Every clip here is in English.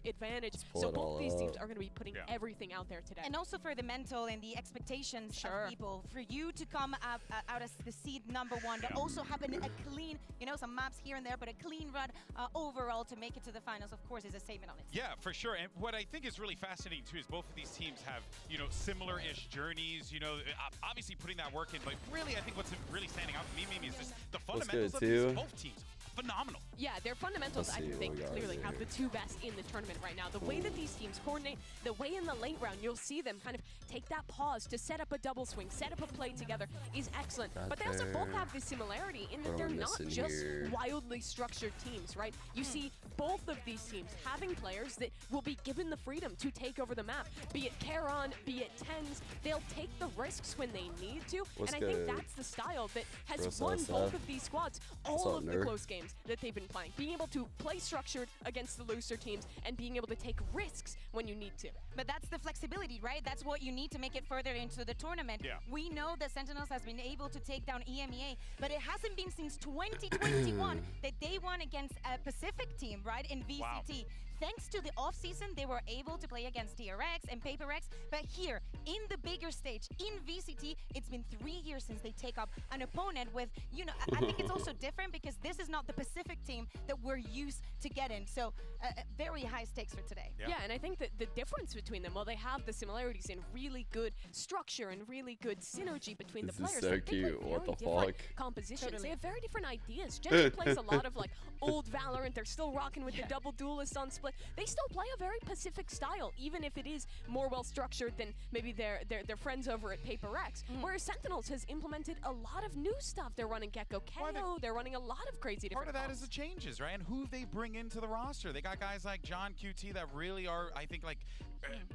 advantage. So both these teams are going to be putting everything out there today. And also for the mental and the expectations of people, for you to come up out as the seed #1, but also having a clean, you know, some maps here and there, but a clean run overall to make it to the finals, of course, is a statement on it. Yeah, for sure. And what I think is really fascinating too is both of these teams have, you know, similar-ish journeys, you know, obviously putting that work in, but really I think what's really standing out for me, Mimi, is just the fundamentals of these both teams. Phenomenal. Yeah, their fundamentals, I think, clearly have the two best in the tournament right now. The way that these teams coordinate, the way in the late round, you'll see them kind of take that pause to set up a double swing, set up a play together is excellent. But they also both have this similarity in that they're not just wildly structured teams, right? You see both of these teams having players that will be given the freedom to take over the map. Be it Charon, be it Tens, they'll take the risks when they need to. And I think that's the style that has won both of these squads all of the close games that they've been playing. Being able to play structured against the looser teams and being able to take risks when you need to. But that's the flexibility, right? That's what you need to make it further into the tournament. We know that Sentinels has been able to take down EMEA, but it hasn't been since 2021 that they won against a Pacific team, right, in VCT. Thanks to the off-season, they were able to play against DRX and PaperX, but here, in the bigger stage, in VCT, it's been 3 years since they take up an opponent with, you know, I think it's also different because this is not the Pacific team that we're used to getting, so very high stakes for today. Yeah, and I think that the difference between them, while they have the similarities in really good structure and really good synergy between the players, so they cute. play What the different fuck? compositions. They have very different ideas. Geng plays a lot of like old Valorant. They're still rocking with the double duelist on split. They still play a very Pacific style, even if it is more well structured than maybe their friends over at PaperX. Whereas Sentinels has implemented a lot of new stuff. They're running Gecko KO. They're running a lot of crazy different Part of that is the changes, right? And who they bring into the roster. They got guys like John QT that really are, I think, like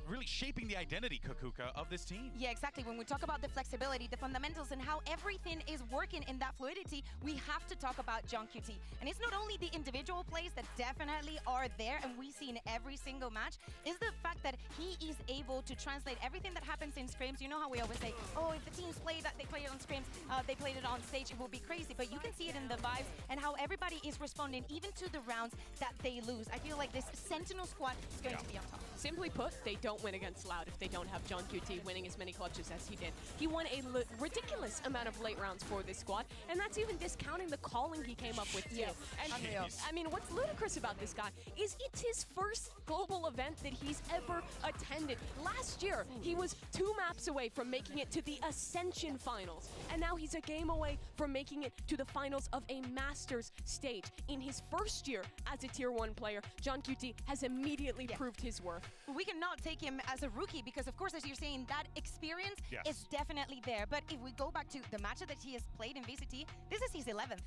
really shaping the identity, Kakuka, of this team. Yeah, exactly. When we talk about the flexibility, the fundamentals, and how everything is working in that fluidity, we have to talk about John QT. And it's not only the individual plays that definitely are there, and we see in every single match, is the fact that he is able to translate everything that happens in scrims. You know how we always say, oh, if the teams play that, they play it on scrims, they played it on stage, it will be crazy. But you can see it in the vibes and how everybody is responding, even to the rounds that they lose. I feel like this Sentinel squad is going to be on top. Simply put, they don't win against Loud if they don't have John QT winning as many clutches as he did. He won a ridiculous amount of late rounds for this squad, and that's even discounting the calling he came up with too. And I mean, what's ludicrous about this guy is it's his first global event that he's ever attended. Last year, he was 2 maps away from making it to the Ascension Finals, and now he's a game away from making it to the finals of a Masters stage. In his first year as a Tier 1 player, John QT has immediately proved his worth. We cannot take him as a rookie because, of course, as you're saying, that experience is definitely there. But if we go back to the match that he has played in VCT, this is his 11th.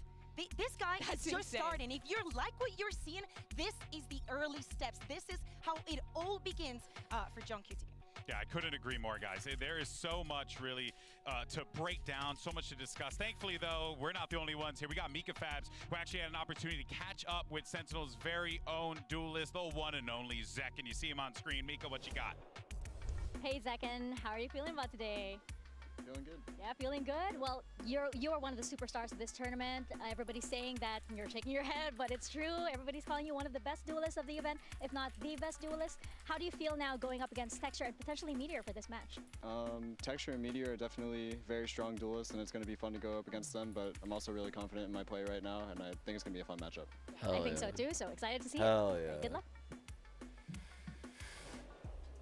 This guy is just starting. If you're like what you're seeing, this is the early steps. This is how it all begins for John QT. Yeah, I couldn't agree more, guys. There is so much really to break down, so much to discuss. Thankfully, though, we're not the only ones here. We got Mika Fabs, who actually had an opportunity to catch up with Sentinel's very own duelist, the one and only Zek, and you see him on screen. Mika, what you got? Hey, Zekin, how are you feeling about today? Feeling good. Yeah, feeling good. Well, you're one of the superstars of this tournament. Everybody's saying that you're shaking your head, but it's true. Everybody's calling you one of the best duelists of the event, if not the best duelist. How do you feel now going up against Texture and potentially Meteor for this match? Texture and Meteor are definitely very strong duelists, and it's going to be fun to go up against them, but I'm also really confident in my play right now, and I think it's going to be a fun matchup. I think so too, so excited to see it. Good luck.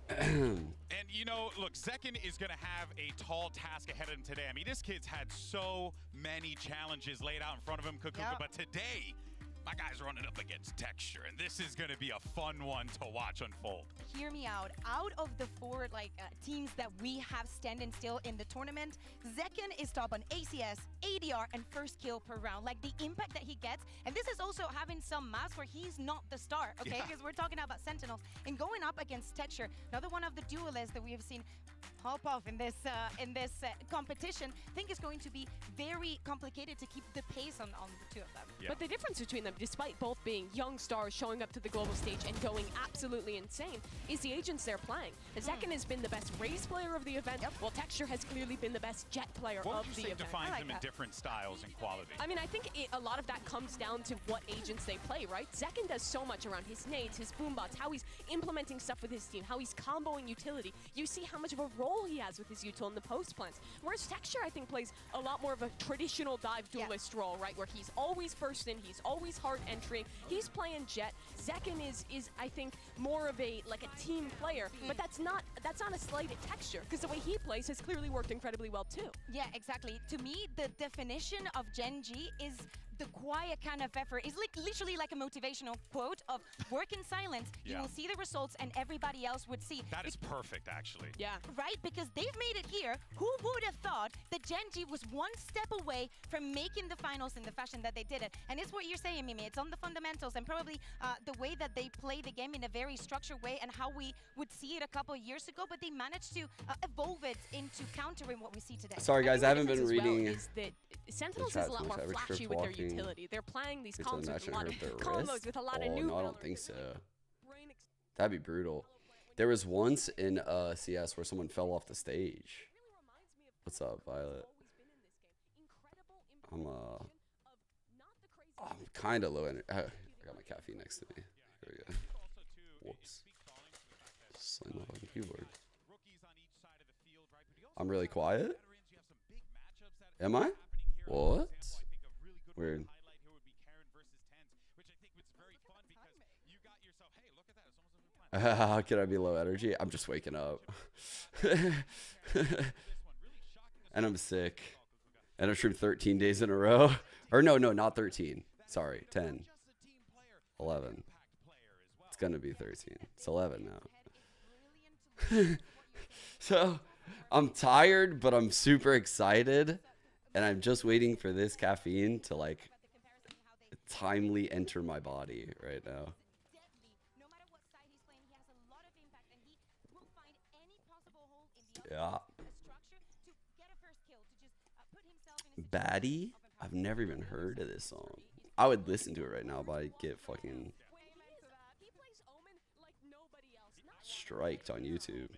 And, you know, look, Zekin is going to have a tall task ahead of him today. I mean, this kid's had so many challenges laid out in front of him, Kakuka, but today, my guy's running up against Texture, and this is going to be a fun one to watch unfold. Hear me out. Out of the 4 teams that we have standing still in the tournament, Zekin is top on ACS, ADR, and first kill per round. Like the impact that he gets, and this is also having some maps where he's not the star, okay? Because we're talking about Sentinels and going up against Texture, another one of the duelists that we have seen hop off in this competition. I think it's going to be very complicated to keep the pace on the 2 of them. But the difference between them despite both being young stars showing up to the global stage and going absolutely insane, is the agents they're playing. Zekken has been the best Raze player of the event, while Texture has clearly been the best Jet player what of would you the say event. defines them in different styles and quality? I mean, I think a lot of that comes down to what agents they play, right? Zekken does so much around his nades, his boombots, how he's implementing stuff with his team, how he's comboing utility. You see how much of a role he has with his util in the post plants. Whereas Texture, I think, plays a lot more of a traditional dive duelist role, right? Where he's always first in, he's always hard entering, he's playing Jet. Zekken is I think, more of a team player, but that's not a slight at Texture, because the way he plays has clearly worked incredibly well too. Yeah, exactly. To me, the definition of Gen G is the quiet kind of effort. It's literally like a motivational quote of work in silence. You will see the results and everybody else would see. That is perfect, actually. Yeah. Right? Because they've made it here. Who would have thought that Gen G was one step away from making the finals in the fashion that they did it? And it's what you're saying, Mimi. It's on the fundamentals and probably the way that they play the game in a very structured way and how we would see it a couple of years ago, but they managed to evolve it into countering what we see today. Sorry guys, I haven't been reading. Is that Sentinels is a lot more flashy with their utility. They're playing these combos with a lot of combos with a lot of new. No, I don't think so. That'd be brutal. There was once in CS where someone fell off the stage. What's up, Violet? I'm kind of low energy. I got my caffeine next to me. Here we go. Whoops. Slam up on the keyboard. I'm really quiet. Am I? What? Weird. How can I be low energy? I'm just waking up. And I'm sick. And I've streamed 13 days in a row. Or no, not 13. Sorry, 10. 11. It's gonna be 13. It's 11 now. So, I'm tired, but I'm super excited. And I'm just waiting for this caffeine to timely enter my body right now. Yeah. Baddie? I've never even heard of this song. I would listen to it right now, but I'd get fucking striked on YouTube.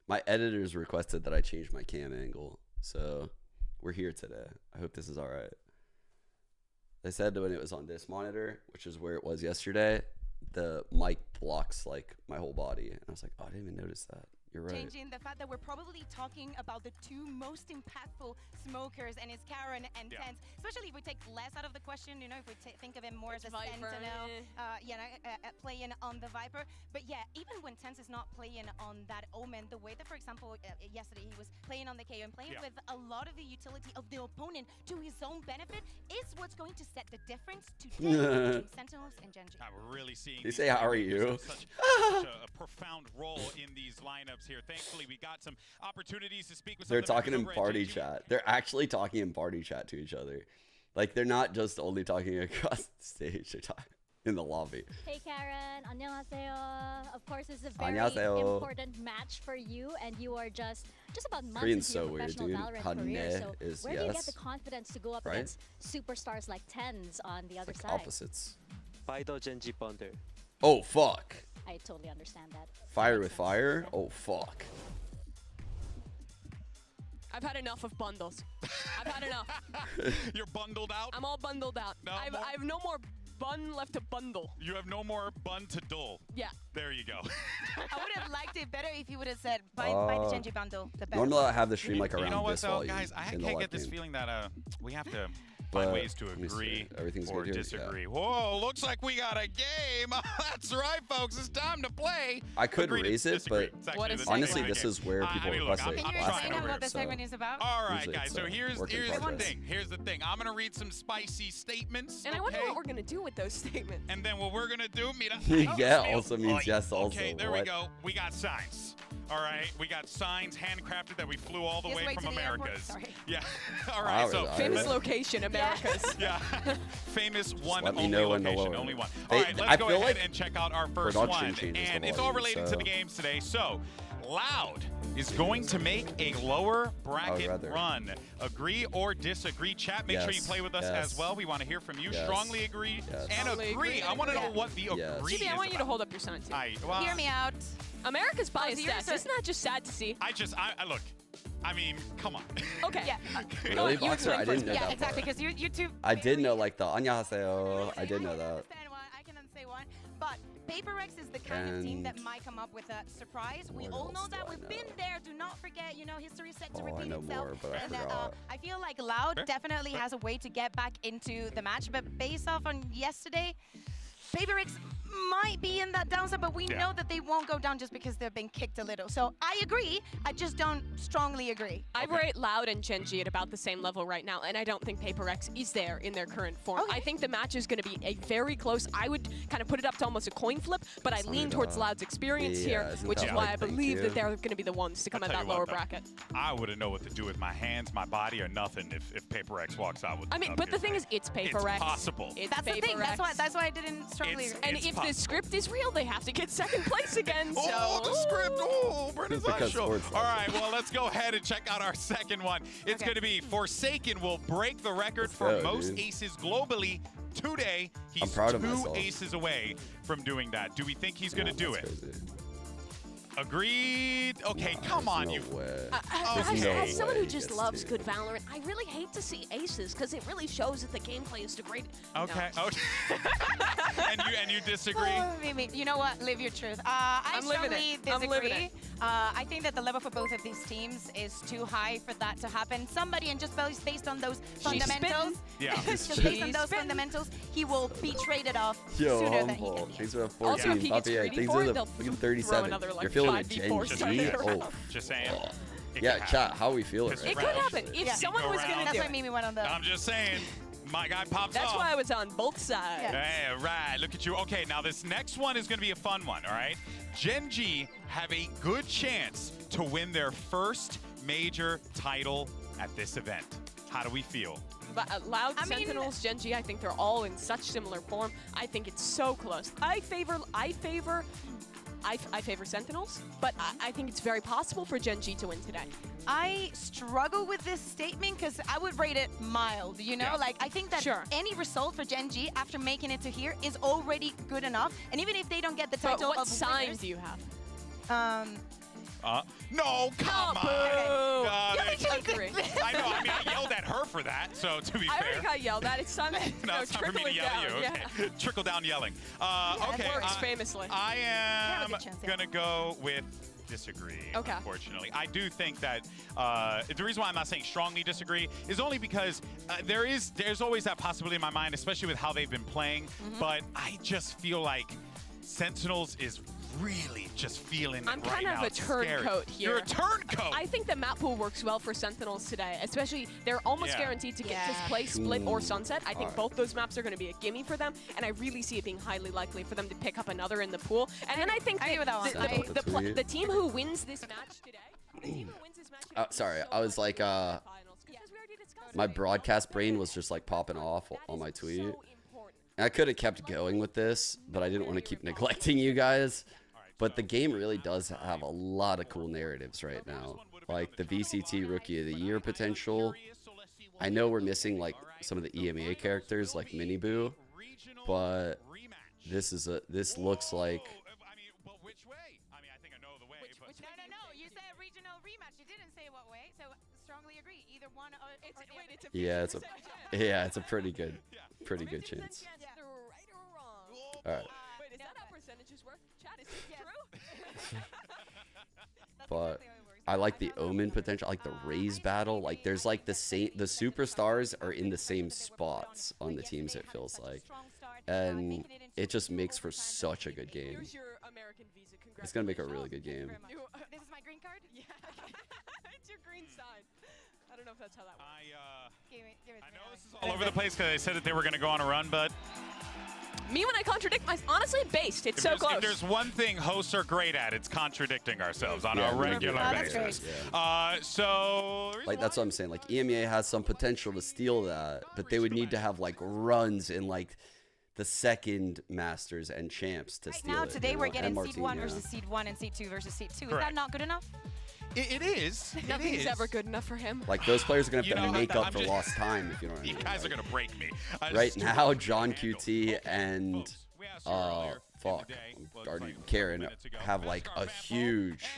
My editors requested that I change my cam angle, so we're here today. I hope this is all right. They said when it was on this monitor, which is where it was yesterday, the mic blocks my whole body. And I was like, oh, I didn't even notice that. You're right. Changing the fact that we're probably talking about the two most impactful smokers, and it's Karen and Tense. Especially if we take less out of the question, if we think of him more as a Sentinel, playing on the Viper. But yeah, even when Tense is not playing on that Omen, the way that, for example, yesterday he was playing on the KO and playing with a lot of the utility of the opponent to his own benefit is what's going to set the difference today between Sentinels and Gen G. We're really seeing. They say, how are you? Such a profound role in these lineups here. Thankfully, we got some opportunities to speak with. They're talking in party chat. They're actually talking in party chat to each other. They're not just only talking across the stage. They're talking in the lobby. Hey Karen, annyeonghaseyo. Of course, it's a very important match for you, and you are just about months into your professional Valorant career. So where do you get the confidence to go up against superstars like Tens on the other side? Opposites. Fido Genji bundle. Oh fuck. I totally understand that. Fire with fire? Oh, fuck. I've had enough of bundles. I've had enough. You're bundled out? I'm all bundled out. No I have no more bun left to bundle. You have no more bun to dull. Yeah. There you go. I would have liked it better if you would have said, buy the Genji bundle. The better. Normally I have the stream around you know what, this though, volume. guys, I can't get this feeling that we have to But find ways to agree or disagree. Whoa, looks like we got a game. That's right, folks. It's time to play. I could raise it, but honestly, this is where people request it. Can you explain what the segment is about? All right, guys. So here's one thing. Here's the thing. I'm gonna read some spicy statements. And I wonder what we're gonna do with those statements. And then what we're gonna do, yeah, also means yes. Also, okay, there we go. We got signs. All right, we got signs handcrafted that we flew all the Just way wait from to the airport. Americas. Sorry. Yeah. All right. So famous location, Americas. yeah. Famous one let me only know when to location, lower only it. one. They- All right, let's I go feel ahead like and check out our first production one. changes And the it's all volume, related to so- the games today. So, Loud is going to make a lower bracket rather. run. Agree or disagree? Chat, make sure you Yes, play with us yes. as well. We want to hear from you. Yes, Strongly agree yes. and Strongly agree. agree. I want to know Yeah. what the Yes. agree GB, I is want you to about. hold up your sign too. Well, Hear me out. America's biased yours stats. are- Isn't that just sad to see? I look. I mean, come on. Okay. Yeah. Really, You Boxer? explain I didn't first. know Yeah, that exactly. part. Because you two. I did know like the 안녕하세요. I did know that. Understand one, I can say one, but Paper Rex is the kind of team that And might come up with a surprise. We what all know else that. do I We've been know? there. Do not forget, history is set to Oh, I repeat know itself. more, but I and forgot. I feel like Loud Fair. definitely has a way to get back into the match, but based off on yesterday, Paper Rex might be in that downside, but we Yeah. know that they won't go down just because they've been kicked a little. So I agree. I just don't strongly agree. I rate Loud and Genji at about the same level right now, and I don't think Paper Rex is there in their current form. Okay. I think the match is going to be a very close. I would kind of put it up to almost a coin flip, but I lean towards Loud's experience Yeah, here, isn't which is that why right? I Thank believe you. that they're going to be the ones to come I'll out tell that you lower what, though. bracket. I wouldn't know what to do with my hands, my body, or nothing if Paper X walks out with. I mean, up but the his thing face. is, it's Paper It's Rex. possible. It's That's the Paper thing. Rex. That's why I didn't strongly It's- agree. And it's if the possible. script is real, they have to get second place again. So. Oh, the script! Oh, Brenda's eye Because show. sports All loves right, well, let's go ahead and check out our second one. It's Okay. going to be Forsaken will break the record Let's for go, most dude. aces globally today. He's proud of 2 myself. aces away from doing that. Do we think he's going to do it? That's crazy. Agreed. Okay, Nah, come there's on, no you. way. There's no As someone way who he just gets loves to. good Valorant, I really hate to see aces because it really shows that the gameplay is degraded. Okay. No. Okay. and you disagree? Mimi, you know what? Live your truth. I I'm living strongly it. I'm living disagree. it. I think that the level for both of these teams is too high for that to happen. Somebody, and just based on those fundamentals, Yeah. just She's based on those spitting. fundamentals, he will be traded off Yo, sooner than he humble. can be. Thanks for the Also, 14. if he gets Papi, greedy thanks for for it, the they'll fucking throw 37. another, like, You're feeling a 5v4 Gen start G? there. Oh. Just saying. It Yeah, can chat, happen. how we feeling Piss right It Right. could now? happen if Yeah. someone was going to That's do why it. Mimi went on the. I'm just saying, my guy pops That's off. why I was on both sides. Yeah. Hey, right, look at you. Okay, now this next one is going to be a fun one, all right? Gen G have a good chance to win their first major title at this event. How do we feel? But Loud, I mean- Sentinels, Genji, I think they're all in such similar form. I think it's so close. I favor Sentinels, but I think it's very possible for Genji to win today. I struggle with this statement because I would rate it mild, Yeah. Like, I think that Sure. any result for Gen G after making it to here is already good enough. And even if they don't get the But title what of sign winners, do you have? No, come on. boo. God, You it's- literally Agree. I know, I mean, I yelled at her for that, so to be I fair. already got yelled at. It's time to No, it's time for me to trickling yell down. at you. Yeah. Okay. Trickle down yelling. Okay. It works famously. I have a am good chance, yeah. going to go with disagree, Okay. unfortunately. I do think that the reason why I'm not saying strongly disagree is only because there's always that possibility in my mind, especially with how they've been playing. But I just feel like Sentinels is really just feeling I'm it right kind of now. a It's scary. turncoat here. You're a turncoat. I think the map pool works well for Sentinels today, especially they're almost Yeah. guaranteed to get Yeah. this play Split or Ooh. Sunset. I think Alright. both those maps are going to be a gimme for them, and I really see it being highly likely for them to pick up another in the pool. And then I think I agree with that one. the, That's weird. the team who wins this match today, the team who wins this match today Sorry, is so I was like, likely to the finals, 'cause we already discussed my it. broadcast brain was just like popping off That on my is tweet. so important. And I could have kept going with this, but I didn't want to keep neglecting you guys. But the game really does have a lot of cool narratives right now. Like the VCT Rookie of the Year potential. I know we're missing like some of the EMEA characters like Miniboo, but this looks like I mean, but which way? I mean, I think I know the way. Which but way do you No, think? you said regional rematch. You didn't say what way, so strongly agree. Either one or the other. It's a yeah, it's a 50% chance. it's a pretty good 50% chance. either right or wrong. All right. Wait, is that how percentages work? Chat, is this true? But I like the Omen potential, I like the Raze battle. Like there's like the superstars are in the same spots on the teams, it feels like. And it just makes for such a good game. Here's your American visa. It's gonna make a really good game. This is my green card? Yeah. It's your green sign. I don't know if that's how that works. Give it I to me. know this is all over the place because they said that they were going to go on a run, but Me when I contradict my honestly based. It's so close. If there's one thing hosts are great at, it's contradicting ourselves on a regular basis. So like that's what I'm saying. Like EMEA has some potential to steal that, but they would need to have like runs in like the second Masters and Champs to steal now, it. Today we're getting and seed 1 versus seed 1 and seed 2 versus seed 2. Is Correct. that not good enough? It is. Nothing's ever good enough for him. Like those players are gonna have to know, make up I'm for just- lost time, if you know what I mean. You guys are gonna break me. Right now, John QT and fuck, Karen have like a huge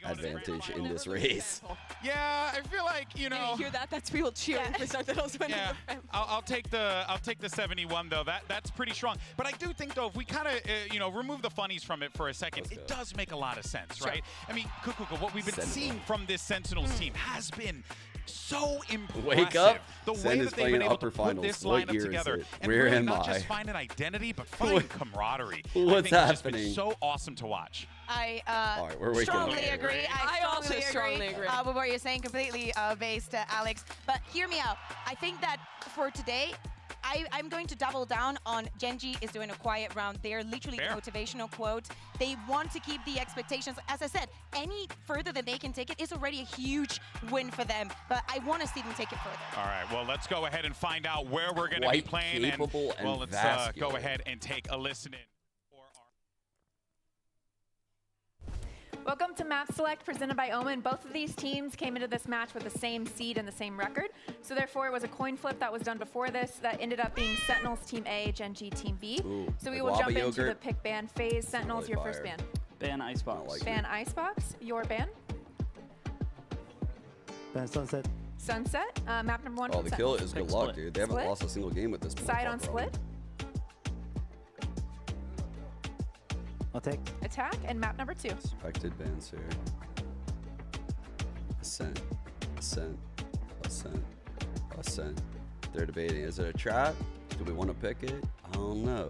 advantage in this race. Yeah, I feel like You hear that? That's people cheering for Sentinels winning. Yeah, I'll take the 71 though. That's pretty strong. But I do think though, if we kind of remove the funnies from it for a second, it does make a lot of sense, right? I mean, Kukuka, what we've been seeing from this Sentinels team has been so impressive. Wake up! The Sen way is that they've playing been able upper to put finals. this What lineup year is together it? and Where really am not I? just find an identity, but find camaraderie. What's I think it's just happening? been so awesome to watch. I right, we're waking strongly up. agree. I also strongly agree. With what you're saying, completely based, Alex. But hear me out. I think that for today, I'm going to double down on Genji is doing a quiet round. They're literally the motivational quote. They want to keep the expectations. As I said, any further that they can take it is already a huge win for them. But I want to see them take it further. All right, well, let's go ahead and find out where we're going to be playing. Capable and well, let's vascular. go ahead and take a listen in. Welcome to Map Select presented by Omen. Both of these teams came into this match with the same seed and the same record. So therefore it was a coin flip that was done before this that ended up being Sentinels Team A, Genji Team B. Ooh, so we like will jump lava into yogurt. the pick ban phase. Sentinels, really your first fire. ban. Ban Icebox. Like Ban Icebox, your ban. Ban Sunset. Sunset, map number 1. Oh, the kill is good Pick luck, split. dude. They haven't Split. lost a single game with this. Side on motherfucker. split, I'll take. attack, and map number 2. Expected bans here. Ascent, ascent, ascent, ascent. They're debating. Is it a trap? Do we want to pick it? I don't know.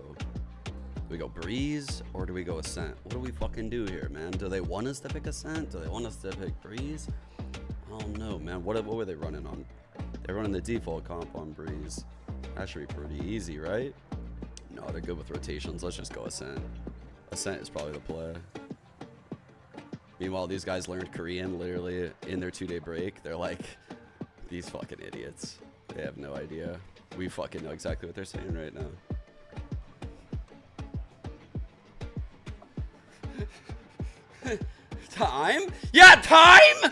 Do we go breeze or do we go ascent? What do we fucking do here, man? Do they want us to pick ascent? Do they want us to pick breeze? I don't know, man. What were they running on? They're running the default comp on breeze. That should be pretty easy, right? No, they're good with rotations. Let's just go ascent. Ascent is probably the play. Meanwhile, these guys learned Korean literally in their 2-day break. They're like, these fucking idiots. They have no idea. We fucking know exactly what they're saying right now. Time? Yeah, time!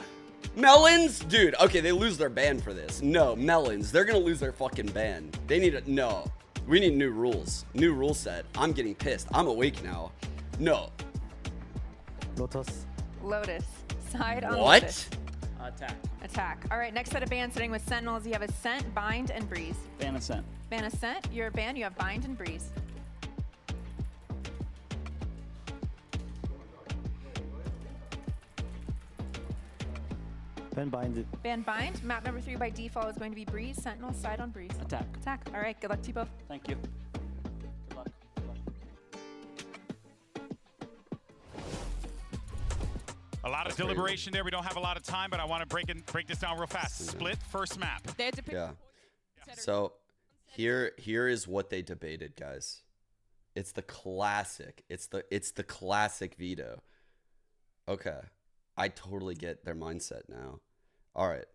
Melons? Dude, okay, they lose their ban for this. No, Melons. They're gonna lose their fucking ban. They need a, no. We need new rules. New rule set. I'm getting pissed. I'm awake now. No. Lotus. Lotus, side on What? Lotus. Attack. Attack. All right, next set of bans sitting with Sentinels. You have Ascent, Bind, and Breeze. Ban Ascent. Ban Ascent, your ban, you have Bind and Breeze. Ban Bind. Ban Bind, map number 3 by default is going to be Breeze, Sentinel, side on Breeze. Attack. Attack. All right, good luck to you both. Thank you. Good luck. Good luck. A lot of deliberation there. We don't have a lot of time, but I want to break this down real fast. Split, first map. They had to pick. Yeah. So here is what they debated, guys. It's the classic. It's the classic veto. Okay. I totally get their mindset now. All right.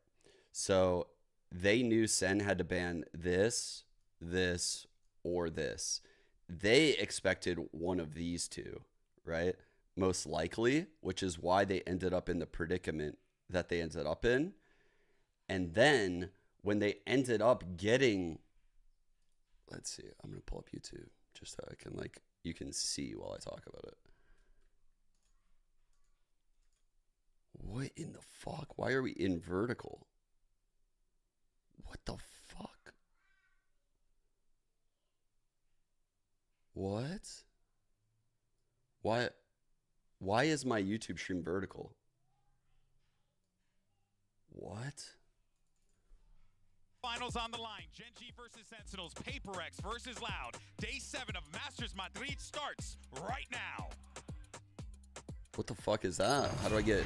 So they knew Sen had to ban this, or this. They expected one of these two, right? Most likely, which is why they ended up in the predicament that they ended up in. And then when they ended up getting, let's see, I'm going to pull up YouTube just so I can, like, you can see while I talk about it. What in the fuck? Why are we in vertical? What the fuck? What? Why is my YouTube stream vertical? What? Finals on the line. Genji versus Sentinels. PaperX versus Loud. Day 7 of Masters Madrid starts right now. What the fuck is that? How do I get...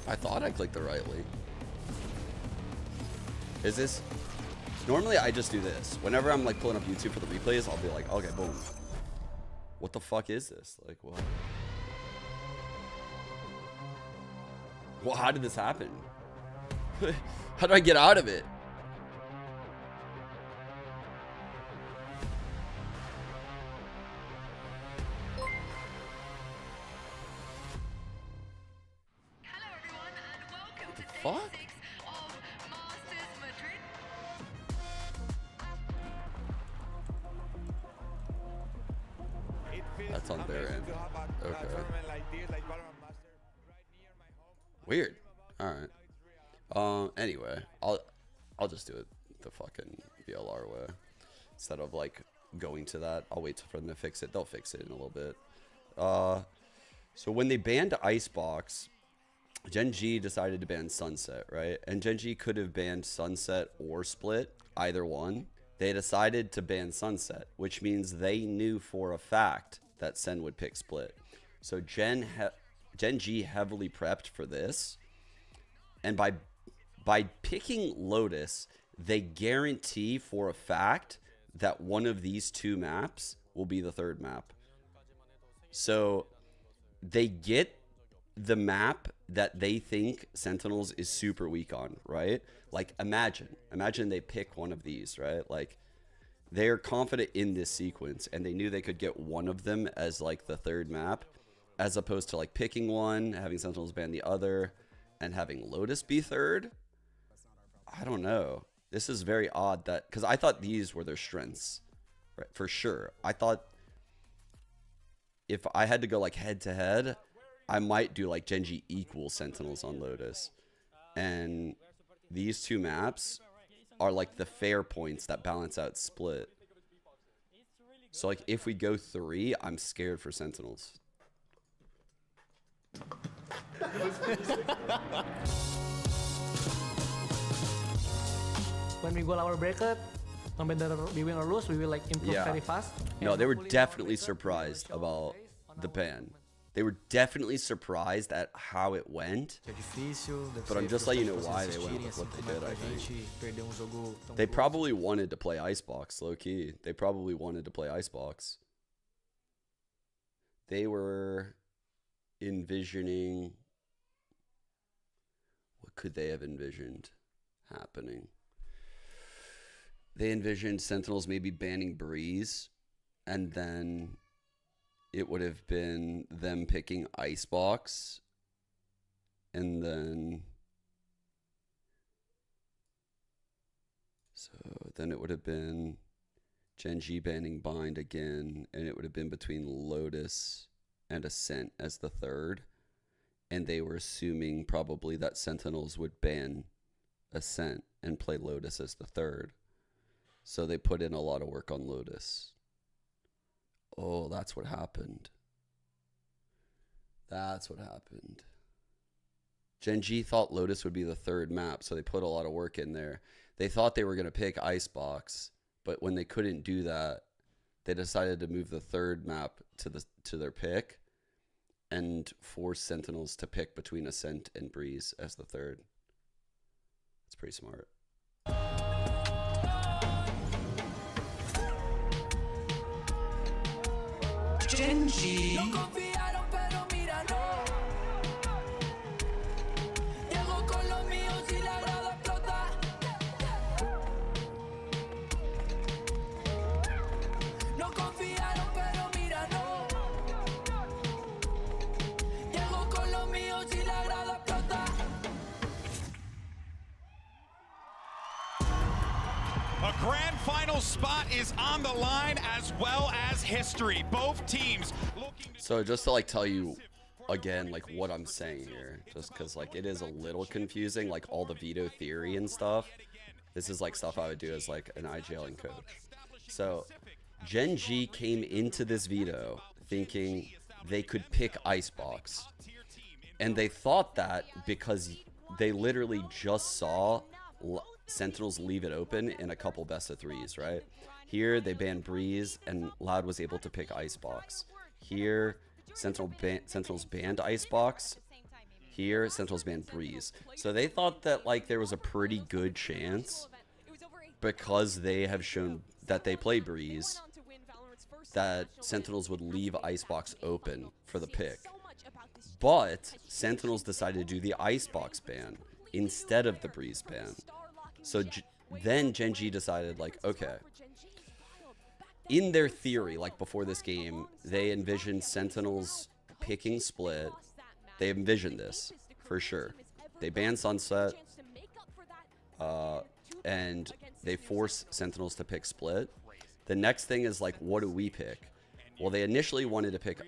I thought I clicked the right link. Is this... Normally I just do this. Whenever I'm like pulling up YouTube for the replays, I'll be like, okay, boom. What the fuck is this? Like, what? Well, how did this happen? How do I get out of it? Hello everyone and welcome to day Fuck? 6 of Masters Madrid. That's on their end. Okay. Weird. All right. Anyway, I'll just do it the fucking VLR way instead of like going to that. I'll wait for them to fix it. They'll fix it in a little bit. So when they banned Icebox, Gen G decided to ban Sunset, right? And Gen G could have banned Sunset or Split, either one. They decided to ban Sunset, which means they knew for a fact that Sen would pick Split. So Gen G heavily prepped for this. And by picking Lotus, they guarantee for a fact that one of these two maps will be the third map. So they get the map that they think Sentinels is super weak on, right? Like imagine they pick one of these, right? Like they're confident in this sequence and they knew they could get one of them as like the third map, as opposed to like picking one, having Sentinels ban the other, and having Lotus be third. I don't know. This is very odd that, because I thought these were their strengths, right? For sure. I thought if I had to go like head to head, I might do like Gen G equals Sentinels on Lotus. And these two maps are like the fair points that balance out Split. So like if we go 3, I'm scared for Sentinels. When we goal our bracket, no matter we win or lose, we will like improve very fast. No, they were definitely surprised about the ban. They were definitely surprised at how it went. But I'm just letting you know why they went with what they did, I think. They probably wanted to play Icebox, low-key. They probably wanted to play Icebox. They were envisioning... What could they have envisioned happening? They envisioned Sentinels maybe banning Breeze, and then it would have been them picking Icebox, and then it would have been Gen G banning Bind again, and it would have been between Lotus and Ascent as the third, and they were assuming probably that Sentinels would ban Ascent and play Lotus as the third. So they put in a lot of work on Lotus. Oh, that's what happened. That's what happened. Gen G thought Lotus would be the third map, so they put a lot of work in there. They thought they were going to pick Icebox, but when they couldn't do that, they decided to move the third map to their pick and force Sentinels to pick between Ascent and Breeze as the third. It's pretty smart. Gen G. A grand final spot is on the line, as well as history. Both teams looking to... So just to like tell you again like what I'm saying here, just because like it is a little confusing, like all the veto theory and stuff. This is like stuff I would do as like an IGLing coach. So Gen G came into this veto thinking they could pick Icebox, and they thought that because they literally just saw Sentinels leave it open in a couple best of threes, right? Here they banned Breeze and Loud was able to pick Icebox. Here Sentinels banned Icebox. Here Sentinels banned Breeze. So they thought that like there was a pretty good chance because they have shown that they play Breeze, that Sentinels would leave Icebox open for the pick. But Sentinels decided to do the Icebox ban instead of the Breeze ban. So then Gen G decided, like, okay, in their theory, like before this game, they envisioned Sentinels picking Split. They envisioned this for sure. They ban Sunset, and they force Sentinels to pick Split. The next thing is, like, what do we pick? Well, they initially wanted to pick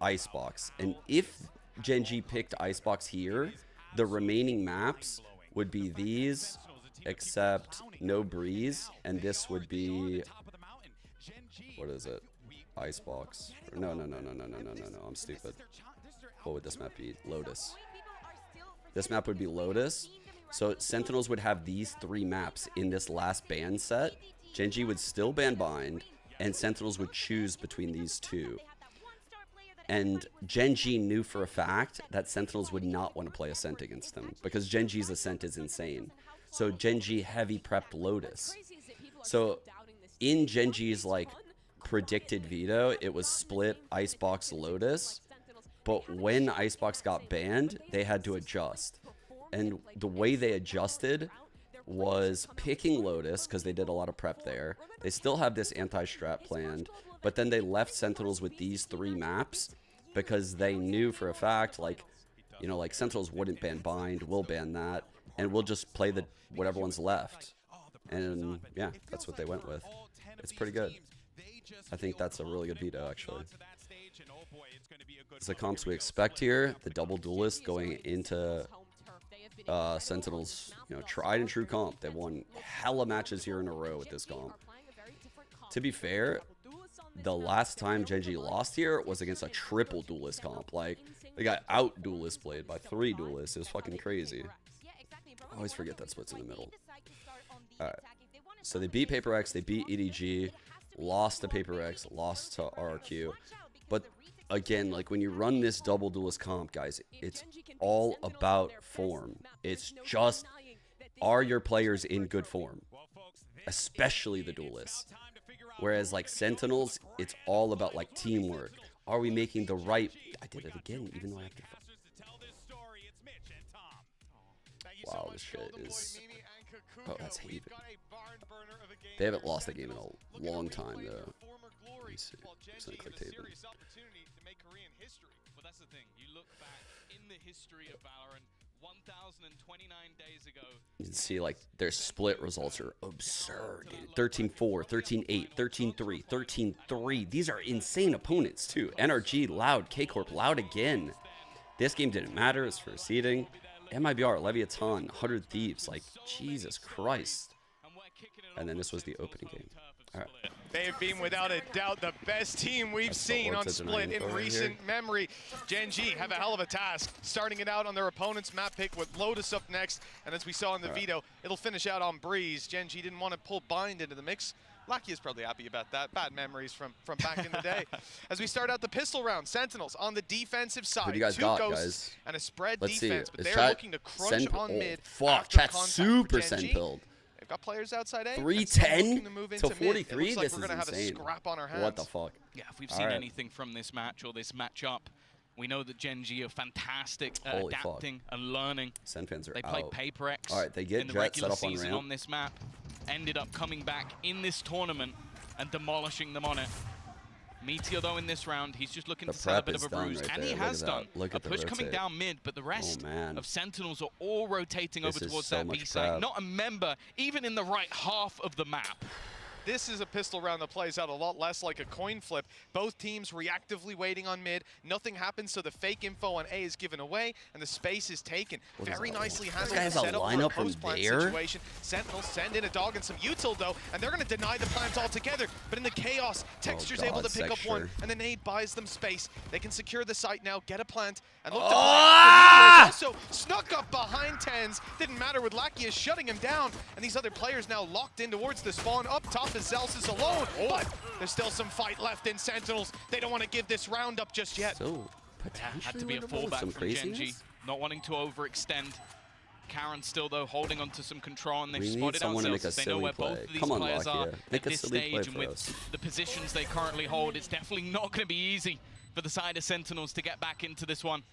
Icebox, and if Gen G picked Icebox here, the remaining maps would be these, except no Breeze, and this would be, what is it? Icebox. No, I'm stupid. What would this map be? Lotus. This map would be Lotus. So Sentinels would have these 3 maps in this last ban set. Gen G would still ban Bind, and Sentinels would choose between these 2. And Gen G knew for a fact that Sentinels would not want to play Ascent against them, because Gen G's Ascent is insane. So Gen G heavy prepped Lotus. So in Gen G's, like, predicted veto, it was Split, Icebox, Lotus. But when Icebox got banned, they had to adjust. And the way they adjusted was picking Lotus, because they did a lot of prep there. They still have this anti-strat planned, but then they left Sentinels with these 3 maps because they knew for a fact, like, you know, like, Sentinels wouldn't ban Bind, we'll ban that, and we'll just play the whatever one's left. And yeah, that's what they went with. It's pretty good. I think that's a really good veto, actually. It's the comps we expect here. The double Duelist going into Sentinels, you know, tried and true comp. They've won hella matches here in a row with this comp. To be fair, the last time Gen G lost here was against a triple Duelist comp. Like, they got out Duelist played by 3 Duelists. It was fucking crazy. I always forget that Split's in the middle. Alright. So they beat Paper X, they beat EDG, lost to Paper X, lost to RRQ. But again, like, when you run this double Duelist comp, guys, it's all about form. It's just, are your players in good form? Especially the Duelists. Whereas, like, Sentinels, it's all about, like, teamwork. Are we making the right... I did it again, even though I have to... Wow, this shit is... Oh, that's Haven. They haven't lost a game in a long time, though. Let me see. Just gonna click Haven. But that's the thing. You look back in the history of Valorant 1,029 days ago. You can see, like, their split results are absurd, dude. 13-4, 13-8, 13-3, 13-3. These are insane opponents, too. NRG, loud. K-Corp, loud again. This game didn't matter. It's for seeding. MIBR, Leviathan, 100 Thieves. Like, Jesus Christ. And then this was the opening game. All right. They've been, without a doubt, the best team we've seen on Split in recent memory. Gen G have a hell of a task, starting it out on their opponent's map pick with Lotus up next. And as we saw in the veto, it'll finish out on Breeze. Gen G didn't want to pull Bind into the mix. Lucky is probably happy about that. Bad memories from back in the day. As we start out the pistol round, Sentinels on the defensive side. Who do you guys 2 got, ghosts guys? and a spread Let's defense, see. but they're looking to crunch on mid. Fuck, chat's super send-pilled. They've got players outside A. 310 to 43. Like this we're gonna is have insane. A scrap on our hands. What the fuck? Yeah, if we've seen anything from this match or this matchup, we know that Gen G are fantastic at adapting and learning. Sen fans are They out. played Paper X All right, they get in the Jet regular set up on season ramp. on this map, ended up coming back in this tournament and demolishing them on it. Meteor, though, in this round, he's just looking to sell a bit of a bruise, and he has done. A push coming down mid, but the rest of Sentinels are all rotating over towards that B side. Not a member, even in the right half of the map. This is a pistol round that plays out a lot less like a coin flip. Both teams reactively waiting on mid. Nothing happens, so the fake info on A is given away, and the space is taken. Very nicely handled. This guy's a lineup from there. Situation. Sentinels send in a dog and some util, though, and they're going to deny the plant altogether. But in the chaos, Texture's able to pick up one, and the nade buys them space. They can secure the site now, get a plant, and look to play. Also snuck up behind Tens. Didn't matter with Lakia shutting him down, and these other players now locked in towards the spawn. Up top is Zels is alone, but there's still some fight left in Sentinels. They don't want to give this round up just yet. So, had to be a fallback from Gen G, not wanting to overextend. Karen still, though, holding on to some control, and they've We need spotted out someone to make a Celsius. They know silly where both play. of these Come on, players are Lakia. Make at a this silly play stage, and for with us. the positions they currently hold, it's definitely not going to be easy for the side of Sentinels to get back into this one.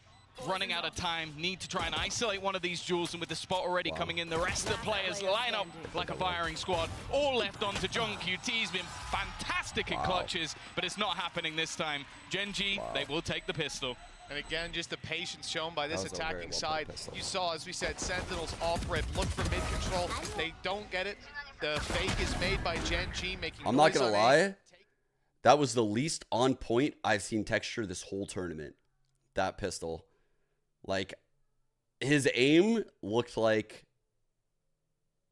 Running out of time, need to try and isolate one of these duels, and with the spot already coming in, the rest of the players line up like a firing squad, all left on to Jung. QT's been fantastic in clutches, but it's not happening this time. Genji, they will take the pistol. And again, just the patience shown by this attacking side. You saw, as we said, Sentinels off-rip, look for mid-control. They don't get it. The fake is made by Genji, making I'm not going to lie. That was the least on point I've seen Texture this whole tournament. That pistol. Like, his aim looked like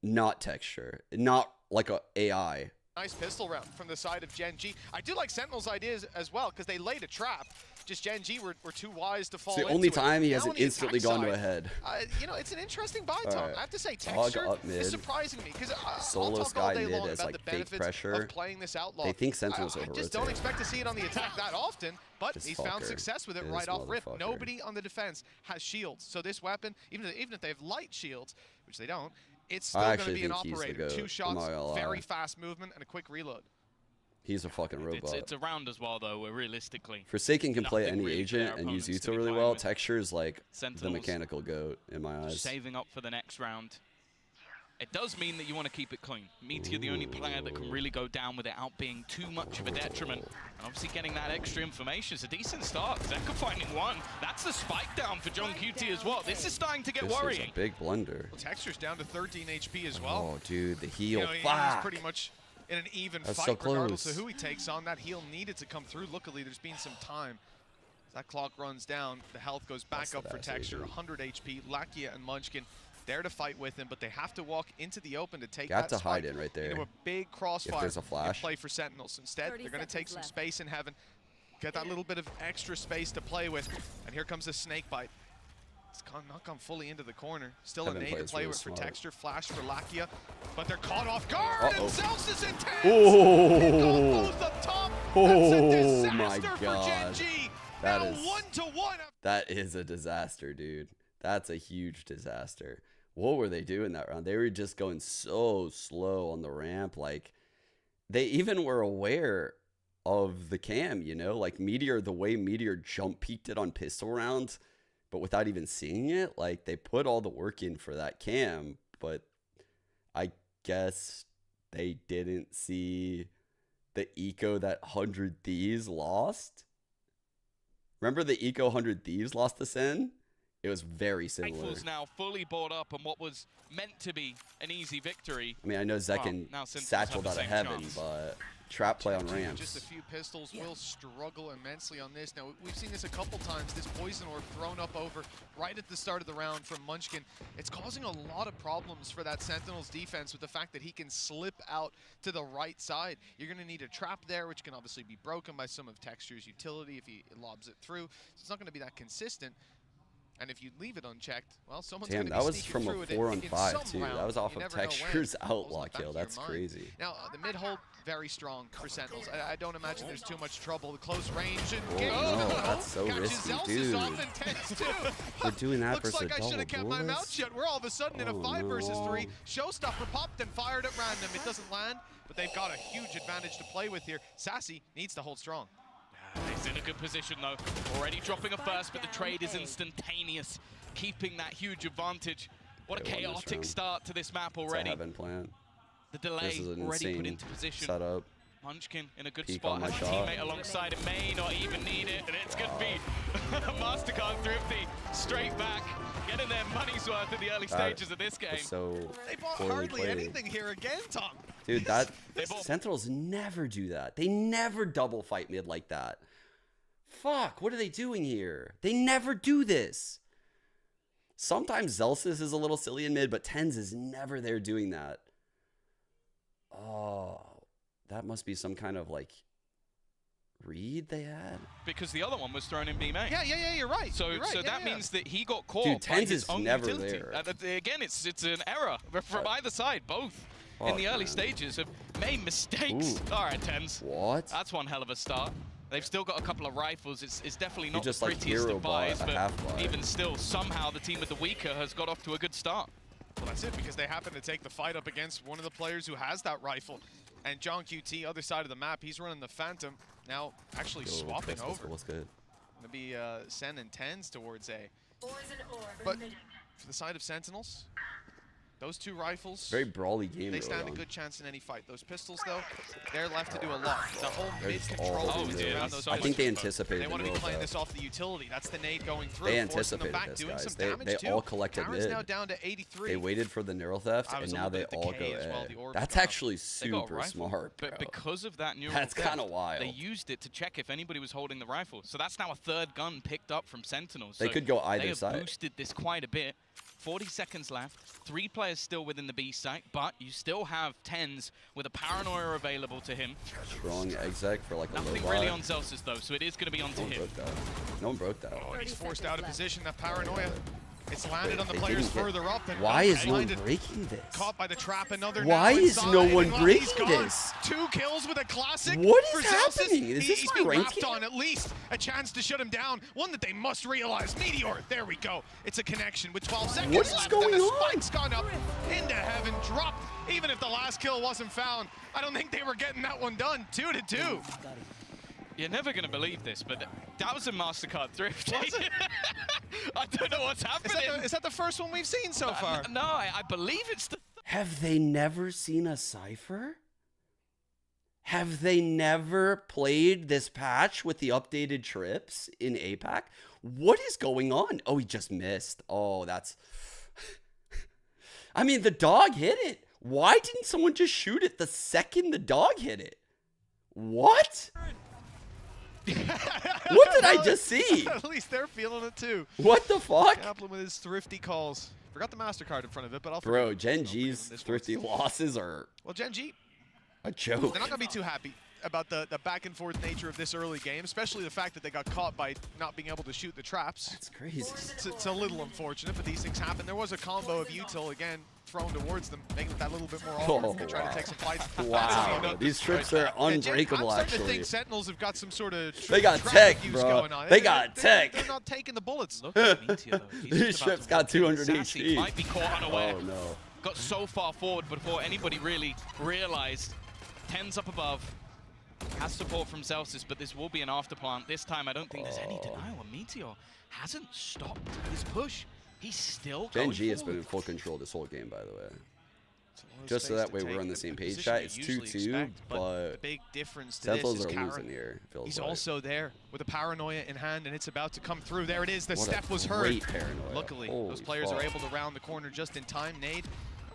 not Texture. Not like a AI. Nice pistol round from the side of Genji. I do like Sentinel's ideas as well, because they laid a trap. Just Genji were too wise to fall into it. It's the only time he hasn't Now on the instantly attack gone to side, a head. You know, it's an interesting buy, Tom. Alright. I have to say, Hog Texture up mid. is surprising me, because I'll Solos talk all guy day mid long as about like the fake benefits pressure. of playing this outlaw. They think Sentinels I over just don't expect to see it on the attack that often, but he's found success with it right off rip. Nobody on the defense has shields, so this weapon, even if they have light shields, which they don't, it's still going to be an operator. 2 shots, very fast movement, and a quick reload. He's a fucking robot. It's a round as well, though, realistically. Forsaken can play any really agent and use Util really well. Texture is like the mechanical goat in my eyes. Saving up for the next round. It does mean that you want to keep it clean. Meteor, the only player that can really go down without being too much of a detriment. And obviously getting that extra information is a decent start. Zeka finding one. That's the spike down for John QT as well. This is starting to get worrying. This is a big blunder. Well, Texture's down to 13 HP as well. Oh, dude, the heal. He's pretty much in an even fight regardless of who he takes on. That heal needed to come through. Luckily, there's been some time. As that clock runs down, the health goes back up for Texture. 100 HP. Lakia and Munchkin there to fight with him, but they have to walk into the open to take that spike. hide in right there. Into a big crossfire. If there's a flash. Play for Sentinels. Instead, they're going to take some space in heaven, get that little bit of extra space to play with, and here comes a snake bite. It's not gone fully into the corner. Still a nade to play with for Texture. Flash for Lakia, but they're caught off guard, and Zeus is intense! Oh, both up top. Oh my God. Genji. That now is 1-1. That is a disaster, dude. That's a huge disaster. What were they doing that round? They were just going so slow on the ramp. Like, they even were aware of the cam, you know? Like, Meteor, the way Meteor jump peeked it on pistol rounds, but without even seeing it, like, they put all the work in for that cam, but I guess they didn't see the eco that 100 Thieves lost. Remember the eco 100 Thieves lost to Sin? It was very similar. Rifles now fully bought up on what was meant to be an easy victory. I mean, I know Zekin satcheled out of heaven, but trap play on ramps. Just a few pistols will struggle immensely on this. Now, we've seen this a couple times, this poison orb thrown up over right at the start of the round from Munchkin. It's causing a lot of problems for that Sentinel's defense with the fact that he can slip out to the right side. You're going to need a trap there, which can obviously be broken by some of Texture's utility if he lobs it through. So it's not going to be that consistent. And if you leave it unchecked, well, someone's going to be sneaking through it. Damn, that was from a 4-on-5 too. That was off of Texture's outlaw kill. That's crazy. Now, the mid-hold, very strong for Sentinels. I don't imagine there's too much trouble. The close range and no, that's so risky, dude. We're doing that Looks versus like I should have kept my mouth shut. We're all of a sudden in a 5 versus 3. Showstopper popped and fired at random. It doesn't land, but they've got a huge advantage to play with here. Sassy needs to hold strong. He's in a good position, though. Already dropping a first, but the trade is instantaneous, keeping that huge advantage. What a chaotic start to this map already. It's a heaven plan. The delay already put into position. Setup. Munchkin in a good spot, has a teammate alongside him, may not even need it, and it's going to be MasterCard Thrifty straight back, getting their money's worth in the early stages of this game. They bought hardly anything here again, Tom. Dude, Sentinels never do that. They never double fight mid like that. Fuck, what are they doing here? They never do this. Sometimes Zelsis is a little silly in mid, but Tens is never there doing that. Oh, that must be some kind of like read they had. Because the other one was thrown in B main. Yeah, you're right. So that means that he got caught. Dude, by Tens his is own never utility. there. Again, it's an error from either side, both. In the early stages have made mistakes. Ooh. All right, Tens. What? That's one hell of a start. They've still got a couple of rifles. It's definitely not the just, like, prettiest hero of bought buys, a but half buy. even still, somehow the team with the weaker has got off to a good start. Well, that's it, because they happen to take the fight up against one of the players who has that rifle. And John QT, other side of the map, he's running the Phantom. Now actually swapping over. What's good? Gonna be sending 10s towards A. But for the side of Sentinels, those two rifles, Very brawly game. they stand a good chance in any fight. Those pistols, though, they're left to do a lot. The whole mid-control around those. I think they anticipated. They want to be playing this off the utility. That's the nade going through. They forcing them anticipated back, this, doing guys. some They damage too. all collected Karen's mid. now down to 83. They waited for the neural theft, and now they all go A. That's actually super smart, bro. But because of that neural That's theft, kind of wild. they used it to check if anybody was holding the rifle. So that's now a third gun picked up from Sentinels. They So could go either they have side. boosted this quite a bit. 40 seconds left. 3 players still within the B site, but you still have 10s with a paranoia available to him. Strong exec for like a Nothing low really buy. on Celsius though, so it is going to be onto No one him. broke that. No one broke that. Oh, he's forced out of position. That paranoia. It's landed on the players further up. And Why is no one blinded, breaking this? Caught by the trap. Another. Why now is no inside, one and, well, breaking he's gone. this? 2 kills with a classic. What is for Celsius. happening? Is this he's my been ranking? wrapped on at least a chance to shut him down. One that they must realize. Meteor. There we go. It's a connection with 12 seconds What is left. going and the on? spike's gone up into heaven. Dropped. Even if the last kill wasn't found, I don't think they were getting that one done. 2-2. You're never going to believe this, but that was a MasterCard thrift. Was it? I don't know what's happening. Is that the first one we've seen so far? No, I believe it's the... Have they never seen a Cypher? Have they never played this patch with the updated trips in APAC? What is going on? Oh, he just missed. Oh, that's... I mean, the dog hit it. Why didn't someone just shoot it the second the dog hit it? What? What did I just see? At least they're feeling it too. What the fuck? Kaplan with his thrifty calls. Forgot the MasterCard in front of it, but I'll Bro, Gen G's thrifty losses are well, Gen G, a joke. they're not going to be too happy about the back and forth nature of this early game, especially the fact that they got caught by not being able to shoot the traps. That's crazy. It's a little unfortunate, but these things happen. There was a combo of util again thrown towards them, making it that little bit more awkward. They're trying to take some fights. Wow, these trips are unbreakable, I'm starting to actually. think Sentinels have got some sort of They got traffic tech, use bro. going on. They got tech. They're not taking the bullets. Look at Meteor, though. He's These just about trips to got 200 Sassy HP. might be caught unaware. Oh, no. Got so far forward before anybody really realized. 10's up above. Has support from Celsius, but this will be an afterplant. This time, I don't think there's any denial. And Meteor hasn't stopped his push. He's still Gen going G has been forward. in full control this whole game, by the way. It's Just so space that to way take. we're on the The same page, position chat. you It's usually 2-2, expect, but the big difference to this Sentinels is are Karen. losing here. Feels He's like. also there with a paranoia in hand, and it's about to come through. There it is. The What a step was heard. great paranoia. Luckily, Holy those players are fuck. able to round the corner just in time. Nade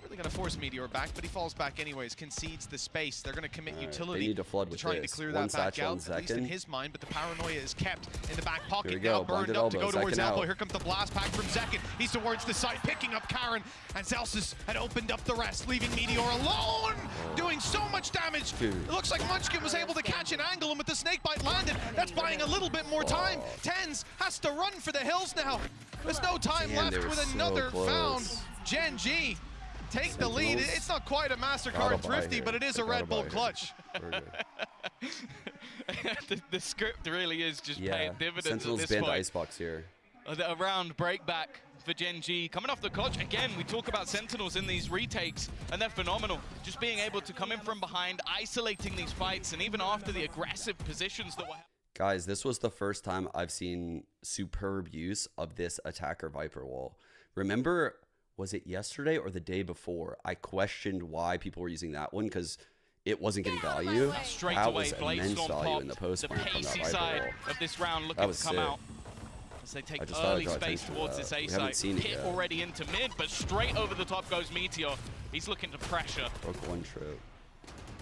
not really going to force Meteor back, but he falls back anyways, concedes the space. They're going to commit utility They need to flood with trying this. to clear One that back satchel out, on at least in second. his mind, but the paranoia is kept in the back pocket. Here we Now go, burned blinded up to go elbow, towards second elbow. out. Here comes the blast pack from Zekin. He's towards the site, picking up Karen, and Celsius had opened up the rest, leaving Meteor alone, doing so much damage. Dude. It looks like Munchkin was able to catch an angle, and with the snakebite landed, that's buying a little bit more time. Tens has to run for the hills now. There's no time Damn, they left were with so another close. found. Gen G take the lead. Sentinels. It's not quite a MasterCard Gotta buy thrifty, here. but it is They a gotta Red Bull buy here. clutch. We're good. the script really is just Yeah, paying dividends Sentinels at this banned point. Icebox here. A round breakback for Gen G. Coming off the clutch, again, we talk about Sentinels in these retakes, and they're phenomenal. Just being able to come in from behind, isolating these fights, and even after the aggressive positions that were... Guys, this was the first time I've seen superb use of this attacker Viper wall. Remember, was it yesterday or the day before? I questioned why people were using that one because it wasn't getting value. Straight That away, was immense Bladestorm value in the popped. post The plant from that pacey Viper side wall. of this round That looking was to come sick. out. As they take I just thought I'd early draw space attention to towards that. this A We haven't site. seen it Pit yet. already into mid, but straight over the top goes Meteor. He's looking to pressure. Broke one trip.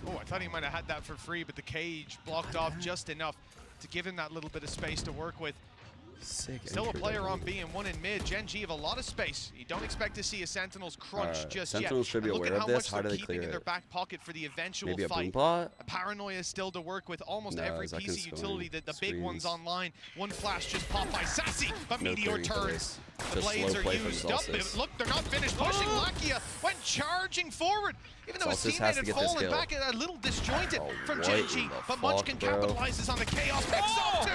Oh, I thought he might have had that for free, but the cage blocked off just enough to give him that little bit of space to work with. Sick. Still a entry player there. on B and one in mid. Gen G have a lot of space. You don't expect to see a Sentinels crunch just Sentinels yet. should be And look aware at of how this. much How do they're they keeping clear in their it? back pocket for the eventual Maybe a boom fight. bot? A paranoia is still to work with almost No, every Zekken's piece of utility. going The big ones screens. online. One flash just popped by Sassy, but No Meteor clearing for turns. this. The Just blades slow are play from used up. Celsius. Look, they're not finished pushing. Lakia went charging forward. Even though his Celsius teammate has to had get this fallen kill. back a little disjointed Oh, from what Gen G. in the But fuck, Munchkin bro? capitalizes on the chaos. Picks up two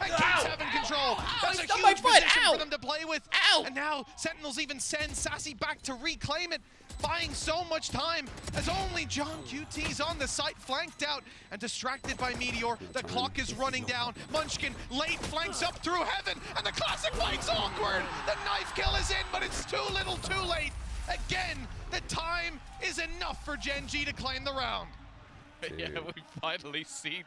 and keeps having control. That's a he's on my huge foot. position Ow. for them to play with. Ow. And now Sentinels even send Sassy back to reclaim it, buying so much time as only John QT's on the site, flanked out and distracted by Meteor. The clock is running down. Munchkin late flanks up through heaven, and the classic fight's awkward. The knife kill is in, but it's too little too late. Again, the time is enough for Gen G to claim the round. Yeah, we've finally seen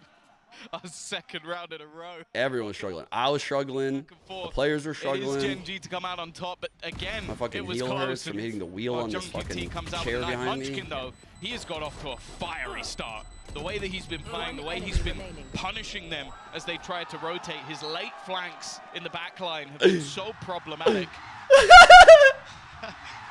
our second round in a row. Everyone's struggling. I was struggling. The players were It is struggling. Gen G to come out on top, but again, My fucking it was heel close. hurts from and hitting the wheel on this John QT fucking comes out chair with the knife. behind me. Munchkin, though, he has got off to a fiery start. The way that he's been playing, the way he's been punishing them as they try to rotate, his late flanks in the back line have been so problematic.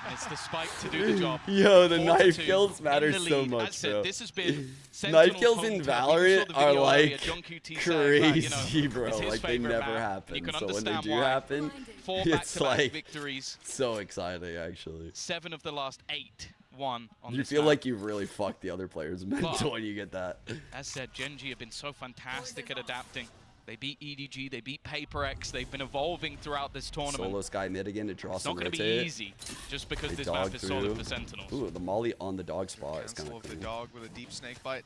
And it's the spike to do the job. Yo, the 4-2 knife kills in matter the so lead. much, As said, bro. this has been Knife kills in Sentinel's Valorant hometown. are You saw the video earlier, like John QT saying crazy, that, you know, bro. it's his Like they favorite never map. happen. You can So when they understand do why. happen, 4 it's back-to-back like victories. so exciting, actually. 7 of the last 8 won on You this feel map. like you really fucked the other players' mental when you get that. As said, Gen G have been so fantastic at adapting. They beat EDG, they beat PaperX, they've been evolving throughout this tournament. Solo Sky mid again to draw It's some not going to rotate. be easy, just because They this dog map is solid through. for Sentinels. Ooh, the molly on the dog spot is kind Cancel of of cool. the dog with a deep snake bite.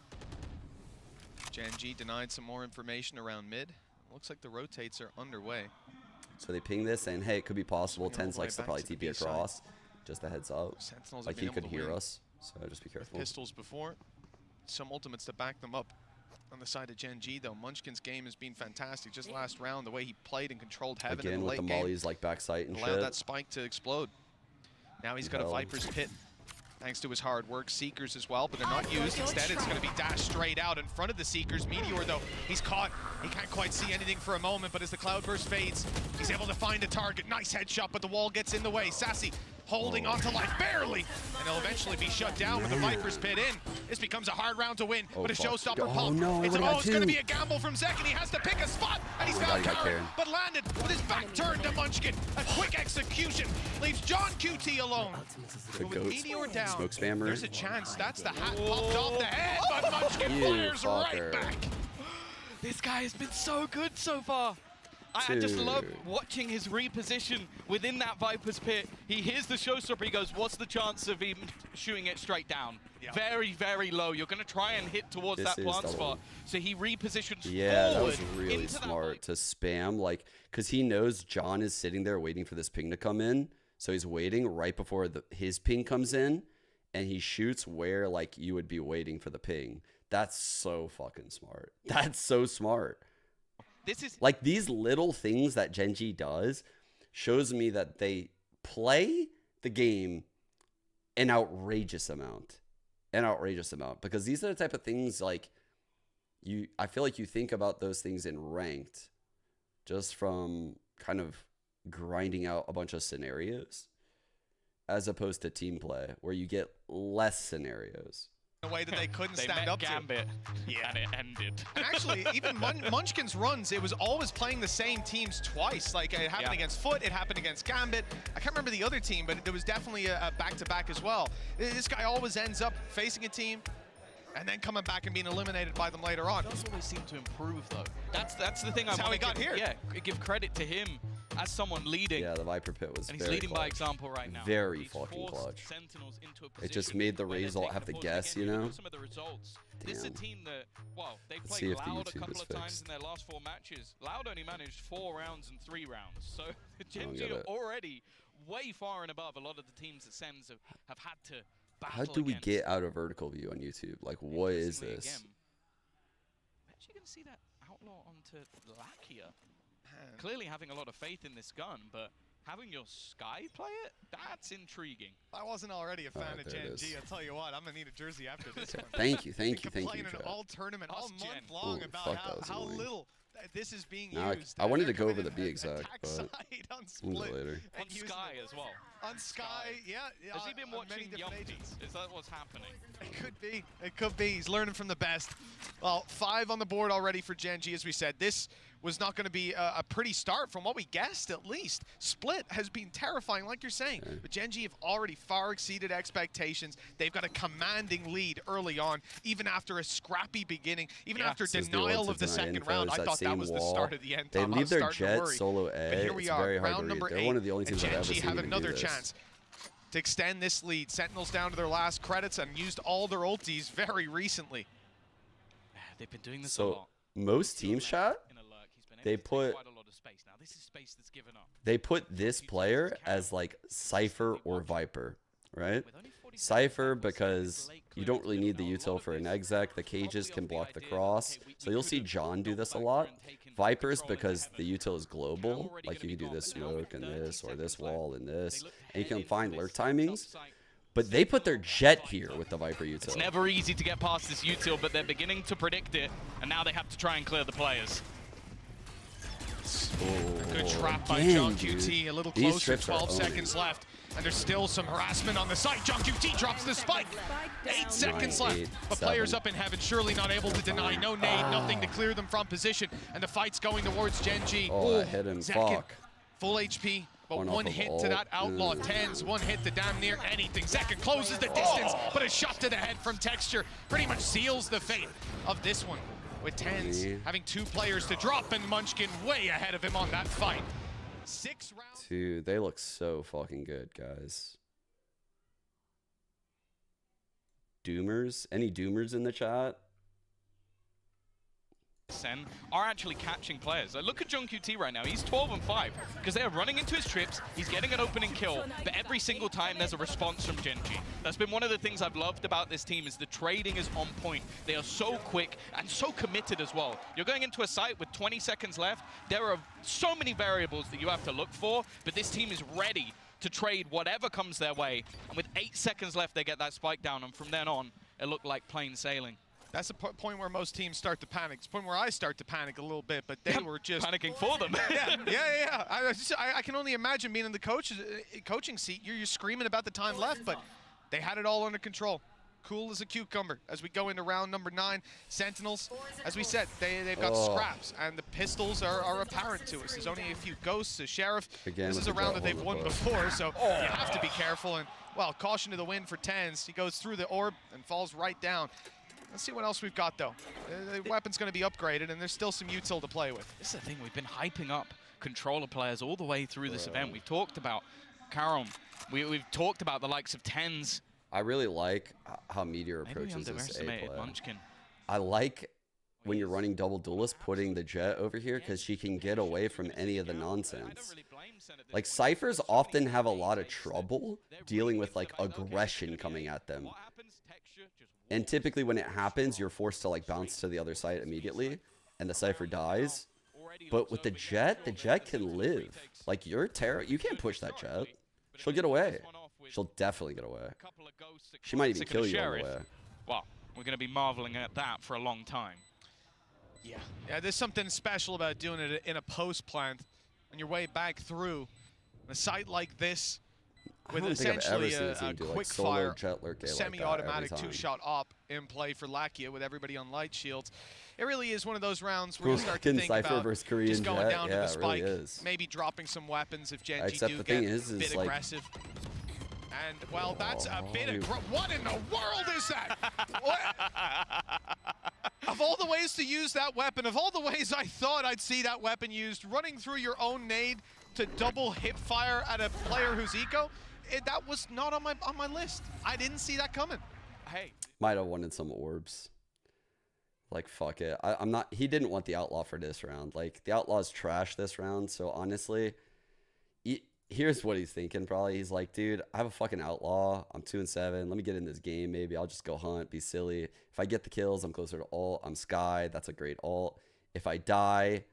Gen G denied some more information around mid. Looks like the rotates are underway. So they ping this saying, hey, it could be possible. Swinging all 10 the way likes to back probably to the TP B side. across. Just a heads up. Sentinels have Like been he able could to hear win us. So just be careful. Pistols before. Some ultimates to back them up. On the side of Gen G, though, Munchkin's game has been fantastic. Just last round, the way he played and controlled heaven in Again the with late the game mollies like backside and allowed shit. that spike to explode. Now he's got a Hell. Viper's Pit, thanks to his hard work. Seekers as well, but they're not used. Instead, it's going to be dashed straight out in front of the Seekers. Meteor, though, he's caught. He can't quite see anything for a moment, but as the Cloudburst fades, he's able to find a target. Nice headshot, but the wall gets in the way. Sassy holding on to life barely, and he'll eventually be shut down with the Viper's Pit in. This becomes a hard round to win, but a fuck. showstopper Oh, pop. no, It's I would've got going to two. be a gamble from Zek, and he has to pick a spot, and he's Oh my found God, he got Karen, Karen. but landed with his back turned to Munchkin. A quick execution leaves John QT alone. The With goat Meteor down, smoke spammer. there's a chance. That's the hat popped off the head, but Munchkin You fires fucker. right back. This guy has been so good so far. I just love watching his reposition within that Viper's Pit. He hears the showstopper, he goes, what's the chance of him shooting it straight down? Yeah. Very, very low. You're going to try and hit towards This that is plant double. spot. So he repositions Yeah, that forward was really into that smart to spam, like, because he knows John is sitting there waiting for this ping to come in. So he's waiting right before his ping comes in, and he shoots where, like, you would be waiting for the ping. That's so fucking smart. That's so smart. This is Like, these little things that Gen G does shows me that they play the game an outrageous amount. An outrageous amount. Because these are the type of things, like, I feel like you think about those things in ranked just from kind of grinding out a bunch of scenarios as opposed to team play where you get less scenarios. In a way that they couldn't they stand met up Gambit, to. Yeah. and it ended. And actually, even Munchkin's runs, it was always playing the same teams twice. Like, it happened against Foot, it happened against Gambit. I can't remember the other team, but there was definitely a back-to-back as well. This guy always ends up facing a team and then coming back and being eliminated by them later on. He does always seem to improve, though. That's the thing. That's I how want he to got here. Yeah, give credit to him as someone leading. Yeah, the Viper Pit was And he's very leading clutch. by example right now. Very He's fucking forced clutch. Sentinels into a It just position made the where they're result taking have to the guess, again, you look know? at some of the results. This is a Damn. team that, well, they Let's played see if the Loud a YouTube couple is of times fixed. in their last 4 matches. Loud only managed 4 rounds and 3 rounds. So Gen G get are it. already way far and above a lot of the teams that Sens have had to battle How do we against. get out of vertical view on YouTube? Like, what is Interestingly, this? Again, I'm actually going to see that outlaw onto Lakia. Clearly having a lot of faith in this gun, but having your Sky play it, that's intriguing. I wasn't already a fan Alright, of there it Gen is. G. I'll tell you what, I'm going to need a jersey after this one. Thank you, thank you, Complaining chat. all tournament, all Us, month Jen. long Ooh, about fuck, that was how annoying. little this is being Now used. I wanted to They're go over coming the in B exec, attack but side on we'll do split. it later. On Sky as well. On Sky, yeah. Has he been on many watching different Yumpty? agents. Is that what's happening? It could be. It could be. He's learning from the best. Well, 5 on the board already for Gen G, as we said. This was not going to be a pretty start from what we guessed, at least. Split has been terrifying, like you're saying. Okay. But Gen G have already far exceeded expectations. They've got a commanding lead early on, even after a scrappy beginning, even after denial of the second round. I thought that was the start of the end. They leave their Jet solo A. But here we it's are, very hard round to read. number They're 8. one of the only teams I've Gen ever G seen have even another do this. chance to extend this lead. Sentinels down to their last credits and used all their ultis very recently. They've been doing this a lot. Most teams, chat, they put this player as like Cypher or Viper, right? Cypher because you don't really need the util for an exec. The cages can block the cross. So you'll see John do this a lot. Vipers because the util is global. Like you can do this smoke and this or this wall and this. And you can find lurk timings. But they put their Jet here with the Viper util. It's never easy to get past this util, but they're beginning to predict it. And now they have to try and clear the players. Good trap by Junk UT, a little closer, 12 seconds left. And there's still some harassment on the site. Junk UT drops the spike. 8 seconds left. But players up in heaven, surely not able to deny. No nade, nothing to clear them from position. And the fight's going towards Gen G. Oh, that hit him. Fuck. Full HP. But one hit to that outlaw. Tens, one hit to damn near anything. Second closes the distance, but a shot to the head from Texture pretty much seals the fate of this one. With Tens having 2 players to drop and Munchkin way ahead of him on that fight. 6 rounds. Dude, they look so fucking good, guys. Doomers? Any Doomers in the chat? Sen are actually catching players. Look at Jung QT right now. He's 12-5 because they are running into his trips. He's getting an opening kill, but every single time there's a response from Gen G. That's been one of the things I've loved about this team is the trading is on point. They are so quick and so committed as well. You're going into a site with 20 seconds left. There are so many variables that you have to look for, but this team is ready to trade whatever comes their way. And with 8 seconds left, they get that spike down, and from then on, it looked like plain sailing. That's the point where most teams start to panic. It's the point where I start to panic a little bit, but they were just panicking for them. yeah. I can only imagine being in the coaching seat. You're screaming about the time left, but they had it all under control. Cool as a cucumber as we go into round number 9. Sentinels, as we said, they've got scraps, and the pistols are apparent to us. There's only a few ghosts. A Sheriff, this is a round that they've won before, so you have to be careful. And, well, caution to the wind for Tens. He goes through the orb and falls right down. Let's see what else we've got, though. The weapon's going to be upgraded, and there's still some util to play with. This is the thing. We've been hyping up controller players all the way through this event. We've talked about Karom. We've talked about the likes of Tens. I really like how Meteor approaches this A play. Munchkin. I like when you're running double Duelist putting the Jet over here because she can get away from any of the nonsense. Like Cyphers often have a lot of trouble dealing with like aggression coming at them. And typically when it happens, you're forced to like bounce to the other side immediately and the Cypher dies. But with the Jet can live. Like you can't push that Jet. She'll get away. She'll definitely get away. She might even kill you on the way. Well, we're going to be marveling at that for a long time. Yeah, there's something special about doing it in a post plant on your way back through a site like this. With essentially a quick fire, semi-automatic 2-shot op in play for Lakia with everybody on light shields. It really is one of those rounds where you start to think about just going down to the spike, maybe dropping some weapons if Gen G do get a bit aggressive. And, well, that's a bit of... What in the world is that? Of all the ways to use that weapon, of all the ways I thought I'd see that weapon used, running through your own nade to double hip fire at a player who's eco, that was not on my list. I didn't see that coming. Hey, might have wanted some orbs. Like fuck it. I'm not. He didn't want the outlaw for this round. Like the outlaw's trash this round. So honestly, here's what he's thinking. Probably he's like, dude, I have a fucking outlaw. I'm 2-7. Let me get in this game. Maybe I'll just go hunt, be silly. If I get the kills, I'm closer to ult. I'm Sky. That's a great ult. If I die,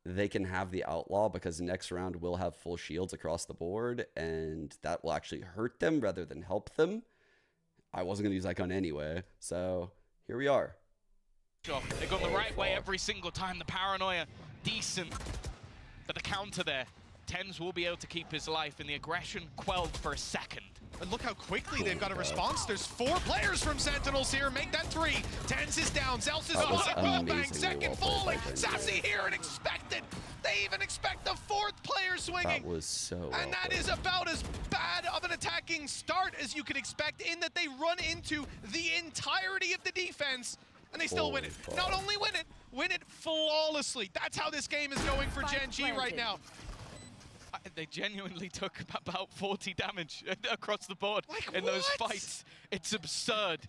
they can have the outlaw because next round we'll have full shields across the board and that will actually hurt them rather than help them. I wasn't going to use that gun anyway. So here we are. They've gone the right way every single time. The paranoia, decent. But the counter there, TenZ will be able to keep his life, and the aggression quelled for a second. And look how quickly they've got a response. There's 4 players from Sentinels here. Make that 3. TenZ is down. Zels is on. Bang. Second falling. Sassy here and expected. They even expect the 4th player swinging. That was so And that is about as bad of an attacking start as you could expect, in that they run into the entirety of the defense. And they still win it. Not only win it flawlessly. That's how this game is going for Gen G right now. They genuinely took about 40 damage across the board in those fights. It's absurd.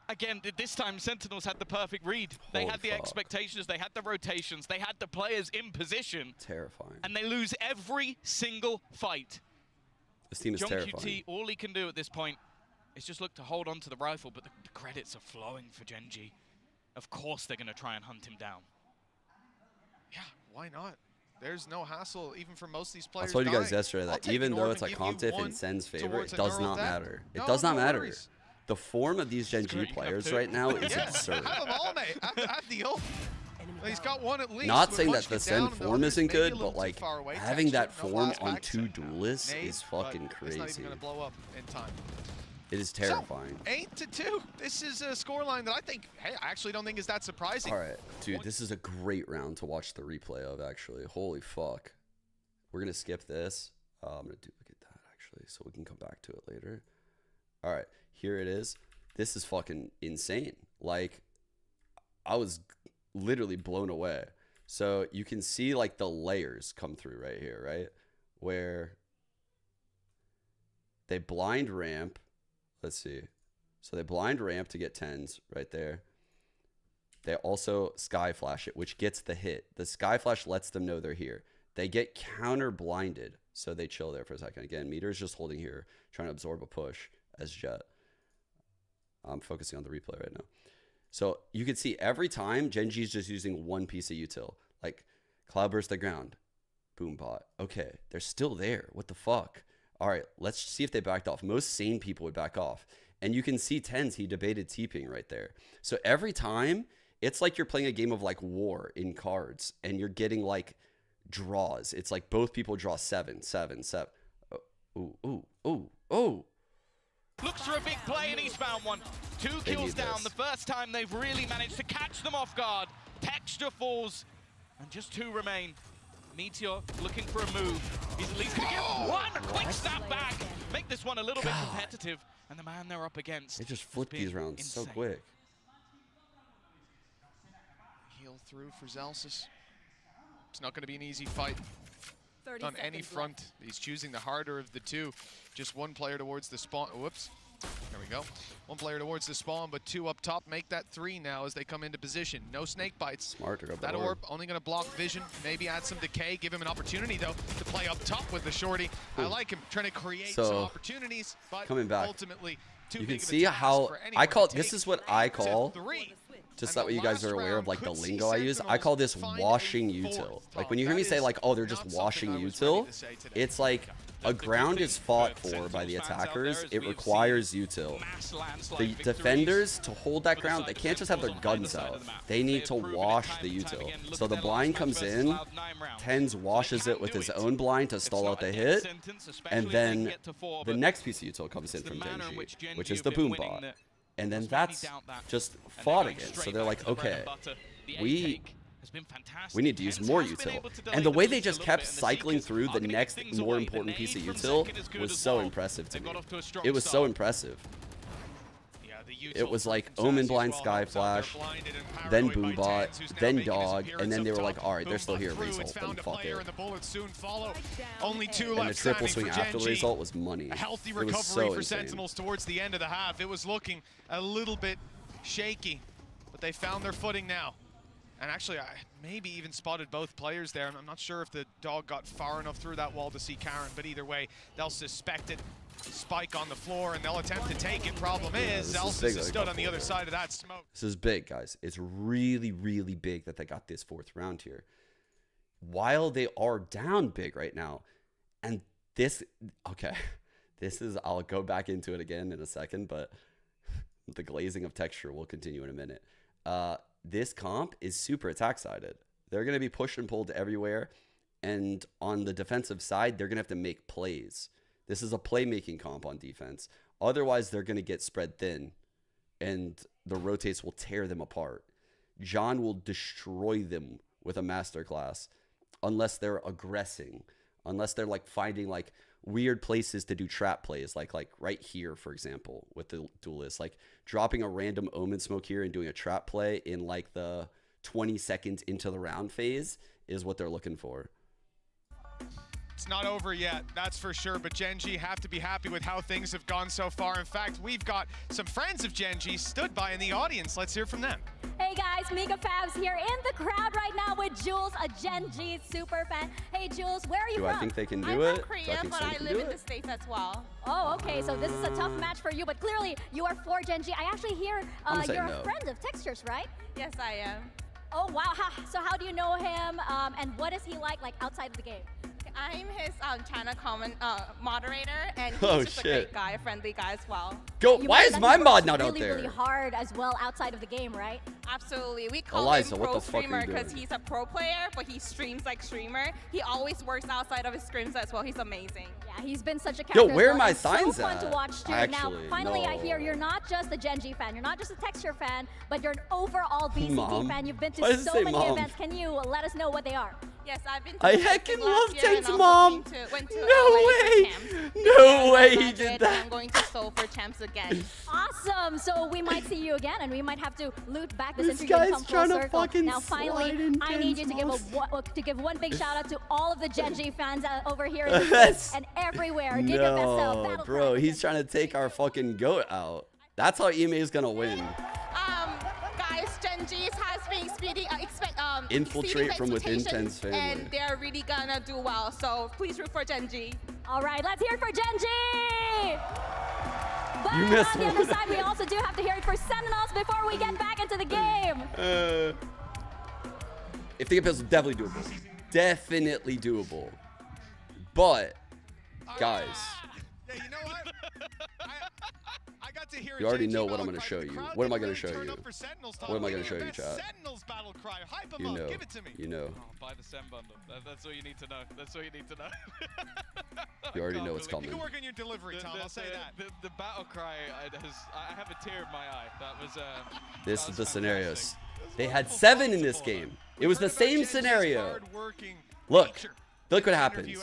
Again, this time Sentinels had the perfect read. They had the expectations, they had the rotations, they had the players in position. Terrifying. And they lose every single fight. This team is terrifying. QT, all he can do at this point is just look to hold on to the rifle, but the credits are flowing for Gen G. Of course they're going to try and hunt him down. Yeah, why not? There's no hassle even for most of these players. I told you guys yesterday that even though it's a Comtif in Sen's favor, it does not matter. It does not matter. The form of these Gen G players right now is absurd. Have them all, mate. Have the ult. He's got one at least. Not saying that the Sen form isn't good, but like having that form on 2 duelists is fucking crazy. It's not even going to blow up in time. It is terrifying. So, 8-2. This is a scoreline that I think, hey, I actually don't think is that surprising. All right, dude, this is a great round to watch the replay of, actually. Holy fuck. We're going to skip this. I'm going to duplicate that, actually, so we can come back to it later. All right, here it is. This is fucking insane. Like, I was literally blown away. So you can see, like, the layers come through right here, right? Where they blind ramp. Let's see. So they blind ramp to get 10s right there. They also sky flash it, which gets the hit. The sky flash lets them know they're here. They get counter blinded, so they chill there for a second. Again, Meter's just holding here, trying to absorb a push as Jet. I'm focusing on the replay right now. So you can see every time Gen G's just using one piece of util, like Cloudburst the ground, boom bot. Okay, they're still there. What the fuck? All right, let's see if they backed off. Most sane people would back off. And you can see TenZ, he debated TPing right there. So every time, it's like you're playing a game of like war in cards and you're getting like draws. It's like both people draw 7, 7, 7. Ooh, ooh, ooh, ooh. Looks for a big play and he's found one. 2 kills down. The first time they've really managed to catch them off guard. Texture falls and just 2 remain. Meteor looking for a move. He's at least going to get one. A quick snap back. Make this one a little bit competitive. And the man they're up against. They just flip these rounds so quick. Heal through for Zelsis. It's not going to be an easy fight on any front. He's choosing the harder of the 2. Just 1 player towards the spawn. Whoops. There we go. 1 player towards the spawn, but 2 up top. Make that 3 now as they come into position. No snake bites. Smart. That orb only going to block vision. Maybe add some decay. Give him an opportunity, though, to play up top with the shorty. I like him trying to create some opportunities, but coming back, ultimately, you can see how I call this is what I call. Just that way you guys are aware of like the lingo I use. I call this washing util. Like when you hear me say like, oh, they're just washing util, it's like a ground is fought for by the attackers. It requires util. The defenders, to hold that ground, they can't just have their guns out. They need to wash the util. So the blind comes in, TenZ washes it with his own blind to stall out the hit, and then the next piece of util comes in from Gen G, which is the boom bot. And then that's just fought against. So they're like, okay, we need to use more util. And the way they just kept cycling through the next more important piece of util was so impressive to me. It was so impressive. It was like Omen blind sky flash, then boombot, then dog, and then they were like, all right, they're still here. Result, then fuck it. Only 2 and left the triple swing for after the result was money. A healthy it recovery was so for Sentinels towards the end of the half. It was looking a little bit shaky, but they found their footing now. And actually, I maybe even spotted both players there. I'm not sure if the dog got far enough through that wall to see Karen, but either way, they'll suspect it. Spike on the floor, and they'll attempt to take it. Problem is, Zelsis has stood on the other side of that smoke. This is big, guys. It's really, really big that they got this 4th round here. While they are down big right now, and this, okay, this is, I'll go back into it again in a second, but the glazing of texture will continue in a minute. this comp is super attack-sided. They're going to be pushed and pulled everywhere. And on the defensive side, they're going to have to make plays. This is a playmaking comp on defense. Otherwise, they're going to get spread thin. And the rotates will tear them apart. John will destroy them with a masterclass unless they're aggressing. Unless they're like finding like weird places to do trap plays. Like right here, for example, with the Duelist. Like dropping a random Omen smoke here and doing a trap play in like the 20 seconds into the round phase is what they're looking for. It's not over yet, that's for sure, but Genji have to be happy with how things have gone so far. In fact, we've got some friends of Genji stood by in the audience. Let's hear from them. Hey guys, Mika Fabs here in the crowd right now with Jules, a Genji super fan. Hey Jules, where are you from? Do I think they can do I'm it? From Korea, but I live in the States as well. Oh, okay, so this is a tough match for you, but clearly you are for Genji. I actually hear you're a friend of Textures, right? Yes, I am. Oh wow, so how do you know him, and what is he like outside of the game? I'm his channel moderator, and he's just a great guy, a friendly guy as well. Why is my mod not out there? Really hard as well outside of the game, right? Absolutely. We call Eliza, him what pro the fuck streamer because he's a pro player, but he streams like streamer. He always works outside of his streams as well. He's amazing. Yeah, he's been such a character. Yo, where are my so signs fun at? to watch too. Actually, now, finally, no. I hear you're not just a Genji fan. You're not just a Texture fan, but you're an overall BCT fan. You've been to so many events. Can you let us know what they are? Yes, I've been to I heckin' love Tank's mom. Went to no way! No way he did that. I'm going to Seoul for champs again. Awesome! So we might see you again, and we might have to loot back this interview guy's and come trying full to circle. fucking Now, finally, I need you to slide give one big shout out to all of the Genji fans over here in the States and everywhere. Give your best battle bro, he's trying to take our fucking goat out. That's how Ime is gonna win. Guys, Genji has been infiltrate from within 10's family. And they're really gonna do well, so please root for Genji. All right, let's hear it for Genji! But You missed on the other side, we also do have to hear it for Sentinels before we get back into the game. If they get pistol, definitely doable. Definitely doable. But, guys. Yeah, you know what? I got to hear You already know what I'm going to show you. What am I going to show you? What am I going to show you, chat? You know. You know. Oh, buy the Sen bundle. That's all you need to know. That's all you need to know. You already know what's coming. You can work on your delivery, Tom. I'll say that. The battle cry, I have a tear in my eye. That was. This is the scenarios. They had 7 in this game. It was the same scenario. Look. Look what happens.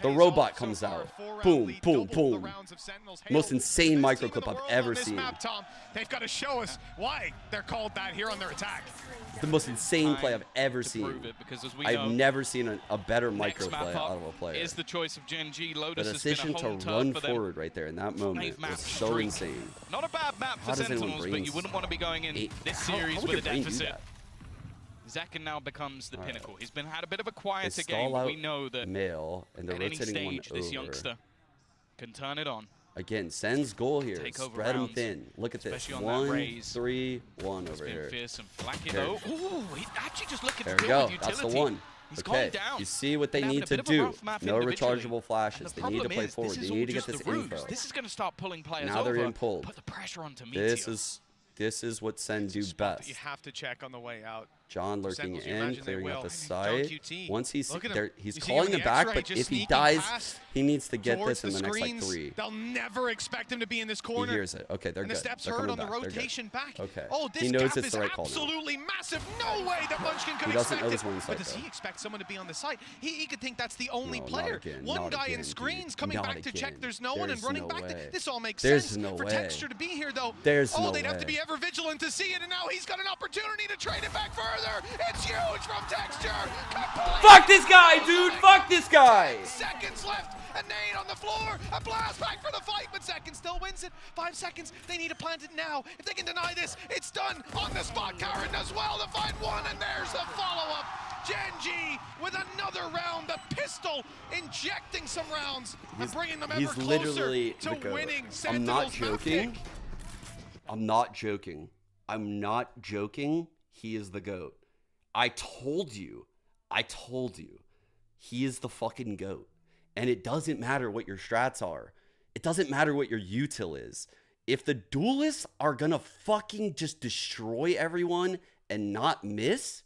The robot comes out. Boom, boom, boom. Most insane microclip I've ever seen. They've got to show us why they're called that here on their attack. It's the most insane play I've ever seen. I've never seen a better microplay out of a player. Is the choice of Genji. The Lotus decision to run forward right there in that moment was so insane. Not a bad map for Sentinels, but you wouldn't want to be going in this series with a deficit. Zekin now becomes the pinnacle. He's had a bit of a quieter game. We know that male, and they're at any rotating one stage, this over. youngster can turn it on. Again, Sen's goal here. Take over Spread him rounds, thin. Look at this. especially on that 1, raise. 3, 1 over It's here. been fearsome. Black it Here. out. Ooh, he's actually just looking There to we deal go. with utility. That's the one. He's calmed Okay, down. you see what they They're need having a to bit of a do. rough map No individually. rechargeable flashes. They need to play forward. They need to get this info. This is going to start pulling players Now they're over. getting pulled. Put the pressure onto Meteor. This is what Sen do best. You have to check on the way out. John lurking Sentinels, you in, imagine they clearing out will. the John side. QT. Once he's Look at him. there, he's You see calling on him the back, X-ray, but just if he sneaking dies, past he needs to get towards this in the next like screens. 3. They'll never expect him to be in this corner. He hears it. Okay, they're and good. the steps They're heard coming on the back. They're good. rotation back. Okay. Oh, this He knows gap it's is the right call now. absolutely massive. No way that Munchkin could He doesn't expect know it. this one's But like does he that. expect someone to be on the site? He could think that's the only No, not player. again, One not guy again, in screens dude. coming Not back to check again. there's no one and There's running no back. way. This all makes There's sense no for way. Texture to be here, though. There's oh, no they'd have to way. be ever vigilant to see it, and now he's got an opportunity to trade it back further. It's huge from Texture. Fuck this guy, dude! Fuck this guy! Seconds left. A nade on the floor. A blast back for the fight, but Zekin still wins it. 5 seconds. They need to plant it now. If they can deny this, it's done on the spot. Karen does well to find one, and there's the follow-up. Genji with another round. The pistol injecting some rounds and bringing them ever He's closer literally to the goat. winning I'm not Sentinel's map joking. pick. I'm not joking. I'm not joking. He is the GOAT. I told you. He is the fucking GOAT. And it doesn't matter what your strats are. It doesn't matter what your util is. if the Duelists are going to fucking just destroy everyone and not miss,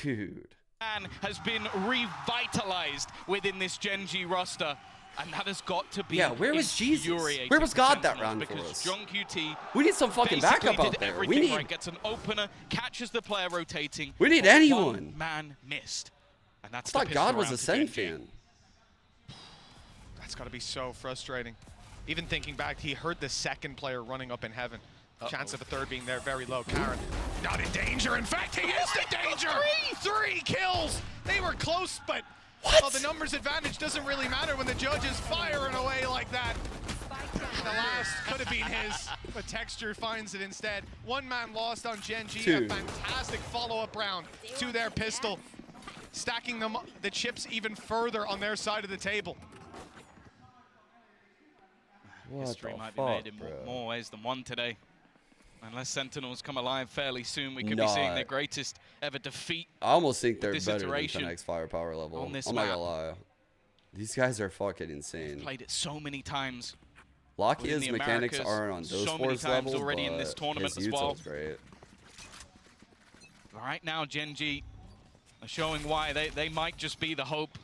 dude. Has been revitalized within this Gen G roster. And that has got to be where was Jesus? Where was God that round for us? John QT we need some fucking backup out there. We need right, gets an opener, catches the player rotating. We need anyone. One man missed. And that's I thought God was a Sen fan. That's got to be so frustrating. Even thinking back, he heard the second player running up in heaven. Chance of a third being there very low. Karin not in danger. In fact, he is in danger. Three kills. They were close, but well, the numbers advantage doesn't really matter when the judge is firing away like that. The last could have been his, but Texture finds it instead. One man lost on Gen G. A fantastic follow-up round to their pistol, stacking them the chips even further on their side of the table. History might be made in more ways than one today. Unless Sentinels come alive fairly soon, we could be seeing their greatest ever defeat. I almost think they're better than 10x firepower level. On this I'm not gonna lie. These guys are fucking insane. Played it so many times. Lockia's mechanics aren't on those fours level, already in this tournament as well. Great. Right now, Gen G are showing why they might just be the hope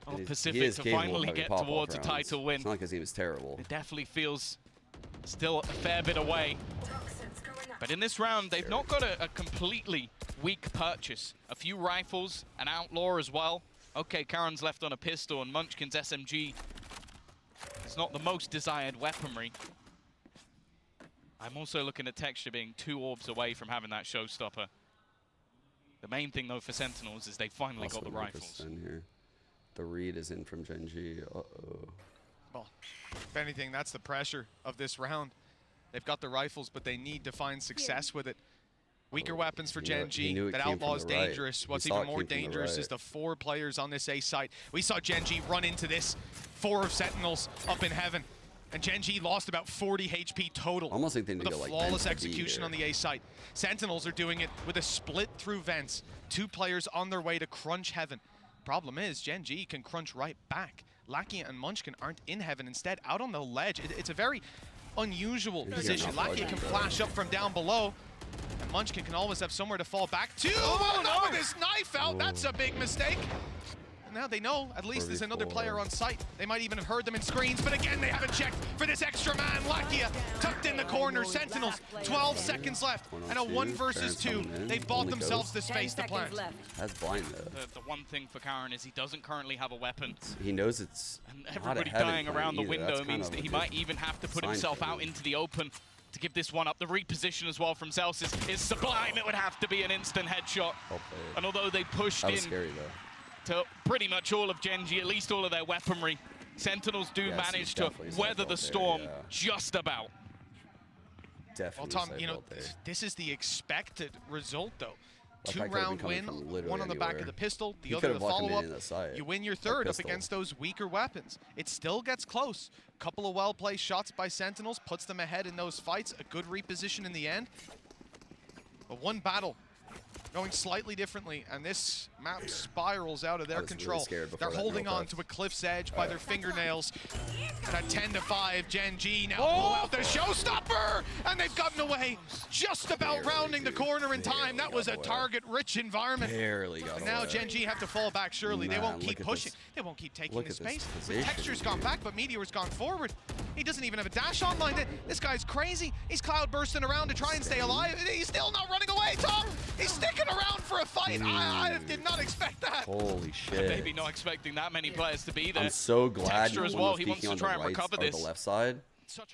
of Pacific to finally get towards a title win. It's not because he was terrible. It definitely feels still a fair bit away. But in this round, they've not got a completely weak purchase. A few rifles, an outlaw as well. Okay, Karen's left on a pistol, and Munchkin's SMG is not the most desired weaponry. I'm also looking at Texture being 2 orbs away from having that showstopper. The main thing, though, for Sentinels is they finally got the rifles. Here. The read is in from Gen G. Uh-oh. Well, if anything, that's the pressure of this round. They've got the rifles, but they need to find success with it. Weaker weapons for Gen G. That outlaw is dangerous. What's even more dangerous is the 4 players on this A site. We saw Gen G run into this 4 of Sentinels up in heaven. And Gen G lost about 40 HP total. Almost think they need with to a go, flawless execution on the A site. Sentinels are doing it with a split through vents. 2 players on their way to crunch heaven. Problem is, Gen G can crunch right back. Lakia and Munchkin aren't in heaven. Instead, out on the ledge. It's a very unusual position. Lakia can flash up from down below. And Munchkin can always have somewhere to fall back to. Oh, not with his knife out. That's a big mistake. And now they know at least there's another player on site. They might even have heard them in screens, but again, they haven't checked for this extra man. Lakia tucked in the corner. Sentinels, 12 seconds left, and a 1 versus 2. They've bought themselves the space to plant. That's blind, though. The one thing for Karen is he doesn't currently have a weapon. He knows it's and everybody dying around the window means that he might even have to put himself out into the open to give this one up. The reposition as well from Celsius is sublime. It would have to be an instant headshot. And although they pushed in scary, though. To pretty much all of Gen G, at least all of their weaponry, Sentinels do manage to weather the storm just about. Definitely. Well, Tom, you know, this is the expected result, though. 2-round win, 1 on the back of the pistol, the other the follow-up. You win your 3rd up against those weaker weapons. It still gets close. Couple of well-placed shots by Sentinels puts them ahead in those fights. A good reposition in the end. But one battle going slightly differently, and this map spirals out of their control. They're holding on to a cliff's edge by their fingernails. And at 10-5, Gen G now pull out the showstopper, and they've gotten away just about rounding the corner in time. That was a target-rich environment. Barely got and now Gen G have to fall back, surely. They won't keep pushing. They won't keep taking the space. Texture's gone back, but Meteor's gone forward. He doesn't even have a dash online. This guy's crazy. He's cloud bursting around to try and stay alive. He's still not running away, Tom. He's sticking around for a fight. I did not expect that. Holy shit. Maybe not expecting that many players to be there. I'm so glad Texture as well. He wants to try and recover this. The left side.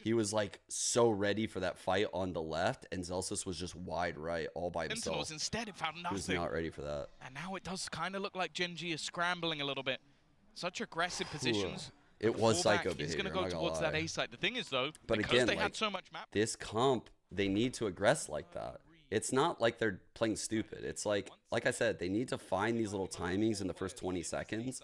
He was like so ready for that fight on the left, and Zelsis was just wide right all by himself. Sentinels instead have found nothing. He was not ready for that. And now it does kind of look like Gen G is scrambling a little bit. Such aggressive positions. It was psycho behavior. He's going to go towards that A site. The thing is, though, but because again, they had so much map. This comp, they need to aggress like that. It's not like they're playing stupid. It's like I said, they need to find these little timings in the first 20 seconds.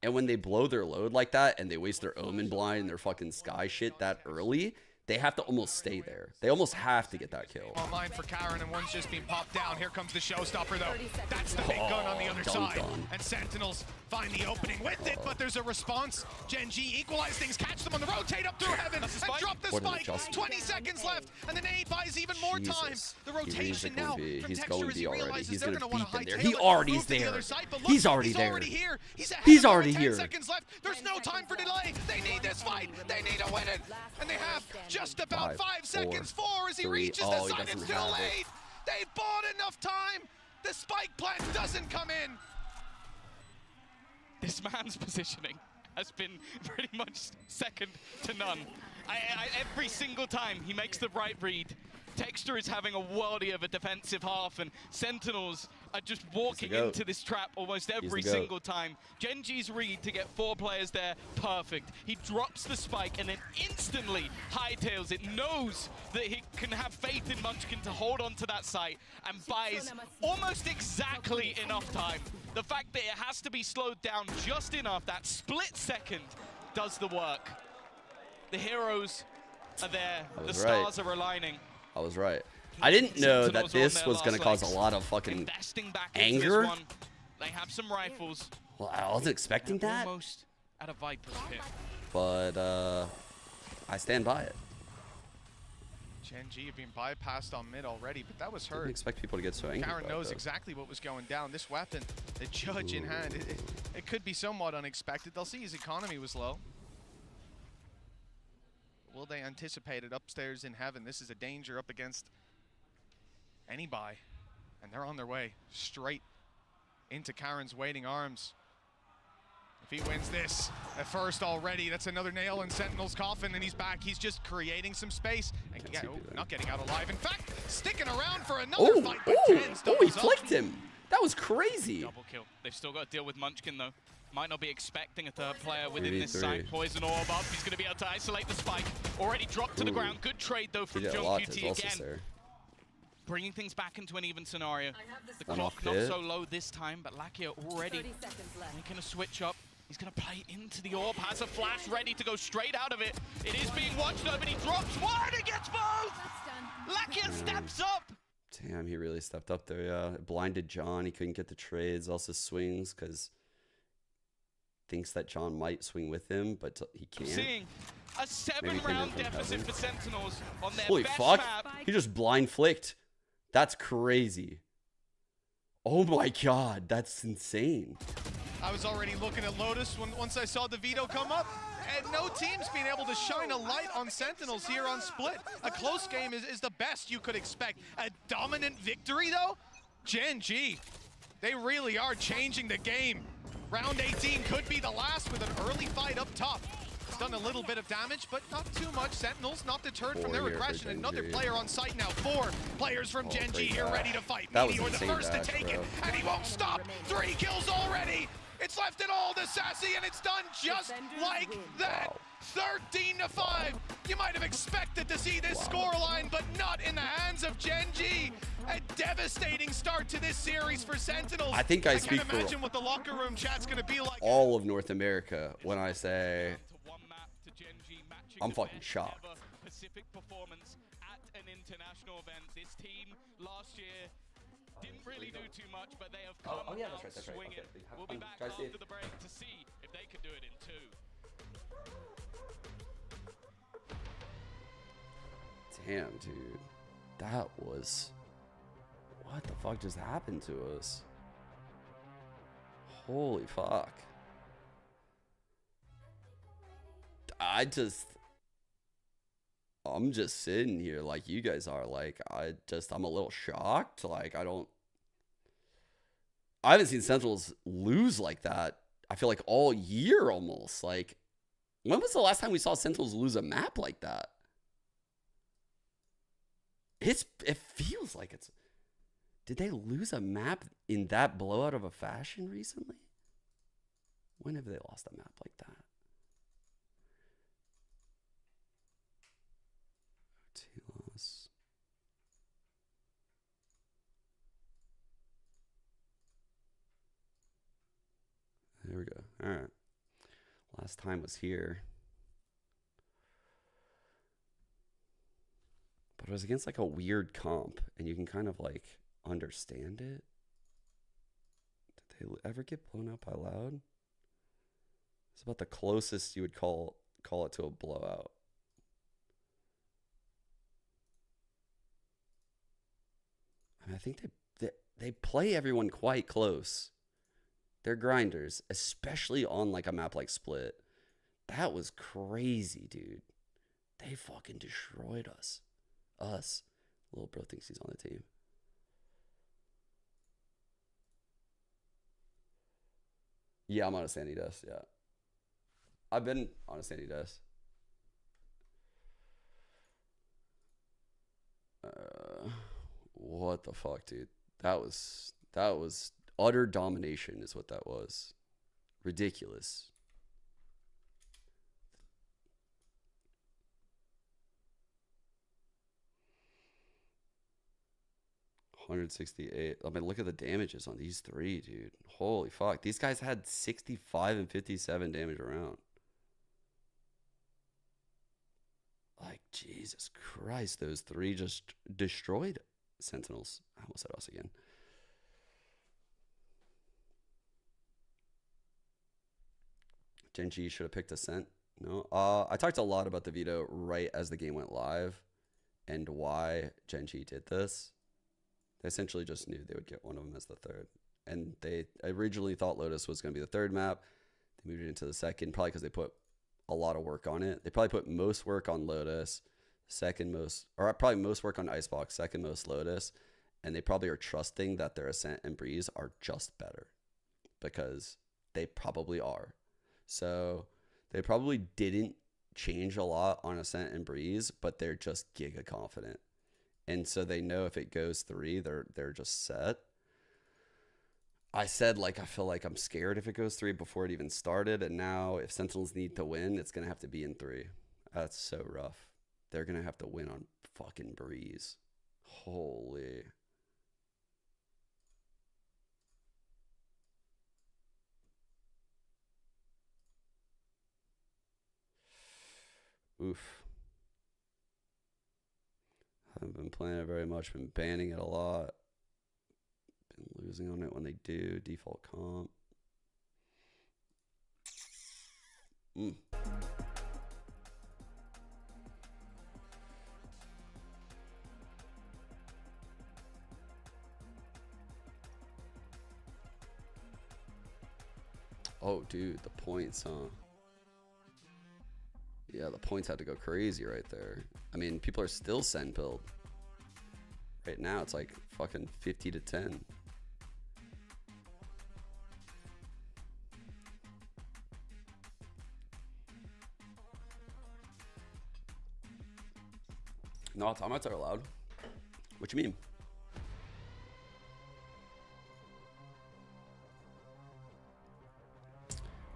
And when they blow their load like that and they waste their Omen blind and their fucking Sky shit that early, They have to almost stay there. They almost have to get that kill. Online for Karen, and one's just being popped down. Here comes the showstopper, though. That's the big gun on the other side. And Sentinels find the opening with it, but there's a response. Gen G equalize things, catch them on the rotate up through heaven, and drop the spike. 20 seconds left, and the nade buys even more time. The rotation now from Texture as he realizes they're going to want to hightail it. He already is there. He's already there. Here. He's already here. 10 seconds left. There's no time for delay. They need this fight. They need to win it. And they have just about 5 seconds. 4 as he reaches the side. It's too late. They've bought enough time. The spike plant doesn't come in. This man's positioning has been pretty much second to none. Every single time he makes the right read, Texture is having a worldie of a defensive half, and Sentinels are just walking into this trap almost every single time. Gen G's read to get 4 players there, perfect. He drops the spike and then instantly hightails it, knows that he can have faith in Munchkin to hold on to that site, and buys almost exactly enough time. The fact that it has to be slowed down just enough, that split second, does the work. The heroes are there, the stars are aligning. I was right. I didn't know that this was going to cause a lot of fucking anger. They have some rifles. Well, I wasn't expecting that. Almost at a Viper's pit. But I stand by it. Gen G have been bypassed on mid already, but that was heard. Didn't expect people to get so angry. Karen knows exactly what was going down. This weapon, the judge in hand, it could be somewhat unexpected. They'll see his economy was low. Will they anticipate it upstairs in heaven? This is a danger up against any buy. And they're on their way straight into Karen's waiting arms. If he wins this at first already, that's another nail in Sentinel's coffin, and he's back. He's just creating some space. And not getting out alive. In fact, sticking around for another fight. He flicked him. That was crazy. Double kill. They've still got to deal with Munchkin, though. Might not be expecting a third player within this site. Poison orb up. He's going to be able to isolate the spike. Already dropped to the ground. Good trade, though, from Junk QT again. Bringing things back into an even scenario. The clock not so low this time, but Lakia already making a switch up. He's going to play into the orb. Has a flash ready to go straight out of it. It is being watched over, and he drops one and gets both! Lakia steps up! Damn, he really stepped up there, yeah. It blinded John. He couldn't get the trades. Also swings because thinks that John might swing with him, but he can't. Seeing a 7-round deficit for Sentinels on their Holy best fuck! map. He just blind flicked. That's crazy. Oh my god, that's insane. I was already looking at Lotus once I saw the veto come up, and no team's been able to shine a light on Sentinels here on Split. A close game is the best you could expect. A dominant victory, though? Gen G, they really are changing the game. Round 18 could be the last with an early fight up top. It's done a little bit of damage, but not too much. Sentinels not deterred from their aggression. Another player on site now. 4 players from Gen G here ready to fight. Meteor the first to take it, and he won't stop. 3 kills already. It's left it all to Sassy, and it's done just like that. 13-5. You might have expected to see this scoreline, but not in the hands of Gen G. A devastating start to this series for Sentinels. I think I speak can't for imagine what the locker room chat's going to be like. All of North America when I say I'm fucking shocked. Pacific performance at an international event. This team last year didn't really do too much, but they have come out swinging. We'll be back after the break to see if they can do it in 2. Damn, dude. That was... What the fuck just happened to us? Holy fuck. I'm just sitting here like you guys are. Like, I'm a little shocked. Like, I haven't seen Sentinels lose like that. I feel like all year almost. Like, when was the last time we saw Sentinels lose a map like that? It feels like it's... Did they lose a map in that blowout of a fashion recently? When have they lost a map like that? Loss. There we go. All right. Last time was here. But it was against like a weird comp, and you can kind of like understand it. Did they ever get blown out by Loud? It's about the closest you would call it to a blowout. I mean, I think they play everyone quite close. They're grinders, especially on like a map like Split. That was crazy, dude. They fucking destroyed us. Little bro thinks he's on the team. Yeah, I'm on a sandy dust, yeah. I've been on a sandy dust. What the fuck, dude? That was utter domination is what that was. Ridiculous. $168. I mean, look at the damages on these three, dude. Holy fuck. These guys had 65 and 57 damage around. Like, Jesus Christ, those three just destroyed Sentinels. I almost said us again. Genji should have picked Ascent. No. I talked a lot about the veto right as the game went live and why Genji did this. They essentially just knew they would get one of them as the third. And they originally thought Lotus was going to be the third map. They moved it into the second, probably because they put a lot of work on it. They probably put most work on Lotus, second most, or probably most work on Icebox, second most Lotus. And they probably are trusting that their Ascent and Breeze are just better because they probably are. So they probably didn't change a lot on Ascent and Breeze, but they're just giga confident. And so they know if it goes 3, they're just set. I said, like, I feel like I'm scared if it goes 3 before it even started. And now if Sentinels need to win, it's going to have to be in 3. That's so rough. They're going to have to win on fucking Breeze. Holy. Oof. Haven't been playing it very much, been banning it a lot. Been losing on it when they do. Default comp. Oh, dude, the points, huh? Yeah, the points had to go crazy right there. I mean, people are still send build. Right now, it's like fucking 50 to 10. No, timeouts are allowed. What you mean?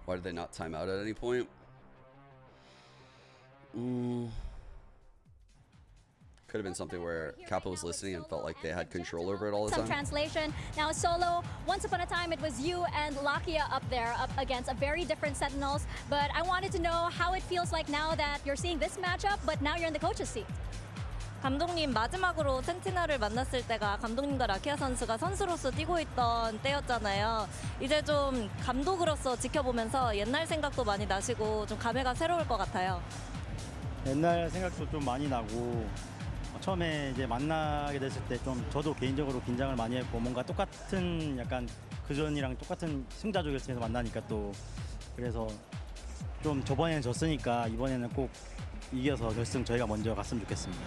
Why did they not time out at any point? Could have been something where Kappa was listening and felt like they had control over it all the time. Some translation. Now, Solo, once upon a time, it was you and Lakia up there up against a very different Sentinels. But I wanted to know how it feels like now that you're seeing this matchup, but now you're in the coach's seat. 감독님 마지막으로 센티널을 만났을 때가 감독님과 라키아 선수가 선수로서 뛰고 있던 때였잖아요. 이제 좀 감독으로서 지켜보면서 옛날 생각도 많이 나시고 좀 감회가 새로울 것 같아요. 옛날 생각도 좀 많이 나고 처음에 이제 만나게 됐을 때 좀 저도 개인적으로 긴장을 많이 했고 뭔가 똑같은 약간 그전이랑 똑같은 승자조결승에서 만나니까 또 그래서 좀 저번에는 졌으니까 이번에는 꼭 이겨서 결승 저희가 먼저 갔으면 좋겠습니다.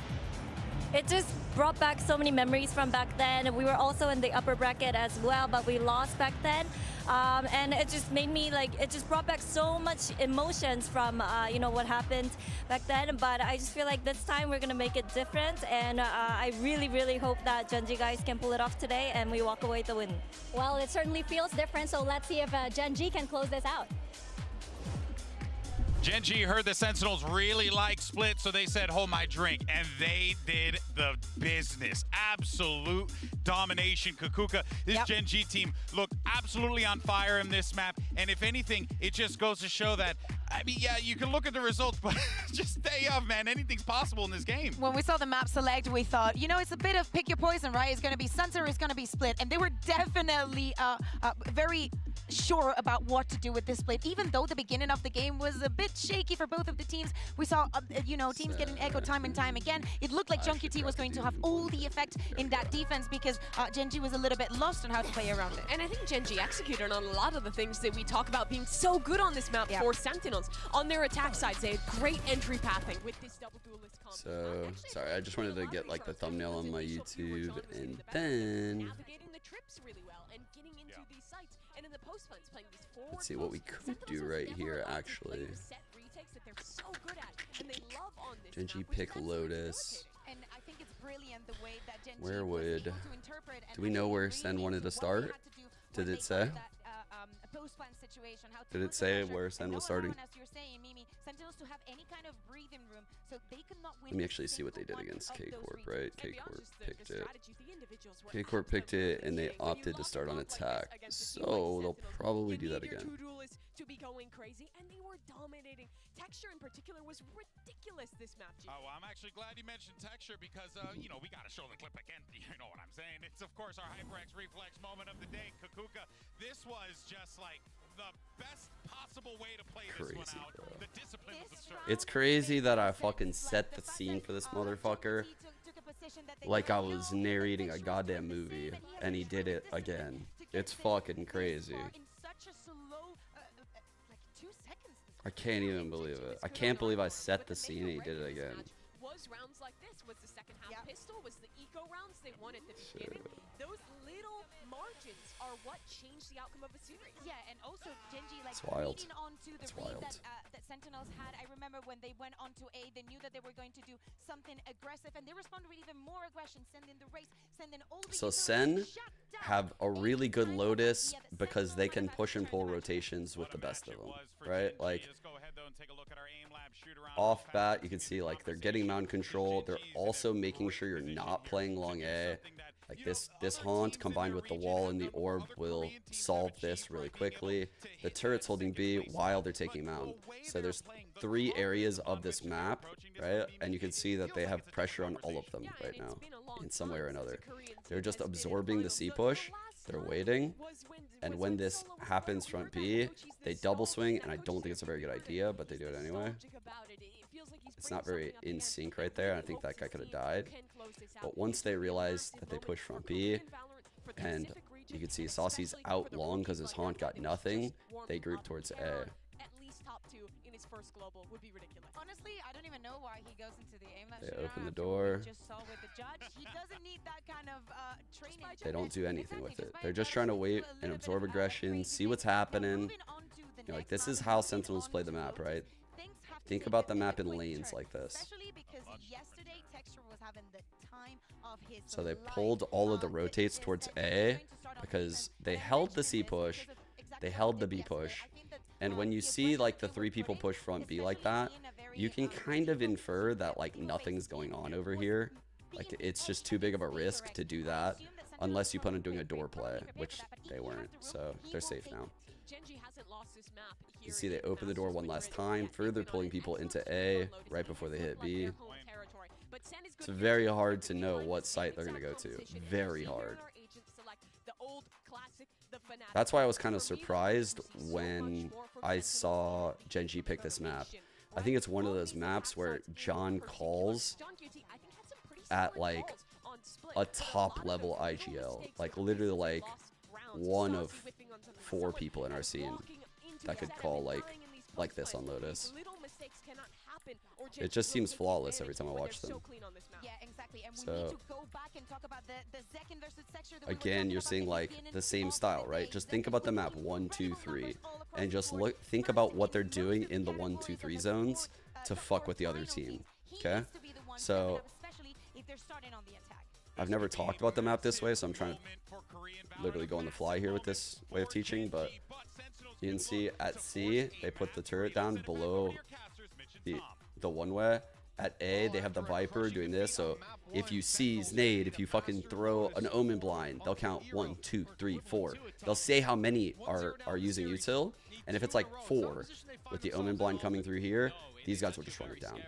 It just brought back so many memories from back then. We were also in the upper bracket as well, but we lost back then. And it just made me like, it just brought back so much emotions from, you know, what happened back then. But I just feel like this time we're going to make it different. And I really, really hope that Genji guys can pull it off today and we walk away with the win. Well, it certainly feels different. So let's see if Genji can close this out. Genji heard the Sentinels really like Split, so they said, hold my drink, and they did the business. Absolute domination. Kukuka, this Genji team looked absolutely on fire in this map, and if anything, it just goes to show that I mean, yeah, you can look at the results, but just stay up, man. Anything's possible in this game. When we saw the map select, we thought, you know, it's a bit of pick your poison, right? It's going to be Center, it's going to be Split. And they were definitely very sure about what to do with this split. Even though the beginning of the game was a bit shaky for both of the teams, we saw, you know, teams getting echo time and time again. It looked like Junkie T was going to have all the effect in that defense because Genji was a little bit lost on how to play around it. And I think Genji executed on a lot of the things that we talk about being so good on this map for Sentinels. On their attack sides, they had great entry pathing with this double duelist combo. So, sorry, I just wanted to get like the thumbnail on my YouTube, and then Navigating the trips really well and getting into these sites. And in the post plans, playing these forward. let's see what we could do right here, actually. Genji pick Lotus. And I think it's brilliant the way that Genji Where was would... able to interpret and Do we know where Sen wanted to start? Did it say? post-plan situation, how to Did it say where Sen was starting? as you're saying, Mimi, Sentinels to have any kind of breathing room, so they could not win. Let me actually see what they did against K-Corp, right? K-Corp picked it. K-Corp picked it, and they opted to start on attack. So they'll probably do that again. To be going crazy, and they were dominating. Texture in particular was ridiculous this map. Oh, well, I'm actually glad you mentioned Texture because, you know, we got to show the clip again. You know what I'm saying? It's, of course, our HyperX Reflex moment of the day. Kukuka, this was just like the best possible way to play this one out. Bro. The discipline of the serve. It's crazy that I fucking set the scene for this motherfucker like I was narrating a goddamn movie, and he did it again. It's fucking crazy. I can't even believe it. I can't believe I set the scene and he did it again. Was rounds like this, was the second half pistol, was the eco rounds they won at the beginning. Those little margins are what changed the outcome of a series. Yeah, and also Genji like wild. leading on to the read that Sentinels had. I remember when they went on to A, they knew that they were going to do something aggressive, and they responded with even more aggression, sending the race, sending all the So Sen have a really good Lotus because they can push and pull rotations with the best of them, right? Like off bat, you can see like they're getting mound control. They're also making sure you're not playing long A. Like this haunt combined with the wall and the orb will solve this really quickly. The turret's holding B while they're taking mound. So there's 3 areas of this map, right? And you can see that they have pressure on all of them right now in some way or another. They're just absorbing the C push. They're waiting. And when this happens front B, they double swing, and I don't think it's a very good idea, but they do it anyway. It's not very in sync right there. I think that guy could have died. But once they realize that they push front B, and you can see Saucy's out long because his haunt got nothing, they group towards A. At least top 2 in his first global would be ridiculous. Honestly, I don't even know why he goes into the aim. They open the door. Just saw with the judge. He doesn't need that kind of training. They don't do anything with it. They're just trying to wait and absorb aggression, see what's happening. You know, like this is how Sentinels play the map, right? Think about the map in lanes like this. So they pulled all of the rotates towards A because they held the C push, they held the B push, and when you see like the 3 people push front B like that, you can kind of infer that like nothing's going on over here. Like it's just too big of a risk to do that unless you plan on doing a door play, which they weren't, so they're safe now. You see they open the door one last time, further pulling people into A right before they hit B. It's very hard to know what site they're going to go to. Very hard. That's why I was kind of surprised when I saw Genji pick this map. I think it's one of those maps where John calls at like a top level IGL. Like literally like one of 4 people in our scene that could call like this on Lotus. It just seems flawless every time I watch them. So again, you're seeing like the same style, right? Just think about the map 1, 2, 3, and just think about what they're doing in the 1, 2, 3 zones to fuck with the other team. Okay, so I've never talked about the map this way, so I'm trying to literally go on the fly here with this way of teaching, but you can see at C, they put the turret down below the one way, at A, they have the Viper doing this. So if you seize nade, if you fucking throw an Omen blind, they'll count 1, 2, 3, 4. They'll say how many are using util. And if it's like 4 with the Omen blind coming through here, these guys will just run it down.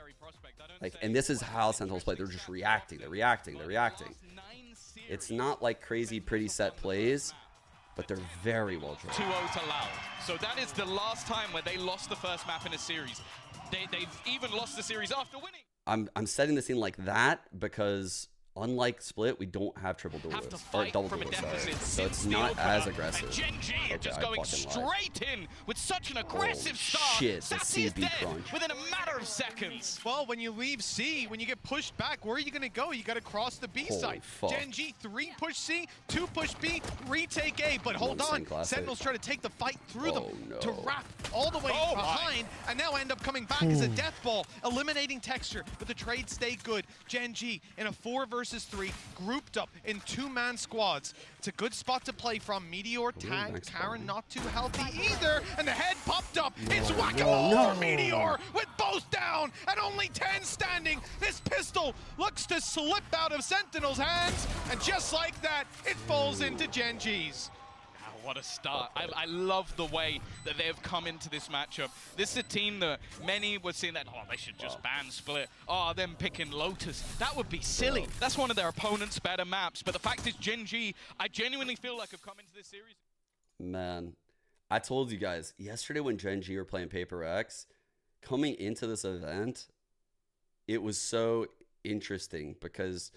Like, and this is how Sentinels play. They're just reacting. They're reacting. They're reacting. It's not like crazy pretty set plays, but they're very well drawn. 2-0 to Loud. So that is the last time where they lost the first map in a series. They've even lost the series after winning. I'm setting the scene like that because unlike Split, we don't have triple duelists or double duelists, sorry. So it's not as aggressive. Geng Okay, just going straight in with such an aggressive start. Shit, the Sassy is CB dead crunch. within a matter of seconds. Well, when you leave C, when you get pushed back, where are you going to go? You got to cross the B Holy side. fuck. Geng 3 push C, 2 push B, retake A. But hold on, Sentinels try to take the fight through them to wrap all the way behind, and now end up coming back as a death ball, eliminating Texture. But the trade stayed good. Geng in a 4 versus 3, grouped up in 2-man squads. It's a good spot to play from. Meteor tagged. Karen not too healthy either, and the head popped up. It's whack-a-mole for Meteor with both down and only 10 standing. This pistol looks to slip out of Sentinel's hands, and just like that, it falls into Genji's. What a start. I love the way that they have come into this matchup. This is a team that many were saying that, oh, they should just ban Split. Oh, them picking Lotus. That would be silly. That's one of their opponent's better maps. But the fact is, Geng, I genuinely feel like I've come into this series. Man, I told you guys, yesterday when Geng were playing Paper X, coming into this event, it was so interesting because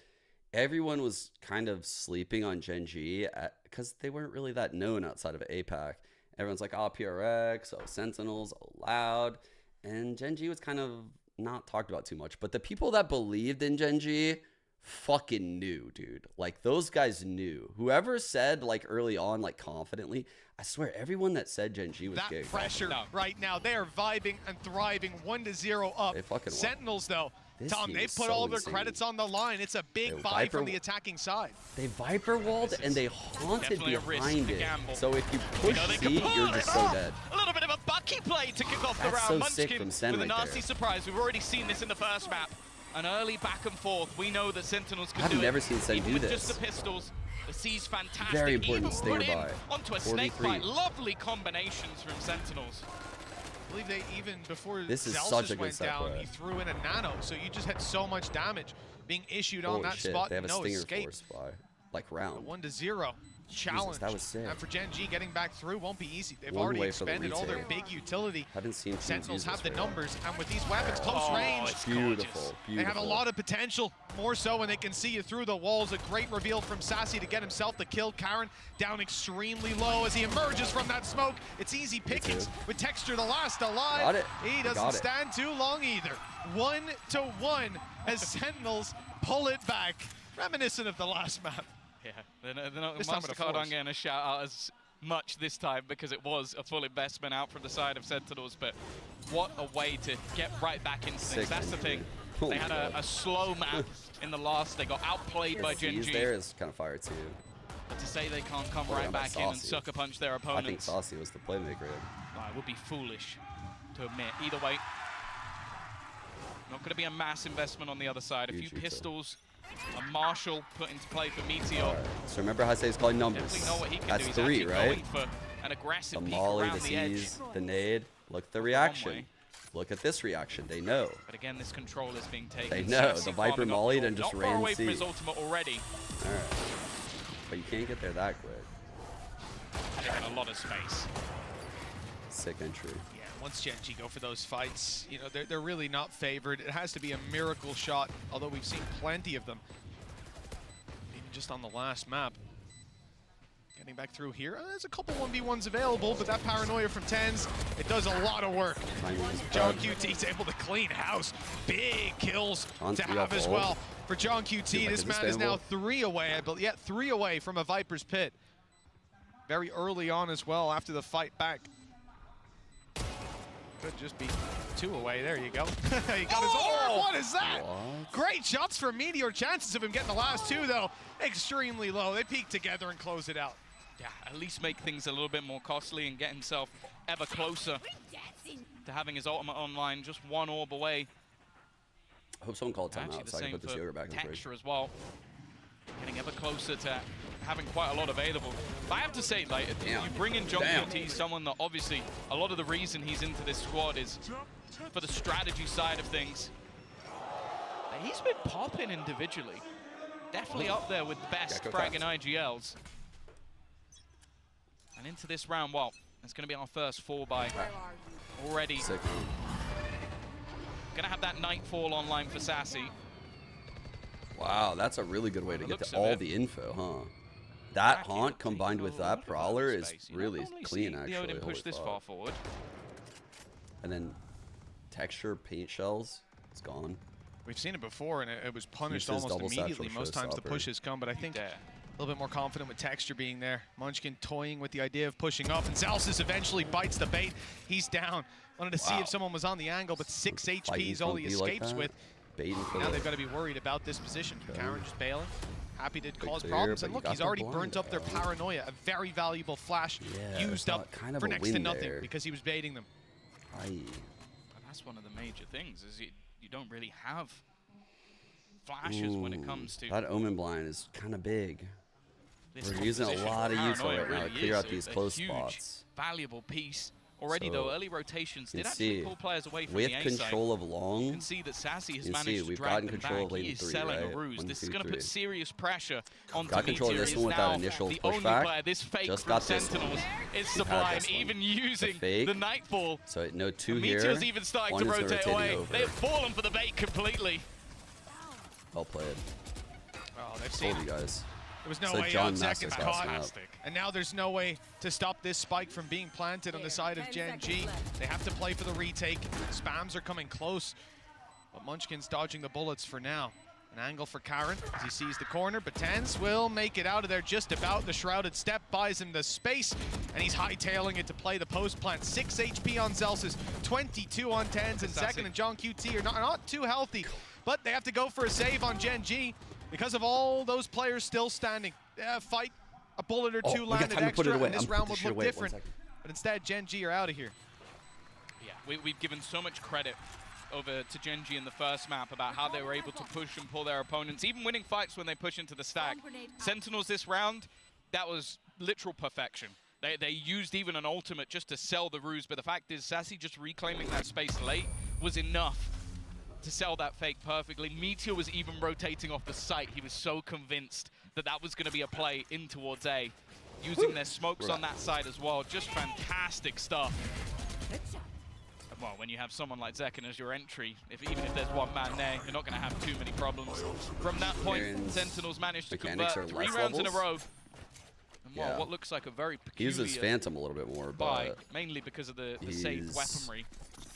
everyone was kind of sleeping on Geng because they weren't really that known outside of APAC. Everyone's like, oh, PRX, oh, Sentinels, oh, Loud. And Geng was kind of not talked about too much. But the people that believed in Geng fucking knew, dude. Like, those guys knew. Whoever said, like, early on, like, confidently, I swear, everyone that said Geng was that Geng. Pressure right now. They are vibing and thriving, 1-0 up. They fucking Sentinels, though. This Tom, they put so all their insane. credits on the line. It's a big buy from the attacking side. They Viper walled and they haunted behind it. So if you push C, you're just so dead. A little bit of a Bucky play to kick off the That's round. so sick from Sen with a right nasty there. surprise. We've already seen this in the first map. An early back and forth. We know that Sentinels can do it. I've never seen Sen Even do with this. Just the pistols. The C's fantastic. Very important Even stinger put in buy. onto a 43. snake bite. Lovely combinations from Sentinels. I believe they even, before This is Zelsis such a good went down, separate. he threw in a nano, so you just had so much damage being issued on Holy that shit, spot. they have a No stinger escape. force by like round. 1-0 challenge. that was sick. And for Geng, getting back through won't be easy. They've One already way for the expended all their retake. big utility. Haven't seen teams Sentinels use have this the very numbers, and with these weapons close range, it's beautiful, they have a lot of potential, more so when they can see you through the walls. A great reveal from Sassy to get himself the kill. Karen down extremely low as he emerges from that smoke. It's easy pickings with Texture the last alive. Got it. He doesn't stand too long either. 1-1 as Sentinels pull it back. Reminiscent of the last map. Yeah, they're not This time with a MasterCard aren't force. getting a shout out as much this time because it was a full investment out from the side of Sentinels, but what a way to get right back into things. That's the thing. They had a slow map in the last. They got outplayed by Geng. There is kind of fire too. But to say they can't come right back in and sucker punch their I think opponents, Saucy was the playmaker. it would be foolish to admit. Either way, not going to be a mass investment on the other side. A few pistols, a Marshall put into play for Meteor. So remember how I say he's calling numbers. Definitely know what he can That's do. He's 3, actually right? going for an aggressive The peek molly, around the the edge. seize, the nade. Look at the reaction. Look at this reaction. They know. But again, this control is being taken. They know. Sassy The Viper farming up mollied north. and just Not ran far away from C. his ultimate already. All right. But you can't get there that quick. Taking a lot of space. Sick entry. Yeah, once Geng go for those fights, you know, they're really not favored. It has to be a miracle shot, although we've seen plenty of them. Even just on the last map. Getting back through here. There's a couple 1v1s available, but that paranoia from Tens, it does a lot of work. John QT's able to clean house. Big kills to have as well. For John QT, this man is now 3 away, I believe. Yeah, 3 away from a Viper's Pit. Very early on as well after the fight back. Could just be 2 away. There you go. He got his orb. What is that? Great shots for Meteor. Chances of him getting the last 2, though, extremely low. They peek together and close it out. Yeah, at least make things a little bit more costly and get himself ever closer to having his ultimate online, just 1 orb away. I hope someone called Actually, timeout the so I can same put this for yoga back in the fridge. Texture as well. Getting ever closer to having quite a lot available. But I have to say, like, you bring in John QT, someone that obviously a lot of the reason he's into this squad is for the strategy side of things. He's been popping individually. Definitely up there with the best fragging IGLs. And into this round, well, it's going to be our first 4-buy already. Sick. Going to have that Nightfall online for Sassy. Wow, that's a really good way to get to all the info, huh? That haunt combined with that prowler is really clean, actually. Didn't push this far forward. And then texture, paint shells, it's gone. We've seen it before, and it was punished almost immediately. Most times the pushes come, but I think a little bit more confident with texture being there. Munchkin toying with the idea of pushing up, and Zalsis eventually bites the bait. He's down. Wanted to see if someone was on the angle, but 6 HP is all he escapes with. Now they've got to be worried about this position. Karen just bailing. Happy to cause problems. And look, he's already burnt up their paranoia. A very valuable flash used up for next to nothing because he was baiting them. And that's one of the major things, is you don't really have flashes when it comes to... That Omen blind is kind of big. We're using a lot of util right now to clear out these close spots. Valuable piece. Already, though, early rotations did actually pull players away from with the A control side. of long, You can see that Sassy has managed to drag them back. He is selling a ruse. This is going to put serious pressure onto got control of this one with that initial pushback. This fake just from got this Sentinels is He's sublime, even using the Nightfall. So no 2 here. Meteor's even starting to rotate away. They've fallen for the bait completely. Well played. Oh, they've seen you guys. There was no way out. Second caught. And now there's no way to stop this spike from being planted on the side of Gen G. They have to play for the retake. Spams are coming close. But Munchkin's dodging the bullets for now. An angle for Karen as he sees the corner, but Tens will make it out of there just about. The Shrouded Step buys him the space, and he's hightailing it to play the post plant. 6 HP on Zelsis, 22 on Tens, and Second and John QT are not too healthy, but they have to go for a save on Gen G because of all those players still standing. Fight, a bullet or two landed extra, and this round would look different. But instead, Gen G are out of here. Yeah, we've given so much credit over to Gen G in the first map about how they were able to push and pull their opponents, even winning fights when they push into the stack. Sentinels this round, that was literal perfection. They used even an ultimate just to sell the ruse, but the fact is Sassy just reclaiming that space late was enough to sell that fake perfectly. Meteor was even rotating off the site. He was so convinced that that was going to be a play in towards A, using their smokes on that side as well. Just fantastic stuff. Well, when you have someone like Zekken as your entry, even if there's one man there, you're not going to have too many problems. From that point, Sentinels managed to convert 3 rounds in a row. And well, what looks like a very peculiar... He uses Phantom a little bit more, but... mainly because of the saved weaponry.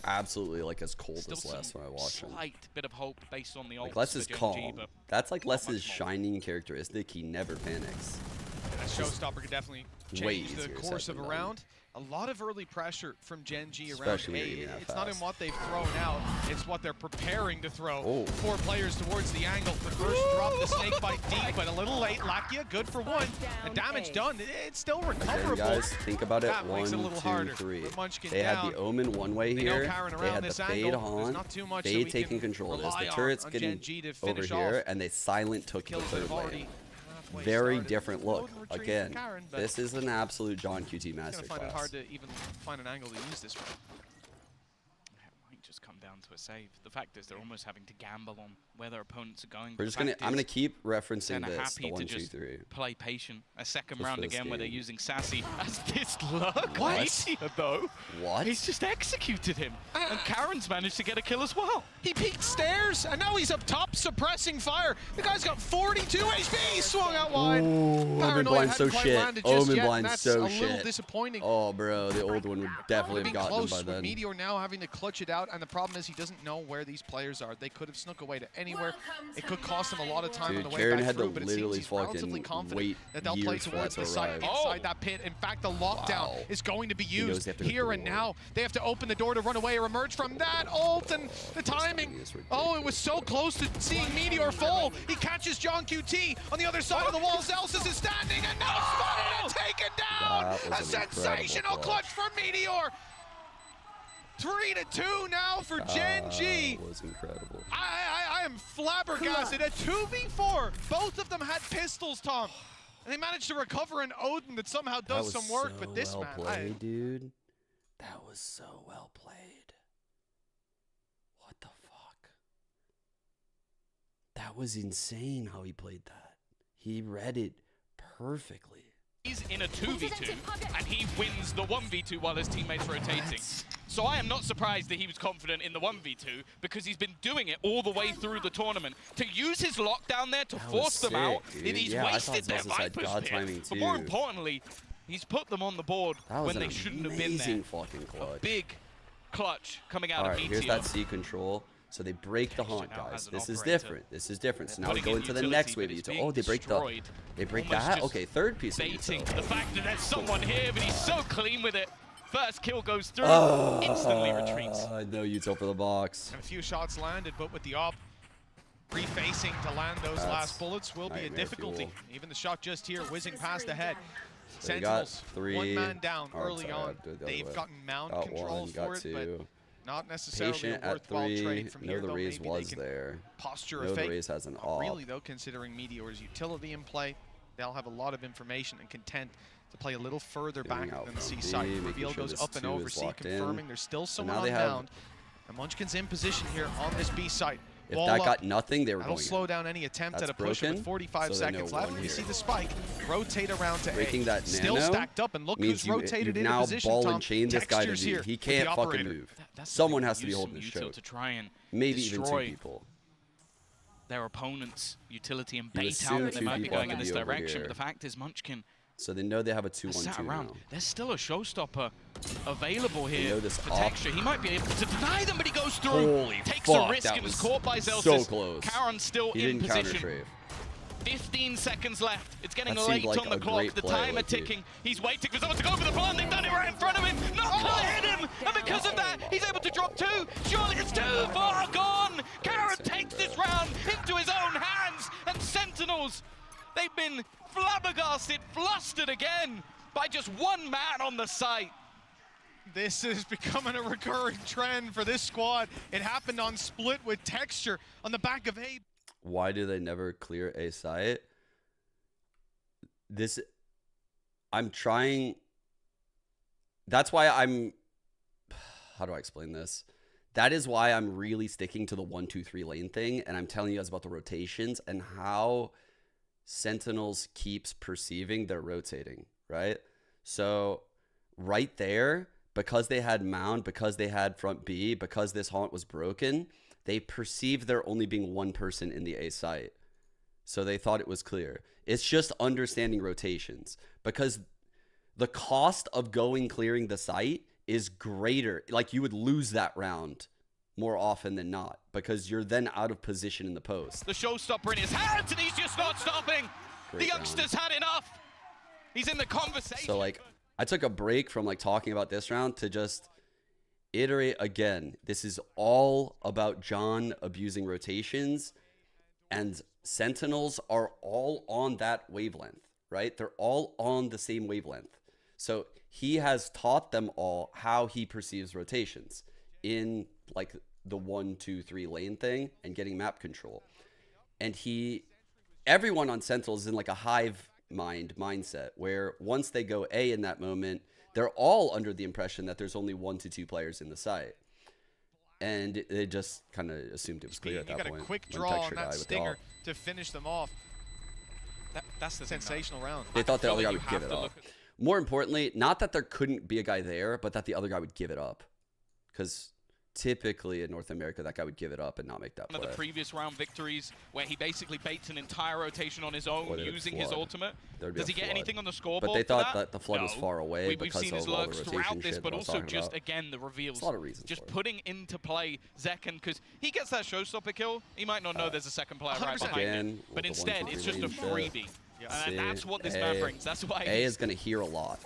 Absolutely like as cold as Les when I watch him. Slight bit of hope based on the like Les is calm. That's like Les's shining characteristic. He never panics. That showstopper could definitely change the course of a round. A lot of early pressure from Gen G around A. It's not in what they've thrown out, it's what they're preparing to throw. 4 players towards the angle. The first drop the snake bite deep, but a little late. Lakia, good for 1. The damage done, it's still recoverable. Again, guys, think about it. That 1, 2, 3. They had the Omen one way here. They had the Fade on. Fade taking control of this. The turret's getting over here, and they silent took the third lane. Very different look. Again, this is an absolute John QT masterclass. It's going to find it hard to even find an angle to use this round. It might just come down to a save. The fact is they're almost having to gamble on where their opponents are going. We're just gonna. I'm gonna keep referencing this. The 1, 2, 3. Play patient. A second round again where they're using Sassy as this luck. What? Though. What? He's just executed him, and Karen's managed to get a kill as well. He peeked stairs, and now he's up top suppressing fire. The guy's got 42 HP. He swung out wide. Omen blind so shit. Omen blind so shit. That's a little disappointing. Oh, bro, the old one would definitely have gotten him by then. Meteor now having to clutch it out, and the problem is he doesn't know where these players are. They could have snuck away to anywhere. It could cost them a lot of time on the way Karen back had through, to but it literally seems he's relatively confident that they'll play towards the site inside that pit. In fact, the lockdown is going to be used here and now. They have to open the door to run away or emerge from that ult, and the timing. Oh, it was so close to seeing Meteor fall. He catches John QT on the other side of the wall. Zelsis is standing and now spotted and taken down. A sensational clutch for Meteor. 3-2 now for Genji. That was incredible. I am flabbergasted. A 2v4. Both of them had pistols, Tom. And they managed to recover an Odin that somehow does some work. So But this well man, played, dude. That was so well played. What the fuck? That was insane how he played that. He read it perfectly. He's in a 2v2, and he wins the 1v2 while his teammates are rotating. So I am not surprised that he was confident in the 1v2, because he's been doing it all the way through the tournament. To use his lockdown there to force them out, he's wasted their Viper's Spear. But more importantly, he's put them on the board when they shouldn't have been there. Fucking clutch. A big clutch coming out of Meteor. Here's that C control. So they break the haunt, guys. This is different. This is different. So now we go into the next wave of util. Oh, they break that. Okay, third piece of util. The fact that there's someone here, but he's so clean with it. First kill goes through, instantly retreats. No util for the box. And a few shots landed, but with the op refacing to land those last bullets will be a difficulty. Even the shot just here, whizzing past the head. So got Sentinels, 3. one man down early on. They've gotten mound control for it, but not necessarily Patient a worthwhile at 3. trade from here, the though. Raze Maybe was they can there. posture a the fake. Raze has an op. Really, though, considering Meteor's utility in play, they'll have a lot of information and content to play a little further back than the C side. Reveal goes up and over C, confirming there's still someone on mound. And Munchkin's in position here on this B site. If that got nothing, they were That'll going slow down any attempt at a push with 45 seconds left. We see the spike rotate around to Breaking that Still nano stacked up, and look who's rotated into now position, ball Tom. and chain this guy to Textures be. here He with can't the fucking operator. move. Someone has to be holding his util choke. to try and Maybe even 2 destroy people. their opponent's utility and You bait assume out that they 2 might be people going have in to this be over direction. here. But the fact is, Munchkin So they know they have a sat 2-1-2 around. now. There's still a showstopper available They here know this for op. Texture. He might be able to deny them, but he goes through. Holy takes fuck, a risk that and is was caught by so Zelsis. close. Karon's still He in didn't position. counter-trave. 15 seconds left. It's getting That late seemed like on the a clock. great The play, timer low-key. ticking. He's waiting for someone to go for the plant. They've done it right in front of him. Not gonna hit him. And because of that, he's able to drop 2. Surely it's too far gone. Karon takes this round into his own hands. And Sentinels, they've been flabbergasted, flustered again by just one man on the site. This is becoming a recurring trend for this squad. It happened on Split with Texture on the back of A. Why do they never clear a site? I'm trying. That's why I'm. How do I explain this? That is why I'm really sticking to the 1-2-3 lane thing, and I'm telling you guys about the rotations and how Sentinels keeps perceiving they're rotating, right? So right there, because they had mound, because they had front B, because this haunt was broken, they perceived there only being one person in the A site. So they thought it was clear. It's just understanding rotations, because the cost of clearing the site is greater. Like, you would lose that round more often than not, because you're then out of position in the post. The showstopper in his hands, and he's just not stopping. The youngster's had enough. He's in the conversation. So, like, I took a break from, like, talking about this round to just iterate again. This is all about John abusing rotations, and Sentinels are all on that wavelength, right? They're all on the same wavelength. So he has taught them all how he perceives rotations in, like, the 1-2-3 lane thing and getting map control. And everyone on Sentinels is in, like, a hive mindset where once they go A in that moment, they're all under the impression that there's only 1 to 2 players in the site. And they just kind of assumed it was clear at that point. He got a quick draw on that stinger to finish them off. That's the sensational round. They thought the other guy would give it up. More importantly, not that there couldn't be a guy there, but that the other guy would give it up. Because typically in North America, that guy would give it up and not make that play. One of the previous round victories where he basically baits an entire rotation on his own using his ultimate. Does he get anything on the scoreboard? But they thought that the flood was far away because we've seen his of all the lurks rotation throughout this, shit but I was also talking just, about. again, the reveals. There's a lot of reasons just for it. putting into play Zekken, because he gets that showstopper kill. He might not know there's a second player right 100%. behind him, Again, but with the instead it's just a 1-2-3 freebie. And that's what this map brings. That's why A is going to hear a lot.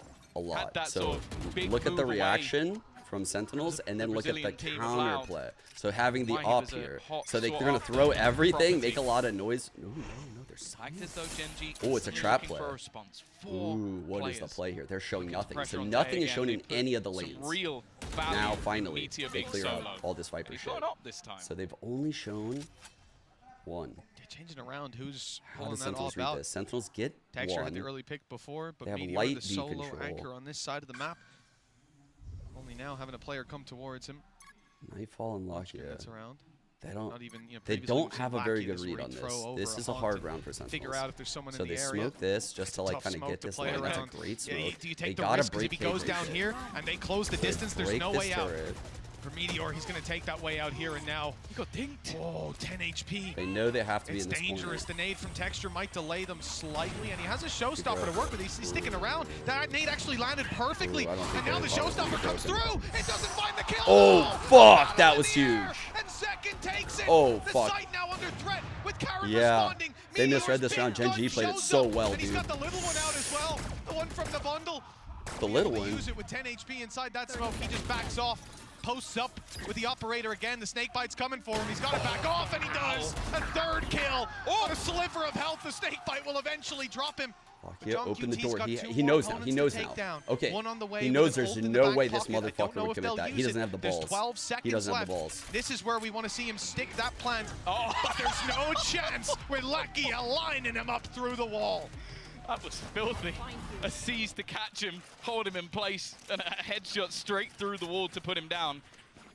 that So sort of big look at the move away. reaction from Sentinels, and then look at the Brazilian team counter allowed. play. So having the Why he op was a here. hot So they're sort going to of throw everything, property. make a lot of noise. Ooh, no, there's Like this though, Genji. Oh, it's a trap looking play. for a response. Ooh, what is the players. play here? They're showing nothing. Pressure So on nothing Tay is shown again. in any of the Some lanes. real value. Now finally Meteor they being clear solo. out all this Viper He's shit. gone up this time. So they've only shown one. They're changing around who's How pulling does that Sentinels all read out. this? Sentinels get Texture one. had the early pick before, but They have Meteor, light the V solo control. anchor on this side of the map. Only now having a player come towards him. Nightfall and Lakia. That's around. They don't. Not even, They previously don't we've seen have a very Lakia good just read where on he'd this. throw This over is a haunt hard and round for Sentinels. figure out if there's someone so in the they area. smoke this just to like Tough kind of smoke get to this play line. That's a around. great Yeah, smoke. do you They take the gotta risk? Because if he break goes down shit. here and they close the distance, there's Break no this way out. turret. For Meteor, he's going to take that way out here, and now he got dinked. Whoa, 10 HP. They know they have to be It's in this dangerous. corner. The nade from Texture might delay them slightly, and he has a showstopper to work with. He's sticking around. That nade actually landed perfectly, and now the showstopper comes through. It doesn't find the kill. Oh, fuck. That was huge. And second takes it. Oh, the fuck. site now under threat with Karen Yeah. responding. They Meteor's misread this round. big Gen G gun played it shows so up, well, and he's dude. got the little one out as well. The one from the bundle. The little Able to one. Use it with 10 HP inside that smoke. He just backs off. Posts up with the operator again. The snake bite's coming for him. He's got to back off, and he does. A third kill. Oh, a sliver of health. The snake bite will eventually drop him. Lakia, John open the QT's door. got He two knows more now. He opponents knows to now. take down. Okay. One on the way He with knows an there's ult in the no back way this pocket. I don't motherfucker know would if commit they'll that. He use doesn't it. have the There's balls. 12 seconds He doesn't have left. the balls. This is where we want to see him stick that plan. Oh, there's no chance with Lakia lining him up through the wall. That was filthy. A seize to catch him, hold him in place, and a headshot straight through the wall to put him down.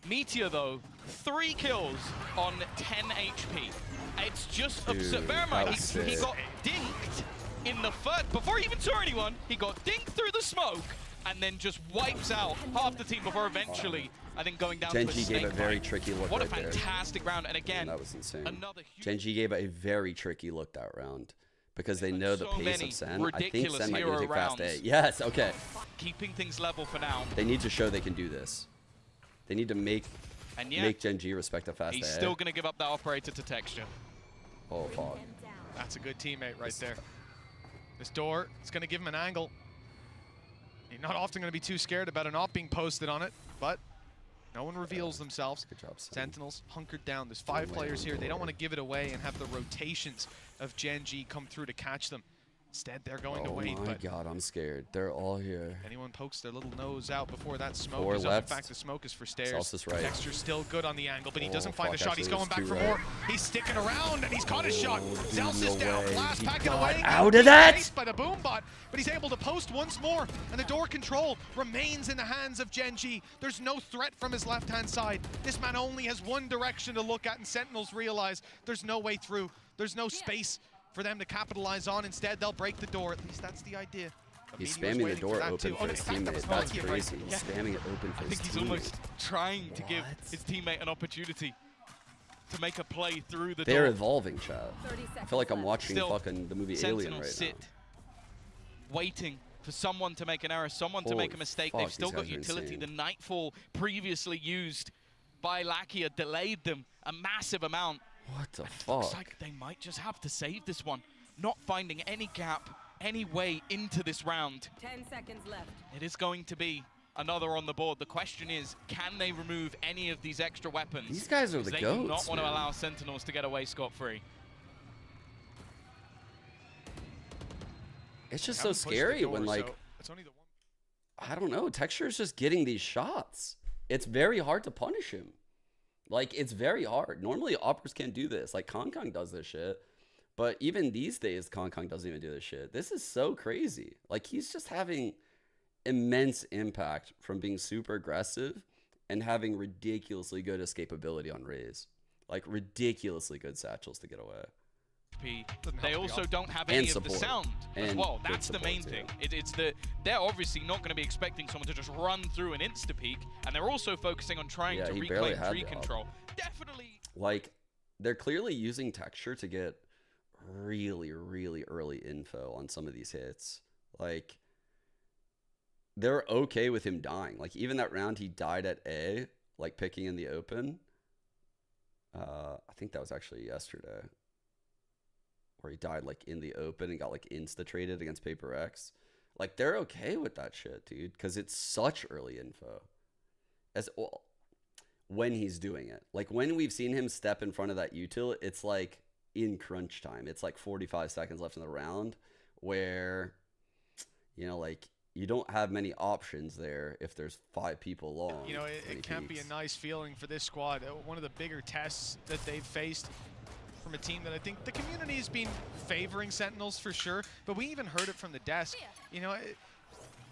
Meteor, though, 3 kills on 10 HP. It's just absurd. Bear in mind, he got dinked in the first, before he even saw anyone, he got dinked through the smoke, and then just wipes out half the team before eventually, I think, going down to Gen the G snake gave a very bite. tricky look What right a fantastic round, and again, that was insane. another huge... Gen G gave a very tricky look that round. Because they know the so pace many of Sen. I think ridiculous Sen might hero take fast A. rounds. Yes, okay. Keeping things level for now. They need to show they can do this. They need to make Gen G respect a fast A. He's still going to give up that operator to Texture. Oh, fuck. That's a good teammate right there. This door, it's going to give him an angle. He's not often going to be too scared about an op being posted on it, but no one reveals themselves. Good job, Sen. Sentinels hunkered down. There's 5 players here. They don't want to give it away and have the rotations of Gen G come through to catch them. Instead, they're going to wait. Oh my but god, I'm scared. They're all here. anyone pokes their little nose out before that smoke 4 is up. left. In fact, the smoke is for stairs. Celsius right. Texture's still good on the angle, but he Oh, doesn't find the fuck, shot. He's actually, going back it's for too more. right. He's sticking around, and he's caught his shot. dude, Celsius no down. way. Blast He packing got away. out of that? Chased by the boom bot, but he's able to post once more, and the door control remains in the hands of Gen G. There's no threat from his left-hand side. This man only has one direction to look at, and Sentinels realize there's no way through. There's no space for them to capitalize on. Instead, they'll break the door. At least that's the idea. But He's Meteor's spamming the waiting door that open too. for Oh, his in fact, that teammate. was That's Lakia, crazy. right? He's spamming it open for I his think he's teammate. almost trying to give What? his teammate an opportunity to make a play through the They're door. evolving, chat. I feel like I'm watching Still, fucking the movie Alien Sentinels right sit, now. waiting for someone to make an error, someone to make Holy a mistake. fuck, They've still these got guys are utility. insane. The Nightfall previously used by Lakia delayed them a massive amount. What the Looks fuck? like they might just have to save this one. Not finding any gap, any way into this round. 10 seconds left. It is going to be another on the board. The question is, can they remove any of these extra weapons? These guys are the They goats, do not want to man. allow Sentinels to get away scot-free. It's just They so haven't pushed the scary door, when, like, so it's only the one. I don't know, Texture is just getting these shots. It's very hard to punish him. Like, it's very hard. Normally, Oppers can't do this. Like, Kong does this shit. But even these days, Kong doesn't even do this shit. This is so crazy. Like, he's just having immense impact from being super aggressive and having ridiculously good escapability on Raze. Like, ridiculously good satchels to get away. They also don't have And any of the support. sound as And well. good That's the main support, thing. It's the they're obviously not going to be expecting someone to just run through an insta-peek, and they're also focusing on trying Yeah, to he barely reclaim had tree the op. control. Definitely. Like, they're clearly using Texture to get really, really early info on some of these hits. Like, they're okay with him dying. Like, even that round he died at A, like picking in the open. I think that was actually yesterday, where he died like in the open and got like insta-traded against Paper X. Like, they're okay with that shit, dude, because it's such early info. As well, when he's doing it. Like, when we've seen him step in front of that util, it's like in crunch time. It's like 45 seconds left in the round where, you know, like, you don't have many options there if there's 5 people long. You know, it can't be a nice feeling for this squad. One of the bigger tests that they've faced from a team that I think the community has been favoring Sentinels for sure, but we even heard it from the desk. You know,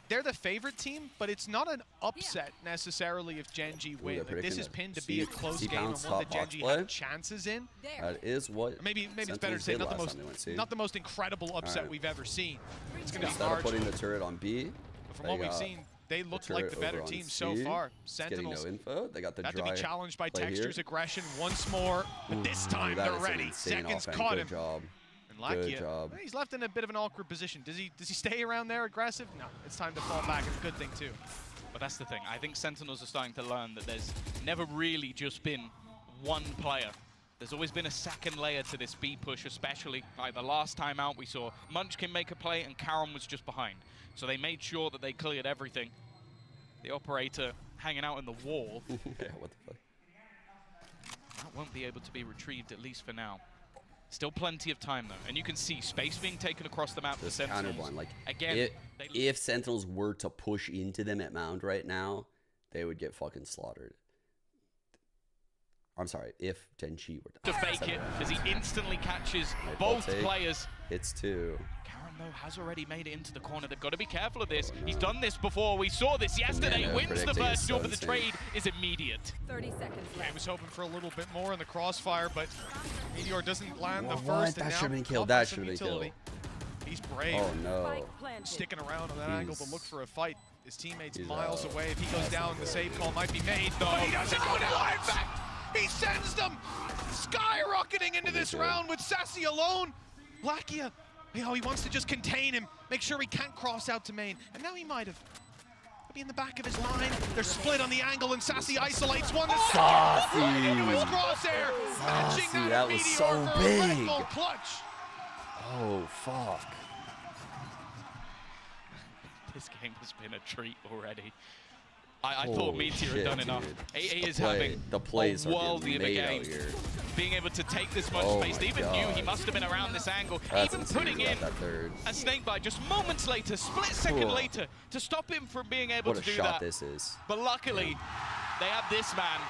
they're the favorite team, but it's not an upset necessarily if Gen G win. Like, this is pinned to be a close game and one that Gen G had chances in. That is what. Maybe it's better to say not the most incredible upset we've ever seen. It's going to be hard. Putting the turret on B. But from what we've seen, they look like the better team so far. Sentinels no info. They got the have to be challenged by Texture's aggression once more, but this time they're ready. Seconds caught him. Good job. He's left in a bit of an awkward position. Does he stay around there aggressive? No, it's time to fall back. It's a good thing too. But that's the thing. I think Sentinels are starting to learn that there's never really just been one player. There's always been a second layer to this B push, especially. Like the last time out, we saw Munchkin make a play and Karam was just behind. So they made sure that they cleared everything. The operator hanging out in the wall. Yeah, what the fuck? That won't be able to be retrieved, at least for now. Still plenty of time, though. And you can see space being taken across the map for Sentinels. Counterblind. Like, again, if Sentinels were to push into them at Mound right now, they would get fucking slaughtered. I'm sorry, if Genji were to fake it, because he instantly catches both players. Hits 2. Karam, though, has already made it into the corner. They've got to be careful of this. He's done this before. We saw this yesterday. Wins the first duel, but the trade is immediate. 30 seconds left. I was hoping for a little bit more in the crossfire, but Meteor doesn't land the first. That should have been killed. That should have been killed. He's brave. Oh, no. Sticking around on that angle, but look for a fight. His teammate's miles away. If he goes down, the save call might be made. No, he doesn't go down. In fact, he sends them skyrocketing into this round with Sassy alone. Lakia, you know, he wants to just contain him, make sure he can't cross out to main. And now he might have. Maybe in the back of his mind. They're split on the angle, and Sassy isolates one. Sassy! Into his crosshair. Sassy, that was so big. Clutch. Oh, fuck. This game has been a treat already. I thought Meteor had done enough. AA is having the plays a worldly of a game. Being able to take this much space, they even knew he must have been around this angle. Even putting in a snakebite just moments later, split second later, to stop him from being able to do that. What a shot this is. But luckily, they have this man,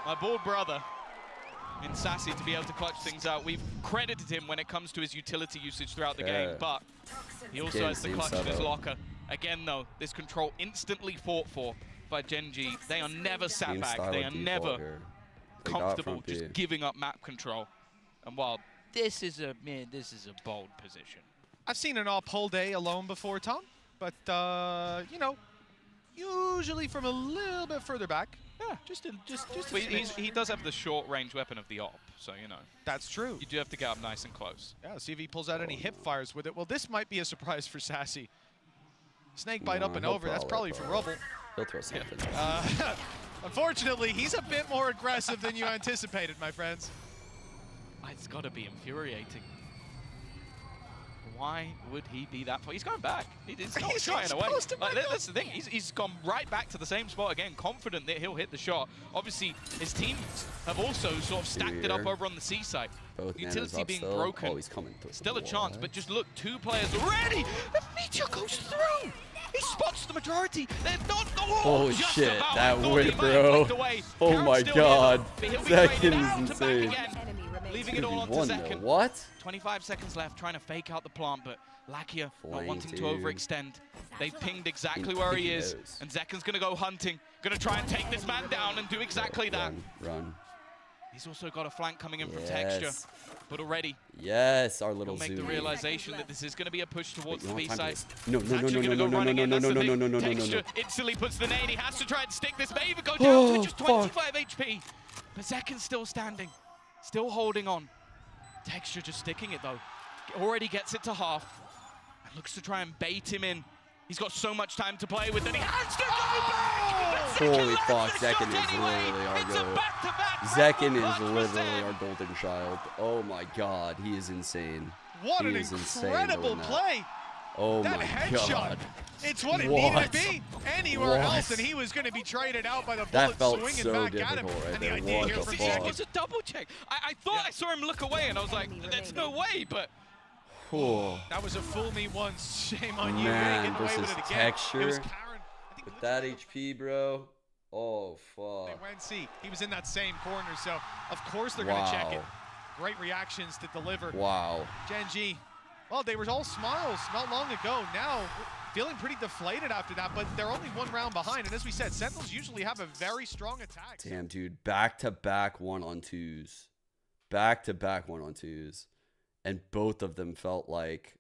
my bald brother, in Sassy, to be able to clutch things out. We've credited him when it comes to his utility usage throughout the game, but he also has the clutch in his locker. Again, though, this control instantly fought for by Gen G. They are never sat back. They are never comfortable just giving up map control. And while this is a bold position. I've seen an op whole day alone before, Tom, but you know, usually from a little bit further back. Yeah, just he does have the short range weapon of the op, so you know. That's true. You do have to get up nice and close. Yeah, see if he pulls out any hip fires with it. Well, this might be a surprise for Sassy. Snakebite up and over. That's probably for Rubble. He'll throw something. Unfortunately, he's a bit more aggressive than you anticipated, my friends. It's got to be infuriating. Why would he be that far? He's going back. He's not shying away. Like, that's the thing. He's gone right back to the same spot again, confident that he'll hit the shot. Obviously, his teams have also sort of stacked it up over on the C side. Both utility being broken. Oh, he's coming through. Still a chance, but just look, 2 players already. The Meteor goes through. He spots the majority. They're not. Holy shit, that whip, bro. Oh my god. Zekin is insane. Leaving it all on to Zekin. What? 25 seconds left, trying to fake out the plant, but Lakia not wanting to overextend. They've pinged exactly where he is, and Zekin's going to go hunting. Going to try and take this man down and do exactly that. Run. He's also got a flank coming in from Texture, but already our little make the realization that this is going to be a push towards the B side. No. Texture instantly puts the nade. He has to try and stick this, may even go down to just 25 HP. But Zekin's still standing, still holding on. Texture just sticking it though. Already gets it to half. And looks to try and bait him in. He's got so much time to play with, and he has to go back! Holy fuck, Zekin is literally our goal. Zekin is literally our golden child. Oh my god, he is insane. What an incredible play! Oh that my headshot. god. It's what it needed to be. Anywhere else, and he was going to be traded out by the bullet swinging back at him. Right and there. the idea here from It was a double check. I thought I saw him look away, and I was like, there's no way, but Cool. That was a fool me once. Shame on you. Man, Getting away with versus it again. Texture. It was Karen. I think With that HP, bro. Oh, fuck. Wensi, he was in that same corner, so of course they're going to check it. Great reactions to deliver. Wow. Gen.G, well, they were all smiles not long ago. Now, feeling pretty deflated after that, but they're only one round behind. And as we said, Sentinels usually have a very strong attack. Damn, dude. Back-to-back 1-on-2s. Back-to-back 1-on-2s. And both of them felt like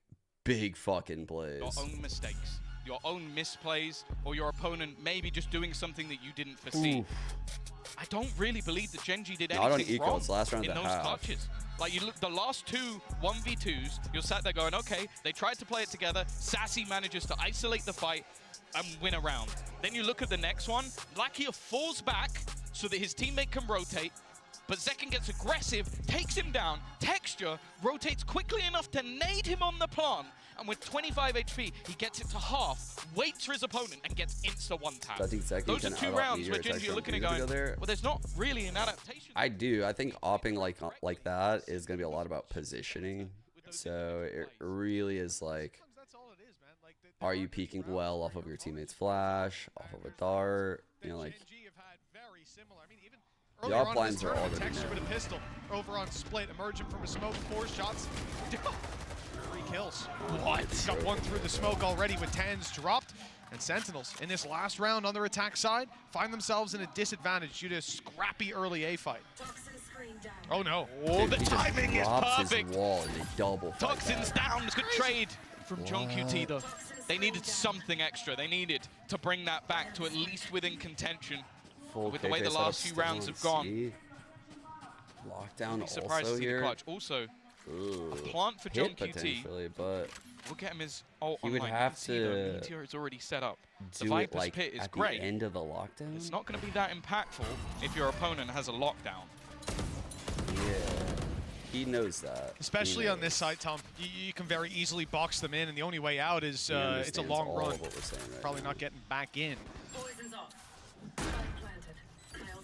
big fucking plays. Your own mistakes, your own misplays, or your opponent maybe just doing something that you didn't foresee. Oof. I don't really believe that Gen.G did Not on anything eco, wrong it's last round in and a those half. clutches. Like, you look, the last two 1v2s, you're sat there going, okay, they tried to play it together. Sassy manages to isolate the fight and win a round. Then you look at the next one, Lakia falls back so that his teammate can rotate, but Zekken gets aggressive, takes him down. Texture rotates quickly enough to nade him on the plant, and with 25 HP, he gets it to half, waits for his opponent, and gets insta one tap. So I think Zekken Those are can two out-op rounds meteor where Gen.G are looking at going, there. well, there's not really an adaptation. I do. I think opping like that is going to be a lot about positioning. So it really is like, are you peeking well off of your teammate's flash, off of a dart? You know, like, the op lines are already Texture with a known. pistol over on split, emerging from a smoke, 4 shots. 3 kills. What? Got one through the smoke already with 10s dropped. And Sentinels, in this last round on their attack side, find themselves in a disadvantage due to a scrappy early A fight. Oh no. Oh, Dude, the he just timing is drops perfect. His wall and they double fight Toxins that. down, good trade from John QT though. They needed something extra. They needed to bring that back to at least within contention. Full With the way KK the setup last few still rounds on have gone. C. Lockdown Be surprised also to see here. the clutch. Also, Ooh. a plant for John Hit QT. potentially, but We'll get him his ult he would online. have You can see the to Meteor is already set up. The do Viper's it like Pit is at great. the end of the lockdown. It's not going to be that impactful if your opponent has a lockdown. Yeah, he knows that. Especially He on this knows. side, Tom. You can very easily box them in, and the only way out is He it's a understands long all run. of what we're saying right Probably now. not getting back in.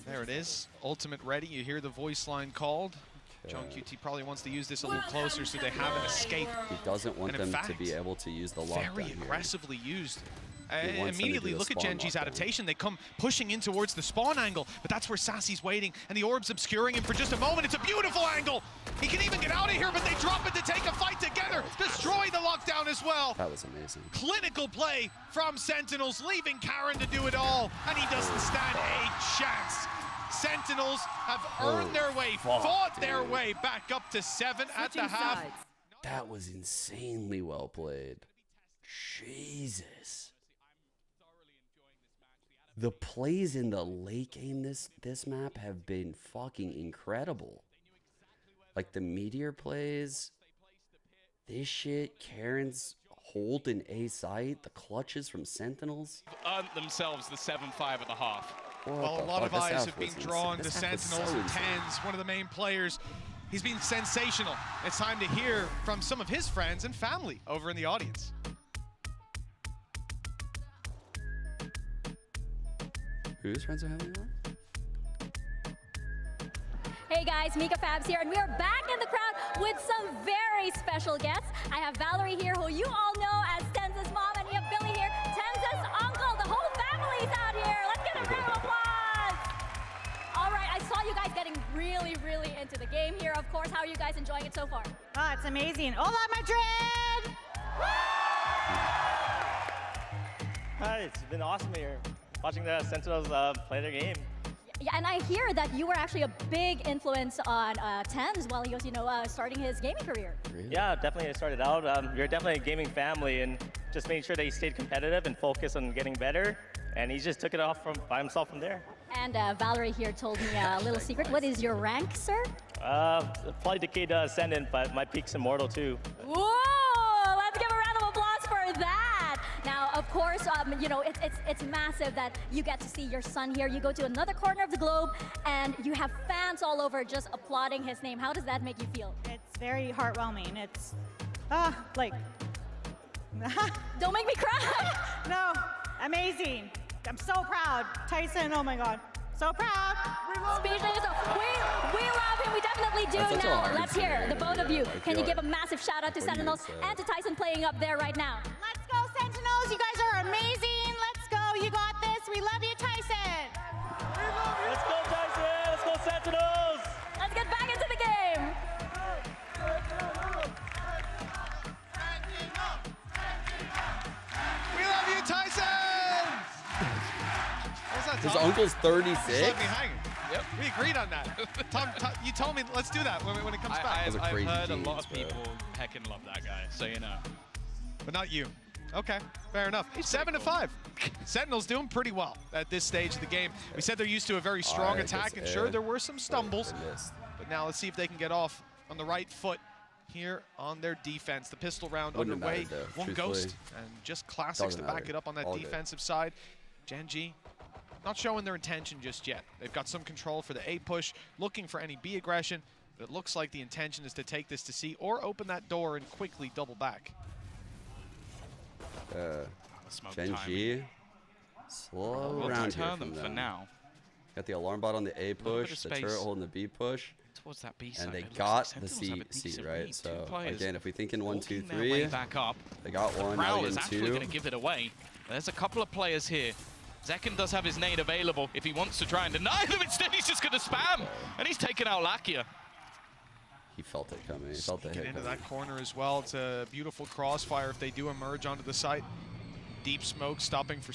There it is. Ultimate ready. You hear the voice line called. John QT probably wants to use this a little closer so they have an escape. He doesn't want And in them to fact, be able to use the lockdown Very here. aggressively used. He wants them to Immediately do the look at spawn Gen.G's lockdown. adaptation. They come pushing in towards the spawn angle, but that's where Sassy's waiting, and the orb's obscuring him for just a moment. It's a beautiful angle. He can even get out of here, but they drop it to take a fight together, destroy the lockdown as well. That was amazing. Clinical play from Sentinels, leaving Karen to do it all, and he doesn't stand a chance. Sentinels have earned their way, fought their way back up to 7 at the half. That was insanely well played. Jesus. The plays in the late game this map have been fucking incredible. Like the meteor plays, this shit, Karen's hold in A site, the clutches from Sentinels. Earned themselves the 7-5 at the half. Well, a lot of eyes have been drawn to This half was Sentinels so and insane. 10s, one of the main players. He's been sensational. It's time to hear from some of his friends and family over in the audience. Whose friends are having one? Hey guys, Mika Fabs here, and we are back in the crowd with some very special guests. I have Valerie here, who you all know as Tenza's mom, and you have Billy here, Tenza's uncle. The whole family's out here. Let's get a round of applause. All right, I saw you guys getting really, really into the game here. Of course, how are you guys enjoying it so far? Oh, it's amazing. Hola, Madrid! Hi, it's been awesome here, watching the Sentinels play their game. Yeah, and I hear that you were actually a big influence on Tenz while he was, starting his gaming career. Really? Yeah, definitely it started out. We're definitely a gaming family and just making sure that he stayed competitive and focused on getting better. And he just took it off by himself from there. And Valerie here told me a little secret. What is your rank, sir? Probably Decade Ascendant, but my peak's Immortal too. Whoa! Let's give a round of applause for that. Now, of course, it's massive that you get to see your son here. You go to another corner of the globe, and you have fans all over just applauding his name. How does that make you feel? It's very heartwarming. It's, Don't make me cry! No, amazing. I'm so proud. Tyson, oh my God. So proud. Speechless. We love him. We definitely definitely doing now. Let's hear the both of you. Can you give a massive shout out to Sentinels and to Tyson playing up there right now? Let's go, Sentinels. You guys are amazing. Let's go. You got this. We love you, Tyson. Let's go, Tyson. Let's go, Sentinels. Let's get back into the game. We love you, Tyson! What's that, His Tom? uncle's 36? Just left me hanging. Yep. We agreed on that. Tom, you told me let's do that when it comes back. I've heard a lot of people heckin' love that guy, so you know. But not you. Okay, fair enough. 7-5. Sentinels doing pretty well at this stage of the game. We said they're used to a very strong attack, and sure, there were some stumbles. But now let's see if they can get off on the right foot here on their defense. The pistol round underway. One ghost, and just classics to back it up on that defensive side. Gen.G not showing their intention just yet. They've got some control for the A push, looking for any B aggression, but it looks like the intention is to take this to C or open that door and quickly double back. Gen.G, slow around here from for now. Got the alarm bot on the A push, the turret holding the B push. Towards that B side. And they got the C, right? So again, if we think in 1, 2, 3, back up. They got one, Prowl now is in actually 2. going to give it away. There's a couple of players here. Zekin does have his nade available if he wants to try and deny them. Instead, he's just going to spam. And he's taken out Lakia. He felt it coming. He felt the hit into coming. that corner as well. It's a beautiful crossfire if they do emerge onto the site. Deep smoke stopping for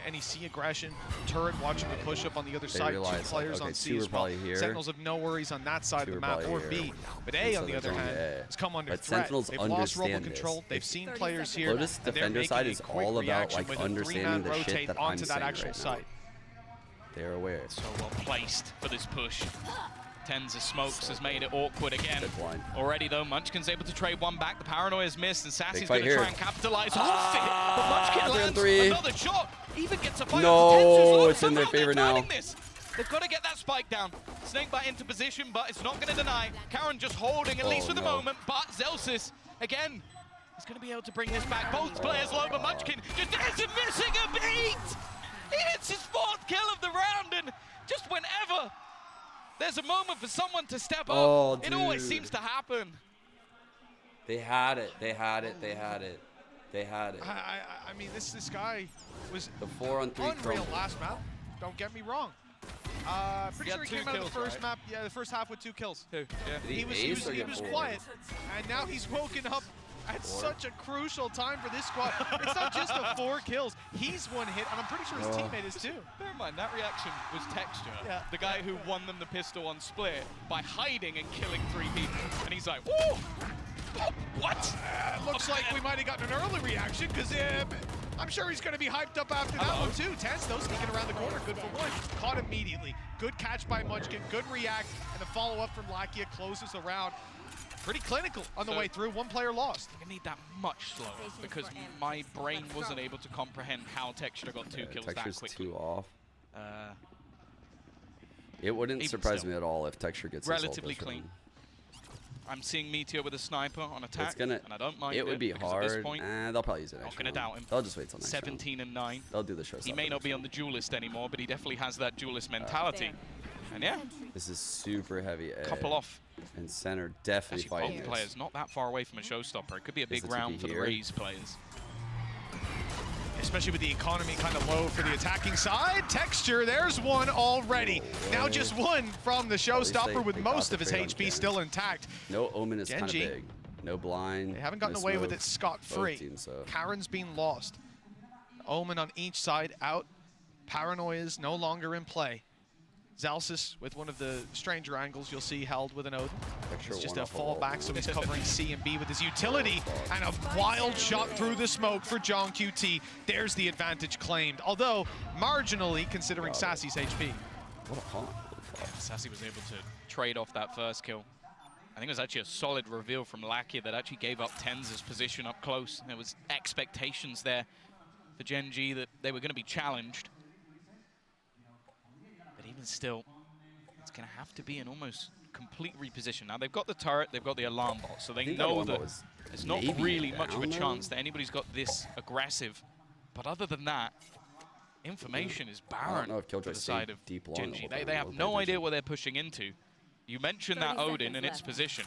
any C aggression. Turret watching the push up on the other side. 2 players on C as well. Sentinels have no worries on that side of the map or B. But A, on the other hand, has come under threat. Sentinels They've lost robo control. They've seen players here. Lotus defender side is all about like understanding the shit that I'm saying right now. They're aware. So well placed for this push. Tens of smokes has made it awkward again. Already though, Munchkin's able to trade one back. The paranoia's missed, and Sassy's going to try and capitalize off it. But Munchkin lands another shot. Even gets a fight. No, it's in their favor now. They've got to get that spike down. Snakebite into position, but it's not going to deny. Karen just holding, at least for the moment. But Zelsis, again, is going to be able to bring this back. Both players low, but Munchkin just isn't missing a beat. He hits his 4th kill of the round, and just whenever there's a moment for someone to step up, it always seems to happen. They had it. They had it. They had it. They had it. I mean, this guy was the 4-on-3 unreal last map. Don't get me wrong. Pretty sure he came out of the first map. Yeah, the first half with 2 kills. Yeah. He was quiet, and now he's woken up at such a crucial time for this squad. It's not just the 4 kills. He's 1 hit, and I'm pretty sure his teammate is too. Bear in mind, that reaction was Texture, the guy who won them the pistol on split by hiding and killing 3 people. And he's like, whoa! What? Looks like we might have gotten an early reaction, because I'm sure he's going to be hyped up after that one too. Tens, though, sneaking around the corner, good for 1. Caught immediately. Good catch by Munchkin, good react, and the follow-up from Lakia closes the round. Pretty clinical on the way through. 1 player lost. I need that much slower because my brain wasn't able to comprehend how Texture got 2 kills that quickly. Texture's 2 off. It wouldn't surprise me at all if Texture gets relatively clean. I'm seeing Meteor with a sniper on attack, and I don't mind it. Would be hard. At this point, they'll probably use it. Not going to doubt him. They'll just wait till next 17 and 9. They'll do the show. He may not be on the Duelist anymore, but he definitely has that Duelist mentality. And yeah, this is super heavy. Couple off. And center definitely fighting both players not that far away from a showstopper. It could be a big round for the Raze players. Especially with the economy kind of low for the attacking side. Texture, there's 1 already. Now just 1 from the showstopper with most of his HP still intact. No Omen is kind of big. No blind. They haven't gotten away with it scot-free. Karen's been lost. Omen on each side out. Paranoia is no longer in play. Zalsis with one of the stranger angles you'll see held with an Odin. It's just a fallback, so he's covering C and B with his utility. And a wild shot through the smoke for John QT. There's the advantage claimed, although marginally considering Sassy's HP. What a haunt. Sassy was able to trade off that first kill. I think it was actually a solid reveal from Lakia that actually gave up Tenz's position up close. There was expectations there for Gen.G that they were going to be challenged. But even still, it's going to have to be an almost complete reposition. Now, they've got the turret, they've got the alarm bot, so they know that there's not really much of a chance that anybody's got this aggressive. But other than that, information is barren for the side of Gen.G. They have no idea what they're pushing into. You mentioned that Odin and its position.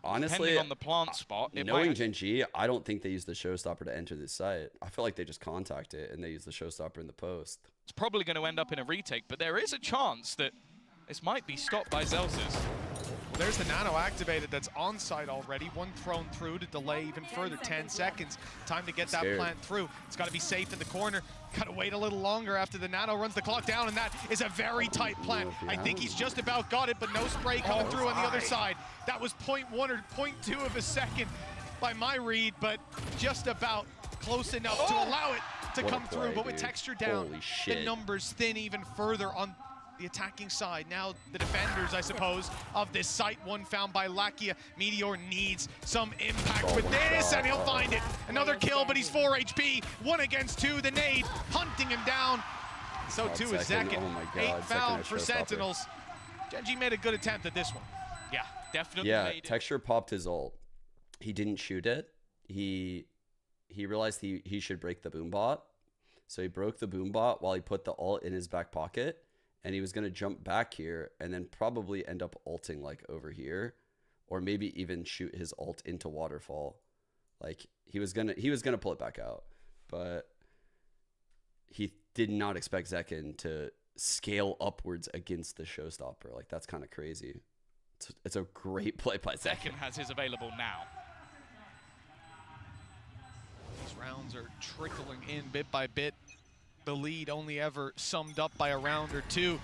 Honestly, depending on the plant spot, knowing Gen G, I don't think they use the showstopper to enter this site. I feel like they just contact it and they use the showstopper in the post. It's probably going to end up in a retake, but there is a chance that this might be stopped by Zelsis. Well, there's the nano activated that's on site already. One thrown through to delay even further. 10 seconds. Time to get that plant through. It's got to be safe in the corner. Got to wait a little longer after the nano runs the clock down, and that is a very tight plant. I think he's just about got it, but no spray coming through on the other side. That was 0.1 or 0.2 of a second by my read, but just about close enough to allow it to come through. But with texture down, the numbers thin even further on the attacking side. Now the defenders, I suppose, of this site. One found by Lakia. Meteor needs some impact with this, and he'll find it. Another kill, but he's 4 HP. 1 against 2, the nade hunting him down. So too is Zekin. 8 found for Sentinels. Gen G made a good attempt at this one. Yeah, definitely. Yeah, Texture popped his ult. He didn't shoot it. He realized he should break the boom bot. So he broke the boom bot while he put the ult in his back pocket. And he was going to jump back here and then probably end up ulting like over here, or maybe even shoot his ult into waterfall. Like he was going to pull it back out, but he did not expect Zekin to scale upwards against the showstopper. Like that's kind of crazy. It's a great play by Zekin. Zekin has his available now. These rounds are trickling in bit by bit. The lead only ever summed up by a round or two.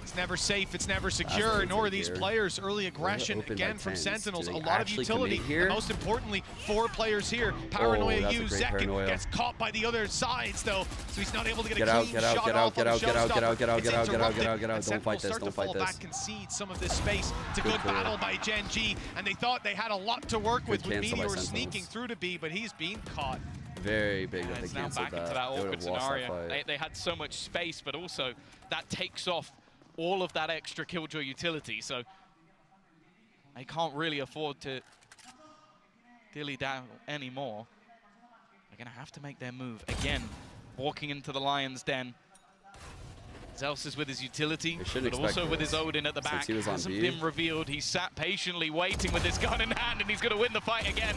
It's never safe, it's never secure, nor are these players. Early aggression, again, from Sentinels. A lot of utility, and most importantly, 4 players here. Paranoia used, Zekin gets caught by the other sides, though, so he's not able to get a clean shot off on the showstopper. Don't fight this, don't fight this. Back, concede some of this space. It's a good battle by Gen G, and they thought they had a lot to work with Meteor sneaking through to B, but he's being caught. Very big that they now canceled back into that awkward scenario. They had so much space, but also that takes off all of that extra Killjoy utility, so they can't really afford to dilly down anymore. They're going to have to make their move again, walking into the Lion's Den. Zelsis with his utility, but also with his Odin at the back. He hasn't been revealed. He sat patiently waiting with his gun in hand, and he's going to win the fight again.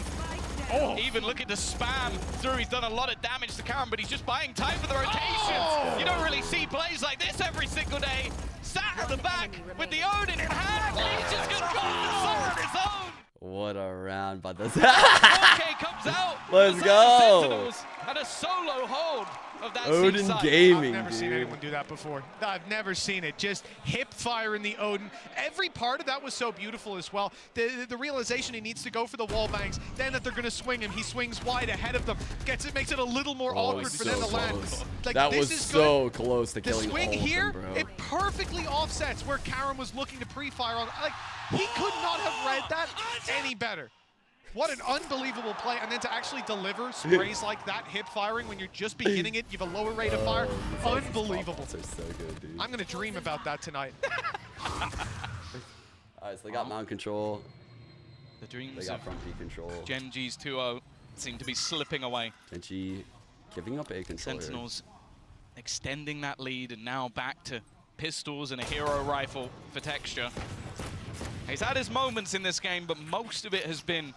Oh. Even looking to spam through. He's done a lot of damage to Karam, but he's just buying time for the rotations. You don't really see plays like this every single day. Sat at the back with the Odin in hand. He's just going to go on his own. What a round by the 4K comes out. Let's go. Sentinels had a solo hold of that Odin C-side. Gaming, I've never seen anyone do that before. I've never seen it. Just hip fire in the Odin. Every part of that was so beautiful as well. The realization he needs to go for the wall bangs, then that they're going to swing him. He swings wide ahead of them. Makes it a little more awkward for them to land. Like, that was so close to killing the swing all here, of them, bro. it perfectly offsets where Karam was looking to pre-fire on. Like, he could not have read that any better. What an unbelievable play, and then to actually deliver sprays like that, hip firing, when you're just beginning it, you have a lower rate of fire. Unbelievable. Are so good, dude. I'm going to dream about that tonight. Alright, so they got mount control. The dreams they got front B control. Gen G's 2-0 seem to be slipping away. Gen G giving up A control. Sentinels extending that lead, and now back to pistols and a hero rifle for Texture. He's had his moments in this game, but most of it has been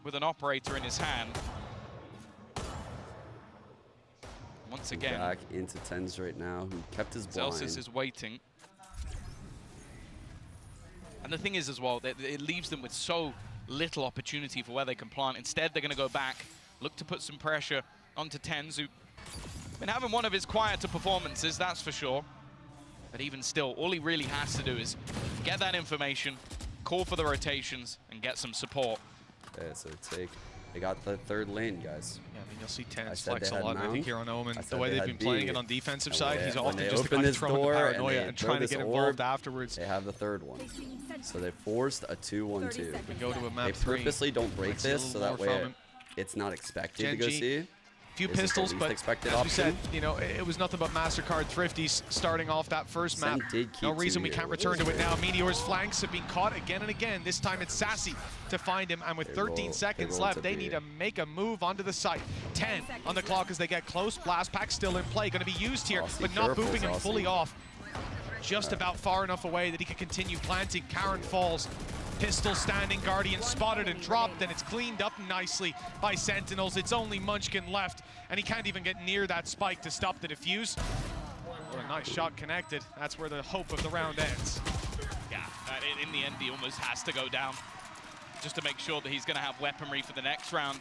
with an operator in his hand. Once again, back into tens right now, who kept his blind. Zelsis is waiting. And the thing is as well, that it leaves them with so little opportunity for where they can plant. Instead, they're going to go back, look to put some pressure onto Tens, who's been having one of his quieter performances, that's for sure. But even still, all he really has to do is get that information, call for the rotations, and get some support. Yeah, so they got the third lane, guys. Yeah, I mean, you'll see Tens flex a lot, I think, here on Omen. The way they've been playing it on defensive side, he's often just the guy throwing the paranoia and trying to get involved afterwards. They have the third one. So they forced a 2-1-2. We go to a map 3. They purposely don't break this, so that way it's not expected to go see. Few pistols, but as we said, you know, it was nothing but MasterCard thrifties starting off that first map. No reason we can't return to it now. Meteor's flanks have been caught again and again. This time it's Sassy to find him, and with 13 seconds left, they need to make a move onto the site. 10 on the clock as they get close. Blast pack still in play, going to be used here, but not booping him fully off. just about far enough away that he can continue planting. Karen falls. Pistol standing, Guardian spotted and dropped, and it's cleaned up nicely by Sentinels. It's only Munchkin left, and he can't even get near that spike to stop the defuse. What a nice shot connected. That's where the hope of the round ends. Yeah, in the end, he almost has to go down just to make sure that he's going to have weaponry for the next round.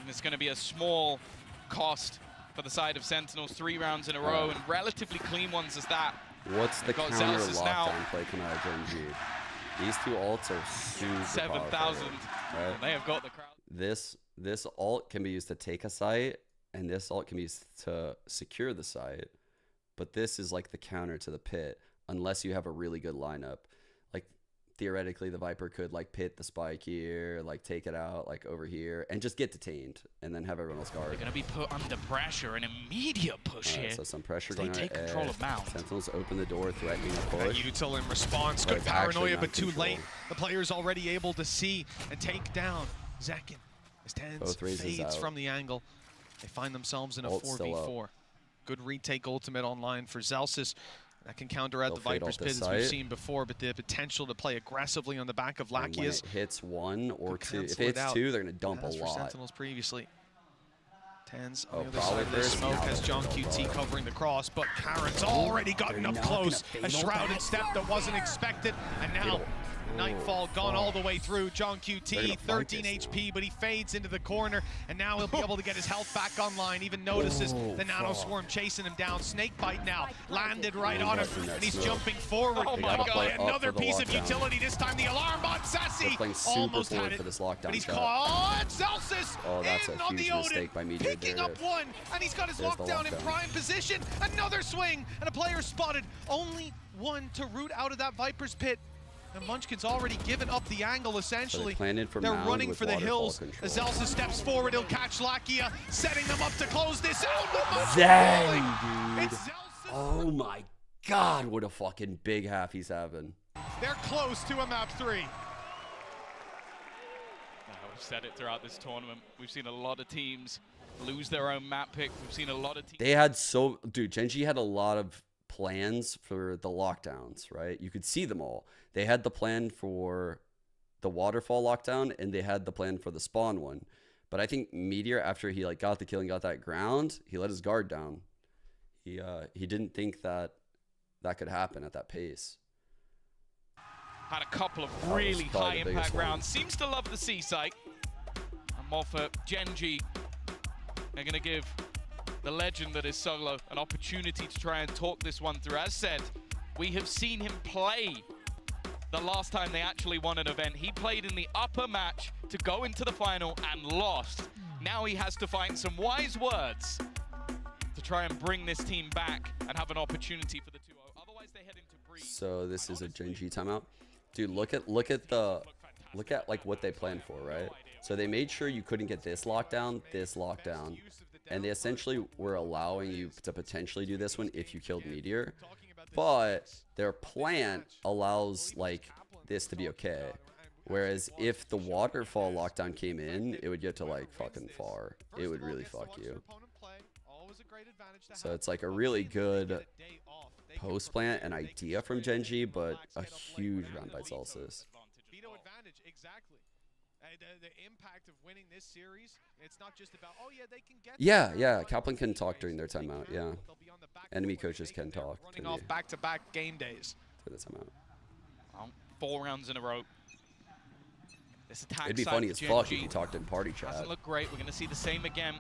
And it's going to be a small cost for the side of Sentinels, 3 rounds in a row, and relatively clean ones as that. What's the counter lockdown play coming out of Gen G? These 2 ults are super 7,000. Right? They have got the crowd. This ult can be used to take a site, and this ult can be used to secure the site. But this is like the counter to the pit, unless you have a really good lineup. Like, theoretically, the Viper could, like, pit the spike here, like, take it out, like, over here, and just get detained, and then have everyone else guard. They're going to be put under pressure, an immediate push here. So some pressure going on. They take control of Mount. Sentinels open the door, threatening a push. Util in response. Good paranoia, but too late. The player's already able to see and take down Zekin. As Tens fades from the angle. They find themselves in a 4v4. Good retake ultimate online for Zelsis. That can counteract the Viper's pit as we've seen before, but the potential to play aggressively on the back of Lakia's. When it hits 1 or 2, if it hits 2, they're going to dump a lot. For Sentinels previously. Tens on the other side of this smoke has John QT covering the cross, but Karen's already gotten up close. A shrouded step that wasn't expected, and now Nightfall gone all the way through. John QT, 13 HP, but he fades into the corner, and now he'll be able to get his health back online. Even notices the Nano Swarm chasing him down. Snakebite now landed right on him, and he's jumping forward. Oh my god, another piece of utility. This time the alarm bot, Sassy, almost had it, for this lockdown but he's caught. Zelsis that's in a on the huge mistake by Meteor. picking up 1, and he's got his lockdown in prime position. Another swing, and a player spotted. Only 1 to root out of that Viper's pit. And Munchkin's already given up the angle, essentially. So they're running for the hills. As Zelsa steps forward, he'll catch Lakia, setting them up to close this out. Dang, dude. Oh my god, what a fucking big half he's having. They're close to a map 3. We've said it throughout this tournament. We've seen a lot of teams lose their own map pick. We've seen a lot of teams. They had dude, Gen G had a lot of plans for the lockdowns, right? You could see them all. They had the plan for the waterfall lockdown, and they had the plan for the spawn one. But I think Meteor, after he like got the kill and got that ground, he let his guard down. He didn't think that could happen at that pace. Had a couple of really high impact rounds. Seems to love the C site. And more for Gen G. They're going to give the legend that is Solo an opportunity to try and talk this one through. As said, we have seen him play the last time they actually won an event. He played in the upper match to go into the final and lost. Now he has to find some wise words to try and bring this team back and have an opportunity for the 2-0. Otherwise they head into breeze. So this is a Gen G timeout. Dude, look at like what they planned for, right? So they made sure you couldn't get this lockdown, and they essentially were allowing you to potentially do this one if you killed Meteor. But their plant allows like this to be okay. Whereas if the waterfall lockdown came in, it would get to like fucking far. It would really fuck you. So it's like a really good post plant and idea from Gen G, but a huge round by Celsius. Veto advantage, exactly. The impact of winning this series, it's not just about, oh yeah, they can get. Yeah. Kaplan can talk during their timeout. Yeah. Enemy coaches can talk. Running off back-to-back game days. For the timeout. 4 rounds in a row. This attack It'd be funny as fuck if you talked in party chat. Doesn't look great. We're going to see the same again.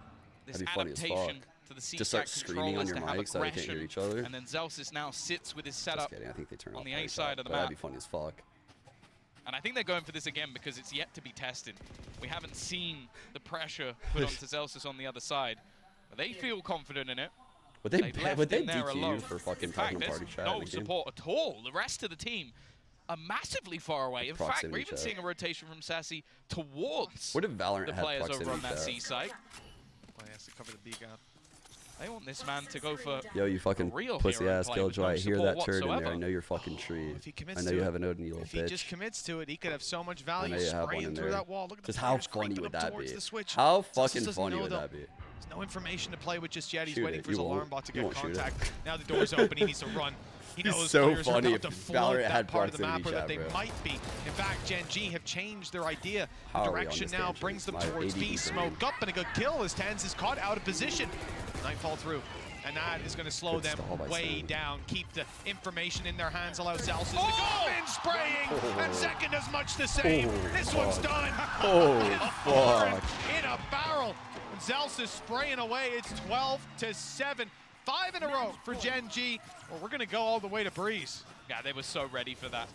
This That'd be funny as fuck. To the just start screaming on your mic so they can't hear each other. And then Zelsis now sits with his setup. Just kidding. I think they turn on off the A side of the map. That'd be funny as fuck. And I think they're going for this again because it's yet to be tested. We haven't seen the pressure put onto Zelsis on the other side. But they feel confident in it. Would they DQ you for fucking talking on party chat? No support at all. The rest of the team are massively far away. In fact, we're even seeing a rotation from Sassy towards what if Valorant the had players over on that there? C site. He has to cover the B gap. They want this man to go for yo, you fucking pussy ass Killjoy. I hear that turd in there. I know you're fucking Oh, tree. I know to you it, have an Odin, you little if bitch. he just commits to it, he could have so much value I know you have one spraying in through there. that wall. Look at Just the how players funny creeping would up that towards be? the switch. How Zelsis fucking doesn't funny know would though. that be? There's no information to play with just yet. He's Shoot waiting it. for his You alarm won't. bot to You get won't shoot it. contact. Now the door's open. He needs to run. He It's knows so players are funny about if to Valorant flood had that part of the map, proximity or that they chat, bro. might be. In fact, Gen G have changed their idea. The How are we on direction this now tangent? brings them My towards ADD B. brain. Smoke up and a good kill as Tens is caught out of position. Nightfall through. And that is going to slow Good them stall by way Sam. down. Keep the information in their hands. Allow Zalsis to come in spraying. And second does much the same. This one's done. fuck. In a barrel. And Zalsis spraying away. It's 12-7. 5 in a row for Gen G. Well, we're going to go all the way to Breeze. Yeah, they were so ready for that.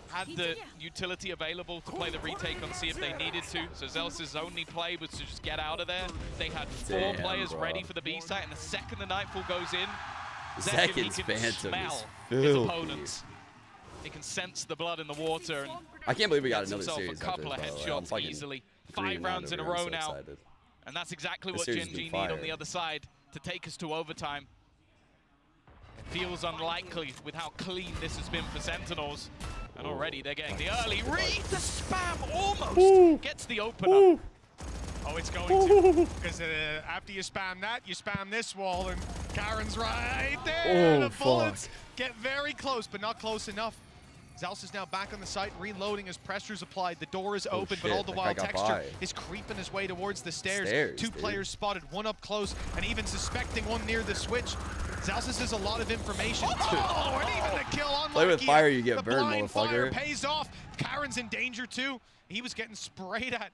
Had the utility available to play the retake on C if they needed to. So Zels's only play was to just get out of there. They had 4 Damn, players bro. ready for the B site, and the second the Nightfall goes in, Zekin's he can Phantom smell is his filthy. opponents. He can sense the blood in the water. And I can't believe we got gets another himself series a couple of after this, by the way. I'm headshots fucking easily. 3 5 rounds in a over here. row I'm so now. excited. And that's exactly This what series Gen has G been need on fire. the other side to take us to overtime. It feels unlikely with how clean this has been for Sentinels. And already they're getting the early read. The spam almost gets the opener. Oh, it's going to. Because after you spam that, you spam this wall, and Karen's right there. Oh, The bullets fuck. get very close, but not close enough. Zals is now back on the site, reloading as pressure's applied. The door is open, but shit, all the that while guy got Texture by. is creeping his way towards the stairs. Stairs, 2 dude. players spotted, 1 up close, and even suspecting 1 near the switch. Zalsis has a lot of information. Oh, and even the kill on Play with Lakia. fire, you get the burned, blind fire motherfucker. pays off. Karen's in danger too. He was getting sprayed at.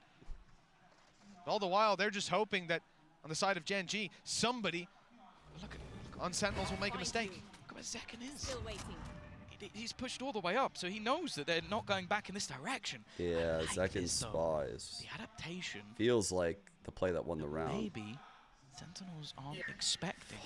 All the while, they're just hoping that on the side of Gen G, somebody on Sentinels will make a mistake. Look at where Zekin is. Still waiting. He's pushed all the way up, so he knows that they're not going back in this direction. Yeah, I like Zekin's this, though. spies. The adaptation Feels like the play that won the round. maybe Sentinels aren't expecting.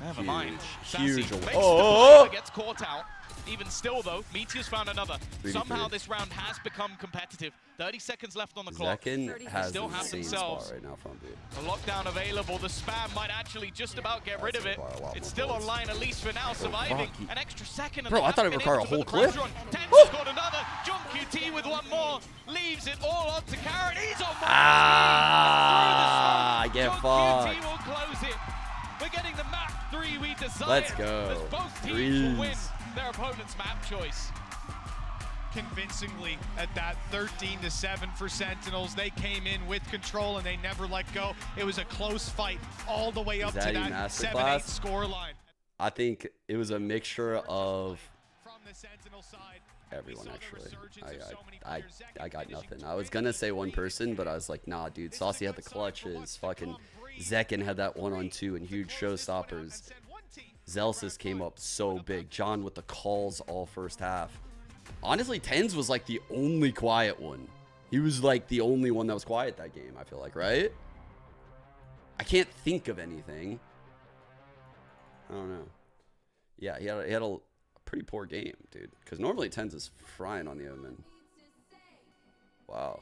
Never Huge, mind. huge Sassy away. makes Oh! the play, gets caught out. Even still, though, Meteor's found another. 3v3. Somehow this round has become competitive. 30 seconds left on the clock. Zekin has still an have insane themselves spot right now from B. a lockdown available. The spam might actually just about get rid of it. require a lot It's more still bullets. online, at least for now, surviving. fuck. An extra second. Bro, and I they thought it haven't required been a whole able to put the clip. pressure on. Tens scored another. Jump QT with 1 more. Leaves it all on to Karen. He's on one. Ah, get Jump fucked. QT will close it. We're getting the map 3 we desire. Let's go. As both teams will win Breeze. their opponent's map choice. Convincingly at that 13-7 for Sentinels. They came in with control and they never let go. It was a close fight all the way up to that that masterclass? 7-8 score line. I think it was a mixture of From the Sentinel side, everyone, actually. I got nothing. I was going to say one person, but I was like, nah, dude. Saucy had the clutches. Fucking Zekin had that 1-on-2 and huge showstoppers. Zelsis came up so big. John with the calls all first half. Honestly, Tens was like the only quiet one. He was like the only one that was quiet that game, I feel like, right? I can't think of anything. I don't know. Yeah, he had a pretty poor game, dude. Because normally Tens is frying on the omen. Wow.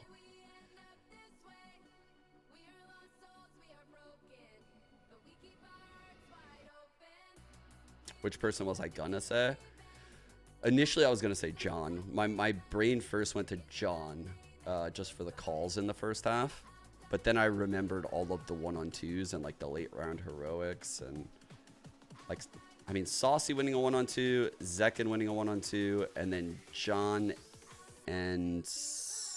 Which person was I gonna say? Initially, I was going to say John. My brain first went to John just for the calls in the first half. But then I remembered all of the 1-on-2s and like the late round heroics. And like, I mean, Saucy winning a 1-on-2, Zekin winning a 1-on-2, and then John and Saucy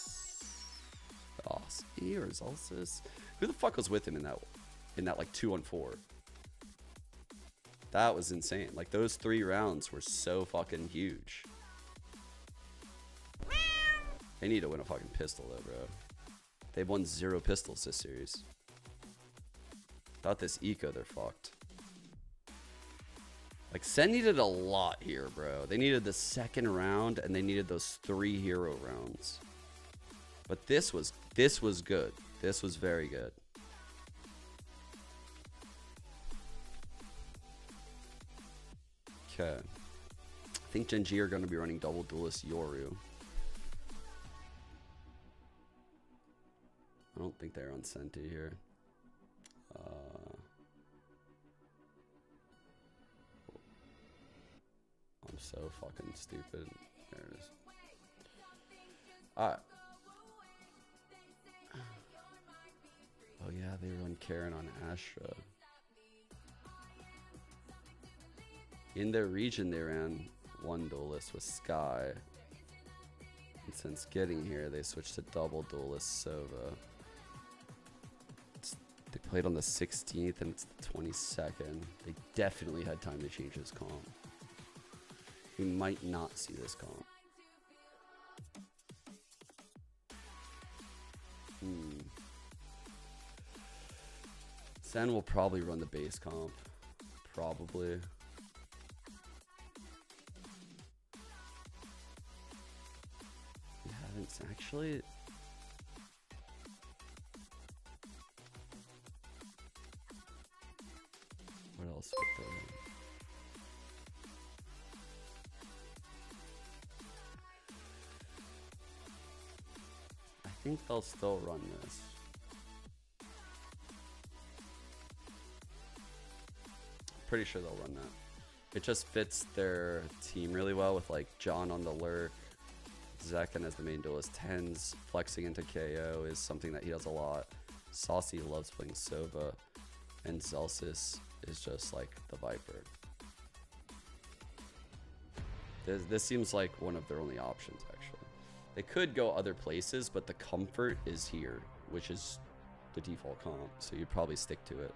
or Zalsis. Who the fuck was with him in that like 2-on-4? That was insane. Like, those 3 rounds were so fucking huge. They need to win a fucking pistol, though, bro. They've won 0 pistols this series. Without this eco, they're fucked. Like, Sen needed a lot here, bro. They needed the 2nd round, and they needed those 3 hero rounds. But this was good. This was very good. Okay. I think Gen G are going to be running double Duelist Yoru. I don't think they're on Senti here. I'm so fucking stupid. There it is. Alright. Oh yeah, they run Karen on Astra. In their region, they ran one Duelist with Sky. And since getting here, they switched to double Duelist Sova. They played on the 16th and it's the 22nd. They definitely had time to change this comp. We might not see this comp. Sen will probably run the base comp. Probably. We haven't actually. What else would they run? I think they'll still run this. Pretty sure they'll run that. It just fits their team really well with like John on the lurk, Zekin as the main duelist, Tens flexing into KO is something that he does a lot. Saucy loves playing Sova, and Zelsis is just like the Viper. This seems like one of their only options actually. They could go other places, but the comfort is here, which is the default comp, so you'd probably stick to it.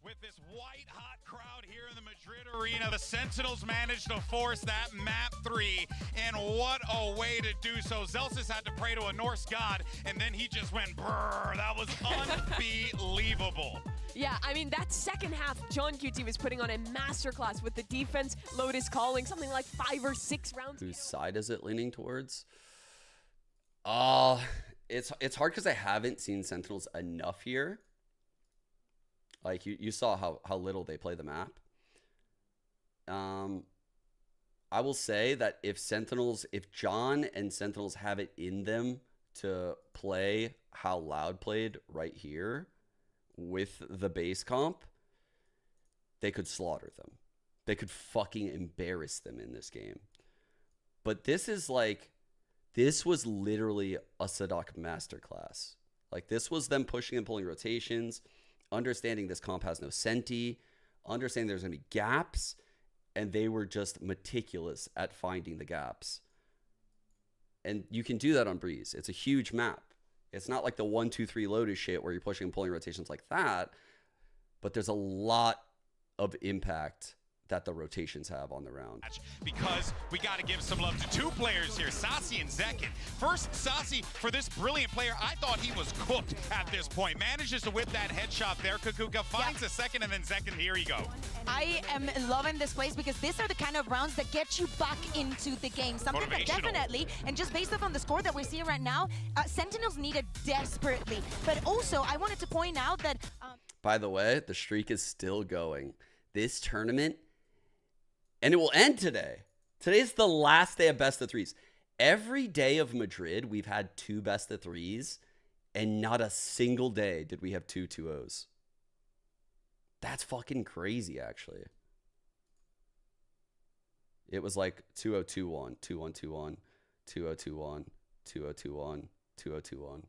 With this white-hot crowd here in the Madrid arena, the Sentinels managed to force that map 3, and what a way to do so. Zelsis had to pray to a Norse god, and then he just went brrr. That was unbelievable. Yeah, I mean, that second half, John QT was putting on a masterclass with the defense. Lotus calling something like 5 or 6 rounds. Whose side is it leaning towards? It's hard because I haven't seen Sentinels enough here. Like, you saw how little they play the map. I will say that if John and Sentinels have it in them to play how Loud played right here with the base comp, they could slaughter them. They could fucking embarrass them in this game. But this was literally a Sadak masterclass. Like, this was them pushing and pulling rotations, understanding this comp has no senti, understanding there's going to be gaps, and they were just meticulous at finding the gaps. And you can do that on Breeze. It's a huge map. It's not like the 1-2-3 Lotus shit where you're pushing and pulling rotations like that, but there's a lot of impact that the rotations have on the round. Because we got to give some love to 2 players here, Saucy and Zekin. First, Saucy, for this brilliant player, I thought he was cooked at this point. Manages to whip that headshot there. Kukuka finds a second, and then Zekin, here you go. I am loving this place because these are the kind of rounds that get you back into the game. Something that definitely, and just based off on the score that we're seeing right now, Sentinels need it desperately. But also, I wanted to point out that... By the way, the streak is still going. This tournament... And it will end today. Today's the last day of best of 3s. Every day of Madrid, we've had 2 best of 3s, and not a single day did we have 2 2-0s. That's fucking crazy, actually. It was like 2-0-2-1, 2-1-2-1, 2-0-2-1, 2-0-2-1, 2-0-2-1.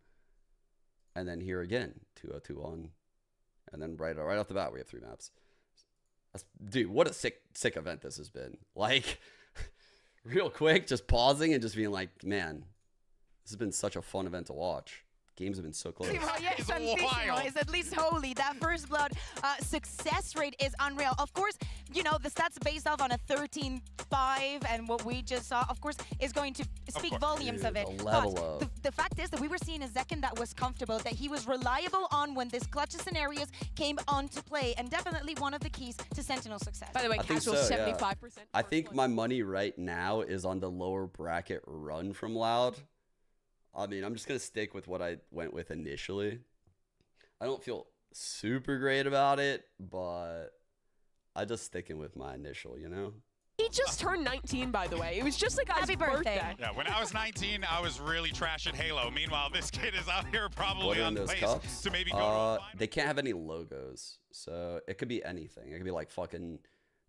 And then here again, 2-0-2-1. And then right off the bat, we have 3 maps. Dude, what a sick event this has been. Like, real quick, just pausing and just being like, man, this has been such a fun event to watch. Games have been so close. Yes, is at least holy. That first blood success rate is unreal. Of course, you know, the stats based off on a 13-5, and what we just saw, of course, is going to speak volumes of it. But the fact is that we were seeing a Zekin that was comfortable, that he was reliable on when this clutch scenarios came on to play, and definitely one of the keys to Sentinel success. By the way, casual 75%. Yeah. I think my money right now is on the lower bracket run from Loud. I mean, I'm just going to stick with what I went with initially. I don't feel super great about it, but I'm just sticking with my initial, you know? He just turned 19, by the way. It was just like his birthday. Yeah, when I was 19, I was really trash at Halo. Meanwhile, this kid is out here probably on those pace cups? to maybe go to They can't have any logos, so it could be anything. It could be like fucking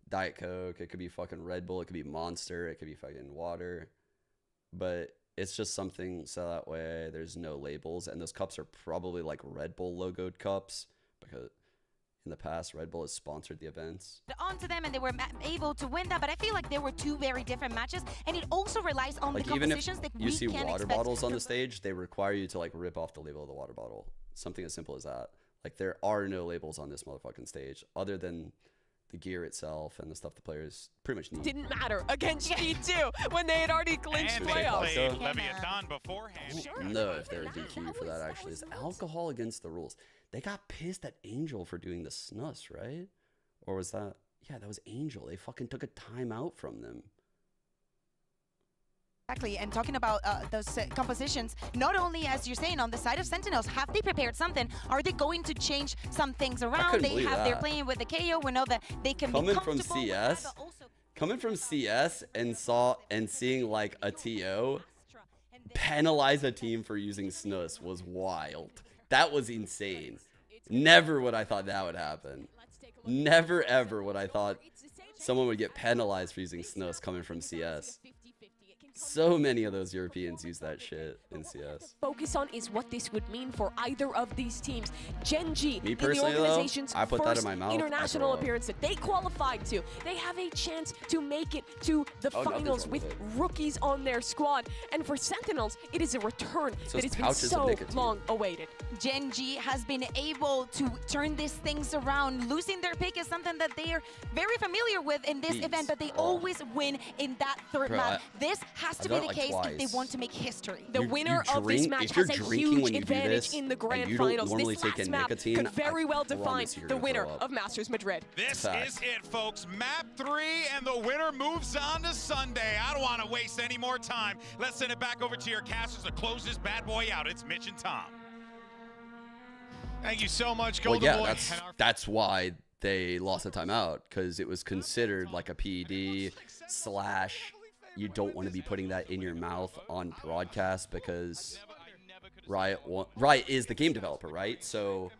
Diet Coke. It could be fucking Red Bull. It could be Monster. It could be fucking water. But It's just something so that way there's no labels, and those cups are probably like Red Bull logoed cups, because in the past Red Bull has sponsored the events. Onto them, and they were able to win that, but I feel like there were two very different matches, and it also relies on Like the even if compositions that you we see can water expect. bottles on the stage, they require you to like rip off the label of the water bottle. Something as simple as that. Like there are no labels on this motherfucking stage other than the gear itself and the stuff the players pretty much need. Didn't matter against G2 when they had already clinched playoffs. They played Leviathan beforehand. No, if they're DQ for that actually. Is alcohol against the rules? They got pissed at Angel for doing the snus, right? Or was that? Yeah, that was Angel. They fucking took a timeout from them. Exactly, and talking about those compositions, not only as you're saying on the side of Sentinels, have they prepared something? Are they going to change some things around? They're playing with the KO. We know that they can be comfortable from CS. Coming from CS and seeing like a TO penalize a team for using snus was wild. That was insane. Never would I thought that would happen. Never ever would I thought someone would get penalized for using snus coming from CS. So many of those Europeans use that shit in CS. Focus on is what this would mean for either of these teams. Gen G, Me in the personally, organization's though, I put that in first my mouth. international appearance that they qualified to. They have a chance to make it to the finals with rookies on their squad. And for Sentinels, it is a return that has been so long awaited. Gen G has been able to turn these things around. Losing their pick is something that they are very familiar with in this event, but they always win in that third map. This has to be the case if they want to make history. The winner of this match has a huge advantage in the grand finals. This last map could very well define the winner of Masters Madrid. This is it, folks. Map 3, and the winner moves on to Sunday. I don't want to waste any more time. Let's send it back over to your casters to close this bad boy out. It's Mitch and Tom. Thank you so much, Golden Boy. That's why they lost the timeout, because it was considered like a PED / you don't want to be putting that in your mouth on broadcast, because Riot is the game developer, right? So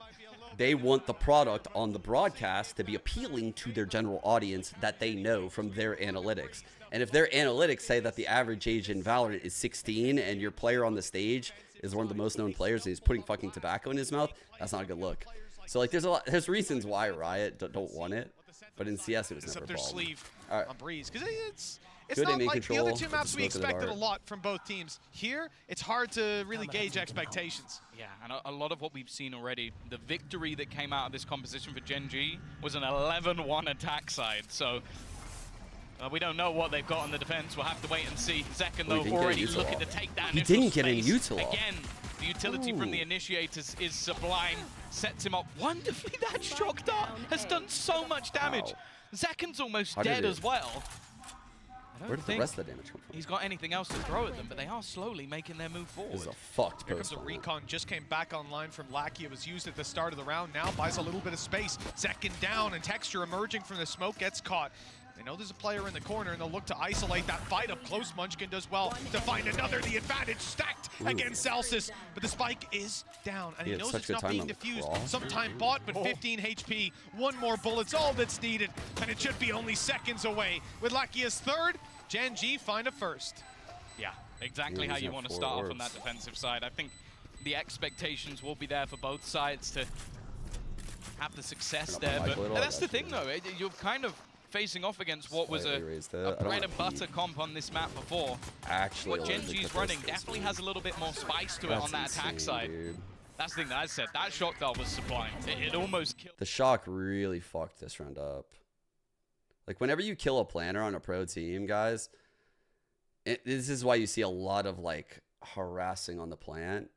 they want the product on the broadcast to be appealing to their general audience that they know from their analytics. And if their analytics say that the average age in Valorant is 16 and your player on the stage is one of the most known players and he's putting fucking tobacco in his mouth, that's not a good look. So like there's reasons why Riot don't want it, but in CS it was never a problem. Up their sleeve on Breeze, because it's Good not like control, the other two maps we expected a dart. lot from both teams. Here, it's hard to really gauge expectations. Yeah, and a lot of what we've seen already, the victory that came out of this composition for Gen G was an 11-1 attack side. So we don't know what they've got on the defense. We'll have to wait and see. Second, though, already looking to take that initial didn't get any util. Again, the utility from the initiators is sublime. Sets him up wonderfully. That shock dart has done so much damage. Zekin's almost dead as well. Where did the rest of the damage come from? He's got anything else to throw at them, but they are slowly making their move forward. This is a fucked Here comes a recon, just came back online from Lackey. It was used at the start of the round, now buys a little bit of space. Zekin down, and Texture emerging from the smoke gets caught. They know there's a player in the corner, and they'll look to isolate that fight up close. Munchkin does well to find another. The advantage stacked against Celsius, but the spike is down, and he knows it's not being diffused. Sometime bought, but 15 HP. One more bullet's all that's needed, and it should be only seconds away. With Lackey as third, Gen G find a first. Yeah, exactly how you want to start off on that defensive side. I think the expectations will be there for both sides to have the success there, but that's the thing, though. You're kind of facing off against what was a bread and butter comp on this map before. Actually, what Gen G's running definitely has a little bit more spice to it on that attack side. That's the thing that I said. That shock dart was sublime. It almost killed. The shock really fucked this round up. Like, whenever you kill a planner on a pro team, guys, this is why you see a lot of, like, harassing on the plant.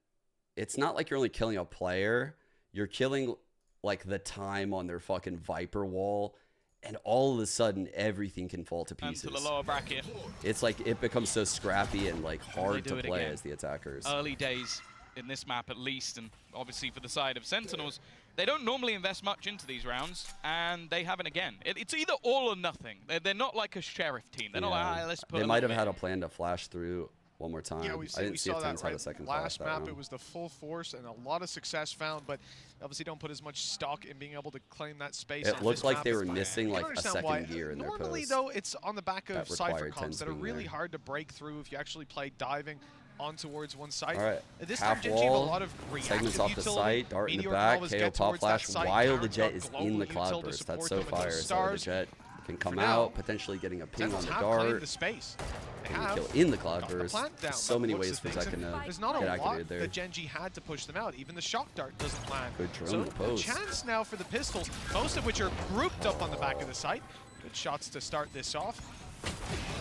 It's not like you're only killing a player. You're killing, like, the time on their fucking Viper wall, and all of a sudden, everything can fall to pieces. And to the lower bracket. It's like, it becomes so scrappy and, like, hard to play as the attackers. Early days in this map, at least, and obviously for the side of Sentinels, they don't normally invest much into these rounds, and they haven't again. It's either all or nothing. They're not like a sheriff team. They're not like, let's put They might have had a plan to flash through one more time. Yeah, I didn't see if Tens had a second flash last that map, round. it was the full force and a lot of success found, but obviously don't put as much stock in being able to claim that space. It looked like they were missing like a second gear in their post. Normally, though, it's on the back of Cypher comps that are really hard to break through if you actually play diving. on towards one side. All right. This Half time, Genji have a wall, lot of segments reactive off the utility. site, dart in the Meteor back, can always KO get pop towards that flash site. while the Karen's Jet got is global in the util cloud to burst. support That's so them with those fire. So the stars. Jet can come For now, out, potentially getting a ping on Sentinels the have claimed dart. the space. They And have kill in the cloud got the burst. plant down So by the many looks ways of for things, Zekin and to there's not get a lot activated there. that Genji had to push them out. Even the shock dart doesn't land. Good drone So in the post. a chance now for the pistols, most of which are grouped up on the back of the site. Good shots to start this off.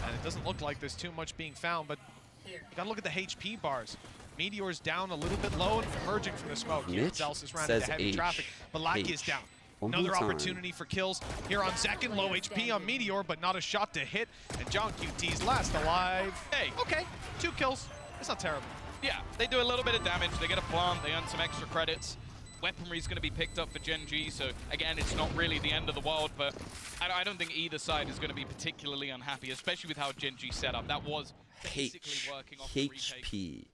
And it doesn't look like there's too much being found, but you gotta look at the HP bars. Meteor's down a little bit low and emerging from the smoke. Mitch Zelsis ran says into heavy H. traffic, but Lackey is H. down. One Another more time. opportunity for kills here on Zekin. Low HP on Meteor, but not a shot to hit. And John QT's last alive. Hey. Okay, 2 kills. It's not terrible. Yeah, they do a little bit of damage. They get a plant. They earn some extra credits. Weaponry is going to be picked up for Genji, so again, it's not really the end of the world, but I don't think either side is going to be particularly unhappy, especially with how Genji set up. That was basically working off the retake. HP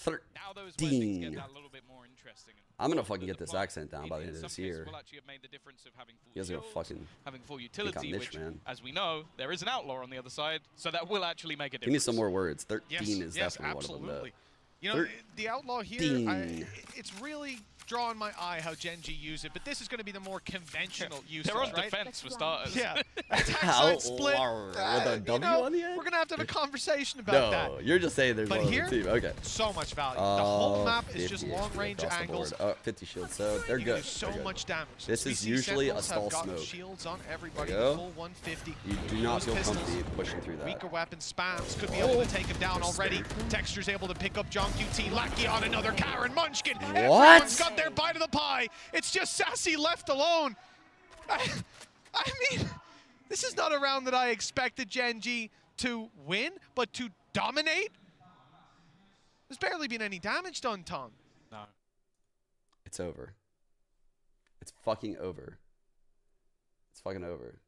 Now those where things get 13. that little bit more interesting. I'm gonna fucking get this accent down by the end of this year. Will actually have made the difference of having full You guys are gonna shields, fucking having full think I'm utility, Mitch, which, man. as we know, there is an outlaw on the other side, so that will actually make a difference. Give me some more words. 13 Yes, is yes, definitely absolutely. one of them. You know, the Outlaw here, 13. it's really drawing my eye how Genji use it, but this is going to be the more conventional usage, They're on right? defense for starters. Yeah. Attack side split. With a you W know, on the end? we're going to have a conversation about No, that. you're just saying there's But one on here, the team. Okay. so much value. The whole map is 50 just HP long-range across the angles. board. 50 shields, so they're You can good. do so They're good. much damage. This We is see usually a Sentinels stall have gotten smoke. shields on everybody, There you go. full 150. You do not Those feel pistols, comfy pushing through that. Weaker weapon spams could be able to take him down already. Texture's able to pick up John QT. Lackey on another Karen Munchkin. What? Everyone's got their bite of the pie. It's just Sassy left alone. I mean, this is not a round that I expected Genji to win, but to dominate? There's barely been any damage done, Tom. No. It's over. It's fucking over. It's fucking over.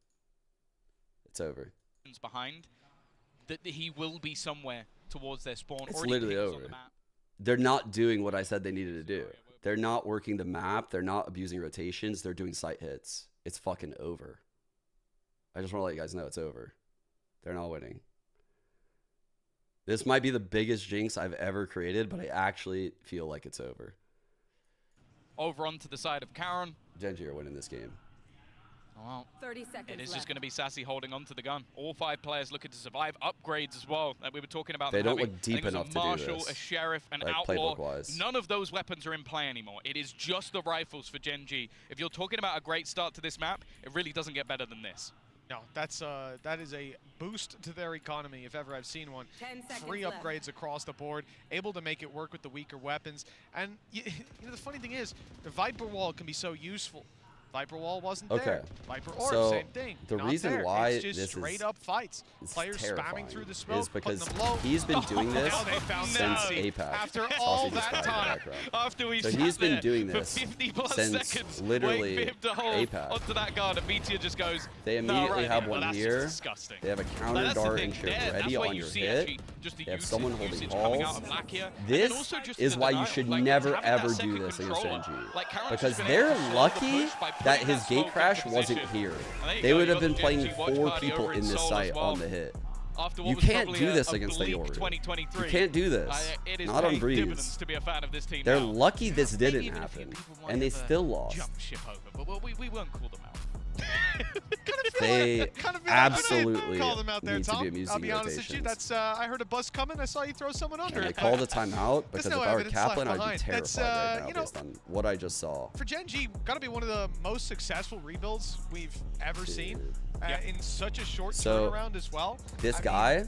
It's over. Behind, that he will be somewhere towards their spawn. It's Already literally pings on over. the map. They're not doing what I said they needed to do. They're not working the map. They're not abusing rotations. They're doing sight hits. It's fucking over. I just want to let you guys know it's over. They're not winning. This might be the biggest jinx I've ever created, but I actually feel like it's over. Over onto the side of Karen. Genji are winning this game. Well, 30 seconds it is left. just going to be Sassy holding onto the gun. All 5 players looking to survive. Upgrades as well. That we were talking about. They them don't having. look deep I think it was enough a to do Marshal, this, a Sheriff, an like Outlaw. playbook-wise. None of those weapons are in play anymore. It is just the rifles for Genji. If you're talking about a great start to this map, it really doesn't get better than this. No, that is a boost to their economy if ever I've seen one. 10 seconds 3 left. upgrades across the board, able to make it work with the weaker weapons. And you know, the funny thing is, the Viper Wall can be so useful. Viper Wall wasn't there. Viper Orb, So, same thing. the Not reason there. why it's just this straight is- up fights. It's Players terrifying spamming through the smoke, is because putting them low. he's been doing this Now they found since Sassy. APAC. After Saucy all just that died in the time. background. After we So sat he's been there doing for this 50+ since seconds, literally waiting for him to hold APAC. onto that guard, and Meteor just goes, They "No, immediately right have here." one Well, that's here. just disgusting. They have a But counter that's the dart thing, and shield there, ready that's why on you your see hit. actually just the They have usage, someone holding usage coming out balls. of Lakia, and This then also just is the why you denial. should Like, never having that ever do second this against controller. Genji. Like, Karen's Because just been they're able to slow the lucky push by that putting his that gate smoke crash into wasn't position. here. And there you They go, would you have got been the playing Genji watch 4 party people over in this Seoul site as well. on the hit. After what You was can't probably do this a against bleak the Yoru. 2023. You can't do this. It is Not on paying Breeze. dividends to be a fan of this team They're now. lucky this Maybe didn't even a few happen, people might and they have, still lost. Jump ship over, but we won't call them out. They absolutely call them out there, need to Tom. be abusing I'll be honest with you. rotations. That's I heard a bus coming. I saw you throw someone under. And I it. called a timeout because There's no if I were evidence left Kaplan, I'd be behind. terrified That's, right now you know, based on what I just saw. For Genji, got to be one of the most successful rebuilds we've ever seen in such a short So, turnaround as well. This I mean, guy,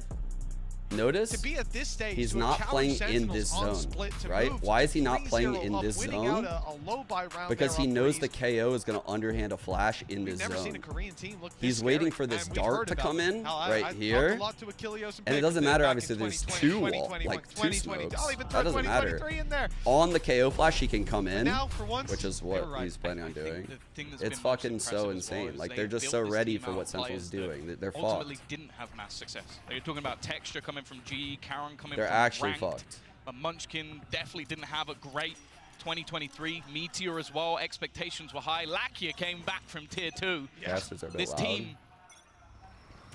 notice to be at this stage, he's to not challenge playing in Sentinels this on zone, split, to right? move Why to is he not playing 3-0 in up, this winning zone? out a low buy round Because there he up knows Breeze. the KO is going to underhand a flash in We've this never seen a zone. Korean team look this He's waiting scary, for this and we've dart heard to about come them. in Hell, right I here. talked a lot to Achilles And it doesn't matter, back obviously, in there's 2020, 2 wall, 2021, like 2 2020. smokes. I'll even That throw doesn't matter. 2023 in there. On the KO flash, he can come in, Now, for once, which is they what were right. he's planning on I think doing. the thing that's It's been most fucking so impressive as well insane. is Like, they they're just built so this ready team for out what of Sentinel's players that doing. They're ultimately fucked. didn't have mass success. You're talking about Texture coming from G, Karen coming They're from actually Ranked. fucked. But Munchkin definitely didn't have a great 2023. Meteor as well. Expectations were high. Lakia came back from tier 2. Bastards are a bit This loud. team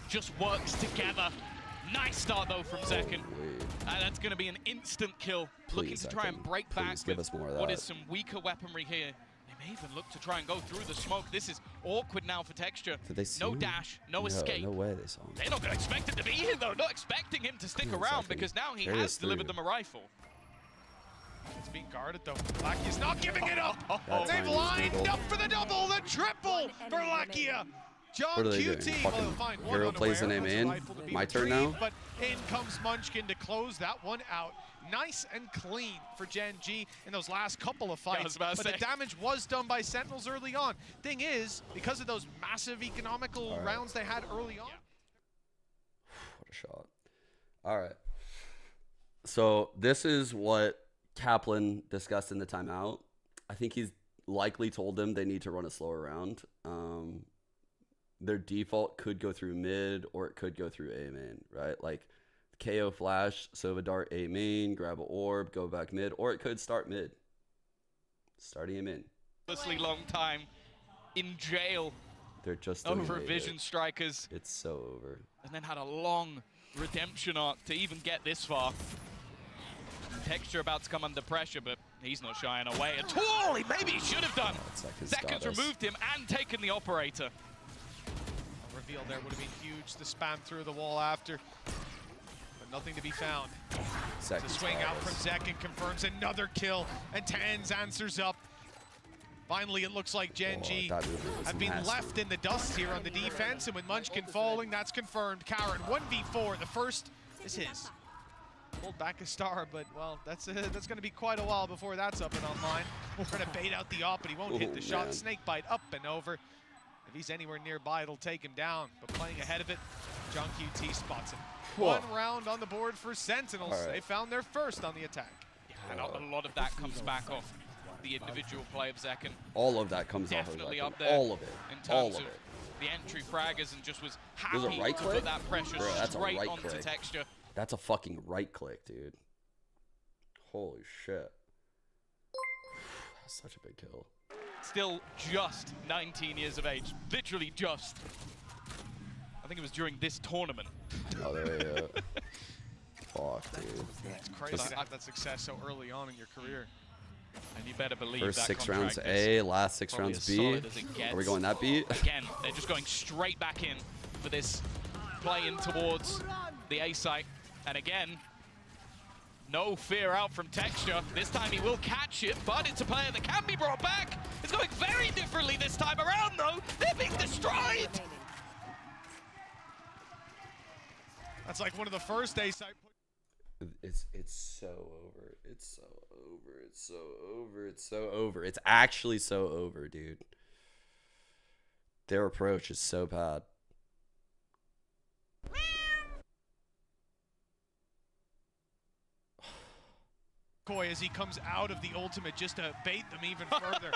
just works together Nice start, though, from Zekken. That's going to be an instant kill. Looking to try and break back with what is some weaker weaponry here. They may even look to try and go through the smoke. This is awkward now for Texture. Did they see no him? dash, no escape. No way they saw him. They're not going to expect it to be here, though. Not expecting him to stick around because now he has delivered them a rifle. It's being guarded, though. Lakia not giving it up. They've lined up for the double, the triple for Lakia. John QT will find one Hero plays an main. My turn now. But in comes Munchkin to close that one out. Nice and clean for Gen G in those last couple of fights. But the damage was done by Sentinels early on. Thing is, because of those massive economical rounds they had early on. What a shot. All right. So this is what Kaplan discussed in the timeout. I think he's likely told them they need to run a slower round. Their default could go through mid or it could go through A main, right? Like KO flash, Sova dart A main, grab an orb, go back mid, or it could start mid. Starting him in. Long time in jail. They're just over Vision Strikers. It's so over. And then had a long redemption arc to even get this far. Texture about to come under pressure, but he's not shying away at all. Maybe he should have done. Zeken's removed him and taken the operator. Reveal there would have been huge. The spam through the wall after, but nothing to be found. The swing out from Zekken confirms another kill, and Tans answers up. Finally, it looks like Gen G have been left in the dust here on the defense, and with Munchkin falling, that's confirmed. Karen 1v4. The first is his. Pulled back a star, but well, that's going to be quite a while before that's up and online. We're going to bait out the op, but he won't hit the shot. Snake bite up and over. If he's anywhere nearby, it'll take him down. But playing ahead of it, John QT spots him. One round on the board for Sentinels. They found their first on the attack. Yeah, and a lot of that comes back off the individual play of Zekken. All of that comes off of Definitely Zekken. up there. All of it. In terms of the entry fraggers, and just was happy to put that pressure straight onto Texture. That's a fucking right click, dude. Holy shit. That's such a big kill. Still just 19 years of age. Literally just. I think it was during this tournament. Oh, there you go. Fuck, dude. It's crazy to have that success so early on in your career. And you better believe First that 6 rounds A, last 6 rounds B. Are we going that B? Again, they're just going straight back in for this play in towards the A site. And again, no fear out from Texture. This time he will catch it, but it's a player that can be brought back. It's going very differently this time around, though. They're being destroyed. That's like one of the first A-site. It's so over. It's so over. It's so over. It's so over. It's actually so over, dude. Their approach is so bad. As he comes out of the ultimate just to bait them even further.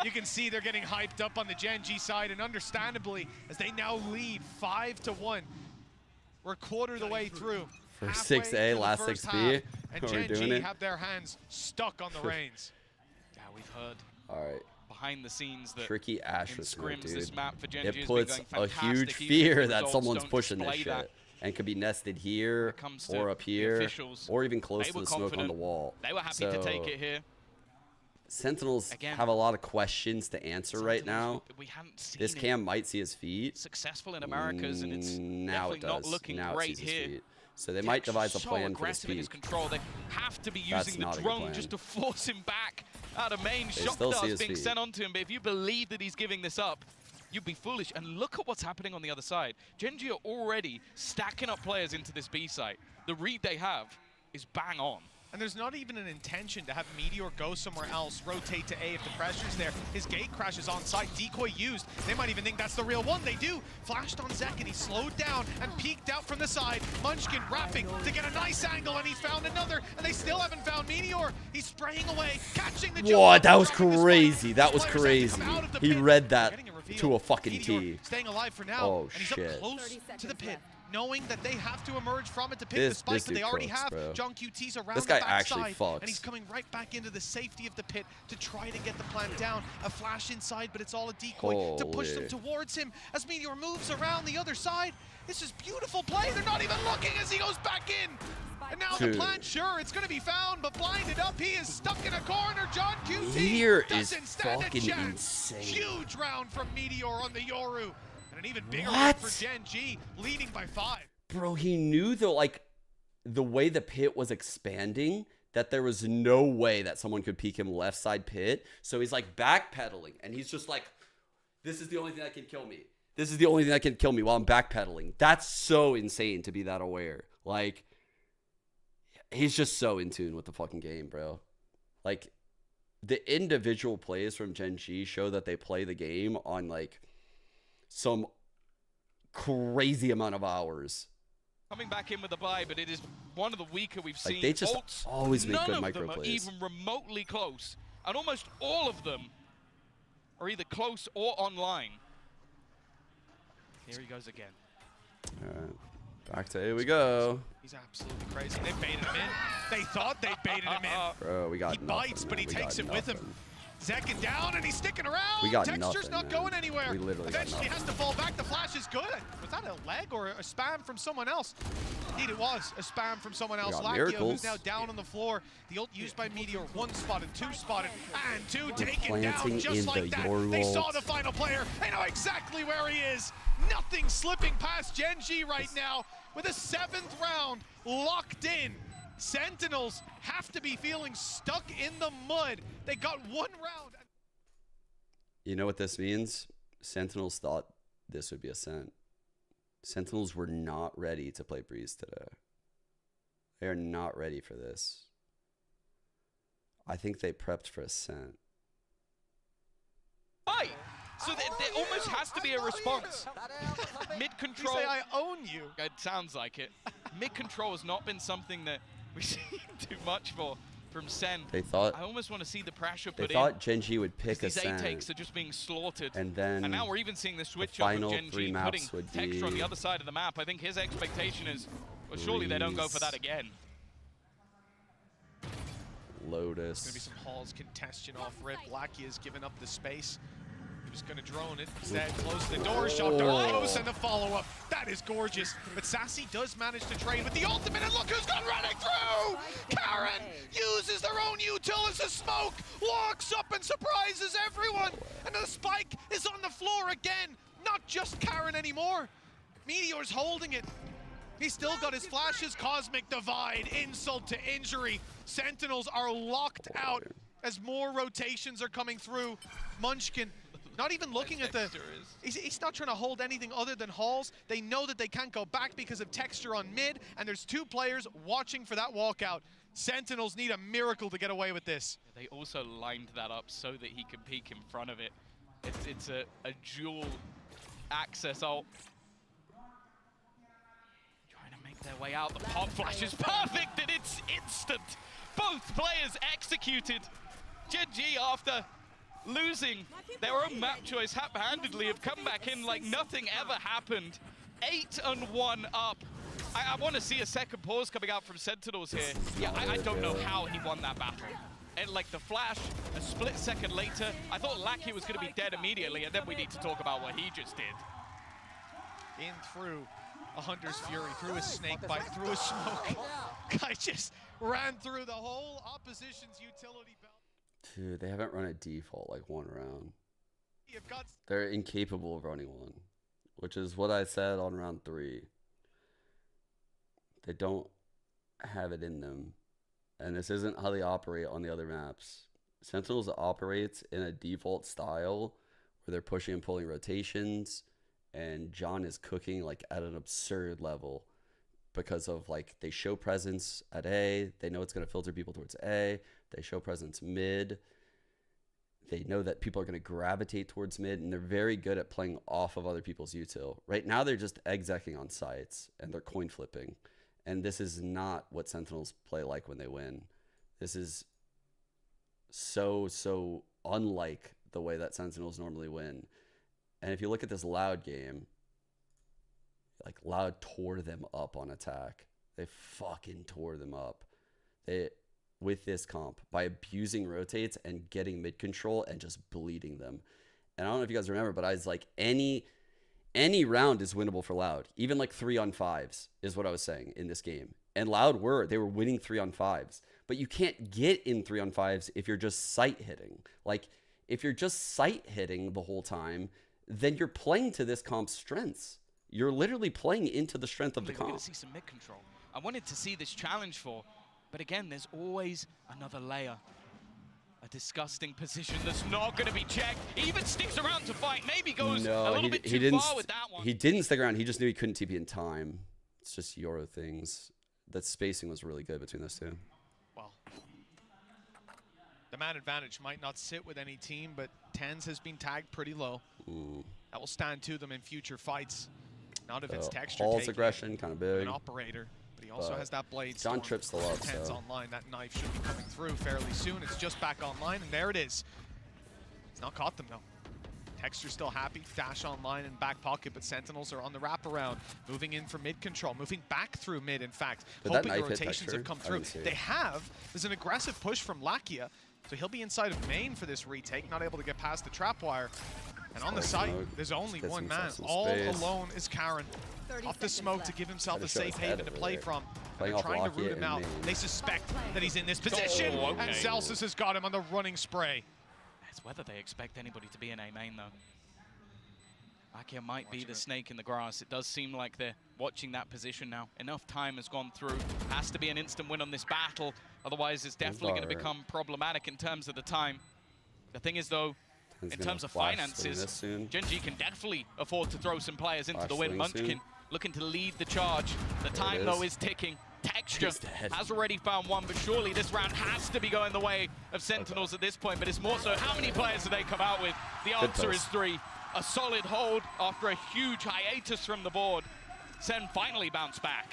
You can see they're getting hyped up on the Gen G side, and understandably, as they now lead 5-1. We're a quarter of the way through. First 6A, last 6B. And Gen G have their hands stuck on the reins. Yeah, we've heard. All right. Behind the scenes that tricky Ash was scrims, dude. This map for Gen G it puts a huge fear that someone's pushing this shit. And could be nested here, or up here, or even close to the smoke on the wall. They were happy to take it here. Sentinels have a lot of questions to answer right now. We haven't seen this cam might see his feet. Successful in Americas, and it's now definitely not looking great here. So they might devise a plan for his in his peak. control. They have to be using the drone just to force him back out of main. Shock darts being sent onto him, but if you believe that he's giving this up, you'd be foolish. And look at what's happening on the other side. Gen G are already stacking up players into this B site. The read they have is bang on. And there's not even an intention to have Meteor go somewhere else, rotate to A if the pressure's there. His gate crashes on site, decoy used. They might even think that's the real one. They do. Flashed on Zekken, he slowed down and peeked out from the side. Munchkin wrapping to get a nice angle, and he's found another, and they still haven't found Meteor. He's spraying away, catching the jump. What? That was crazy. That was crazy. He read that to a fucking T. Staying alive for now, Oh, and he's shit. up close to the pit. knowing that they have to emerge from it to pick the spike, but they already have. Bro. John QT's around This the guy backside, actually fucks. and he's coming right back into the safety of the pit to try to get the plant down. A flash inside, but it's all a decoy to push them towards him as Meteor moves around the other side. This is beautiful play. They're not even looking as he goes back in. And now the plant, sure, it's going to be found, but blinded up. He is stuck in a corner. John QT Here is doesn't stand a fucking chance. insane. Huge round from Meteor on the Yoru. And an even bigger one for Gen G, leading by 5. Bro, he knew the way the pit was expanding that there was no way that someone could peek him left side pit. So he's like backpedaling, and he's just like, this is the only thing that can kill me. This is the only thing that can kill me while I'm backpedaling. That's so insane to be that aware. Like, he's just so in tune with the fucking game, bro. Like, the individual plays from Gen G show that they play the game on, like, some crazy amount of hours. Coming back in with a buy, but it is one of the weaker we've seen. They just always make good none of micro them are plays. even remotely close, and almost all of them are either close or online. Here he goes again. All right. Back to here we go. He's absolutely crazy. They baited him in. They thought they baited him in. Bro, we got He bites, but he takes it with him. Zekin down, and he's sticking around. We got Texture's not going anywhere. We literally Eventually got has to fall back. The flash is good. Was that a leg or a spam from someone else? Indeed, it was a spam from someone else. Lakio, who's now down on the floor. The ult used by Meteor. 1 spotted, 2 spotted, and 2 taken down just like that. They saw the final player. They know exactly where he is. Nothing slipping past Gen G right now with a 7th round locked in. Sentinels have to be feeling stuck in the mud. They got 1 round. You know what this means? Sentinels thought this would be Ascent. Sentinels were not ready to play Breeze today. They are not ready for this. I think they prepped for Ascent. Right. So there almost has to be a response. Mid-control. You say I own you. It sounds like it. Mid-control has not been something that we've seen too much from Sen. They thought. I almost want to see the pressure They put thought in. Gen G would pick These Ascent. A-takes are just being slaughtered. And then now we're even seeing the switch the up of final Gen 3 G maps putting would Texture on be the other side of the map. I think his expectation is, well, surely they don't go for that again. Lotus. Going to be some Halls congestion off rip. Blackie has given up the space. He was going to drone it. Instead, close the door, shot Lotus, and the follow-up. That is gorgeous. But Sassy does manage to trade with the ultimate, and look who's gone running through! Karen uses their own util as a smoke, walks up and surprises everyone. And the spike is on the floor again. Not just Karen anymore. Meteor's holding it. He's still got his flashes. Cosmic Divide, insult to injury. Sentinels are locked out as more rotations are coming through. Munchkin not even looking at the... He's not trying to hold anything other than Halls. They know that they can't go back because of Texture on mid, and there's 2 players watching for that walkout. Sentinels need a miracle to get away with this. They also lined that up so that he can peek in front of it. It's a dual access ult. Trying to make their way out. The pop flash is perfect, and it's instant. Both players executed. Gen G, after losing their own map choice haphazardly, have come back in like nothing ever happened. 8-1 up. I want to see a second pause coming out from Sentinels here. Yeah, I don't know how he won that battle. And like the flash, a split second later, I thought Lackey was going to be dead immediately, and then we need to talk about what he just did. In through a Hunter's Fury, through a snake bite, through a smoke. Guy just ran through the whole opposition's utility belt. Dude, they haven't run a default like 1 round. They're incapable of running one, which is what I said on round 3. They don't have it in them. And this isn't how they operate on the other maps. Sentinels operates in a default style where they're pushing and pulling rotations, and John is cooking like at an absurd level because of like they show presence at A, they know it's going to filter people towards A, they show presence mid, they know that people are going to gravitate towards mid, and they're very good at playing off of other people's util. Right now they're just execing on sites and they're coin flipping. And this is not what Sentinels play like when they win. This is so unlike the way that Sentinels normally win. And if you look at this Loud game, like Loud tore them up on attack. They fucking tore them up. With this comp by abusing rotates and getting mid control and just bleeding them. And I don't know if you guys remember, but I was like, any round is winnable for Loud. Even like 3-on-5s is what I was saying in this game. And Loud they were winning 3-on-5s. But you can't get in 3-on-5s if you're just sight hitting. Like, if you're just sight hitting the whole time, then you're playing to this comp's strengths. You're literally playing into the strength of the comp. We're going to see some mid control. I wanted to see this challenge for, but again, there's always another layer. A disgusting position that's not going to be checked. Even sticks around to fight. Maybe goes a little bit too far with that one. He didn't stick around. He just knew he couldn't TP in time. It's just Euro things. That spacing was really good between those two. Well, the man advantage might not sit with any team, but Tens has been tagged pretty low. Ooh. That will stand to them in future fights. Not if it's Texture Hall's aggression, kind of big. An operator. But he also has that blade. John trips the love, Tens online. That knife should be coming through fairly soon. It's just back online, and there it is. It's not caught them, though. Texture's still happy. Dash online and back pocket, but Sentinels are on the wraparound. Moving in for mid control. Moving back through mid, in fact. Hoping the rotations have come through. They have. There's an aggressive push from Lakia. So he'll be inside of main for this retake. Not able to get past the trapwire. And on the site, there's only one man. All alone is Karen. Off the smoke to give himself a safe haven to play from. They're trying to root him out. They suspect that he's in this position. And Celsius has got him on the running spray. It's whether they expect anybody to be in A main, though. Lakia might be the snake in the grass. It does seem like they're watching that position now. Enough time has gone through. Has to be an instant win on this battle. Otherwise, it's definitely going to become problematic in terms of the time. The thing is, though, in terms of finances, Gen G can definitely afford to throw some players into the win. Munchkin looking to lead the charge. The time, though, is ticking. Texture has already found one, but surely this round has to be going the way of Sentinels at this point. But it's more so, how many players do they come out with? The answer is 3. A solid hold after a huge hiatus from the board. Sen finally bounced back.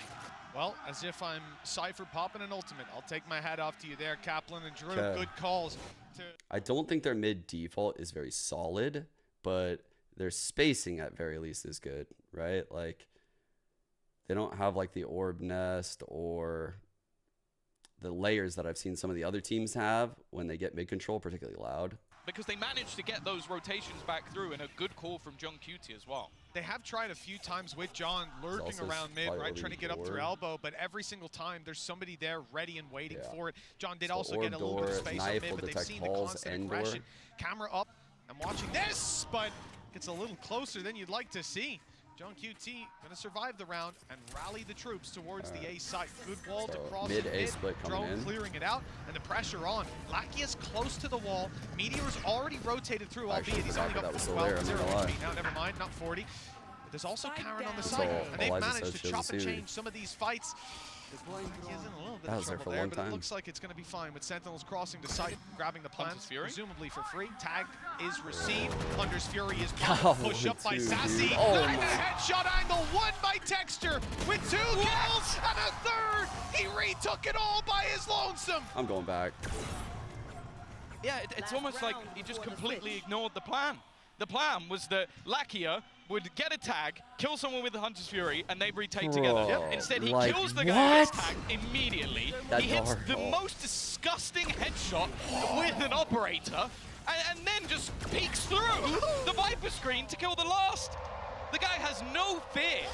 Well, as if I'm Cypher popping an ultimate. I'll take my hat off to you there, Kaplan and Drew. Good calls. I don't think their mid default is very solid, but their spacing at very least is good, right? Like, they don't have like the orb nest or the layers that I've seen some of the other teams have when they get mid control, particularly Loud. Because they managed to get those rotations back through, and a good call from John Cutie as well. They have tried a few times with John lurking around mid, right, trying to get up through elbow, but every single time there's somebody there ready and waiting for it. John did also get a little bit of space on mid, but they've seen the constant aggression. Camera up, I'm watching this, but it's a little closer than you'd like to see. John QT going to survive the round and rally the troops towards the A site. Good wall to cross mid A split coming Drone in. Clearing it out, and the pressure on. Lakia's close to the wall. Meteor's already rotated through, albeit he's only got 12 HP. Now, never mind, not 40. But there's also Karen on the side, and they've managed to chop and change some of these fights. Lakia's in a little bit of trouble there, but it looks like it's going to be fine with Sentinels crossing the site, grabbing the plants, presumably for free. Tag is received. Hunter's Fury is pushed up by Sassy. And a headshot angle, one by Texture with 2 kills and a 3rd. He retook it all by his lonesome. I'm going back. Yeah, it's almost like he just completely ignored the plan. The plan was that Lakia would get a tag, kill someone with the Hunter's Fury, and they'd retake together. Instead, he kills the guy with his tag immediately. He hits the most disgusting headshot with an operator, and then just peeks through the Viper screen to kill the last. The guy has no fear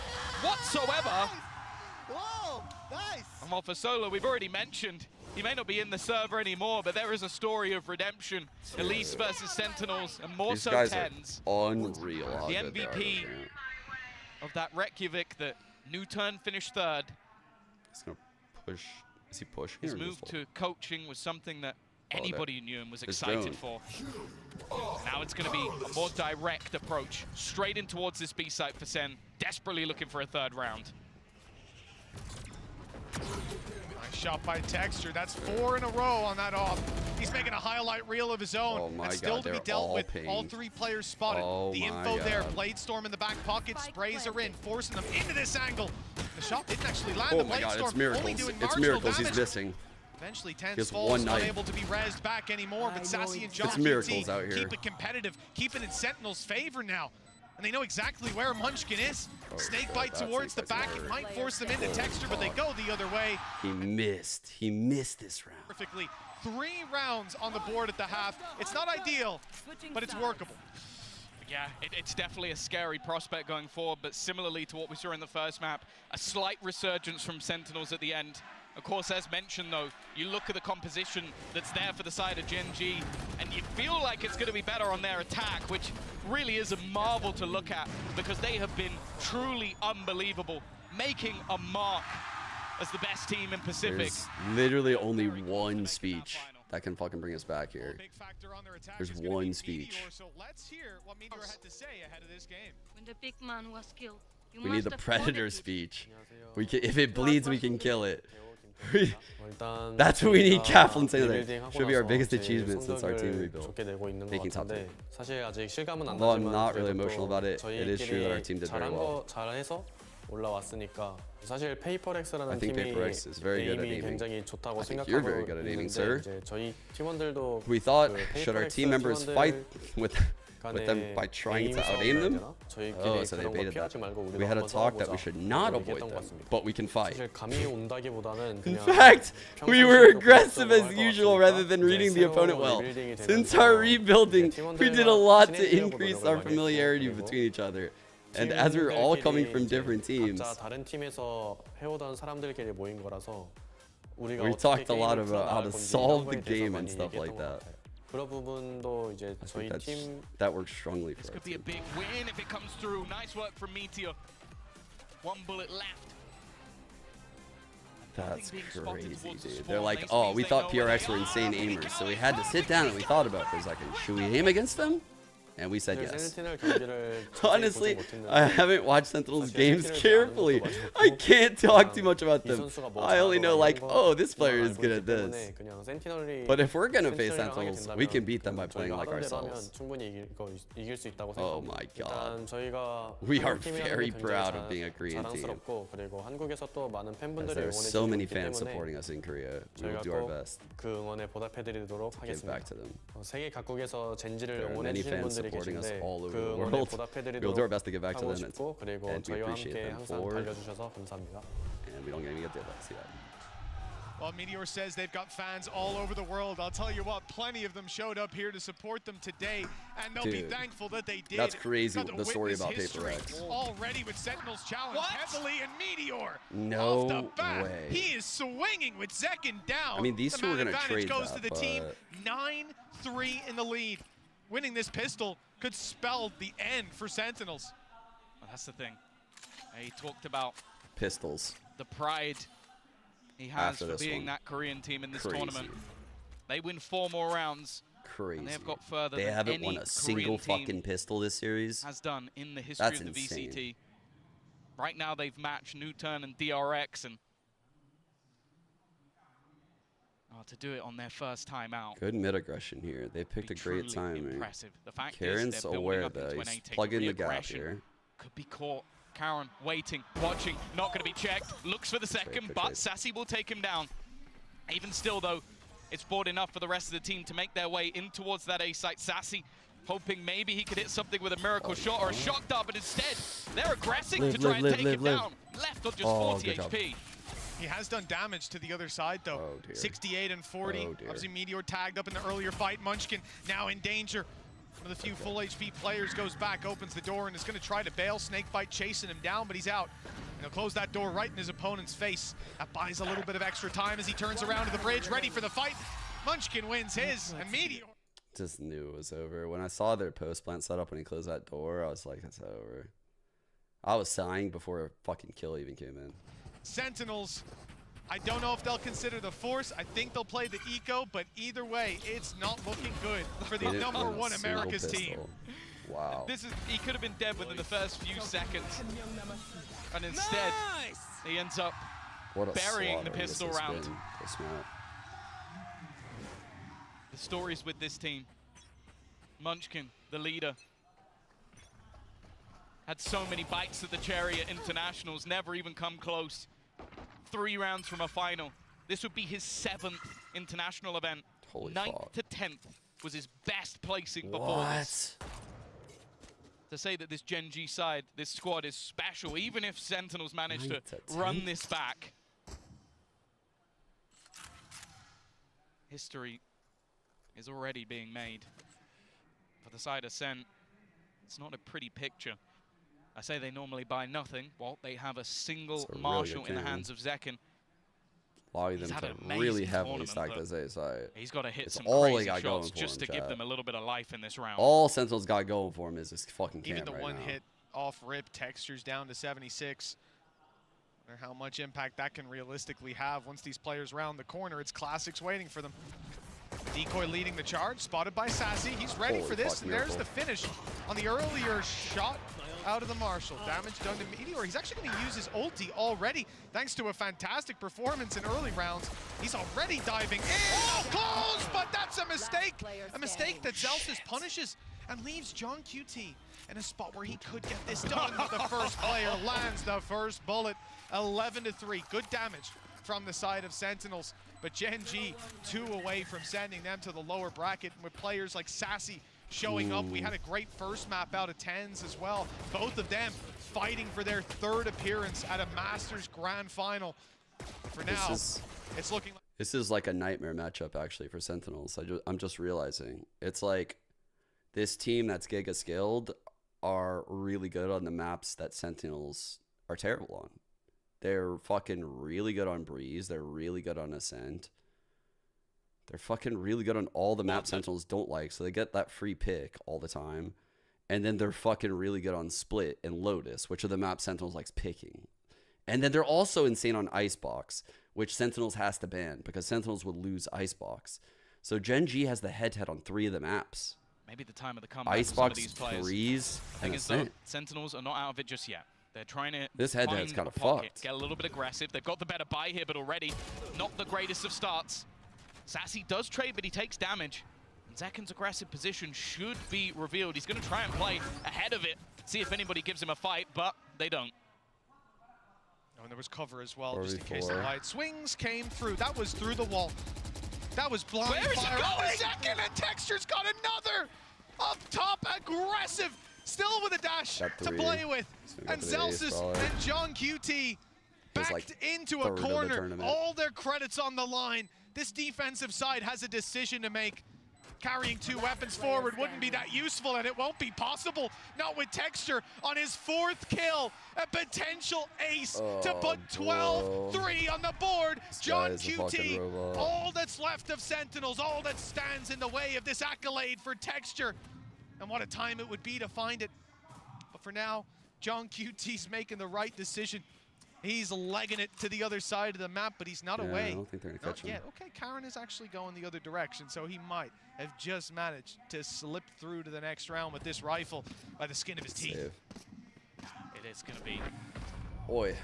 whatsoever. Whoa, nice. And while for Solo, we've already mentioned, he may not be in the server anymore, but there is a story of redemption. Elise versus Sentinels, and more so Tens. Unreal. The MVP of that Reykjavik that New Turn finished 3rd. He's going to push. Is he pushing? His move to coaching was something that anybody knew and was excited for. Now it's going to be a more direct approach, straight in towards this B site for Sen, desperately looking for a 3rd round. Nice shot by Texture. That's 4 in a row on that off. He's making a highlight reel of his own. Oh, and still to be dealt with. All 3 players spotted. The info there. Bladestorm in the back pocket. Sprays are in, forcing them into this angle. The shot didn't actually land. Oh my God, it's Miracles. It's Miracles. He's missing. Eventually, Tens falls, not able to be rezzed back anymore, but Sassy and John Miracles out here. keep it competitive, keep it in Sentinel's favor now. And they know exactly where Munchkin is. Snake bite towards the back. It might force them into texture, but they go the other way. He missed. He missed this round. Perfectly. 3 rounds on the board at the half. It's not ideal, but it's workable. Yeah, it's definitely a scary prospect going forward, but similarly to what we saw in the first map, a slight resurgence from Sentinels at the end. Of course, as mentioned though, you look at the composition that's there for the side of Gen G, and you feel like it's going to be better on their attack, which really is a marvel to look at, because they have been truly unbelievable, making a mark as the best team in Pacific. There's literally only one speech that can fucking bring us back here. There's one speech. So let's hear what Meteor had to say ahead of this game. When the big man was killed, We need the Predator speech. We can, if it bleeds, we can kill it. That's what we need. Kaplan saying that should be our biggest achievement since our team rebuilt. Making top 10. Although I'm not really emotional about it, it is true that our team did very well. I think PaperX is very good at aiming. I think you're very good at aiming, sir. We thought, should our team members fight with them by trying to out-aim them? Oh, so they baited that. We had a talk that we should not avoid them, but we can fight. In fact, we were aggressive as usual rather than reading the opponent well. Since our rebuilding, we did a lot to increase our familiarity between each other. And as we were all coming from different teams, we talked a lot about how to solve the game and stuff like that. I think that works strongly for us. This could be a big win if it comes through. Nice work from Meteor. 1 bullet left. That's crazy, dude. They're like, oh, we thought PRX were insane aimers, so we had to sit down and we thought about it for a second. Should we aim against them? And we said yes. Honestly, I haven't watched Sentinels games carefully. I can't talk too much about them. I only know like, oh, this player is good at this. But if we're gonna face Sentinels, we can beat them by playing like ourselves. Oh my god. We are very proud of being a Korean team. As there are so many fans supporting us in Korea. We will do our best to give back to them. There are many fans supporting us all over the world. We'll do our best to give back to them, and we appreciate them for, and we don't even get to see that. Well, Meteor says they've got fans all over the world. I'll tell you what, plenty of them showed up here to support them today, and they'll be thankful that they did. That's crazy, the story about PaperX. Already with Sentinels challenge heavily, and Meteor no off the bat. Way. He is swinging with Zekin down. I mean, these two are going to trade goes that, to the team. 9-3 in the lead. Winning this pistol could spell the end for Sentinels. Well, that's the thing. He talked about pistols. The pride he has for being that Korean team in this tournament. They win 4 more rounds. Crazy. And they've got further they than haven't any won a single fucking pistol this series. Has done in the history of the VCT. Right now they've matched Newturn and DRX, and to do it on their first time out. Good mid aggression here. They picked a great time. Impressive. The fact Karen's aware that he's plugging the gap here. Could be caught. Karen waiting, watching, not going to be checked. Looks for the second, but Sassy will take him down. Even still, though, it's bought enough for the rest of the team to make their way in towards that A site. Sassy hoping maybe he could hit something with a miracle shot or a shock dart, but instead they're aggressing to try and take him down. Left on just 40 HP. He has done damage to the other side, though. 68 and 40. Obviously, Meteor tagged up in the earlier fight. Munchkin now in danger. One of the few full HP players goes back, opens the door, and is going to try to bail. Snakebite chasing him down, but he's out. And he'll close that door right in his opponent's face. That buys a little bit of extra time as he turns around to the bridge, ready for the fight. Munchkin wins his, and Meteor just knew it was over. When I saw their post plant setup when he closed that door, I was like, it's over. I was sighing before a fucking kill even came in. Sentinels, I don't know if they'll consider the force. I think they'll play the eco, but either way, it's not looking good for the #1 America's team. Wow. He could have been dead within the first few seconds. And instead, he ends up burying the pistol round. The stories with this team. Munchkin, the leader, had so many bites at the cherry at internationals, never even come close. 3 rounds from a final. This would be his 7th international event. 9th to 10th was his best placing before this. to say that this Gen G side, this squad is special, even if Sentinels manage to run this back. History is already being made for the side of Sen. It's not a pretty picture. I say they normally buy nothing. Well, they have a single Marshal in the hands of Zekin. Allowing them to really heavily stack this A side. He's got to hit some all crazy they got shots going just for to him, give them a little bit of life in this round. All Sentinels got going for him is this fucking cam Even the right one now. hit off rip, Textures down to 76. Wonder how much impact that can realistically have once these players round the corner. It's Classics waiting for them. Decoy leading the charge, spotted by Sassy. He's ready for this, and there's the finish on the earlier shot out of the Marshal. Damage done to Meteor. He's actually going to use his ulti already, thanks to a fantastic performance in early rounds. He's already diving in. Oh, close, but that's a mistake. A mistake that Zelsis punishes and leaves John QT in a spot where he could get this done. But the first player lands the first bullet. 11-3. Good damage from the side of Sentinels. But Gen G 2 away from sending them to the lower bracket. And with players like Sassy showing up, we had a great first map out of 10s as well. Both of them fighting for their third appearance at a Masters Grand Final. For now, it's looking like... This is like a nightmare matchup, actually, for Sentinels. I'm just realizing. It's like this team that's Giga skilled are really good on the maps that Sentinels are terrible on. They're fucking really good on Breeze. They're really good on Ascent. They're fucking really good on all the maps Sentinels don't like, so they get that free pick all the time. And then they're fucking really good on Split and Lotus, which are the maps Sentinels likes picking. And then they're also insane on Icebox, which Sentinels has to ban because Sentinels would lose Icebox. So Gen G has the head-to-head on 3 of the maps. Maybe the time of the comeback Icebox, for some of these players. Breeze, The thing and is, though, Ascent. Sentinels are not out of it just yet. They're trying to This head-to-head's find kind of a pocket, fucked. get a little bit aggressive. They've got the better buy here, but already not the greatest of starts. Sassy does trade, but he takes damage. And Zekin's aggressive position should be revealed. He's going to try and play ahead of it, see if anybody gives him a fight, but they don't. Oh, and there was cover as well, just in case the light swings came through. That was through the wall. That was blind fire. Where is it going? Second, and Texture's got another up top, aggressive. Still with a dash to play with. And Zelsis and John QT backed into a corner. All their credits on the line. This defensive side has a decision to make. Carrying 2 weapons forward wouldn't be that useful, and it won't be possible. Not with Texture on his 4th kill. A potential ace to put 12-3 on the board. John QT, all that's left of Sentinels, all that stands in the way of this accolade for Texture. And what a time it would be to find it. But for now, John QT's making the right decision. He's legging it to the other side of the map, but he's not away. I don't think they're going to catch him. Yet. Okay, Karen is actually going the other direction, so he might have just managed to slip through to the next round with this rifle by the skin of his teeth. It is going to be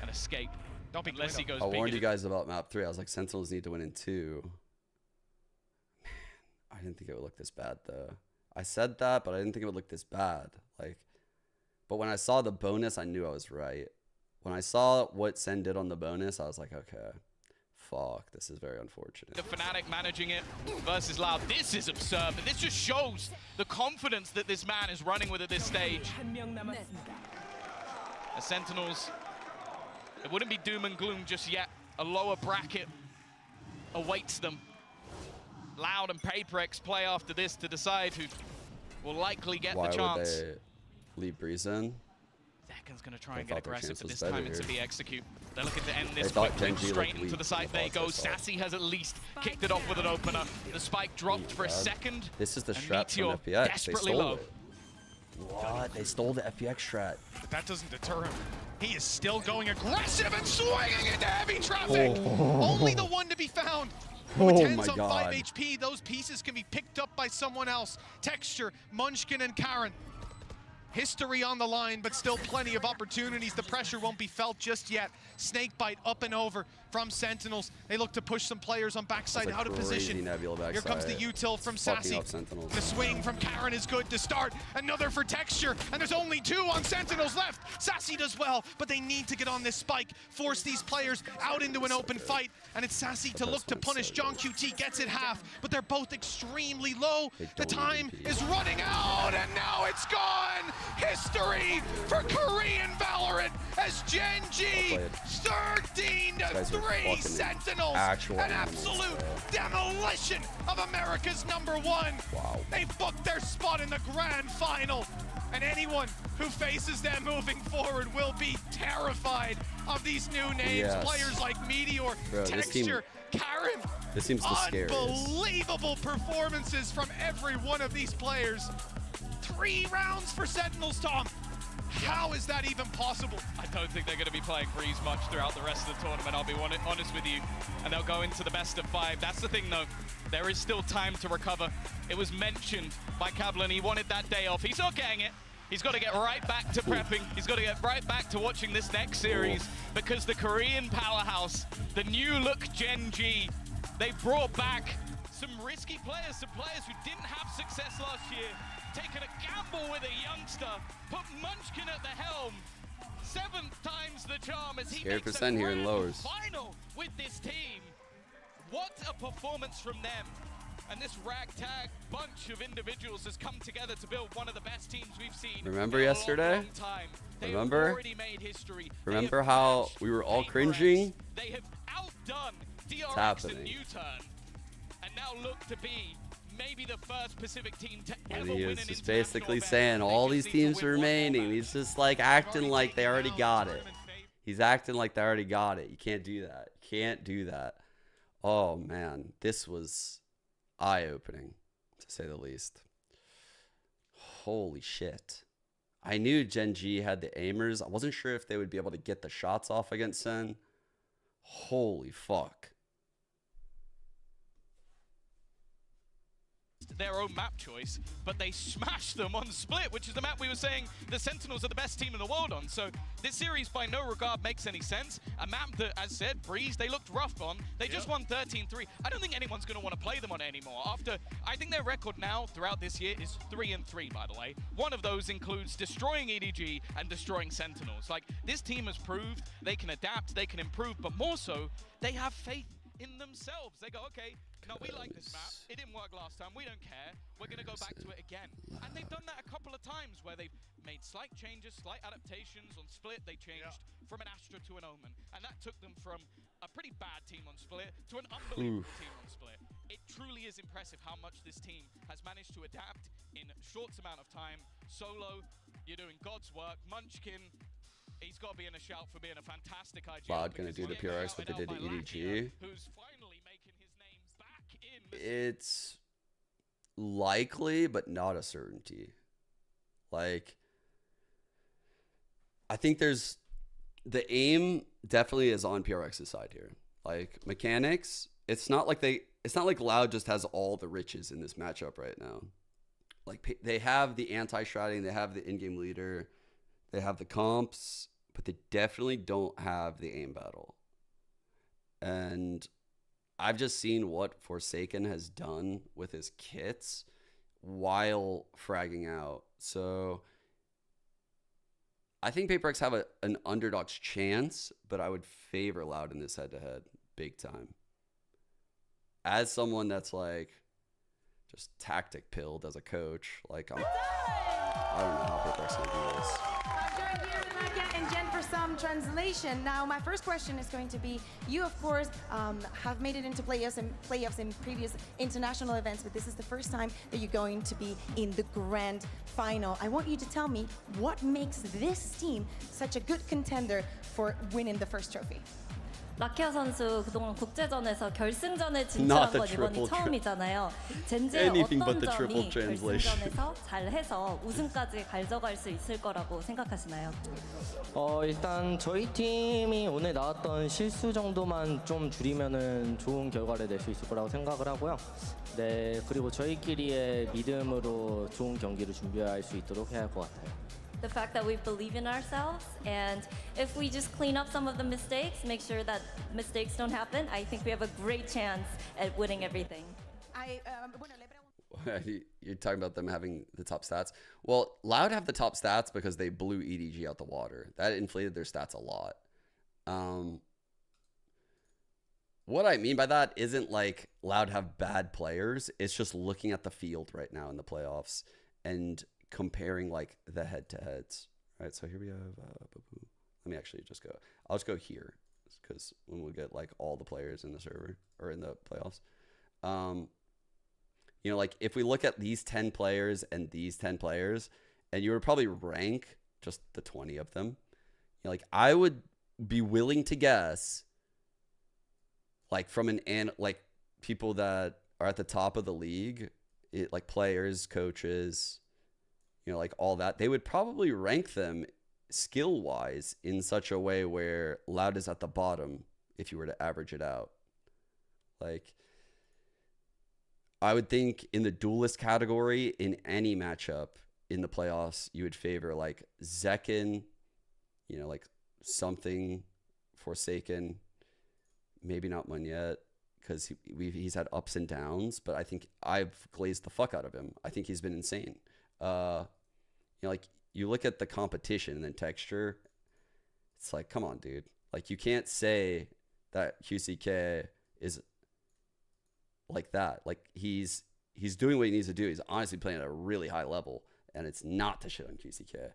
an escape. Don't be unless he goes I big. warned you guys about map 3. I was like, Sentinels need to win in 2. Man, I didn't think it would look this bad, though. I said that, but I didn't think it would look this bad. But when I saw the bonus, I knew I was right. When I saw what Sen did on the bonus, I was like, okay, fuck, this is very unfortunate. The Fnatic managing it versus Loud. This is absurd, but this just shows the confidence that this man is running with at this stage. The Sentinels, it wouldn't be doom and gloom just yet. A lower bracket awaits them. Loud and Paperex play after this to decide who will likely get the chance. Why would they leave Breeze in? Zekin's going to try and get aggressive, but this time it's to be execute. They're looking to end this quickly. Gen G Straight into the site they go. Sassy has at least kicked it off with an opener. The spike dropped for a second. This is the strat from FPX. Desperately they stole low. it. What? They stole the FPX strat. But that doesn't deter him. He is still going aggressive and swinging into heavy traffic. Only the one to be found. With 10s on 5 HP, those pieces can be picked up by someone else. Texture, Munchkin, and Karen. History on the line, but still plenty of opportunities. The pressure won't be felt just yet. Snakebite up and over from Sentinels. They look to push some players on backside out of position. Here comes the util from Sassy. The swing from Karen is good to start. Another for Texture, and there's only 2 on Sentinels left. Sassy does well, but they need to get on this spike, force these players out into an open fight, and it's Sassy to look to punish. John QT gets it half, but they're both extremely low. The time is running out, and now it's gone. history for Korean Valorant as Gen G 13-3 Sentinels. An absolute demolition of America's #1. Wow. They booked their spot in the grand final. And anyone who faces them moving forward will be terrified of these new names. Yes. Players like Meteor, Bro, Texture, Karen. This seems the scariest. Unbelievable performances from every one of these players. 3 rounds for Sentinels, Tom. How is that even possible? I don't think they're going to be playing Breeze much throughout the rest of the tournament, I'll be honest with you. And they'll go into the best of 5. That's the thing, though. There is still time to recover. It was mentioned by Kablan. He wanted that day off. He's not getting it. He's got to get right back to prepping. He's got to get right back to watching this next series because the Korean powerhouse, the new look Gen G, they brought back some risky players, some players who didn't have success last year, taking a gamble with a youngster, put Munchkin at the helm. 7th times the charm as he makes a here in grand lowers. final with this team. What a performance from them. And this ragtag bunch of individuals has come together to build one of the best teams we've seen. Remember in a yesterday? long time. Remember? Already made history. Remember how we were all cringing? They have outdone DRX happening. and U-Turn, and now look to be maybe the first Pacific team to And ever he win is an just international basically event. saying all They these just need to teams are win one more remaining. match. He's just like acting like they already got it. He's acting like they already got it. You can't do that. You can't do that. Oh man, this was eye-opening, to say the least. Holy shit. I knew Gen G had the aimers. I wasn't sure if they would be able to get the shots off against Sen. Holy fuck. Their own map choice, but they smashed them on Split, which is the map we were saying the Sentinels are the best team in the world on. So this series by no regard makes any sense. A map that, as said, Breeze, they looked rough on. They just won 13-3. I don't think anyone's going to want to play them on it anymore. After, I think their record now throughout this year is 3-3, by the way. One of those includes destroying EDG and destroying Sentinels. Like, this team has proved they can adapt, they can improve, but more so, they have faith in themselves. They go, okay, no, we like this map. It didn't work last time. We don't care. We're going to go back to it again. And they've done that a couple of times where they've made slight changes, slight adaptations. On Split, they changed from an Astra to an Omen. And that took them from a pretty bad team on Split to an unbelievable team on Split. It truly is impressive how much this team has managed to adapt in a short amount of time. Solo, you're doing God's work. Munchkin, he's got to be in a shout for being a fantastic IGL. Loud gonna do the PRX what they did to EDG. Who's finally making his name back in. It's likely, but not a certainty. Like, I think there's the aim definitely is on PRX's side here. Like mechanics, it's not like Loud just has all the riches in this matchup right now. Like they have the anti-shrouding, they have the in-game leader, they have the comps, but they definitely don't have the aim battle. And I've just seen what Forsaken has done with his kits while fragging out. So I think PaperX have an underdog's chance, but I would favor Loud in this head-to-head big time. As someone that's like just tactic pilled as a coach, like I don't know how PaperX going to do this. And Jen, for some translation. Now, my first question is going to be, you, of course, have made it into playoffs in previous international events, but this is the first time that you're going to be in the grand final. I want you to tell me what makes this team such a good contender for winning the first trophy. 라키아 선수 그동안 국제전에서 결승전에 진출한 건 이번이 처음이잖아요. 젠지의 어떤 점이 결승전에서 잘해서 우승까지 가져갈 수 있을 거라고 생각하시나요? 일단 저희 팀이 오늘 나왔던 실수 정도만 좀 줄이면은 좋은 결과를 낼 수 있을 거라고 생각을 하고요. 네, 그리고 저희끼리의 믿음으로 좋은 경기를 준비할 수 있도록 해야 할 것 같아요. The fact that we believe in ourselves, and if we just clean up some of the mistakes, make sure that mistakes don't happen, I think we have a great chance at winning everything. You're talking about them having the top stats. Well, Loud have the top stats because they blew EDG out the water. That inflated their stats a lot. What I mean by that isn't like Loud have bad players. It's just looking at the field right now in the playoffs and comparing like the head-to-heads, right? So here we have, let me actually just go. I'll just go here because when we get like all the players in the server or in the playoffs, you know, like if we look at these 10 players and these 10 players, and you would probably rank just the 20 of them, you know, like I would be willing to guess, like from like people that are at the top of the league, like players, coaches, you know, like all that, they would probably rank them skill-wise in such a way where Loud is at the bottom if you were to average it out. Like, I would think in the Duelist category, in any matchup in the playoffs, you would favor like Zekin, you know, like something Forsaken, maybe not Munyet, because he's had ups and downs, but I think I've glazed the fuck out of him. I think he's been insane. You know, like you look at the competition and then texture, it's like, come on, dude. Like you can't say that QCK is like that. Like he's doing what he needs to do. He's honestly playing at a really high level, and it's not to shit on QCK,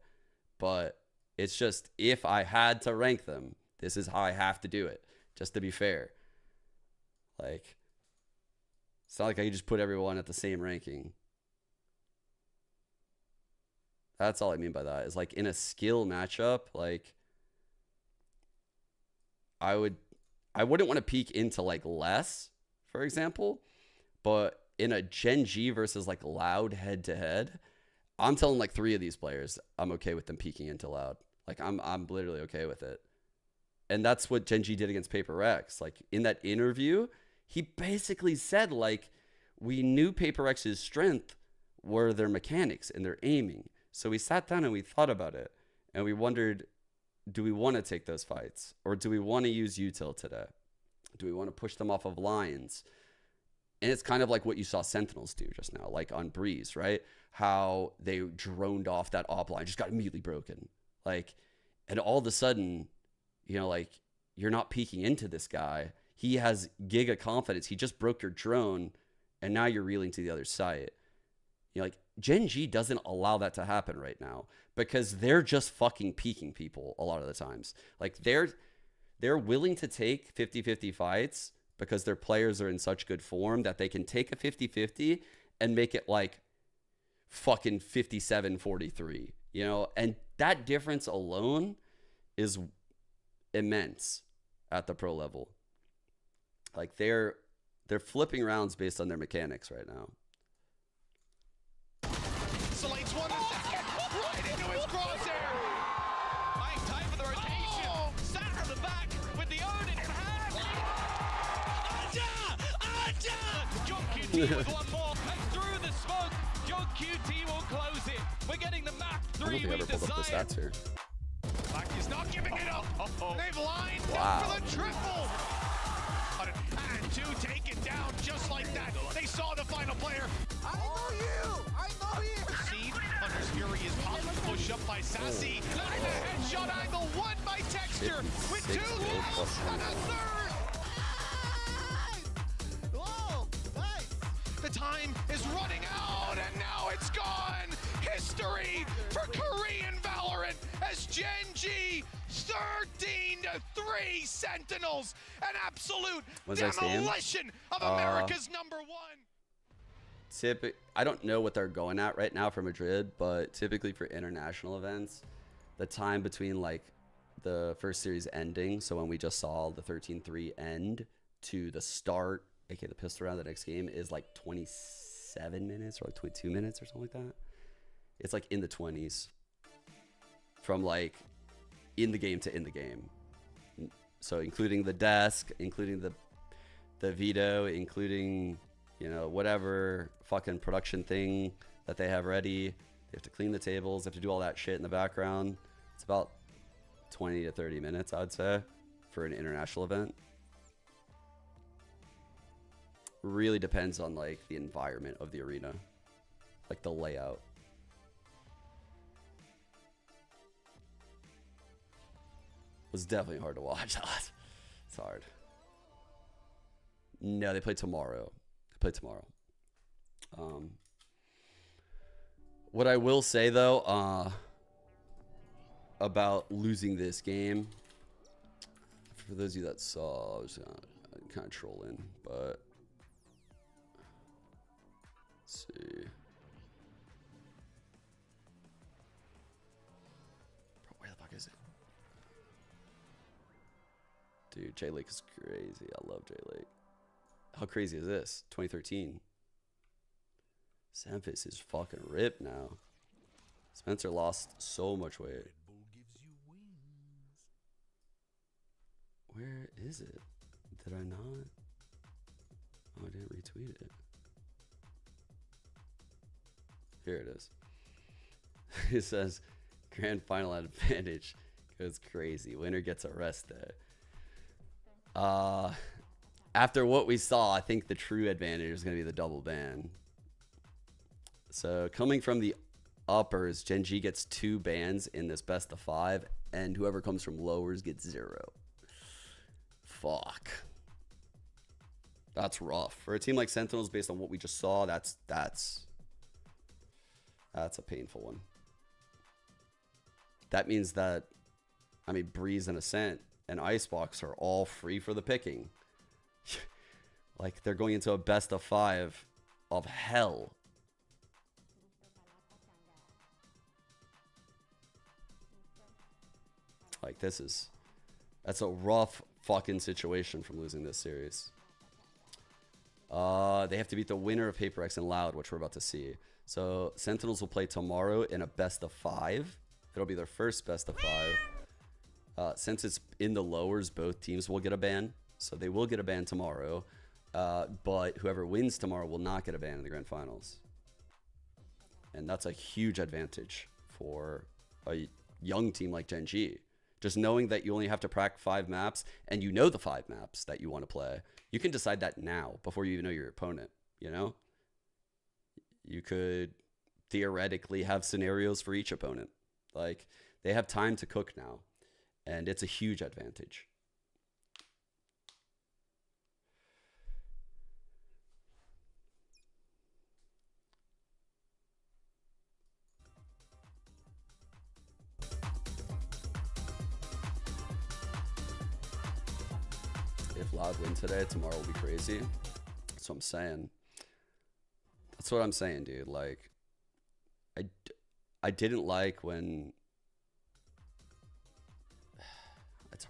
but it's just, if I had to rank them, this is how I have to do it, just to be fair. Like, it's not like I can just put everyone at the same ranking. That's all I mean by that, is like in a skill matchup, like I wouldn't want to peek into like less, for example, but in a Gen G versus like Loud head to head, I'm telling like 3 of these players I'm okay with them peeking into Loud. Like I'm literally okay with it. And that's what Gen G did against Paper Rex. Like in that interview, he basically said like, we knew Paper Rex's strength were their mechanics and their aiming. So we sat down and we thought about it, and we wondered, do we want to take those fights, or do we want to use util today? Do we want to push them off of lines? And it's kind of like what you saw Sentinels do just now, like on Breeze, right? How they droned off that op line, just got immediately broken. Like, and all of a sudden, you know, like you're not peeking into this guy. He has giga confidence. He just broke your drone, and now you're reeling to the other side. You know, like Gen G doesn't allow that to happen right now because they're just fucking peeking people a lot of the times. Like they're willing to take 50-50 fights because their players are in such good form that they can take a 50-50 and make it like fucking 57-43, you know? And that difference alone is immense at the pro level. Like they're flipping rounds based on their mechanics right now. Slates one to second, right into his crosshair. Buying time for the rotation. Sat on the back with the Odin in hand. John QT with one more. And through the smoke, John QT will close it. We're getting the map 3 we desire. Black is not giving it up. They've lined Wow. up for the triple. And 2 taken down just like that. They saw the final player. I know you! I know you! Proceed. Hunter's Fury is popped. Push up by Sassy. Landing the headshot angle. 1 by Texture. With 2 kills and a 3rd. Whoa! Nice! The time is running out, and now it's gone. History for Korean Valorant as Gen G 13-3 Sentinels, an absolute demolition of America's #1. I don't know what they're going at right now for Madrid, but typically for international events, the time between like the first series ending, so when we just saw the 13-3 end, to the start, aka the pistol round, the next game, is like 27 minutes or like 22 minutes or something like that. It's like in the 20s from like in the game to in the game. So including the desk, including the veto, including, you know, whatever fucking production thing that they have ready. They have to clean the tables, they have to do all that shit in the background. It's about 20 to 30 minutes, I'd say, for an international event. Really depends on like the environment of the arena, like the layout. It was definitely hard to watch. It's hard. No, they play tomorrow. What I will say though, about losing this game, for those of you that saw, I was kind of trolling, but let's see. Bro, where the fuck is it? Dude, J Lake is crazy. I love J Lake. How crazy is this? 2013. Memphis is fucking ripped now. Spencer lost so much weight. Where is it? Did I not? Oh, I didn't retweet it. Here it is. It says, grand final advantage goes crazy. Winner gets arrested. After what we saw, I think the true advantage is going to be the double ban. So coming from the uppers, Gen G gets 2 bans in this best of 5, and whoever comes from lowers gets 0. Fuck. That's rough. For a team like Sentinels, based on what we just saw, that's a painful one. That means that, I mean, Breeze and Ascent and Icebox are all free for the picking. Like, they're going into a best of 5 of hell. Like, that's a rough fucking situation from losing this series. They have to beat the winner of Paper X and Loud, which we're about to see. So Sentinels will play tomorrow in a best of 5. It'll be their first best of 5. Since it's in the lowers, both teams will get a ban. So they will get a ban tomorrow. But whoever wins tomorrow will not get a ban in the grand finals. And that's a huge advantage for a young team like Gen G. Just knowing that you only have to practice 5 maps, and you know the 5 maps that you want to play. You can decide that now before you even know your opponent, you know? You could theoretically have scenarios for each opponent. Like, they have time to cook now, and it's a huge advantage. If Loud win today, tomorrow will be crazy. That's what I'm saying. That's what I'm saying, dude. Like, I didn't like when... It's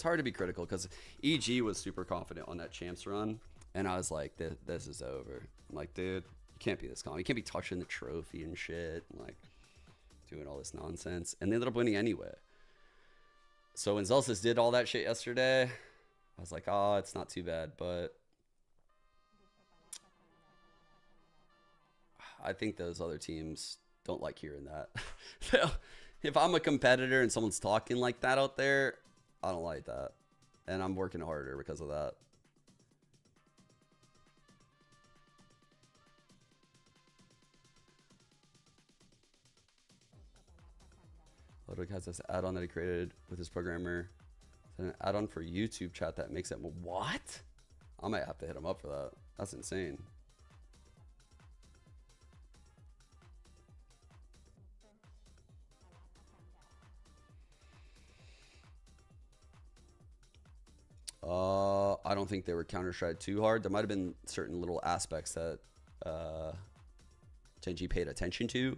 hard to be critical because EG was super confident on that champs run, and I was like, this is over. I'm like, dude, you can't be this calm. You can't be touching the trophy and shit, and like doing all this nonsense. And they ended up winning anyway. So when Zelsis did all that shit yesterday, I was like, oh, it's not too bad, but I think those other teams don't like hearing that. If I'm a competitor and someone's talking like that out there, I don't like that. And I'm working harder because of that. Lotus has this add-on that he created with his programmer. An add-on for YouTube chat that makes it... What? I might have to hit him up for that. That's insane. I don't think they were counter-tried too hard. There might have been certain little aspects that Gen G paid attention to,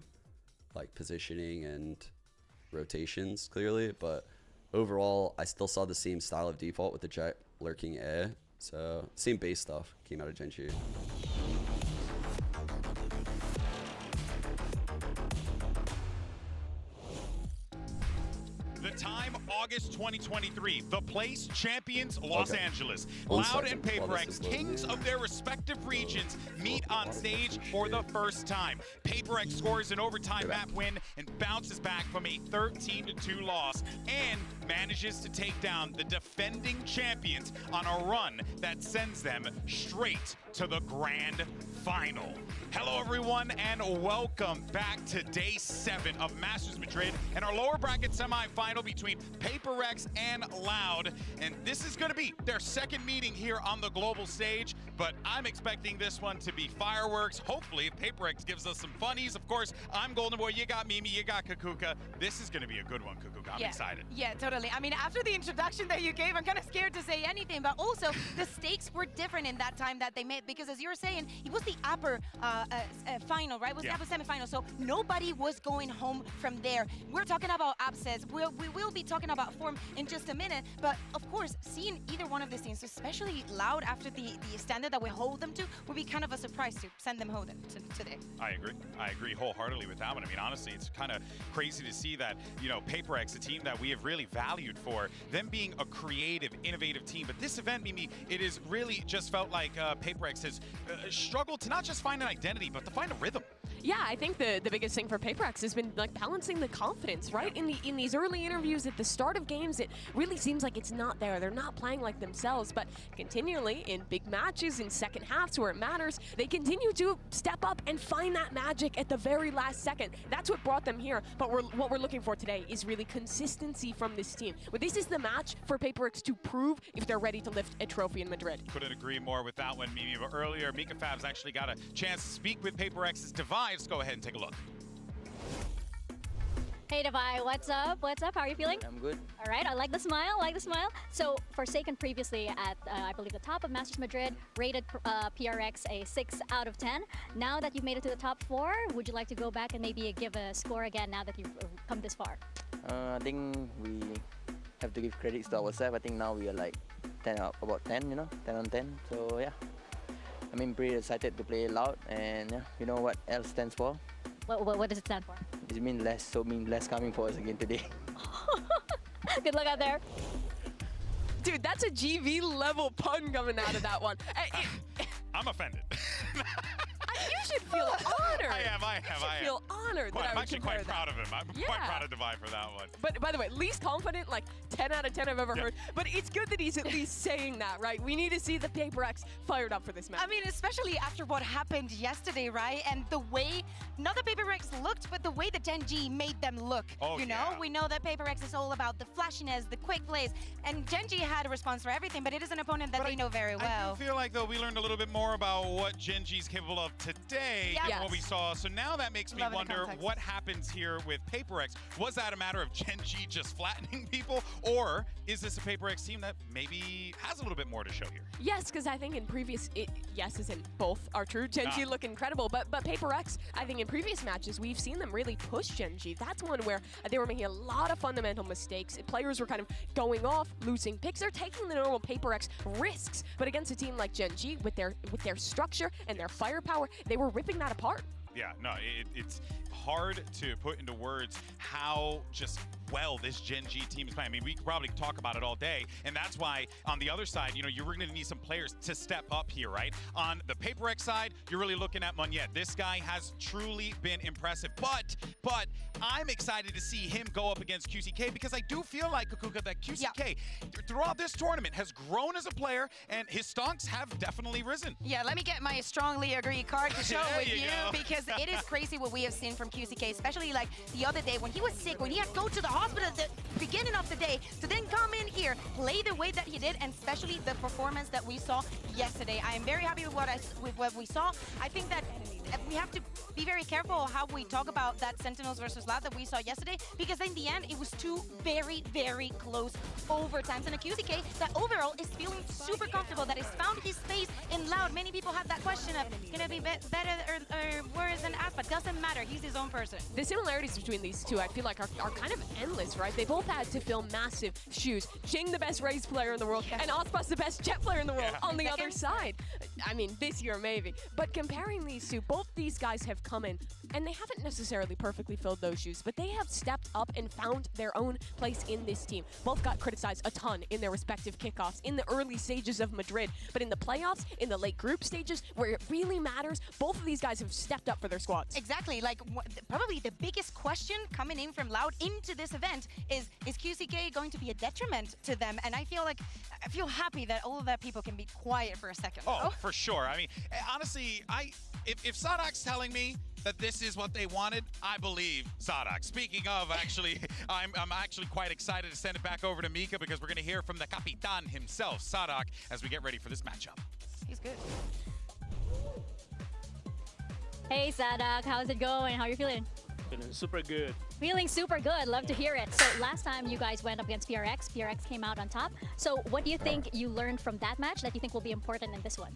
like positioning and rotations, clearly, but overall, I still saw the same style of default with the Jet lurking A. So, same base stuff came out of Gen G. The time, August 2023. The place, champions, Los Angeles. Loud and Paper X, kings of their respective regions, meet on stage for the first time. Paper X scores an overtime map win and bounces back from a 13-2 loss and manages manages to take down the defending champions on a run that sends them straight to the grand final. Hello everyone and welcome back to day 7 of Masters Madrid and our lower bracket semi-final between PaperX and Loud. And this is going to be their second meeting here on the global stage, but I'm expecting this one to be fireworks. Hopefully PaperX gives us some funnies. Of course, I'm Golden Boy, you got Mimi, you got Kakuka. This is going to be a good one, Kakuka. I'm excited. Yeah, totally. I mean, after the introduction that you gave, I'm kind of scared to say anything, but also the stakes were different in that time that they made, because as you were saying, it was the upper final, right? It was the upper semifinal, so nobody was going home from there. We're talking about upsets. We will be talking about form in just a minute, but of course, seeing either one of these teams, especially Loud after the standard that we hold them to, would be kind of a surprise to send them home today. I agree wholeheartedly with that one. I mean, honestly, it's kind of crazy to see that, you know, PaperX, a team that we have really valued for them being a creative, innovative team. But this event, Mimi, it is really just felt like PaperX has struggled to not just find an identity, but to find a rhythm. Yeah, I think the biggest thing for PaperX has been like balancing the confidence, right? In these early interviews at the start of games, it really seems like it's not there. They're not playing like themselves, but continually in big matches, in second halves where it matters, they continue to step up and find that magic at the very last second. That's what brought them here, but what we're looking for today is really consistency from this team. But this is the match for PaperX to prove if they're ready to lift a trophy in Madrid. Couldn't agree more with that one, Mimi. But earlier, Mika Fab's actually got a chance to speak with PaperX's Divide. Let's go ahead and take a look. Hey Devi, what's up? What's up? How are you feeling? I'm good. All right, I like the smile, So Forsaken previously at, I believe, the top of Masters Madrid, rated PRX a 6 out of 10. Now that you've made it to the top 4, would you like to go back and maybe give a score again now that you've come this far? I think we have to give credits to ourselves. I think now we are like 10 out, about 10, you know, 10 on 10. So yeah, I'm pretty excited to play Loud, and yeah, you know what else stands for? What does it stand for? It means less, so means less coming for us again today. Good luck out there. Dude, that's a GV level pun coming out of that one. I'm offended. You should feel honored. I am. You should feel honored. I'm actually quite proud of him. I'm quite proud of Divide for that one. But by the way, least confident, like 10 out of 10 I've ever heard. But it's good that he's at least saying that, right? We need to see the PaperX fired up for this match. I mean, especially after what happened yesterday, right? And the way, not the PaperX looked, but the way that Genji made them look. Oh, you know, we know that PaperX is all about the flashiness, the quick plays, and Genji had a response for everything, but it is an opponent that they know very well. I do feel like, though, we learned a little bit more about what Genji's capable of today than what we saw. So now that makes me wonder what happens here with PaperX. Was that a matter of Genji just flattening people, or is this a PaperX team that maybe has a little bit more to show here? Yes, because I think in previous, yes, as in both are true. Genji look incredible, but PaperX, I think in previous matches, we've seen them really push Genji. That's one where they were making a lot of fundamental mistakes. Players were kind of going off, losing picks. They're taking the normal PaperX risks, but against a team like Genji, with their structure and their firepower, they were ripping that apart. Yeah, no, it's hard to put into words how just well this Genji team is playing. I mean, we could probably talk about it all day, and that's why on the other side, you know, you're going to need some players to step up here, right? On the PaperX side, you're really looking at Munyet. This guy has truly been impressive, but I'm excited to see him go up against QCK, because I do feel like, Kakuka, that QCK throughout this tournament has grown as a player, and his stonks have definitely risen. Yeah, let me get my strongly agree card to show with you, because because it is crazy what we have seen from QCK, especially like the other day when he was sick, when he had to go to the hospital at the beginning of the day to then come in here, play the way that he did, and especially the performance that we saw yesterday. I am very happy with what we saw. I think that we have to be very careful how we talk about that Sentinels versus Loud that we saw yesterday, because in the end, it was two very, very close overtimes. And a QCK that overall is feeling super comfortable, that has found his space in Loud. Many people have that question of, can it be better or worse than Aspa? Doesn't matter, he's his own person. The similarities between these two, I feel like, are kind of endless, right? They both had to fill massive shoes. Geng, the best race player in the world, and Aspa's the best jet player in the world on the other side. I mean, this year maybe. But comparing these two, both these guys have come in, and they haven't necessarily perfectly filled those shoes, but they have stepped up and found their own place in this team. Both got criticized a ton in their respective kickoffs in the early stages of Madrid, but in the playoffs, in the late group stages, where it really matters, both of these guys have stepped up for their squads. Exactly. Like, probably the biggest question coming in from Loud into this event is QCK going to be a detriment to them? And I feel happy that all of that people can be quiet for a second. Oh, for sure. I mean, honestly, if Sadok's telling me that this is what they wanted, I believe Sadok. Speaking of, actually, I'm actually quite excited to send it back over to Mika because we're going to hear from the Capitan himself, Sadok, as we get ready for this matchup. He's good. Hey Sadok, how's it going? How are you feeling? Feeling super good. Feeling super good. Love to hear it. So last time you guys went up against PRX, PRX came out on top. So what do you think you learned from that match that you think will be important in this one?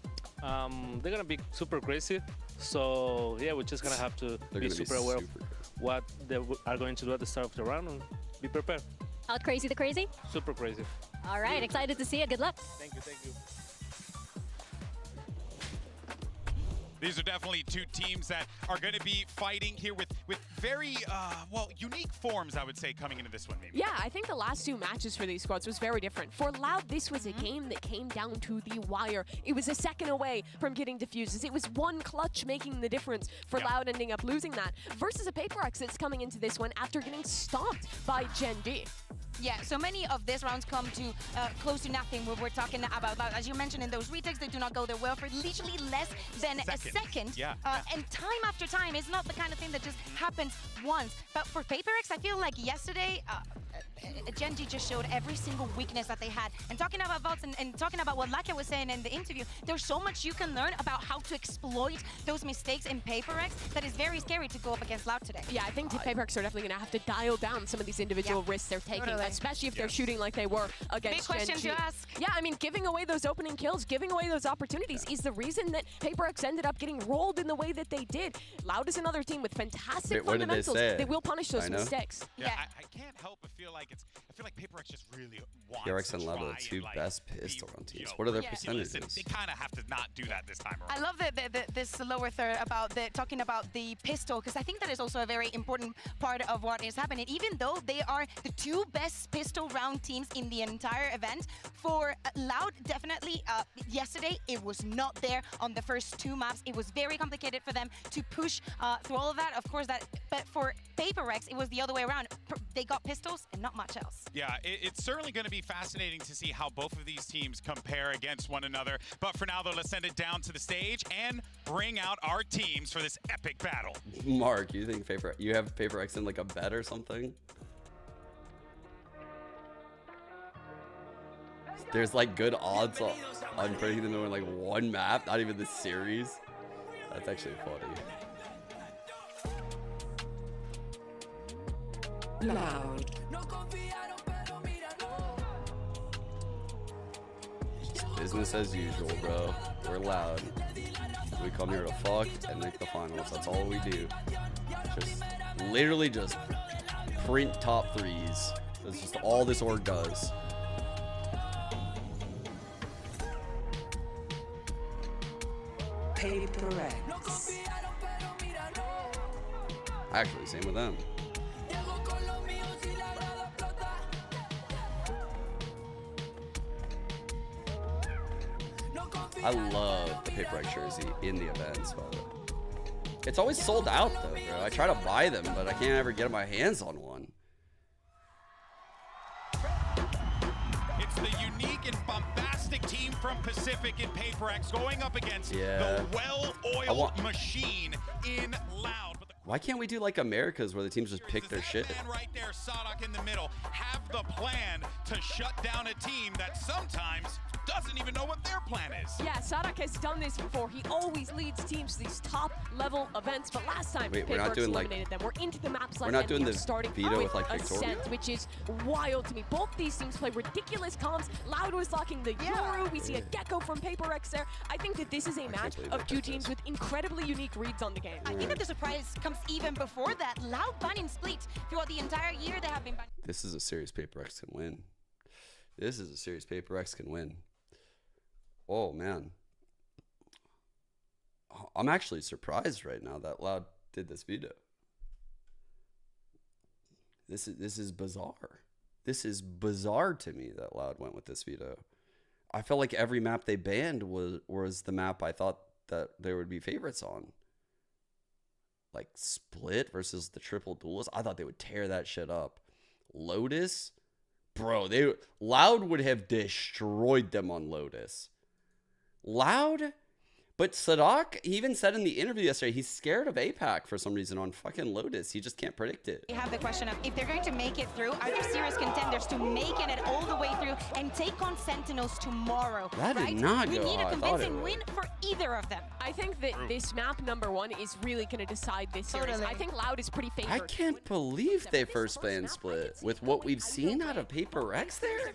They're gonna be super aggressive. So yeah, we're just gonna have to be super aware of what they are going to do at the start of the round and be prepared. Out crazy the crazy? Super crazy. All right, excited to see it. Good luck. Thank you, thank you. These are definitely two teams that are going to be fighting here with very, well, unique forms, I would say, coming into this one, maybe. Yeah, I think the last two matches for these squads was very different. For Loud, this was a game that came down to the wire. It was a second away from getting diffuses. It was one clutch making the difference for Loud ending up losing that, versus a PaperX that's coming into this one after getting stomped by Gen D. Yeah, so many of these rounds come to close to nothing when we're talking about Loud. As you mentioned, in those retakes, they do not go their well for literally less than a second. Yeah. And time after time, it's not the kind of thing that just happens once. But for PaperX, I feel like yesterday, Gen G just showed every single weakness that they had. And talking about vaults and talking about what Laka was saying in the interview, there's so much you can learn about how to exploit those mistakes in PaperX that is very scary to go up against Loud today. Yeah, I think PaperX are definitely going to have to dial down some of these individual risks they're taking, especially if they're shooting like they were against Gen G. Big question to ask. Yeah, I mean, giving away those opening kills, giving away those opportunities is the reason that PaperX ended up getting rolled in the way that they did. Loud is another team with fantastic fundamentals. They will punish those mistakes. Yeah, I can't help but feel like I feel like PaperX just really wants PRX and Loud are the two best pistol round teams. What are their percentages? They kind of have to not do that this time around. I love this lower third about talking about the pistol, because I think that is also a very important part of what is happening. Even though they are the two best pistol round teams in the entire event, for Loud, definitely yesterday, it was not there on the first two maps. It was very complicated for them to push through all of that. Of course, but for PaperX, it was the other way around. They got pistols and not much else. Yeah, it's certainly going to be fascinating to see how both of these teams compare against one another. But for now, though, let's send it down to the stage and bring out our teams for this epic battle. Mark, you think you have PaperX in like a bet or something? There's like good odds on predicting them to win like one map, not even the series. That's actually funny. Loud. Just business as usual, bro. We're Loud. We come here to fuck and make the finals. That's all we do. Just literally just print top threes. That's just all this org does. PaperX. Actually, same with them. I love the PaperX jersey in the events, but it's always sold out though, bro. I try to buy them, but I can't ever get my hands on one. It's the unique and bombastic team from Pacific in PaperX going up against the well-oiled machine in Loud. Why can't we do like Americas where the teams just pick their shit? Man right there, Sadok in the middle, have the plan to shut down a team that sometimes doesn't even know what their plan is. Yeah, Sadok has done this before. He always leads teams to these top-level events, but last time we're not doing eliminated them. We're into the maps. We're not doing the veto with like Victoria, which is wild to me. Both these teams play ridiculous comms. Loud was locking the Yoru. We see a Gecko from PaperX there. I think that this is a match of two teams with incredibly unique reads on the game. I think that the surprise comes even before that. Loud banning Split throughout the entire year. They have been banning. This is a series PaperX can win. This is a series PaperX can win. Oh man, I'm actually surprised right now that Loud did this veto. This is bizarre. This is bizarre to me that Loud went with this veto. I felt like every map they banned was the map I thought that there would be favorites on. Like Split versus the triple duelist. I thought they would tear that shit up. Lotus, bro, Loud would have destroyed them on Lotus. Loud. But Sadak, he even said in the interview yesterday, he's scared of APAC for some reason on fucking Lotus. He just can't predict it. You have the question of if they're going to make it through, are they serious contenders to making it all the way through and take on Sentinels tomorrow? That right? did not we go need how a I thought it convincing would. win for either of them. I think that this map #1 is really going to decide this series. Totally. I think Loud is pretty favored. I can't believe they first ban Split with what we've seen out of Paper X there.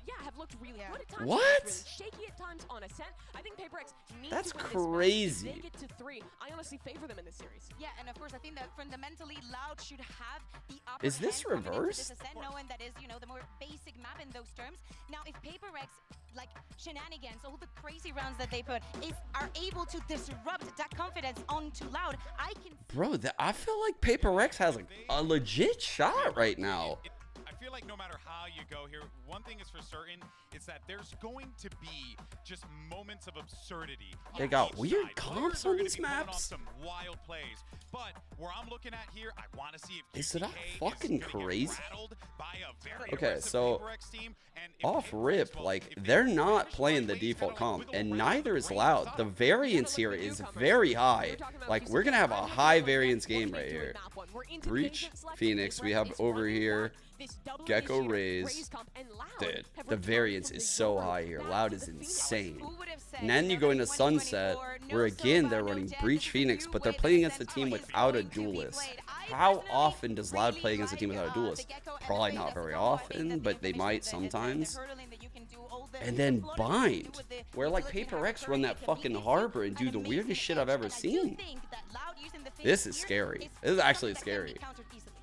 Yeah, have looked really good at times. What? Really shaky at times on Ascent. I think Paper X needs That's to win this match. crazy. If they get to 3, I honestly favor them in this series. Yeah, and of course, I think that fundamentally Loud should have the upper Is this hand coming into reversed? this Ascent, knowing that is, the more basic map in those terms. Now, if Paper X, like shenanigans, all the crazy rounds that they put, are able to disrupt that confidence onto Loud, I can. Bro, I feel like Paper X has a legit shot right now. I feel like no matter how you go here, one thing is for certain, it's that there's going to be just moments of absurdity. They got weird comps on these maps. Some wild plays. But where I'm looking at here, I want to see if Is it QCK fucking crazy? by a very Okay, aggressive so Paper X team, and if off rip, like they're not playing the default comp, and neither is Loud. The variance here is very high. Like we're gonna have a high variance game right here. Breach, Phoenix, we have over here. Gecko Raze. Dude, the variance is so high here. Loud is insane. And then you go into Sunset, where again they're running Breach Phoenix, but they're playing against a team without a duelist. How often does Loud play against a team without a duelist? Probably not very often, but they might sometimes. And then Bind, where like Paper X run that fucking harbor and do the weirdest shit I've ever seen. This is scary. This is actually scary.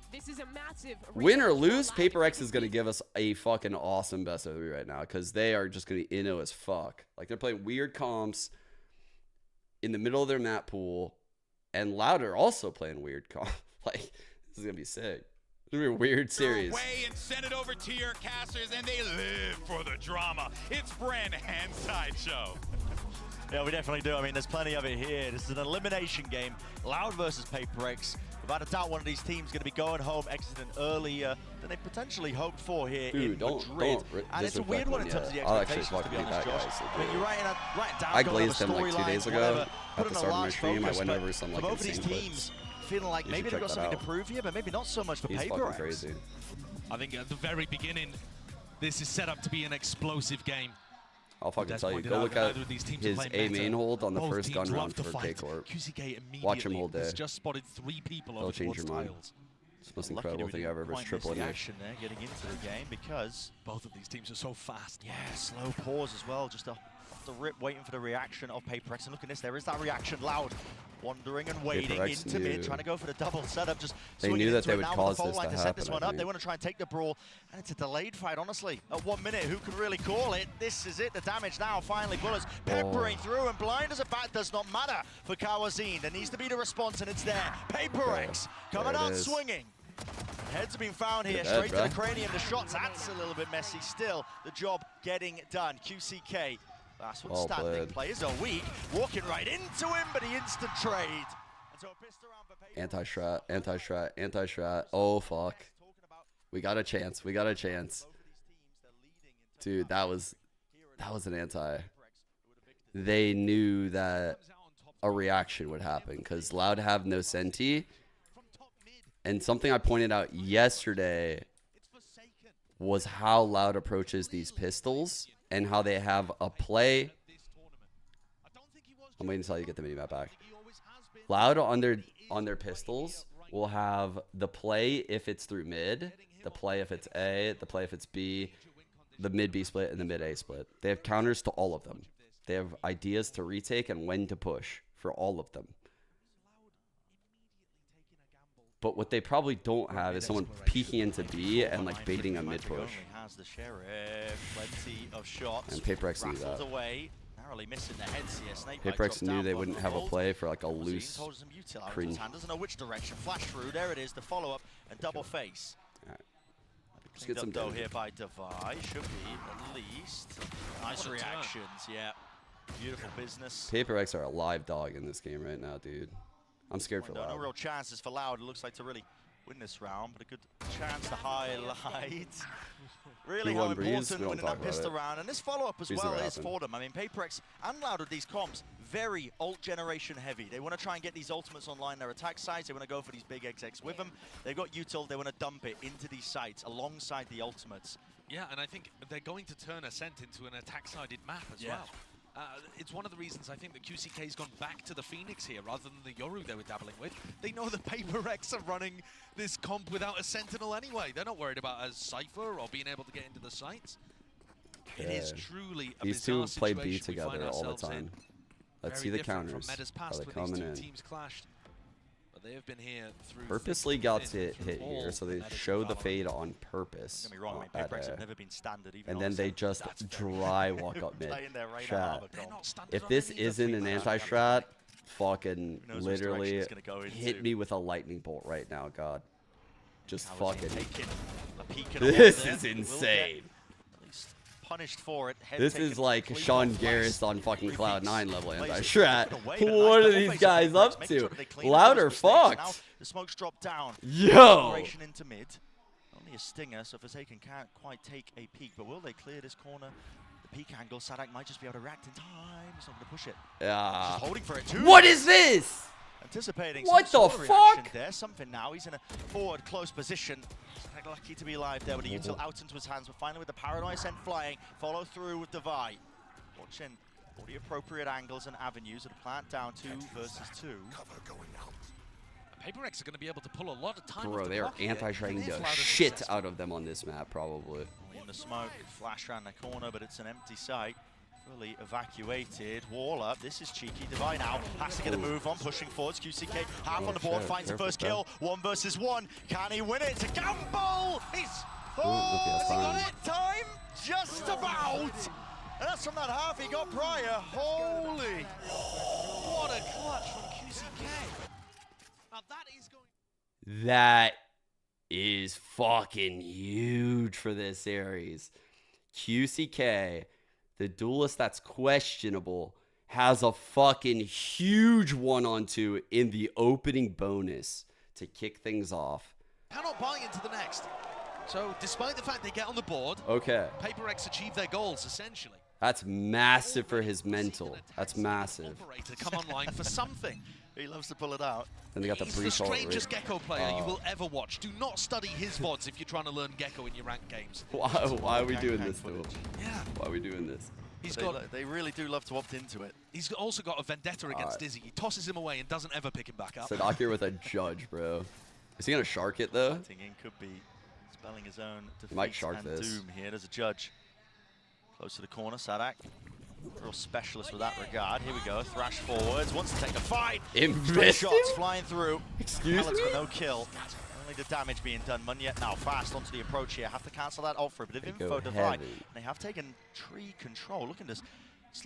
This is a massive Win or lose, Paper X is going to give us a fucking awesome best of 3 right now because they are just going to be inno as fuck. Like, they're playing weird comps in the middle of their map pool, and Loud are also playing weird comps. Like, this is going to be sick. It's going to be a weird series. Away and send it over to your casters, and they live for the drama. It's Bren and Sideshow. Yeah, we definitely do. I mean, there's plenty of it here. This is an elimination game. Loud versus Paper X. Without a doubt, one of these teams going to be going home, exiting earlier than they potentially hoped for here in Madrid. And it's a weird one in terms of the expectations, to be honest, Josh. I mean, you're writing down I glazed him like 2 days ago at the start of my stream. I went over some like both of these insane teams feeling like maybe they've got something to prove here, but maybe not so much for He's Paper fucking X. crazy. I think at the very beginning, this is set up to be an explosive game. I'll fucking tell you, go look at his A main hold on the first gun round for K-Corp. Watch him hold there. Just spotted 3 people It'll change your mind. It's the most incredible thing ever versus triple in action there, getting into the game because both of these teams are so fast. Yeah, slow pause as well, just off the rip, waiting for the reaction of Paper X. And look at this, there is that reaction. Loud wandering and waiting into mid, trying to go for the double setup. Just they knew that they would cause this to happen. Set this one up. They want to try and take the brawl, and it's a delayed fight, honestly. At 1 minute, who can really call it? This is it, the damage now, finally. Bullets peppering through, and blind as a bat does not matter for Kawazine. There needs to be the response, and it's there. Paper X coming out swinging. Heads have been found here, straight to the cranium. The shots, that's a little bit messy still. The job getting done. QCK, last one standing. Players are weak, walking right into him, but he instant trade. And so a pistol round for Paper. Anti-strat, anti-strat, anti-strat. Oh, fuck. We got a chance. We got a chance. Dude, that was an anti. They knew that a reaction would happen because Loud have no senti. And something I pointed out yesterday was how Loud approaches these pistols and how they have a play. I'm waiting until you get the mini-map back. Loud on their pistols will have the play if it's through mid, the play if it's A, the play if it's B, the mid B split, and the mid A split. They have counters to all of them. They have ideas to retake and when to push for all of them. But what they probably don't have is someone peeking into B and like baiting a mid push. Has the sheriff, plenty of shots. And Paper X knew that. Away. Now narrowly missing the heads here. Snake Paperex knew they wouldn't have a play for like a loose cringe. Doesn't know which direction. Flash through. There it is. The follow-up and double face. Let's get some though here by Devi. Should be at least. Nice reactions. Yeah. Beautiful business. Paperex are a live dog in this game right now, dude. I'm scared for Loud. No real chances for Loud. It looks like to really win this round, but a good chance to highlight. Really how important winning that pistol round. And this follow-up as well is for them. I mean, Paperex and Loud with these comps, very ult generation heavy. They want to try and get these ultimates online, their attack sites. They want to go for these big XX with them. They've got util. They want to dump it into these sites alongside the ultimates. Yeah, and I think they're going to turn Ascent into an attack-sided map as well. It's one of the reasons I think that QCK's gone back to the Phoenix here rather than the Yoru they were dabbling with. They know the Paperex are running this comp without a Sentinel anyway. They're not worried about a Cypher or being able to get into the sites. It is truly a These bizarre two play situation B together all the time. Let's see the counters. Are they coming in? Teams clashed. They have been here through purposely got to hit here, so they show the fade on purpose. Don't get me wrong, I mean, Paperex have never been standard, even and then they just dry walk up mid. Chat. If this isn't an anti-strat, fucking literally hit me with a lightning bolt right now, God. Just fucking. This is insane. Punished for it. This is like Sean Garris on fucking Cloud9 level anti-strat. What are these guys up to? Loud or fucked? The smoke's dropped down. Yo! Into mid. Only a stinger, so Forsaken can't quite take a peek, but will they clear this corner? The peek angle, Sadak might just be able to react in time. He's not going to push it. Yeah. Just holding for it too. What is this? Anticipating what some the sort of fuck? There's something now. He's in a forward close position. Lucky to be alive there with the util out into his hands, but finally with the Paranoid Ascent flying, follow through with Devi. Watching all the appropriate angles and avenues of the plant down 2 versus 2. Cover going out. Paperex are going to be able to pull a lot of time. Bro, they are anti-stratting the shit out of them on this map, probably. In the smoke, flash around the corner, but it's an empty site. Fully evacuated. Wall up. This is cheeky. Devi now has to get a move on, pushing forwards. QCK half on the board, finds the first kill. 1 versus 1. Can he win it? It's a gamble. He's has he got it? Time just about. And that's from that half he got prior. Holy! What a clutch from QCK. Now that is going. That is fucking huge for this series. QCK. The Duelist that's questionable has a fucking huge 1-on-2 in the opening bonus to kick things off. Cannot buy into the next. So despite the fact they get on the board, Paperex achieve their goals essentially. That's massive for his mental. That's massive. To come online for something. He loves to pull it out. And they got the He's the strangest Gecko player you will ever watch. Do not study his VODs if you're trying to learn Gecko in your ranked games. Why are we doing this, though? Yeah. Why are we doing this? They really do love to opt into it. He's also got a vendetta against Dizzy. He tosses him away and doesn't ever pick him back up. Sadakir with a judge, bro. Is he going to shark it, though? In could be spelling his own defeat might shark and this. doom here. There's a judge. Close to the corner, Sadak. Real specialist with that regard. Here we go. Thrash forwards. Wants to take the fight. Straight shots flying through. Excuse me? For no kill. Only the damage being done. Munyet now fast onto the approach here. Have to cancel that ult for a bit of info divide. They have taken tree control. Look at this.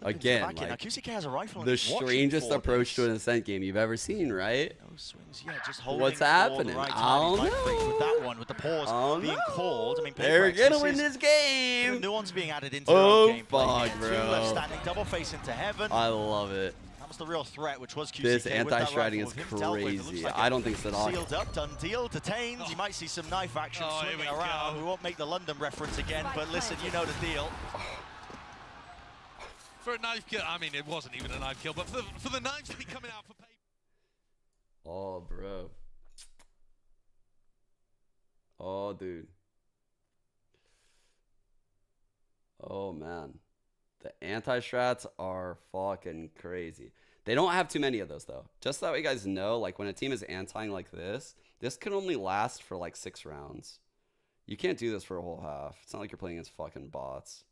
Again, like, now QCK has a rifle the strangest approach to an Ascent game you've ever seen, right? No swings, yeah, just holding. What's happening? Right I don't know. With that one, with the pause being called. I mean, they're gonna win this game. Nuance being added into their own gameplay. Fuck, bro. 2 left standing, double face into heaven. I love it. That was the real threat, which was QCK. This anti-stratting is crazy. I don't think Sadak. Sealed up, done deal, detained. You might see some knife action swinging around. We won't make the London reference again, but listen, you know the deal. For a knife kill, I mean, it wasn't even a knife kill, but for the knives to be coming out for paper. Oh, bro. Oh, dude. Oh, man. The anti-strats are fucking crazy. They don't have too many of those, though. Just that way you guys know, like, when a team is anti-ing like this can only last for, like, 6 rounds. You can't do this for a whole half. It's not like you're playing against fucking bots.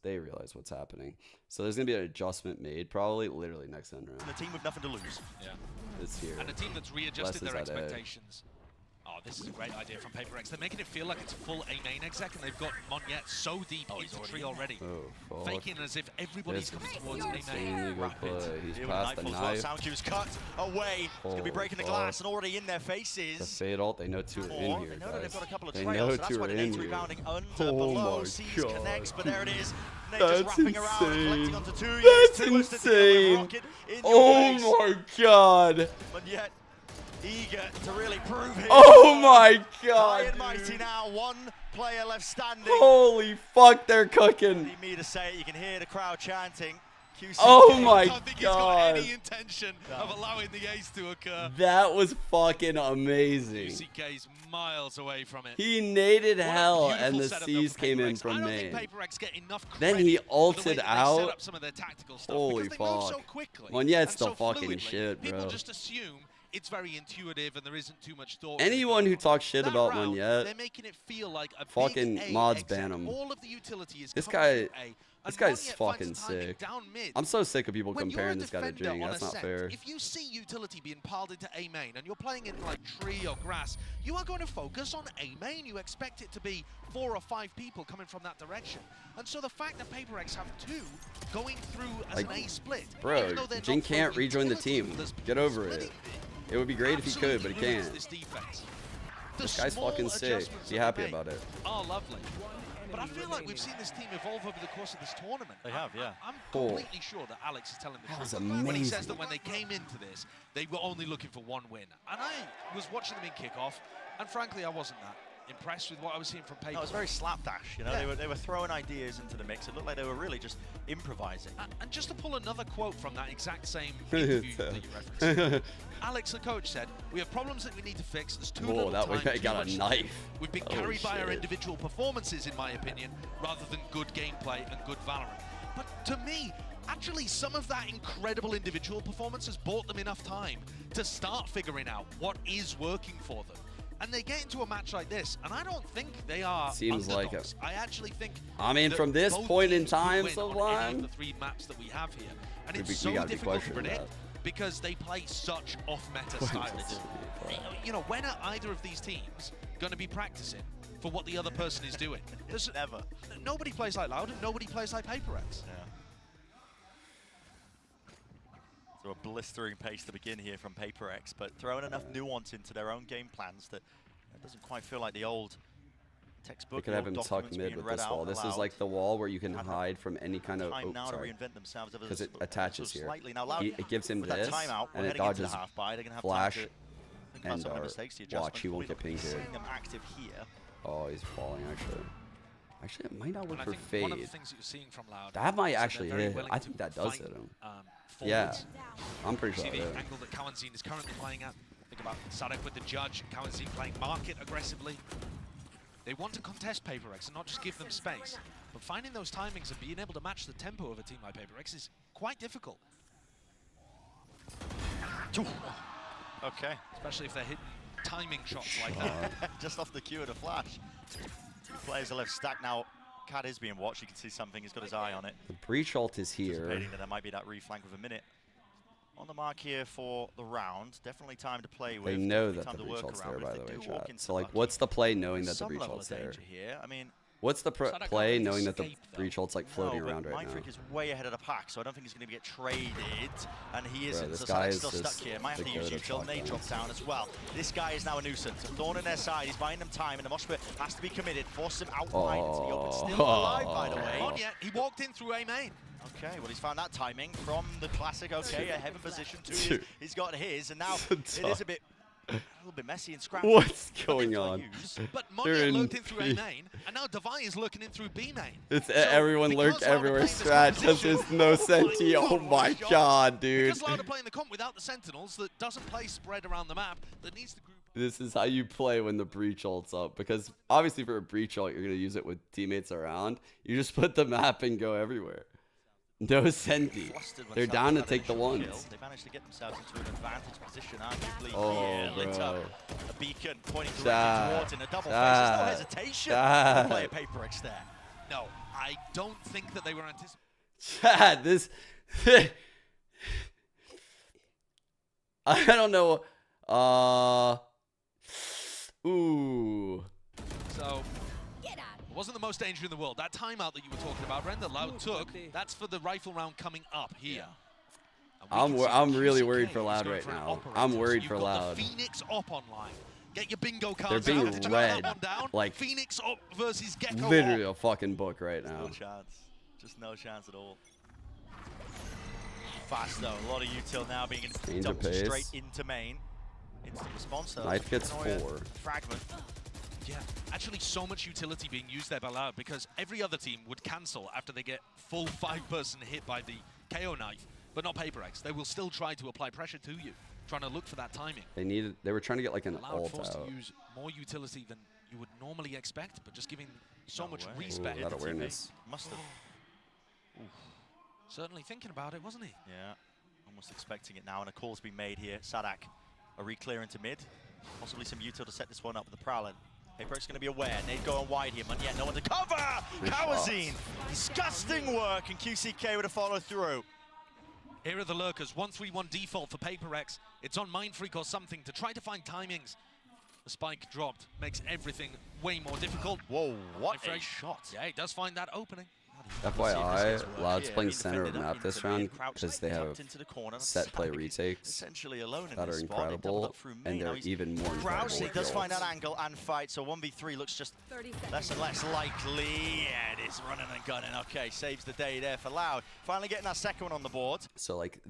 They realize what's happening. So there's going to be an adjustment made probably literally next end round. And a team with nothing to lose. Yeah. It's here. And a team that's readjusted their expectations. Oh, this is a great idea from PaperX. They're making it feel like it's full A main exec, and they've got Monyet so deep into tree already. Oh, Faking as if everybody's coming towards A main. He's past the knife. Soundcue's cut away. He's going to be breaking the glass and already in their faces. The fade ult, they know two are in here, They know that they've got a couple of They trails, know so that's two why are the in nade's here. rebounding under, Oh below, my sees, god. connects, but there it is. Nade That's just wrapping around, collecting insane. onto two. That's Two was to insane. rocket in your Oh face. my god. But yet, eager to really prove it. Oh my god. High and mighty now, one player left standing. Holy fuck, they're cooking. Need me to say it, you can hear the crowd chanting. QCK. Oh my I don't think he's got god. any intention of allowing the ace to occur. That was fucking amazing. QCK's miles away from it. He naded What a hell beautiful and the setup, though, C's from came in PaperX. from I don't main. think PaperX get enough Then credit he for the way ulted that they set out. up some of their tactical stuff, Holy because they move fuck. so quickly Well, yeah, it's and the so fucking fluidly. shit, bro. People just assume it's very intuitive and there isn't too much thought. Anyone who talks shit That about round, Monyet, they're making it feel like a fucking big A mods exec. ban him. All of the utility is This coming guy, from A, this and guy's Monyet fucking finds the timing sick. down mid. I'm so sick of people When you're a comparing this guy to defender Geng. on That's a not set, fair. If you see utility being piled into A main and you're playing in like tree or grass, you are going to focus on A main. You expect it to be 4 or 5 people coming from that direction. And so the fact that PaperX have 2 going through as Like, an A split, bro, even though they're Jing not can't throwing rejoin the utility, team. there's Get over it. splitting It would be great if he could, but he absolutely ruins can't. this defense. This The guy's small fucking sick. adjustments Be that happy they make about it. are lovely. But I feel like we've seen this team evolve over the course of this tournament. They have, yeah. I'm Oh. completely sure that Alex is telling the That truth was when he says amazing. that when they came into this, they were only looking for one win. And I was watching them in kickoff, and frankly, I wasn't that impressed with what I was seeing from Paper. No, it was very slapdash, you know. Yeah. They were throwing ideas into the mix. It looked like they were really just improvising. And just to pull another quote from that exact same interview that you referenced, Alex, the coach, said, "We have problems that we need to fix. There's too Whoa, little that time, guy too got much a time. knife. We've been Holy carried by our shit. individual performances, in my opinion, rather than good gameplay and good Valorant." But to me, actually, some of that incredible individual performance has bought them enough time to start figuring out what is working for them. And they get into a match like this, and I don't think they are Seems like underdogs. I actually think. I mean, that from this both point in teams could time, win on any Sublime, of the 3 maps that we have here, and it's we so gotta be difficult to questioning predict that. because they play such off-meta styles. You know, when are either of these teams going to be practicing for what the other person is doing? There's Never. Nobody plays like Loud, and nobody plays like PaperX. Yeah. So a blistering pace to begin here from PaperX, but throwing enough nuance into their own game plans that it doesn't quite feel like the old textbook. We could have him tuck mid with this wall. This is like the wall where you can hide from any kind of. Time Oh, now to sorry. reinvent themselves Because it attaches here. slightly. Now, Loud, It gives him with that this, timeout, and we're it heading into the dodges half buy. They're gonna have flash time to think about and some of the dart. mistakes, the Watch, adjustments. he won't We're get pinged here. seeing them active here. Oh, he's falling actually. Actually, it might not work And I for think fade. one of the things that you're seeing from Loud That might is that actually they're very hit. willing I to think that does fight, hit him. Yeah, I'm pretty See sure. the that hit. angle that Kawanzine is currently playing at. Think about Sadek with the judge, Kawanzine playing market aggressively. They want to contest PaperX and not just give them space. But finding those timings and being able to match the tempo of a team like PaperX is quite difficult. Okay. Especially if they're hitting timing shots like that. Just off the cue of the flash. 2 players are left stacked now. Cat is being watched. You can see something. He's got his eye on it. The breach ult is here. Anticipating that there might be that reflank with a minute on the mark here for the round. Definitely time to play with. They know definitely that time the to breach work ult's around, there, but by if the they way, do walk chat. into So, like, Lucky, what's the play knowing that the some breach level ult's of there? danger here. I mean, What's the Sadek play can't knowing that the escape, though. breach ult's like floating no, around but right now? Myfrick is way ahead of the pack, so I don't think he's going to get traded, and he Bro, isn't. this So guy Sadek's is still stuck just here. Might have the to use goat of util. Nade shotguns. drops down as well. This guy is now a nuisance. A thorn in their side. He's buying them time, and the mosh pit has to be committed. Force him outright into the open. Still alive, by the way. Not yet. He walked in through A main. Okay, well, he's found that timing from the classic. Okay, a heaven position. 2 years. He's got his, and now it is a little bit messy and scrappy. What's going on? But They're Monya in lurked in through A B. main, and now Devi is lurking in through B main. It's So, everyone because lurked Loud are everywhere. playing this Strat just composition- is no senti. Oh my god, dude. Because Loud are playing the comp without the Sentinels that doesn't play spread around the map, that needs to group. This is how you play when the breach ult's up. Because obviously for a breach ult, you're going to use it with teammates around. You just put the map and go everywhere. No senti. They're down to take the ones. They managed to get themselves into an advantage position, arguably. Oh, here, lit bro. up a beacon pointing directly Shot. towards in a double face. Shot. There's no hesitation Shot. to play a PaperX there. No, I don't think that they were anticipating. Chad, this... I don't know. Ooh. So, it wasn't the most danger in the world. That timeout that you were talking about, Ren, that Loud took, that's for the rifle round coming up here. I'm really worried for Loud right now. I'm worried for Loud. Phoenix up online. Get your bingo cards. They're being out. read like Phoenix up versus Gecko. Literally a fucking book right now. No chance. Just no chance at all. Fast though. A lot of util now being dumped straight into main. Instant response though. Knife gets 4. Fragment. Yeah, actually so much utility being used there by Loud because every other team would cancel after they get full 5-person hit by the KO knife, but not Paper X. They will still try to apply pressure to you, trying to look for that timing. They were trying to get like an Loud ult forced out. to use more utility than you would normally expect, but just giving so much respect. Ooh, that awareness. Must have. Certainly thinking about it, wasn't he? Yeah, almost expecting it now, and a call's been made here. Sadak, a re-clear into mid. Possibly some util to set this one up with the Prowler. Paper X going to be aware. Nade going wide here, but yet no one to cover! Kawazine! Disgusting work, and QCK would have followed through. Here are the lurkers. 1-3-1 default for Paper X. It's on Mind Freak or something to try to find timings. The spike dropped, makes everything way more difficult. Whoa, what a shot. Yeah, he does find that opening. FYI, Loud's playing center of map this round because they have set play retakes essentially alone in that are this spot. incredible, and they're even more incredible. Krause does find that angle and fight, so 1v3 looks just less and less likely. Yeah, it is running and gunning. Okay, saves the day there for Loud. Finally getting that second one on the board. So like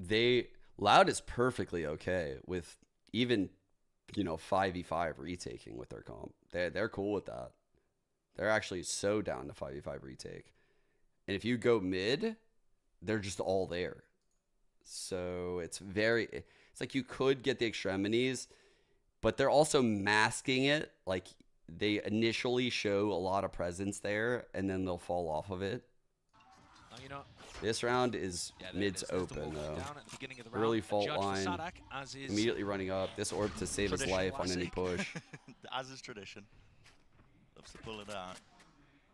Loud is perfectly okay with even 5v5 retaking with their comp. They're cool with that. They're actually so down to 5v5 retake. And if you go mid, they're just all there. So it's like you could get the extremities, but they're also masking it. Like they initially show a lot of presence there, and then they'll fall off of it. This round is mid's open, though. Early fault line, immediately running up. This orb to save his life on any push. As is tradition. Loves to pull it out.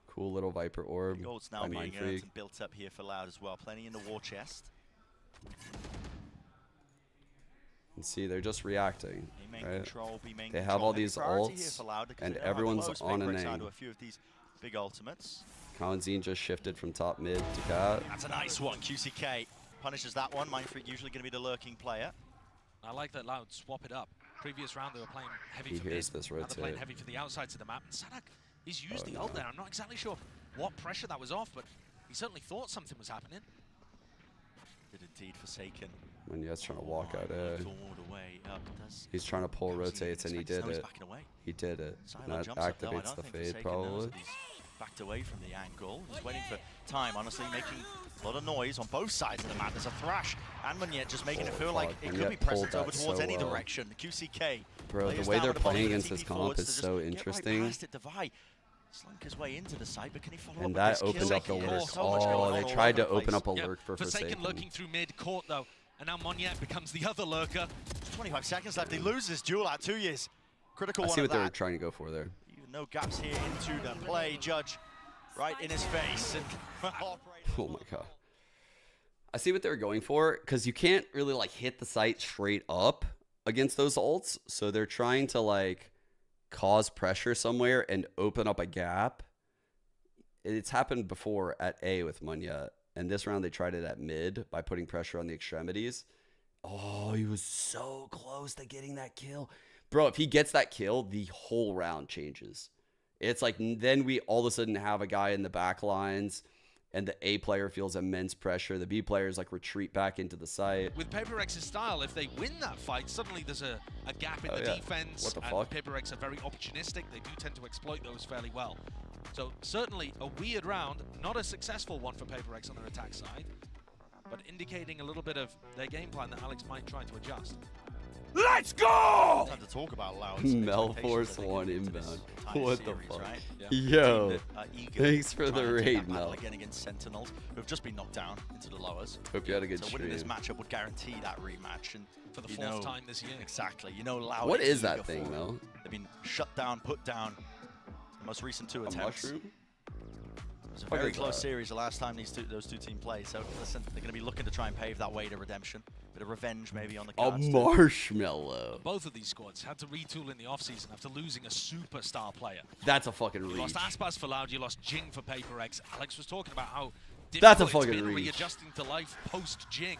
Cool little Viper orb. Gold's now being earned and built up here for Loud as well. Plenty in the war chest. And see, they're just reacting. Right? They have control. all these ults, and everyone's on a name. A few of these big ultimates. Kawazine just shifted from top mid to cat. That's a nice one. QCK punishes that one. Mind Freak usually going to be the lurking player. I like that Loud swap it up. Previous round they were playing heavy for hears mid. this Now they're playing rotate. heavy for the outsides of the map. And Sadak, he's used the ult there. I'm not exactly sure what pressure that was off, but he certainly thought something was happening. Did indeed Forsaken. When Yet's trying to walk out he's trying to pull rotates, and he did it. He did it. And that activates the fade, probably. Backed away from the angle. He's waiting for time, honestly, making a lot of noise on both sides of the map. There's a thrash, and Munyet just making it feel like it could be present over towards any direction. QCK. Bro, the way they're playing against his comp is so interesting. Slunk his way into the site, but can he follow And up that with this opened kill? up the lurk. Oh, They tried to open up a lurk for Forsaken lurking through mid court though, and now Monyet becomes the other lurker. 25 seconds left. He loses this duel at 2 years. Critical I one see what of they were that. trying to go for there. No gaps here into the play. Judge right in his face. And Oh my god. I see what they were going for, because you can't really like hit the site straight up against those ults. So they're trying to like cause pressure somewhere and open up a gap. It's happened before at A with Munya, and this round they tried it at mid by putting pressure on the extremities. Oh, he was so close to getting that kill. Bro, if he gets that kill, the whole round changes. It's like then we all of a sudden have a guy in the back lines, and the A player feels immense pressure. The B players like retreat back into the site. With Paper X's style, if they win that fight, suddenly there's a gap in the defense. What the and fuck? Paper X are very opportunistic. They do tend to exploit those fairly well. So certainly a weird round, not a successful one for Paper X on their attack side, but indicating a little bit of their game plan that Alex might try to adjust. Let's go! Time to talk about Loud. Melforce 1 inbound. What the fuck? Right? Yo, thanks for the raid, Mel. Again against Sentinels, who have just been knocked down into the lowers. Hope you had a good So winning this stream. matchup would guarantee that rematch. And for the fourth time this year. Exactly. You know Loud. What is eager that thing, for it. Mel? They've been shut down, put down. The most recent 2 attempts. Mushroom? was a very close series the last time those two teams played. So listen, they're going to be looking to try and pave that way to redemption. Bit of revenge maybe on the cards. A marshmallow. Both of these squads had to retool in the offseason after losing a superstar player. That's a fucking reach. You lost Aspas for Loud, you lost Jing for Paper X. Alex was talking about how that's a difficult fucking it's been reach. readjusting to life post-Jing.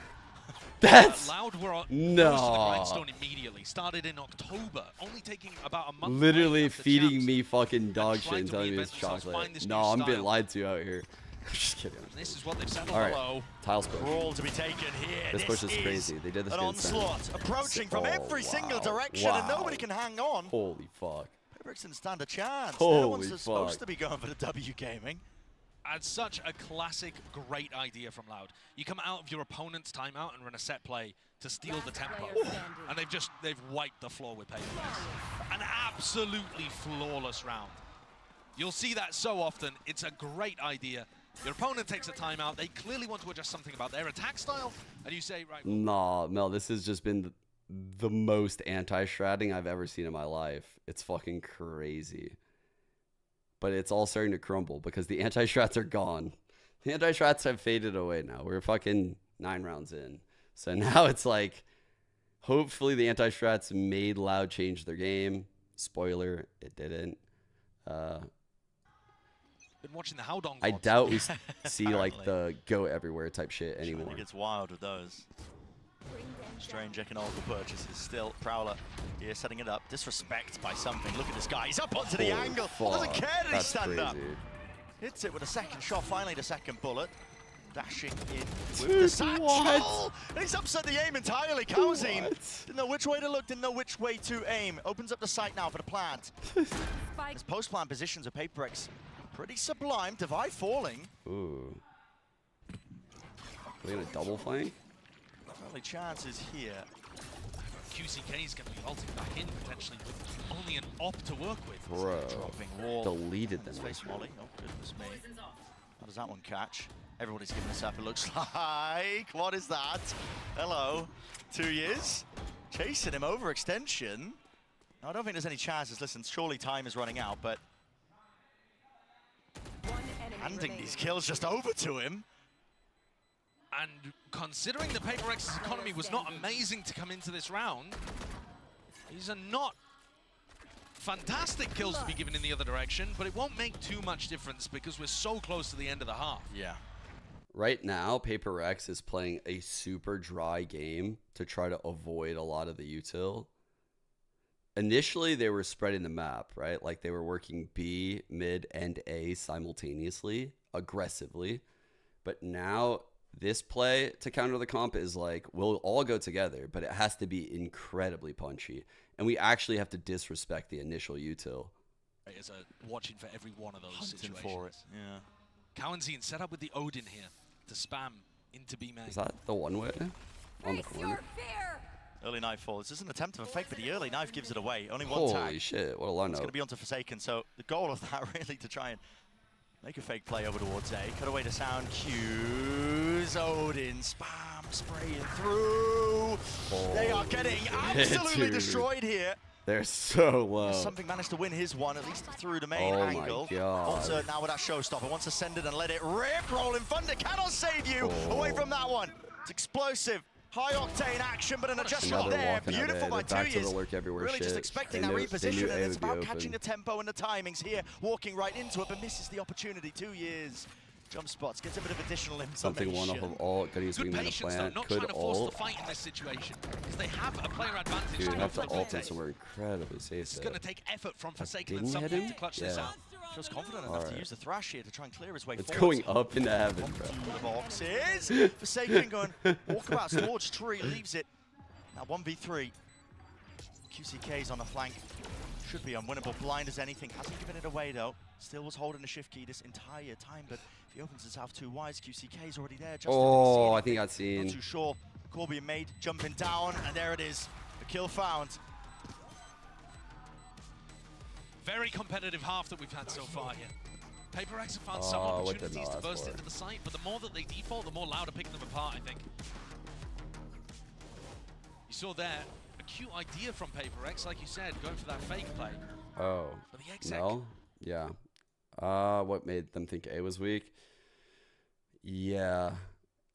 That's Loud were on no. to the grindstone immediately. Started in October, only taking about a month. Literally feeding me fucking dog shit and telling me it's chocolate. No, I'm being lied to out here. I'm just kidding. This is what they've settled below. Tiles push. Brawl to be taken here. This push is crazy. They did this an onslaught approaching from every single direction, and nobody can hang on. Holy fuck. Paper X didn't stand a chance. Holy no one's fuck. supposed to be going for the W gaming. And such a classic, great idea from Loud. You come out of your opponent's timeout and run a set play to steal the tempo. And they've wiped the floor with Paper X. An absolutely flawless round. You'll see that so often. It's a great idea. Your opponent takes a timeout. They clearly want to adjust something about their attack style. And you say, right. Nah, Mel, this has just been the most anti-shrouding I've ever seen in my life. It's fucking crazy. But it's all starting to crumble because the anti-strats are gone. The anti-strats have faded away now. We're fucking 9 rounds in. So now it's like, hopefully the anti-strats made Loud change their game. Spoiler, it didn't. Been watching the Howdong I doubt we see like the go everywhere type shit anymore. It gets wild with those. Strange economical purchases. Still, Prowler here setting it up. Disrespect by something. Look at this guy. He's up onto the angle. Doesn't care that he stand up. Hits it with a second shot. Finally, the second bullet. Dashing in with the satchel. And he's upset the aim entirely. Kauzin didn't know which way to look, didn't know which way to aim. Opens up the sight now for the plant. His post-plant positions of Paper X pretty sublime. Divide falling. Ooh. Are they gonna double flank? Early chances here. QCK is going to be ulting back in potentially with only an op to work with. Bro, dropping wall. Deleted them. Face molly. Oh goodness me. How does that one catch? Everybody's giving this up. It looks like. What is that? Hello. 2 years. Chasing him over extension. No, I don't think there's any chances. Listen, surely time is running out, but handing these kills just over to him. And considering the Paper X's economy was not amazing to come into this round, these are not fantastic kills to be given in the other direction, but it won't make too much difference because we're so close to the end of the half. Yeah. Right now, Paper X is playing a super dry game to try to avoid a lot of the util. Initially, they were spreading the map, right? Like they were working B, mid, and A simultaneously, aggressively. But now, this play to counter the comp is like, we'll all go together, but it has to be incredibly punchy. And we actually have to disrespect the initial util. Is watching for every one of those situations. For it. Yeah. Kawanzine set up with the Odin here to spam into B main. Is that the one way on the corner? Early knife fall. This is an attempt of a fake, but the early knife gives it away. Only one tag. Holy shit, what a lineup. It's going to be onto Forsaken, so the goal of that really to try and make a fake play over towards A. Cut away to sound cues. Odin spam spraying through. They are getting absolutely destroyed here. They're so low. Something managed to win his one, at least through the main angle. My God. Wants to, now with that showstopper, wants to send it and let it rip. Rolling Thunder cannot save you away from that one. It's explosive. High octane action, but an adjustment there. Beautiful by 2 years. Really just expecting that reposition, and it's about catching the tempo and the timings here. Walking right into it, but misses the opportunity. 2 years. Jump spots, gets a bit of additional information. Something one off of alt, getting a swingman a plant, not could trying to force alt. the fight in this situation, because they have a player advantage. Dude, have to alt it, so we're incredibly safe. It's going to take effort from Forsaken Didn't and hit something him? to clutch this out. Feels confident enough to use the Thrash here to try and clear his way It's forward. going up into heaven, bro. The boxes. Forsaken going walkabout towards tree, leaves it. Now 1v3. QCK's on the flank. Should be unwinnable. Blind as anything. Hasn't given it away though. Still was holding the shift key this entire time, but if he opens himself too wide, QCK's already there. Oh, I think I got seen. Not too sure. Corby and Maid jumping down, and there it is. A kill found. Very competitive half that we've had so far here. Paper X have found some opportunities to burst into the site, but the more that they default, the more Loud are picking them apart, I think. You saw there a cute idea from Paper X, like you said, going for that fake play. Oh, but the exec, no? Yeah. What made them think A was weak? Yeah.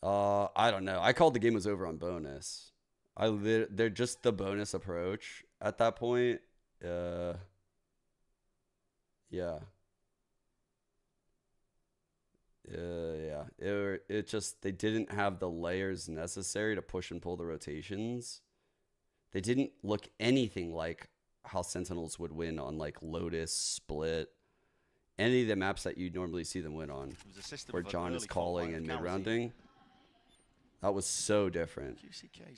I don't know. I called the game was over on bonus. They're just the bonus approach at that point. Yeah. Yeah. It just, they didn't have the layers necessary to push and pull the rotations. They didn't look anything like how Sentinels would win on like Lotus, Split, any of the maps that you'd normally see them win on, where John is calling and mid-rounding. That was so different.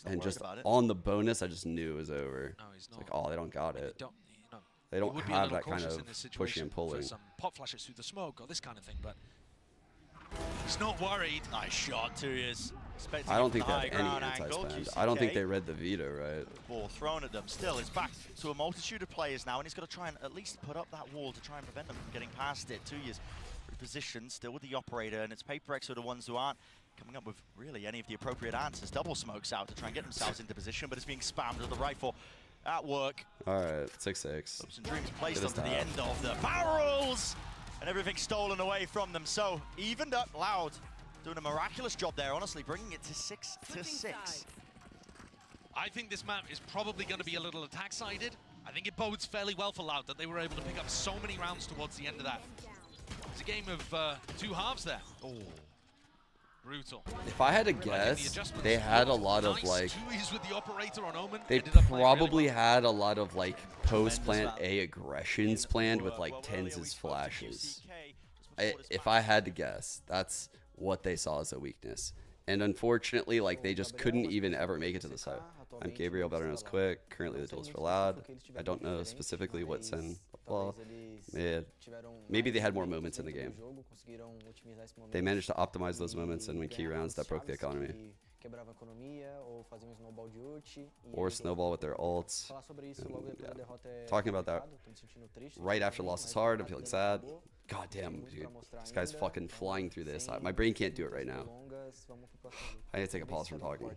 And just on the bonus, I just knew it was over. No, he's not. It's like, oh, they don't got it. They would don't be a have little that kind cautious of in this pushing situation and pulling. for some pop flashes through the smoke or this kind of thing, but he's not worried. Nice shot, 2 years. I don't think they have any anti-spend. I don't think they read the veto right. Ball thrown at them. Still, it's back to a multitude of players now, and he's got to try and at least put up that wall to try and prevent them from getting past it. 2 years repositioned, still with the operator, and it's PaperX who are the ones who aren't coming up with really any of the appropriate answers. Double smokes out to try and get themselves into position, but it's being spammed with the rifle at work. All right, 6-6. Hopes and dreams placed onto the end of the barrels, and everything stolen away from them. So evened up. Loud doing a miraculous job there, honestly, bringing it to 6-6. I think this map is probably going to be a little attack-sided. I think it bodes fairly well for Loud that they were able to pick up so many rounds towards the end of that. It's a game of 2 halves there. Oh, brutal. If I had to guess, they had a lot of like. With the operator on Omen. They probably had a lot of like post-plant A aggressions planned with like Tenz's flashes. If I had to guess, that's what they saw as a weakness. And unfortunately, like, they just couldn't even ever make it to the side. I'm Gabriel, better known as Quick, currently the Duelist for Loud. I don't know specifically what Sen, maybe they had more moments in the game. They managed to optimize those moments and win key rounds that broke the economy. Or snowball with their ults. And, yeah. Talking about that, right after loss is hard, I'm feeling sad. God damn, dude. This guy's fucking flying through this. My brain can't do it right now. I need to take a pause from talking.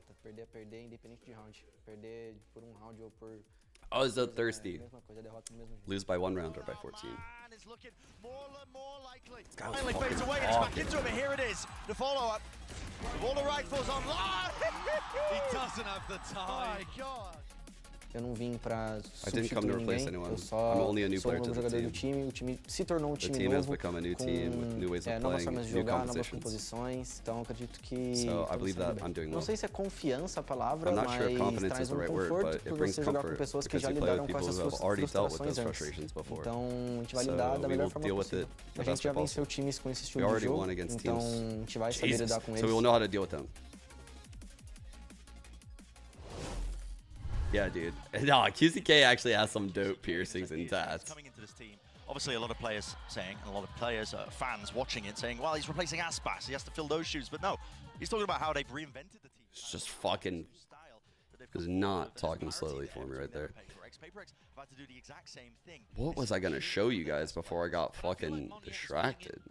Oh, so thirsty. Lose by 1 round or by 14. This guy was Finally fucking fades away, and it's back into him, and here it is. The follow-up. With all the rifles online. He doesn't have the time. My God. I didn't come to replace anyone. I'm only a new player to the team. The team has become a new team with new ways of playing, new compositions. So I believe that I'm doing well. I'm not sure if confidence is the right word, but it brings comfort because you play with people who have already dealt with those frustrations before. So we will deal with it the best way possible. We already won against teams. Jesus. So we will know how to deal with them. Yeah, dude. No, QCK actually has some dope piercings and tats. Coming into this team, obviously a lot of players saying, and a lot of players, fans watching it saying, well, he's replacing Aspas, he has to fill those shoes. But no, he's talking about how they've reinvented the team. It's just fucking, is not talking slowly for me right there. What was I going to show you guys before I got fucking distracted?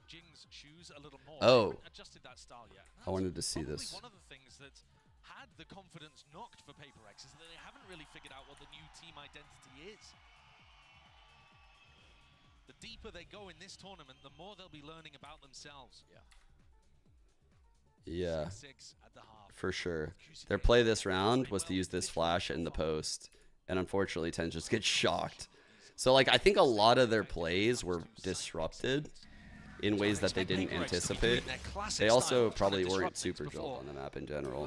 Oh, I wanted to see this. One of the things that had the confidence knocked for PaperX is that they haven't really figured out what the new team identity is. The deeper they go in this tournament, the more they'll be learning about themselves. Yeah, for sure. Their play this round was to use this flash in the post, and unfortunately Ten just gets shocked. So like, I think a lot of their plays were disrupted in ways that they didn't anticipate. They also probably weren't super drilled on the map in general.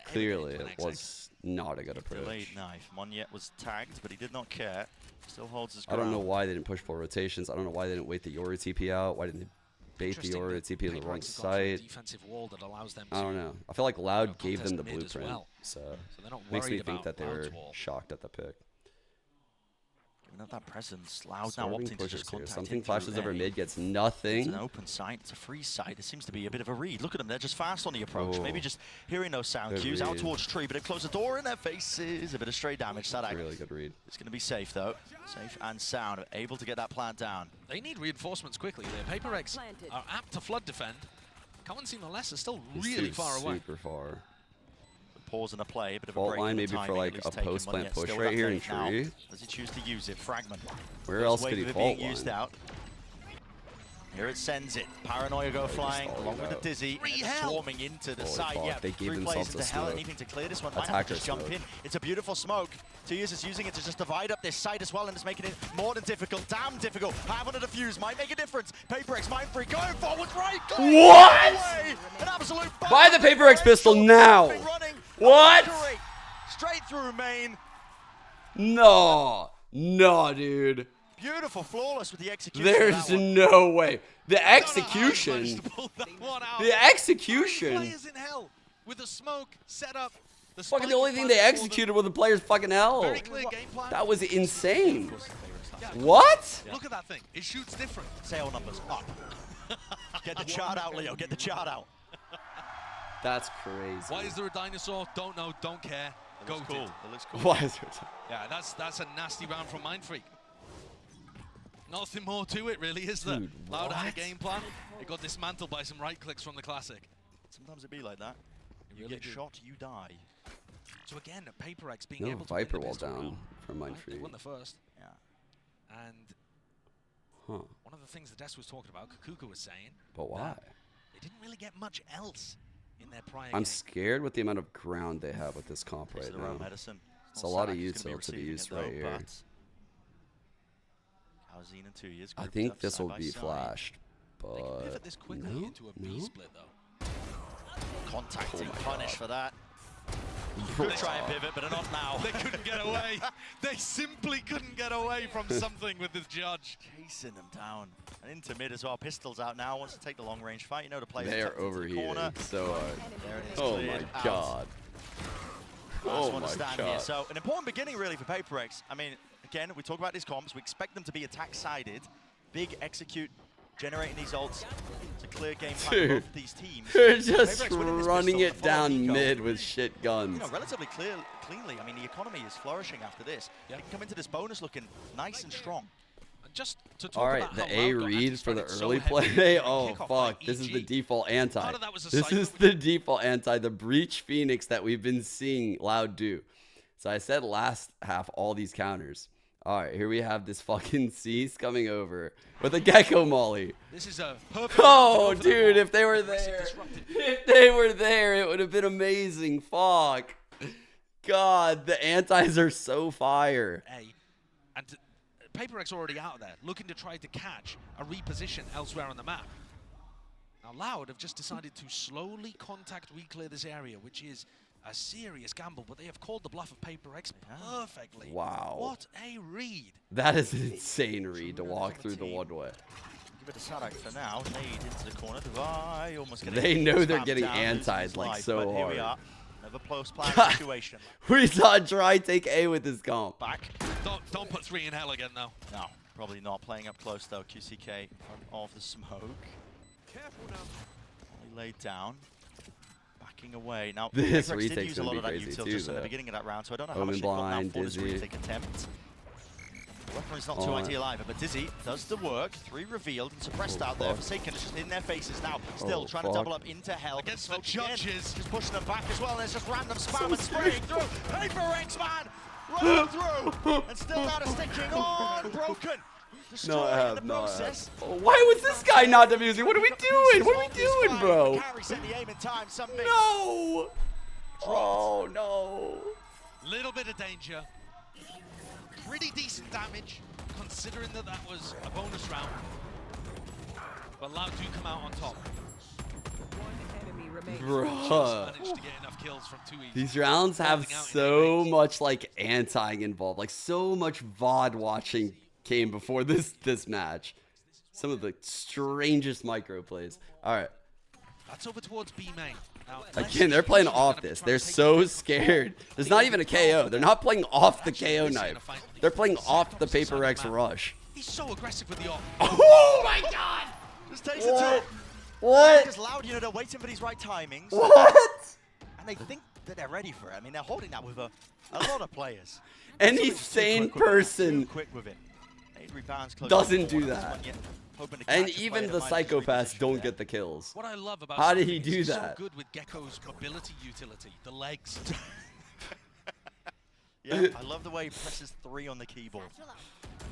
Clearly, it was not a good approach. Delayed knife. Monyet was tagged, but he did not care. Still holds his ground. I don't know why they didn't push for rotations. I don't know why they didn't wait the Yoru TP out. Why didn't they bait the Yoru TP in the wrong site? I don't know. I feel like Loud gave them the blueprint, so it makes me think that they were shocked at the pick. That presence, Loud now opting to just contact. Something flashes over mid, gets nothing. It's an open site, it's a free site. It seems to be a bit of a read. Look at them, they're just fast on the approach. Maybe just hearing those sound cues out towards tree, but it closed the door in their faces. A bit of stray damage. Sadak. Really good read. It's going to be safe though. Safe and sound, able to get that plant down. They need reinforcements quickly. Their PaperX are apt to flood defend. Cohen's seen the lesser, still really far away. Super far. Pause in a play, a bit of a Fault break line in maybe timing, for like a post-plant push right here in tree. Does he choose to use it? Fragment. Where else could he fault used line? out. Here it sends it. Paranoia go flying along with the Dizzy. Swarming into the side. Fuck, Yeah, they gave 3 players into hell and needing to clear this one. Might have to just jump in. It's a beautiful smoke. 2 years is using it to just divide up this side as well, and it's making it more than difficult. Damn difficult. Have on a defuse might make a difference. Paper X Mind Free going forward right. What? An absolute Buy the Paper X pistol now. What? Straight through main. No, dude. Beautiful, flawless with the execution. There's no way. The execution. The execution. Players in hell with the smoke set up. Fucking the only thing they executed was the players fucking hell. Very clear game plan. That was insane. What? Look at that thing. It shoots different. Sale numbers up. Get the chart out, Leo. Get the chart out. That's crazy. Why is there a dinosaur? Don't know. Don't care. Go cool. It looks cool. Why is there? Yeah, that's a nasty round from Mind Freak. Nothing more to it, really, is there? Dude, Loud had a what? game plan. It got dismantled by some right clicks from the Classic. Sometimes it be like that. You get shot, you die. So again, Paper X being No able to Viper win the wall pistol down round. from Mind They Freak. won the first. Yeah. And one of the things that Des was talking about, Kukuka was saying. But why? They didn't really get much else in their prior I'm game. scared with the amount of ground they have with this comp right now. Medicine. It's a lot of util to be used right here. Calzine 2 years. I think this will be flashed, but They can pivot this quickly no, into a B split, though. Contacting punish for that. Bro. Could try and pivot, but not now. They couldn't get away. They simply couldn't get away from something with this judge. Chasing them down. And into mid as well. Pistols out now. Wants to take the long range fight. You know the players. They are tucked into the overheating corner. so hard. There it is. Oh cleared my out. god. Last Oh one my to stand god. here. So an important beginning really for Paper X. I mean, again, we talk about these comps. We expect them to be attack-sided. Big execute, generating these ults to clear game plan for both of these teams. They're just Paper X winning this running pistol, it the follow down Nico. mid with shit guns. You know, relatively cleanly. I mean, the economy is flourishing after this. They can come into this bonus looking nice and strong. Just to talk All right, about the how A Loud got read for the actually started early so heavy play. during Oh kickoff by fuck, this is EG. the default anti. Part of that was a This cycle is the default anti, the breach Phoenix that we've been seeing Loud do. So I said last half all these counters. All right, here we have this fucking Cease coming over with a Gecko Molly. This is a perfect. Oh, dude, if they were there, it would have been amazing. Fuck. God, the antis are so fire. And Paper X already out there, looking to try to catch a reposition elsewhere on the map. Now Loud have just decided to slowly contact re-clear this area, which is a serious gamble, but they have called the bluff of Paper X perfectly. Wow. What a read. That is an insane read to walk through the one way. Give it a Sadak for now. Nade into the corner. Divide almost getting They know they're spammed getting down, losing anti'd his like life, so but here we hard. are. Another close plan situation. We saw Dry take A with this comp. Back. Don't put 3 in hell again, though. No, probably not. Playing up close, though. QCK in front of the smoke. Careful now. He laid down. Backing away. Now, This Paper X did retake's use a gonna lot be of that crazy util too, just in the though. beginning of that round, so I don't know how Omen much they've got now blind, for this Dizzy. retake attempt. Weaponry's not too On. ideal either, but Dizzy does the work. 3 revealed and suppressed out there. fuck. Forsaken is just in their faces now. Still Oh, trying fuck. to double up into hell. Against Smoke the again, judges. just pushing them back as well. And there's just random spam So and spraying through. Paper X, man! Running through! And still out of sticking on! Broken! No, Destroying I have the not. process. Oh, why was this guy not defusing? What are we doing? What are we doing, bro? Carry set the aim in time. Some mix. No! Oh, no. Little bit of danger. Pretty decent damage, considering that that was a bonus round. But Loud do come out on top. Just Bruh. managed to get enough kills from 2 each. These rounds have Holding out in so range. much like anti involved. Like so much VOD watching came before this match. Some of the strangest micro plays. All right. That's over towards B main. Now, Again, they're playing off this. They're so scared. There's not even a KO. They're not playing off the KO knife. They're playing off the Paper X rush. He's so aggressive with the off. Oh my god! Just takes it to it. What? Just Loud, you know, they're waiting for these right timings. What? And they think that they're ready for it. I mean, they're holding that with a lot of players. Any Somebody's too sane quick with it, person too quick with it. 8 rebounds close doesn't to the do corner. that. This one, yeah, hoping to And catch a even player the that might just psychopaths reposition don't there. get the kills. What I love about How did Something he is do he's that? so good with Gecko's mobility utility, the legs. Yeah, I love the way he presses 3 on the keyboard.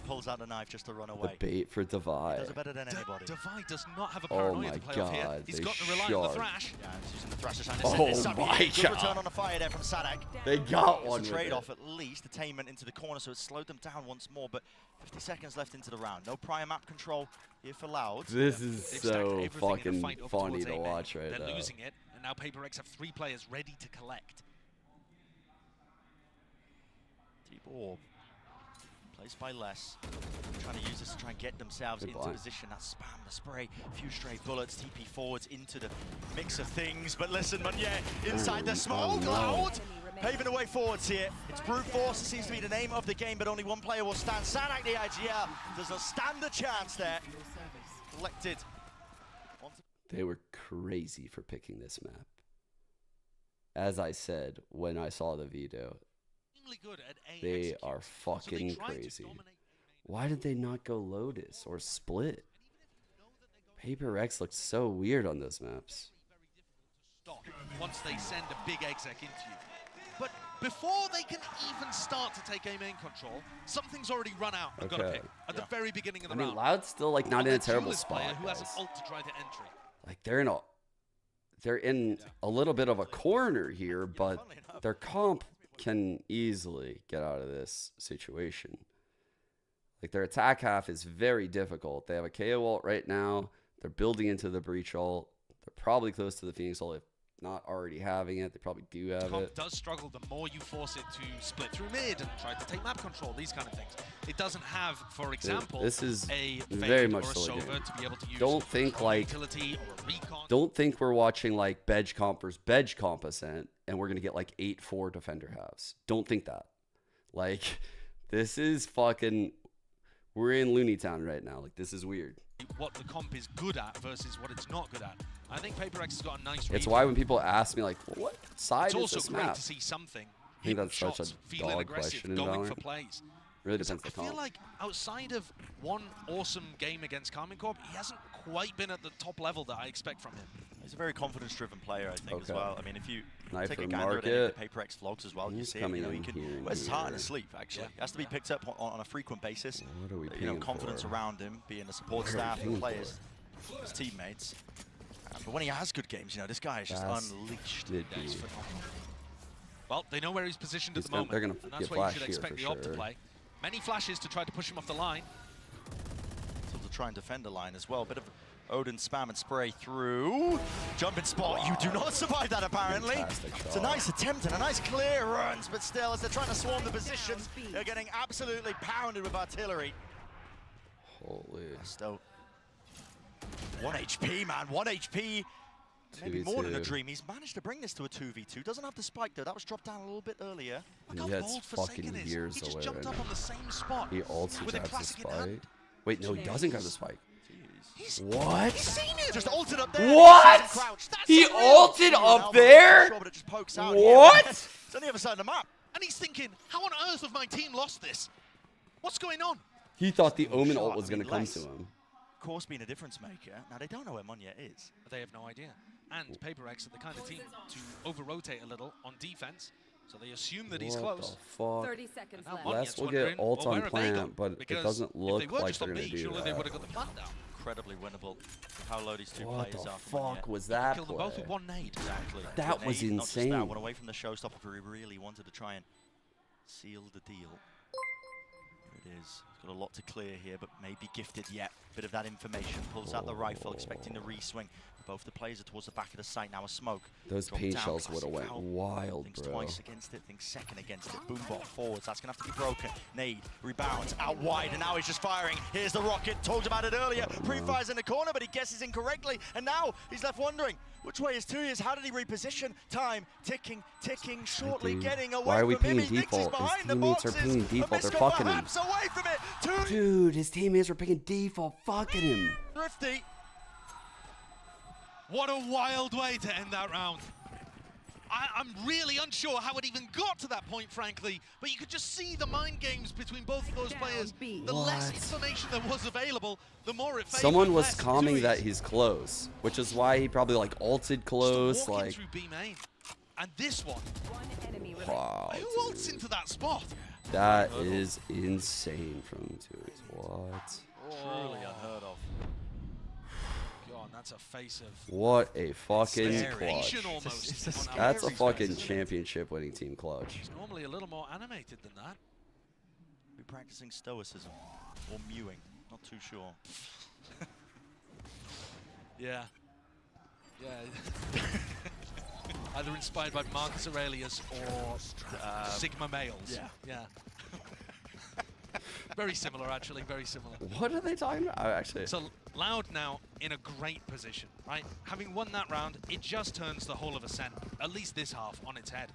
pulls out the knife just to run away. The bait for Divide. He does it better than anybody. Divide does not have a Oh paranoia my to play off here. god, He's they got to rely on the thrash. Yeah, he's using the thrash to Oh my Good god. return on the fire there from Sadak. They got one It's a with trade-off it. at least. Attainment into the corner, so it slowed them down once more, but 50 seconds left into the round. No prior map control here for Loud. This is They've so stacked everything in the fucking fight up funny towards to A-main. watch right They're now. losing it, and now Paper Rex have 3 players ready to collect. Deep orb. Placed by less. Trying to use this to try and get themselves into position. That spam, the spray, a few stray bullets, TP forwards into the mix of things. But listen, Meunier inside the smoke. Loud paving the way forwards here. It's brute force. It seems to be the name of the game, but only one player will stand. Sadak, the IGL, does not stand a chance there. Collected. They were crazy for picking this map. As I said when I saw the veto, they are fucking crazy. Why did they not go Lotus or split? Paper Rex looks so weird on those maps. Once they send a big exec into you. But before they can even start to take A-main control, something's already run out and got a pick at the very beginning of the round. Loud's still like not in a terrible Duelist spot. player who has an guys. ult to try the entry. Like they're in a little bit of a corner here, but their comp can easily get out of this situation. Like their attack half is very difficult. They have a KO ult right now. They're building into the breach ult. They're probably close to the Phoenix ult if not already having it. They probably do have Comp it. does struggle the more you force it to split through mid and try to take map control, these kind of things. It doesn't have, for example, This is a very Fade much or a so. Sova to be able to use Don't think a like utility or a recon. don't think we're watching like Bedge Comp versus Bedge Comp Ascent and we're gonna get like 8-4 defender halves. Don't think that. Like this is fucking. We're in Looney Town right now. Like this is weird. What the comp is good at versus what it's not good at. I think Paper Rex has got a nice read. It's why when people ask me like, well, what side It's is also this great map? to see something. I think that's shots, such a feeling dog aggressive, question in going Valorant. for plays. Really depends I the comp. feel like outside of one awesome game against Carmine Corp, he hasn't quite been at the top level that I expect from him. He's a very confidence-driven player, I think, as Okay. well. I mean, if you Knife take a for gander at any of market. the Paper X vlogs as well, you He's see, coming he in can here and wears his heart in here. his sleeve, actually. He has to be picked up on a frequent basis. What are we You know, paying confidence for? around him, being the support What are we staff, the paying players, his teammates. But when he has good games, you know, this guy is just That's unleashed. mid Yeah, he's B. phenomenal. Well, they know where he's positioned at the They're moment, gonna and get that's where you flash should here expect for the op to sure. play. Many flashes to try to push him off the line. So to try and defend the line as well. Bit of Odin spam and spray through. Jumping spot. You do not survive that, apparently. Fantastic It's a shot. nice attempt and a nice clear runs, but still, as they're trying to swarm the positions, they're getting absolutely pounded with artillery. Holy. Stowe. 1 HP, man. 1 HP. Maybe more than a 2v2. dream. He's managed to bring this to a 2v2. Doesn't have the spike, though. That was dropped down a little bit earlier. And Look he how has bold fucking Forsaken is. years He just away jumped right up now. on the same spot. He ults with a grabs the classic in hand. spike. Wait, no, he doesn't grab the spike. He's What? He's seen it. Just ulted up there. What? Crouched. That's He a real ulted deal. up Now, there? sure, but it just pokes out What? here. It's on the other side of the map. And he's thinking, how on earth have my team lost this? What's going on? He thought the Omen Shot, ult was I mean, gonna come less. to him. Of course, being a difference maker. Now, they don't know where Meunier is. They have no idea. And Paper X are the kind of team to over-rotate a little on defense, so they assume that he's What close. the fuck? 30 seconds Now left. Meunier's Les will wondering, get ult well, on where have they plant, gone? but it Because doesn't if look they were like just they're on gonna B, do surely they that. would have got the plant down. Incredibly winnable with how low these two What players the are. from fuck Meunier. was that Killed them both play? with one nade. Exactly. That Good was nade, not just that, insane. went away from the showstopper, but he really wanted to try and seal the deal. Here it is. He's got a lot to clear here, but maybe gifted yet. Bit of that information. Pulls out the rifle, expecting the re-swing. Both the players are towards the back of the site now. A smoke. Those Dropped paint down, shells would have classic went foul. wild, Thinks bro. twice against it, thinks second against it. Boombot forwards. That's going to have to be broken. Nade, rebounds, out wide, and now he's just firing. Here's the rocket. Talked about it earlier. Pre-fires in the corner, but he guesses incorrectly. And now he's left wondering, which way is 2 years? How did he reposition? Time ticking, shortly Dude, getting away why are we from him. pinging He thinks he's default? His behind the teammates are boxes. pinging A default. They're miscall fucking him. perhaps away from it. Dude, his teammates were picking default, fucking him. Thrifty. What a wild way to end that round. I'm really unsure how it even got to that point, frankly, but you could just see the mind games between both of those players. The less What? information that was available, the more it favored Someone was less commenting Tui's. that he's close, which is why he probably like ulted close, Just walking like. through B main. And this one, Wow, who ults into that spot? That is insane from 2x. What? Truly unheard of. God, that's a face of. What a fucking clutch. Almost That's a fucking championship winning team clutch. It's normally a little more animated than that. Be practicing stoicism or mewing, not too sure. Yeah. Yeah. Either inspired by Marcus Aurelius or Sigma males. Yeah. Very similar, actually. Very similar. What are they talking about? Actually. So Loud now in a great position, right? Having won that round, it just turns the whole of Ascent, at least this half, on its head.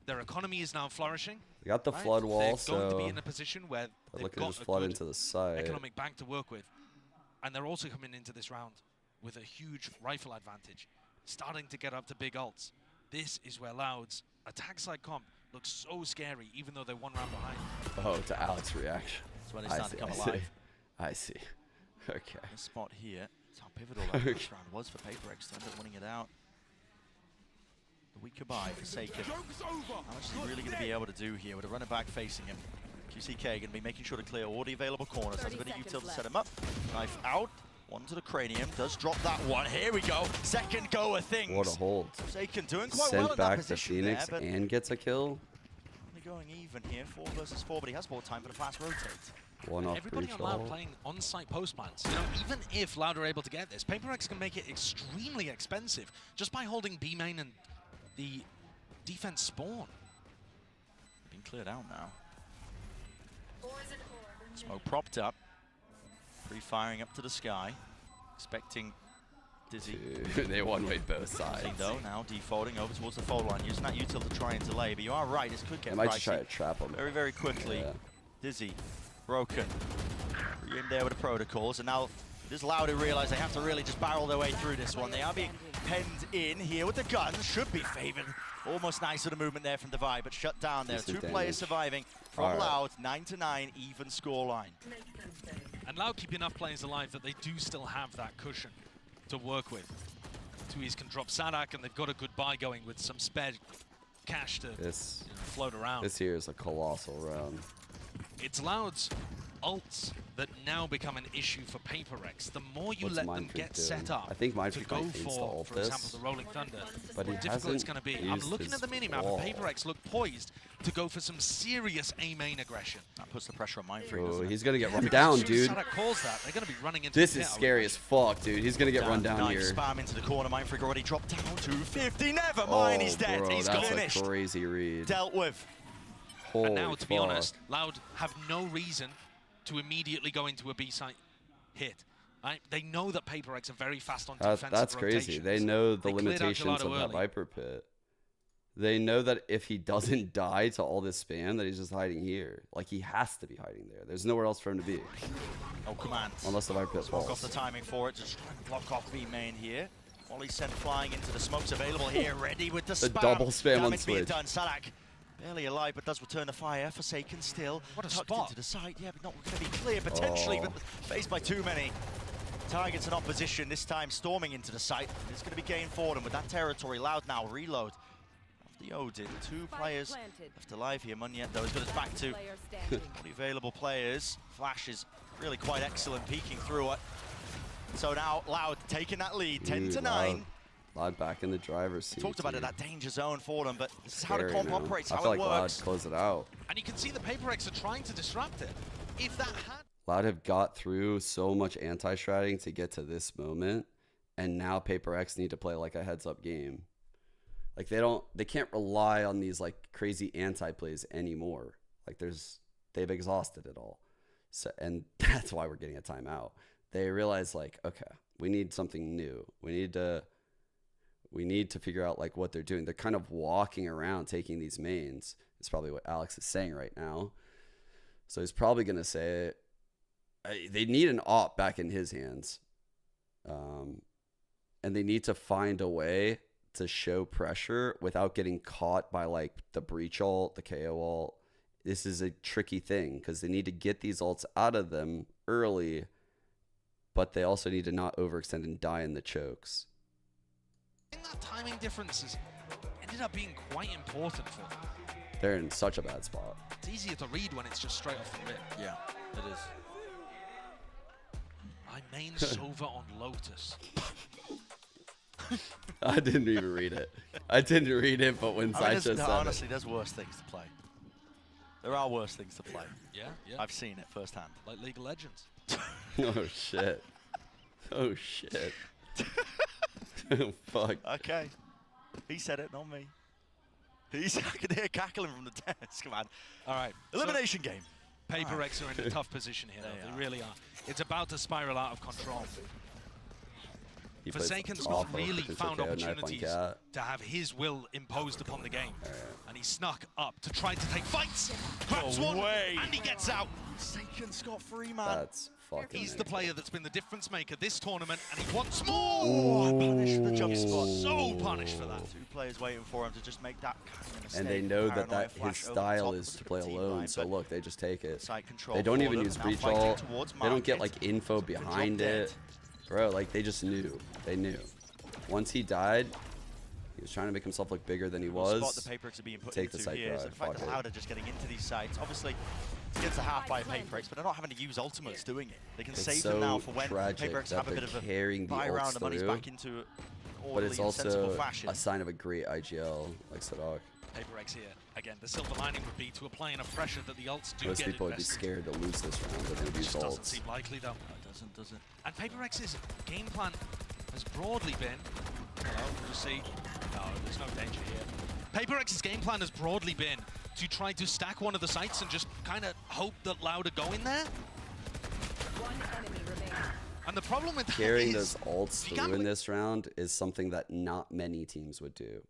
Their economy is now flourishing. They got the flood wall, they're going to be in a position where they're they've looking got to just flood into the side. Economic bank to work with, and they're also coming into this round with a huge rifle advantage, starting to get up to big ults. This is where Loud's attack side comp looks so scary, even though they're one round behind. Oh, to Alex's reaction. That's when they start to come alive. I see. Okay. This spot here, that's how pivotal that first round was for PaperX to end up winning it out. The weak goodbye Forsaken. How much is he really going to be able to do here with a runner back facing him? QCK going to be making sure to clear all the available corners. Has a bit of util to set him up. Knife out. One to the cranium. Does drop that one. Here we go. Second go of things. What a hold. Forsaken doing quite Sent well in back that position to Phoenix there, and gets a kill. Only going even here. 4 versus 4, but he has more time for the fast rotate. One off Everybody on Loud playing on-site post plants. You know, even if Loud are able to get this, PaperX can make it extremely expensive just by holding B main and the defense spawn. Being cleared out now. Smoke propped up. Pre-firing up to the sky. Expecting Dizzy. Dude, they one-way both sides. Though, now defaulting over towards the fold line. Using that util to try and delay, but you are right, this could get I might pricey. just try to trap him. Very, very quickly. Yeah. Dizzy. Broken. You're in there with the protocols, and now this Loud who realize they have to really just barrel their way through this one. They are being penned in here with the guns. Should be favored. Almost nice with the movement there from Divide, but shut down there. Decent 2 players surviving from All right. Loud. 9-9, even scoreline. And Loud keep enough players alive that they do still have that cushion to work with. Tui's can drop Sadak, and they've got a good buy going with some spare cash to float around. This here is a colossal round. It's Loud's ults that now become an issue for PaperX. The more you What's let them Mindfreak get doing? set up I think to Mindfreak go might insta-ult for example, this, the Rolling Thunder, but the he more difficult it's going to be. hasn't I'm looking used at the his minimap, wall. and PaperX look poised to go for some serious A-main aggression. That puts the pressure on Mindfreak, Oh, doesn't it? he's going to get run Because down, as soon as dude. Sadak calls that, they're going to be running into This the is pit, I would scary as fuck, dude. He's going to get run down Knife here. spam into the corner. Mindfreak already dropped down to 50. Never mind, he's dead. Bro, He's that's finished. a crazy read. Dealt with. Holy And now, to be fuck. honest, Loud have no reason to immediately go into a B-site hit. Right? They know that PaperX are very fast on defensive That's crazy. They know the limitations of that Viper pit. They know that if he doesn't die to all this spam, that he's just hiding here. Like, he has to be hiding there. There's nowhere else for him to be. No command. Unless the Viper pit Smoke falls. off the timing for it. Just try and block off B main here. Wally sent flying into the smokes available here. Ready with the spam. The double spam on Damage being switch. done. Sadak barely alive, but does return the fire. Forsaken still. What a tucked spot. into the side. Yeah, but not going to be clear potentially, Oh. but faced by too many. Targets in opposition, this time storming into the site. It's going to be gained for them with that territory. Loud now, reload. Of the Odin, 2 players left alive here. Munyet though has got us back to all the available players. Flash is really quite excellent, peeking through it. So now Loud taking that lead, 10-9. Loud back in the driver's seat. Talked about it, dude. that danger zone for them, but this is how the Scary comp now. operates, I how feel it like Loud works. close it out. And you can see the PaperX are trying to disrupt it. If that had... Loud have got through so much anti-stratting to get to this moment, and now PaperX need to play like a heads-up game. Like they can't rely on these like crazy anti-plays anymore. Like they've exhausted it all. So, and that's why we're getting a timeout. They realize like, okay, we need something new. We need to figure out like what they're doing. They're kind of walking around taking these mains. It's probably what Alex is saying right now. So he's probably going to say they need an op back in his hands. And they need to find a way to show pressure without getting caught by like the breach ult, the KO ult. This is a tricky thing because they need to get these ults out of them early, but they also need to not overextend and die in the chokes. I think that timing difference has ended up being quite important for them. They're in such a bad spot. It's easier to read when it's just straight off the rip. Yeah, it is. I main Sova on Lotus. I didn't even read it. I didn't read it, but when Sai just said honestly, there's worse things to play. There are worse things to play. Yeah, yeah. I've seen it firsthand. Like League of Legends. Oh shit. Oh shit. Oh fuck. Okay. He said it, not me. I can hear cackling from the desk, man. All right. Elimination game. Paper Rex are in a tough position here, though. They really are. It's about to spiral out of control. Forsaken's not really found opportunities to have his will imposed upon the game. And he snuck up to try to take fights. Grabs one, and he gets out. Forsaken's got free, man. That's fucking He's the player that's been the difference maker this tournament, and he wants more. Oh, punished for the jump spot. So punished for that. 2 players waiting for him to just make that kind of mistake. And they know that Paranoia his flash over the style top is of to the play team alone, line, so but look, they just take it. side control They don't for even them, use now breach fighting ult. towards They don't get market. like info behind dead. it. Bro, like they just knew. They knew. Once he died, he was trying to make himself look bigger than he was. Spot the Paper X are being put Take the into site here is drive. the fact Fuck that it. Lauda just getting into these sites. Obviously, it gets a half by Paper X, but they're not having to use ultimates doing it. They can It's save so them now for when tragic Paper X that have a they're bit of a carrying the buy round ults the money's through. back into an But orderly it's and sensible also fashion. a sign of a great IGL, like Sadok. Paper X here. Again, the silver lining would be to apply enough pressure that the ults do Most get people would be invested. scared to lose this round, but they would It use just doesn't ults. seem likely, though. Does it? And Paper X's game plan has broadly been... Hello, we'll see. No, there's no danger here. Paper X's game plan has broadly been to try to stack one of the sites and just kind of hope that Lauda go in there. One enemy remaining. And the problem with that Carrying is those ults through in this round is something that not many teams would do.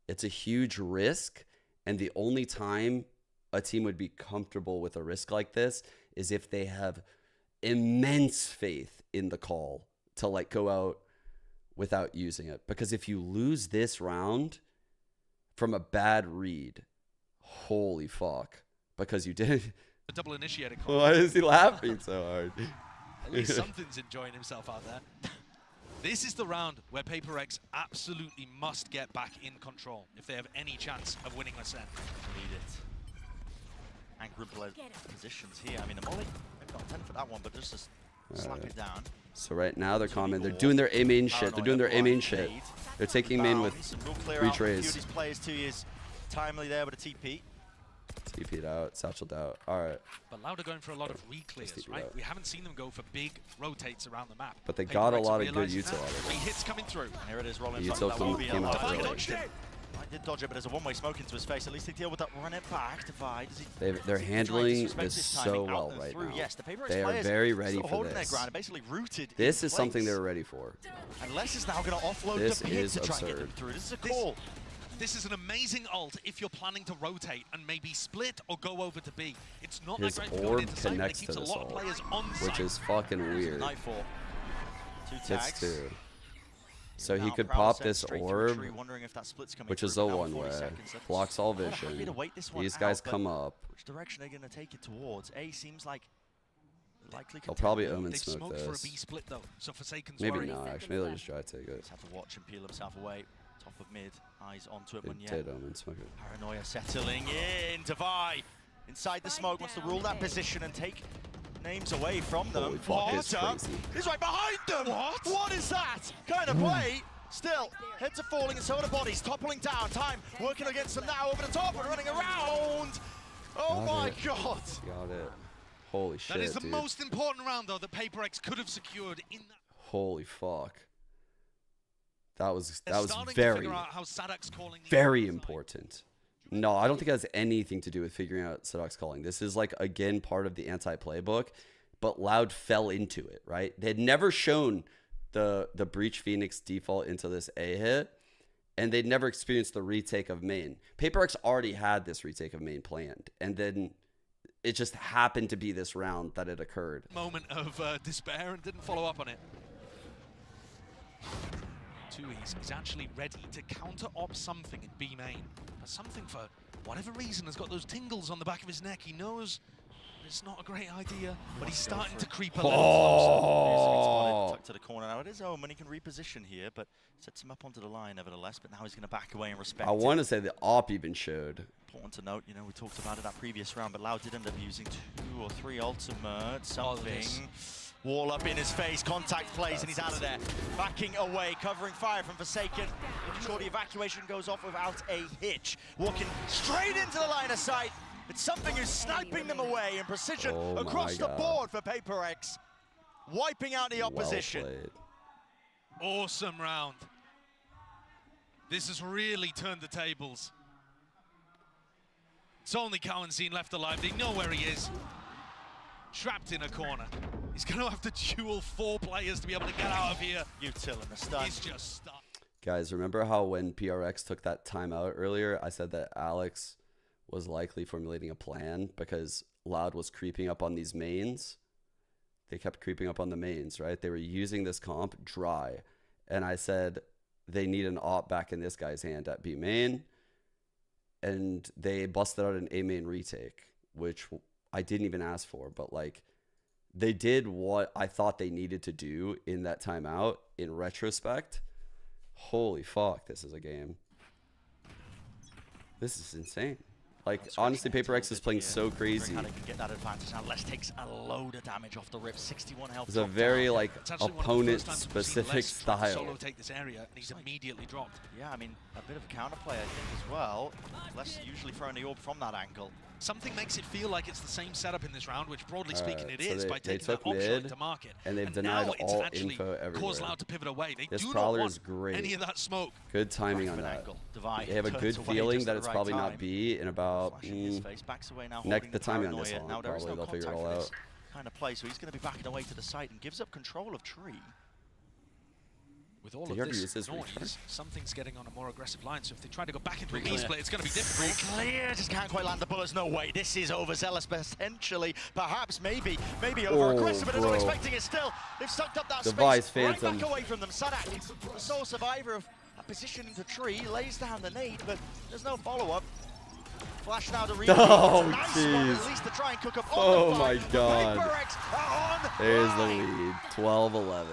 It's a huge risk, and the only time a team would be comfortable with a risk like this is if they have immense faith in the call to like go out without using it. Because if you lose this round from a bad read, holy fuck, because you did. a double initiator call. Why is he laughing so hard? At least something's enjoying himself out there. This is the round where Paper X absolutely must get back in control if they have any chance of winning Ascent. Need it. And group positions here. I mean, the Molly, maybe not 10 for that one, but just to slap it down. So right now they're coming. They're doing their A main shit. They're doing their A main shit. They're taking main with three trays. These players too is timely there with a TP. TP'd out, satcheled out. All right. But Lauda going for a lot of re-clears, right? We haven't seen them go for big rotates around the map. But they got a lot of good util out of it. 3 hits coming through. And here it is rolling. The util came out early. I did dodge it, but there's a one-way smoke into his face. At least they deal with that. Run it back. Divide. They're handling this so well right now. Yes, the Paper X they are players very ready still for holding this. their ground, basically rooted. This is something they're ready for. And Les is now going to offload This the pit is to try and get them absurd. through. This is a call. This is an amazing ult if you're planning to rotate and maybe split or go over to B. It's not His like going orb into site, but it connects keeps to a this lot of ult, players on which site. is fucking weird. Nightfall. 2 It's tags. 2. So he Now could Prowler pop sent this straight through orb, tree, wondering if that split's coming which is through. a Now 40 one-way. seconds left. Blocks all Kinda happy vision. to wait this one These guys out, but come up. Which direction are they going to take it towards? A seems like likely. They'll probably contender. omen They've smoke smoked for a this. B split though, so Forsaken's Maybe worried. not, actually. Maybe they'll just try to take it. Just have to watch him peel himself away. Top of mid, eyes onto it They when did omen smoke it. Paranoia settling in. Divide inside the smoke wants to rule that position and take names away from them. Holy fuck, it's crazy. He's right behind them. What is that kind of play? Still, heads are falling and so are the bodies. Toppling down. Time working against them now over the top and running around. Oh my god. Got it. Holy shit, That is the dude. most important round though that Paper X could have secured in that. Holy fuck. That was They're starting to very, figure out how Sadok's calling the very important. No, I don't think it has anything to do with figuring out Sadok's calling. This is like, again, part of the anti-playbook, but Loud fell into it, right? They had never shown the Breach Phoenix default into this A hit, and they'd never experienced the retake of main. Paper X already had this retake of main planned, and then it just happened to be this round that it occurred. Moment of despair and didn't follow up on it. He's actually ready to counter-op something in B main. But something, for whatever reason, has got those tingles on the back of his neck. He knows It's not a great idea, but he's starting to creep a Oh. little closer. Tucked to the corner now. It is home, and he can reposition here, but sets him up onto the line nevertheless. But now he's going to back away and respect I it. want to say the op even showed. Important to note, you know, we talked about it that previous round, but Loud did end up using 2 or 3 ultimates, something. Wall up in his face, contact plays, and he's out of there. Backing away, covering fire from Forsaken. Making sure the evacuation goes off without a hitch. Walking straight into the line of sight. It's something who's sniping them away in precision across the board for Paper X. Wiping out the opposition. Awesome round. This has really turned the tables. It's only Cowanzine left alive. They know where he is. Trapped in a corner. He's going to have to duel 4 players to be able to get out of here. Util in the stun. He's just stuck. Guys, remember how when PRX took that timeout earlier, I said that Alex was likely formulating a plan because Loud was creeping up on these mains. They kept creeping up on the mains, right? They were using this comp dry. And I said they need an op back in this guy's hand at B main. And they busted out an A main retake, which I didn't even ask for, but like they did what I thought they needed to do in that timeout. In retrospect, holy fuck, this is a game. This is insane. Like, honestly, Paper X is playing so crazy. Can get that advantage now. Les takes a load of damage off the rip. 61 health. It's a very like opponent-specific style. Solo take this area, and he's immediately dropped. Yeah, I mean, a bit of a counterplay, I think, as well. Les usually throwing the orb from that angle. Something makes it feel like it's the same setup in this round, which broadly speaking it is, by they taking that took option mid, to market. and they've And denied now it's all actually info everywhere. caused Loud to pivot away. They This do not Prowler want is great. any of that smoke. Good timing on that. They have a good feeling that it's probably not B in about the timing on this one. Now there is Probably no they'll figure it contact all for out. this kind of play, so he's going to be backing away to the site and gives up control of Tree. With all Did of he already use this his return? noise, something's getting on a more aggressive line, so if they try to go back into a B split, it's going to be difficult. Clear, just can't quite land the bullets. No way, this is overzealous potentially. Perhaps, maybe over-aggressive, but they're not expecting it still. They've sucked up that Device space right Phantom. back away from them. Sadak, the sole survivor of a position into Tree, lays down the nade, but there's no follow-up. Flash now to read. Oh, nice one, jeez. at least to try and cook up Oh on the my fight. God. Paper X are on There's the line. lead. 12-11.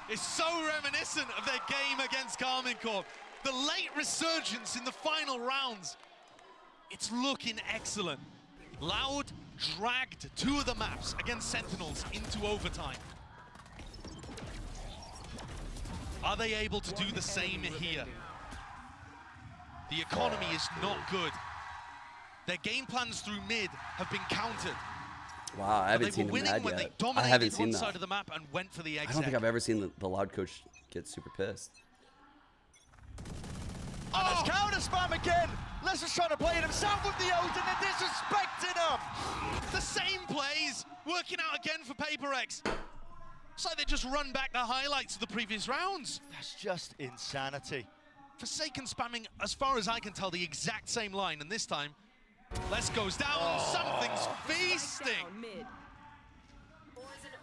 It's so reminiscent of their game against Karmine Corp. The late resurgence in the final rounds. It's looking excellent. Loud dragged 2 of the maps against Sentinels into overtime. Are they able to do the same here? The economy is not good. Their game plans through mid have been countered. Wow, I haven't They seen were him winning mad when they yet. I dominated haven't seen one that. side of the map and went for the exec. I don't think I've ever seen the Loud coach get super pissed. And it's counter spam again. Les is trying to play it himself with the ult, and they're disrespecting him. The same plays working out again for Paper X. It's like they just run back the highlights of the previous rounds. That's just insanity. Forsaken spamming, as far as I can tell, the exact same line, and this time, Les goes down, something's feasting.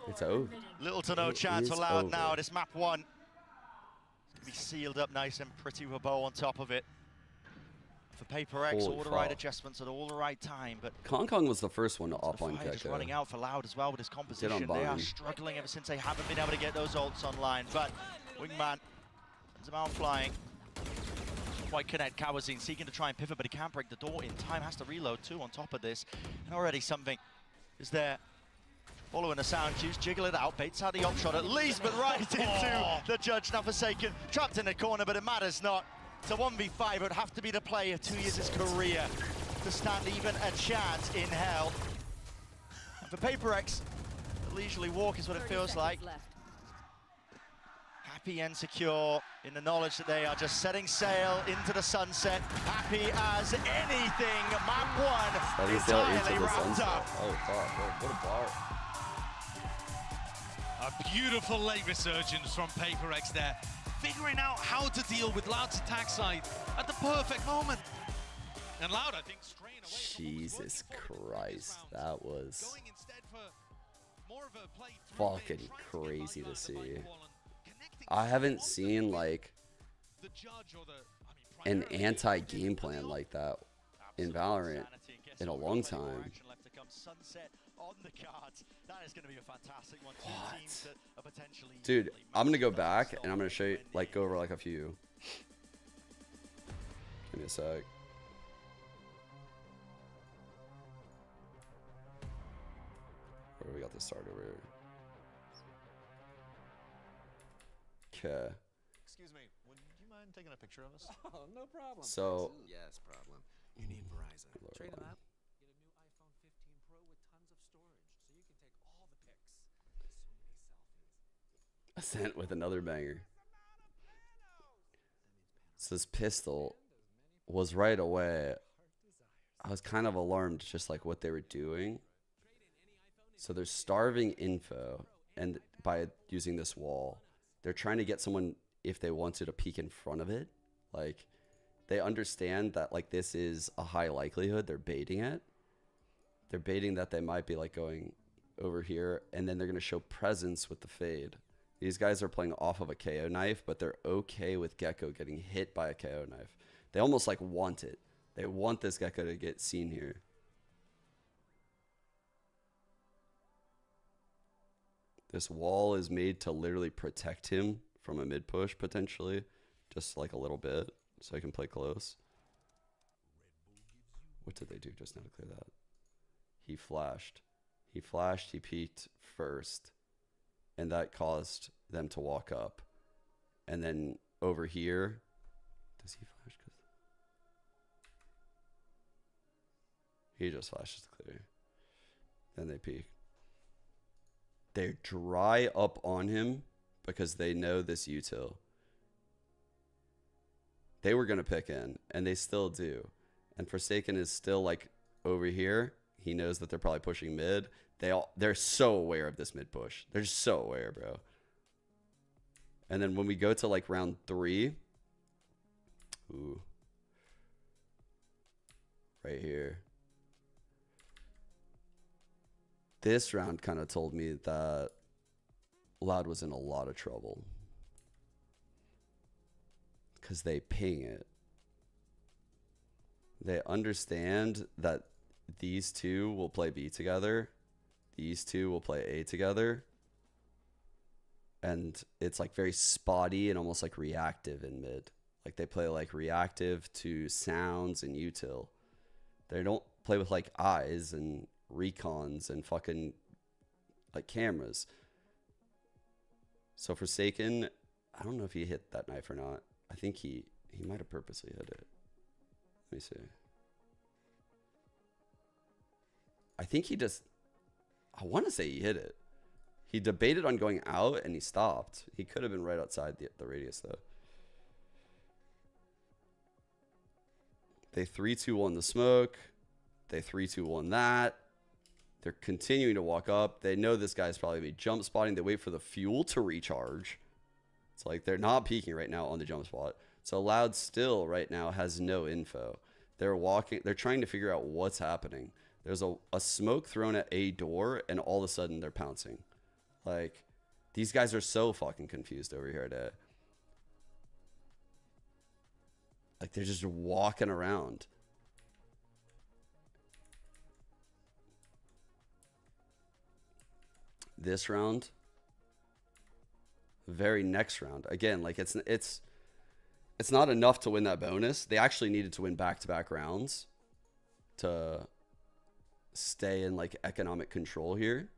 It's over. Little to no It chance for is Loud over. now. This map 1 is going to be sealed up nice and pretty with a bow on top of it. For Paper X, Holy all the right fuck. adjustments at all the right time, but Kong Kong was the first one to op on fire just Gecko. running out for Loud as well with his composition. They are Vine. struggling ever since they haven't been able to get those ults online, but Wingman sends him out flying. Quite connect. Kawazine seeking to try and pivot, but he can't break the door in time. Has to reload too on top of this. And already something is there. Following the sound cues, jiggle it out, baits out the op shot at least, but right into the judge. Now Forsaken, trapped in the corner, but it matters not. It's a 1v5, it would have to be the play of 2 years his career to stand even a chance in hell. And for Paper X, the leisurely walk is what it feels like. Happy and secure in the knowledge that they are just setting sail into the sunset. Happy as anything. Map 1 Setting sail entirely into the wrapped sunset. up. Oh, fuck. What a bar. A beautiful late resurgence from Paper X there, figuring out how to deal with Loud's attack side at the perfect moment. And Loud, I think, straying away from Jesus Christ. That was going instead for more of a play fucking crazy to see. I haven't seen like an anti-game plan like that in Valorant in a long time. Sunset on the cards. That is going to be a fantastic one. Two teams that are potentially Dude, I'm gonna go back and I'm gonna show you, like, go over like a few. Give me a sec. Where do we got this start over here? Okay. Excuse me, would you mind taking a picture of us? Oh, no problem. So, yes, problem. You need Verizon. Trade them up. Get a new iPhone 15 Pro with tons of storage, so you can take all the pics. So many selfies. Ascent with another banger. So this pistol was right away. I was kind of alarmed, just like what they were doing. So they're starving info, and by using this wall, they're trying to get someone, if they wanted, to peek in front of it. Like, they understand that, like, this is a high likelihood. They're baiting it. They're baiting that they might be, like, going over here, and then they're going to show presence with the fade. These guys are playing off of a KO knife, but they're okay with Gecko getting hit by a KO knife. They almost, like, want it. They want this Gecko to get seen here. This wall is made to literally protect him from a mid push, potentially. Just like a little bit, so I can play close. What did they do just now to clear that? He flashed. He flashed, he peeked first. And that caused them to walk up. And then over here, does he flash? He just flashes to clear. Then they peek. They dry up on him because they know this util. They were going to pick in, and they still do. And Forsaken is still, like, over here. He knows that they're probably pushing mid. They're so aware of this mid push. They're just so aware, bro. And then when we go to, like, round 3, ooh, right here. This round kind of told me that Loud was in a lot of trouble. Because they ping it. They understand that these two will play B together. These two will play A together. And it's like very spotty and almost like reactive in mid. Like they play like reactive to sounds and util. They don't play with like eyes and recons and fucking like cameras. So Forsaken, I don't know if he hit that knife or not. I think he might have purposely hit it. Let me see. I think he just, I want to say he hit it. He debated on going out and he stopped. He could have been right outside the radius though. They 3-2-1 the smoke. They 3-2-1 that. They're continuing to walk up. They know this guy's probably be jump spotting. They wait for the fuel to recharge. It's like they're not peeking right now on the jump spot. So Loud still right now has no info. They're walking. They're trying to figure out what's happening. There's a smoke thrown at a door, and all of a sudden they're pouncing. Like, these guys are so fucking confused over here today. Like, they're just walking around. This round, very next round. Again, like it's not enough to win that bonus. They actually needed to win back-to-back rounds to stay in like economic control here.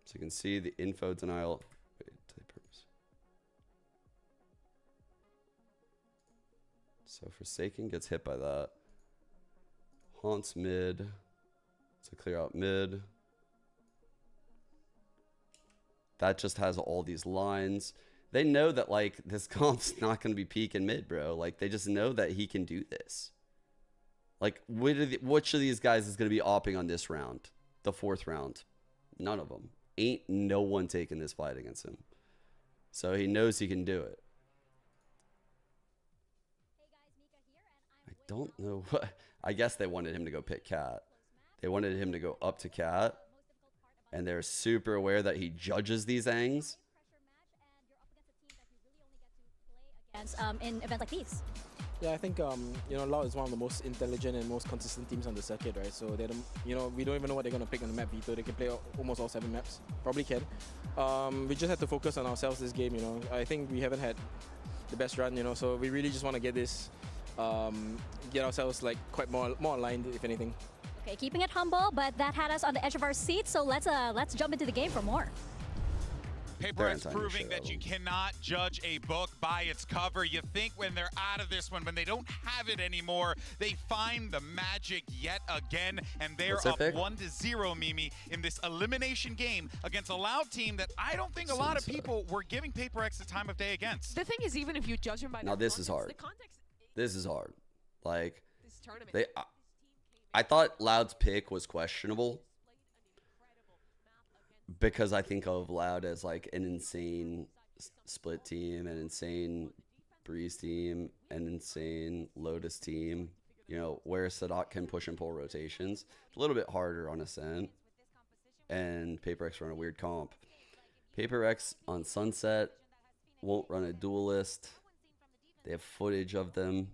So you can see the info denial. Wait, purpose. So Forsaken gets hit by that. Haunts mid. To clear out mid. That just has all these lines. They know that like this comp's not going to be peaking mid, bro. Like they just know that he can do this. Like which of these guys is going to be opping on this round? The 4th round. None of them. Ain't no one taking this fight against him. So he knows he can do it. I don't know what. I guess they wanted him to go pick Cat. They wanted him to go up to Cat, and they're super aware that he judges these angs. In events like these. Yeah, I think Loud is one of the most intelligent and most consistent teams on the circuit, right? So they're we don't even know what they're gonna pick on the map veto. They can play almost all 7 maps, probably can. We just have to focus on ourselves this game. I think we haven't had the best run. So we really just want to get this, get ourselves like quite more aligned, if anything. Okay, keeping it humble, but that had us on the edge of our seat. So let's jump into the game for more. PaperX proving that you cannot judge a book by its cover. You think when they're out of this one, when they don't have it anymore, they find the magic yet again, and they're up 1-0, Mimi, in this elimination game against a Loud team that I don't think a lot of people were giving PaperX the time of day against. The thing is, even if you judge them by now, this is hard. This is hard. Like, I thought Loud's pick was questionable, because I think of Loud as like an insane split team, an insane Breeze team, an insane Lotus team, where Sadat can push and pull rotations. It's a little bit harder on Ascent, and PaperX run a weird comp. PaperX on Sunset won't run a Duelist. They have footage of them.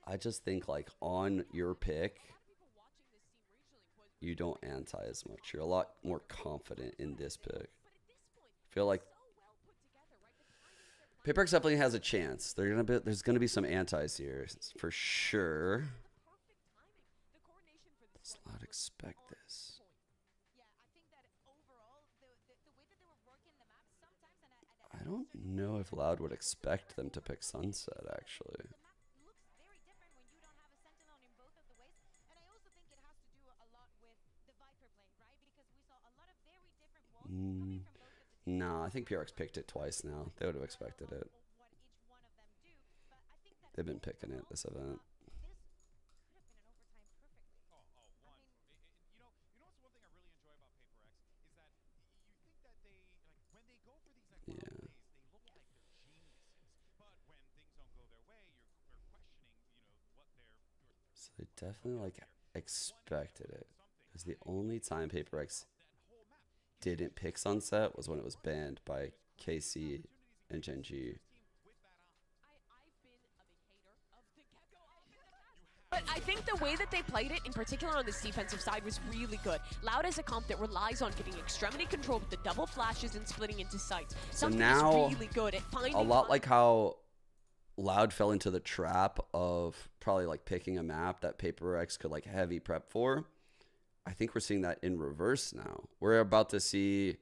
I just think like on your pick, you don't anti as much. You're a lot more confident in this pick. I feel like PaperX definitely has a chance. There's gonna be some antis here for sure. Does Loud expect this? I don't know if Loud would expect them to pick Sunset, actually. No, I think PRX picked it twice now. They would have expected it. They've been picking it this event. Yeah. So they definitely like expected it, because the only time PaperX didn't pick Sunset was when it was banned by KC and Gen G. But I think the way that they played it, in particular on this defensive side, was really good. Loud as a comp that relies on getting extremity control with the double flashes and splitting into sites. Something now, really good at finding a lot like how Loud fell into the trap of probably like picking a map that PaperX could like heavy prep for. I think we're seeing that in reverse now. We're about to see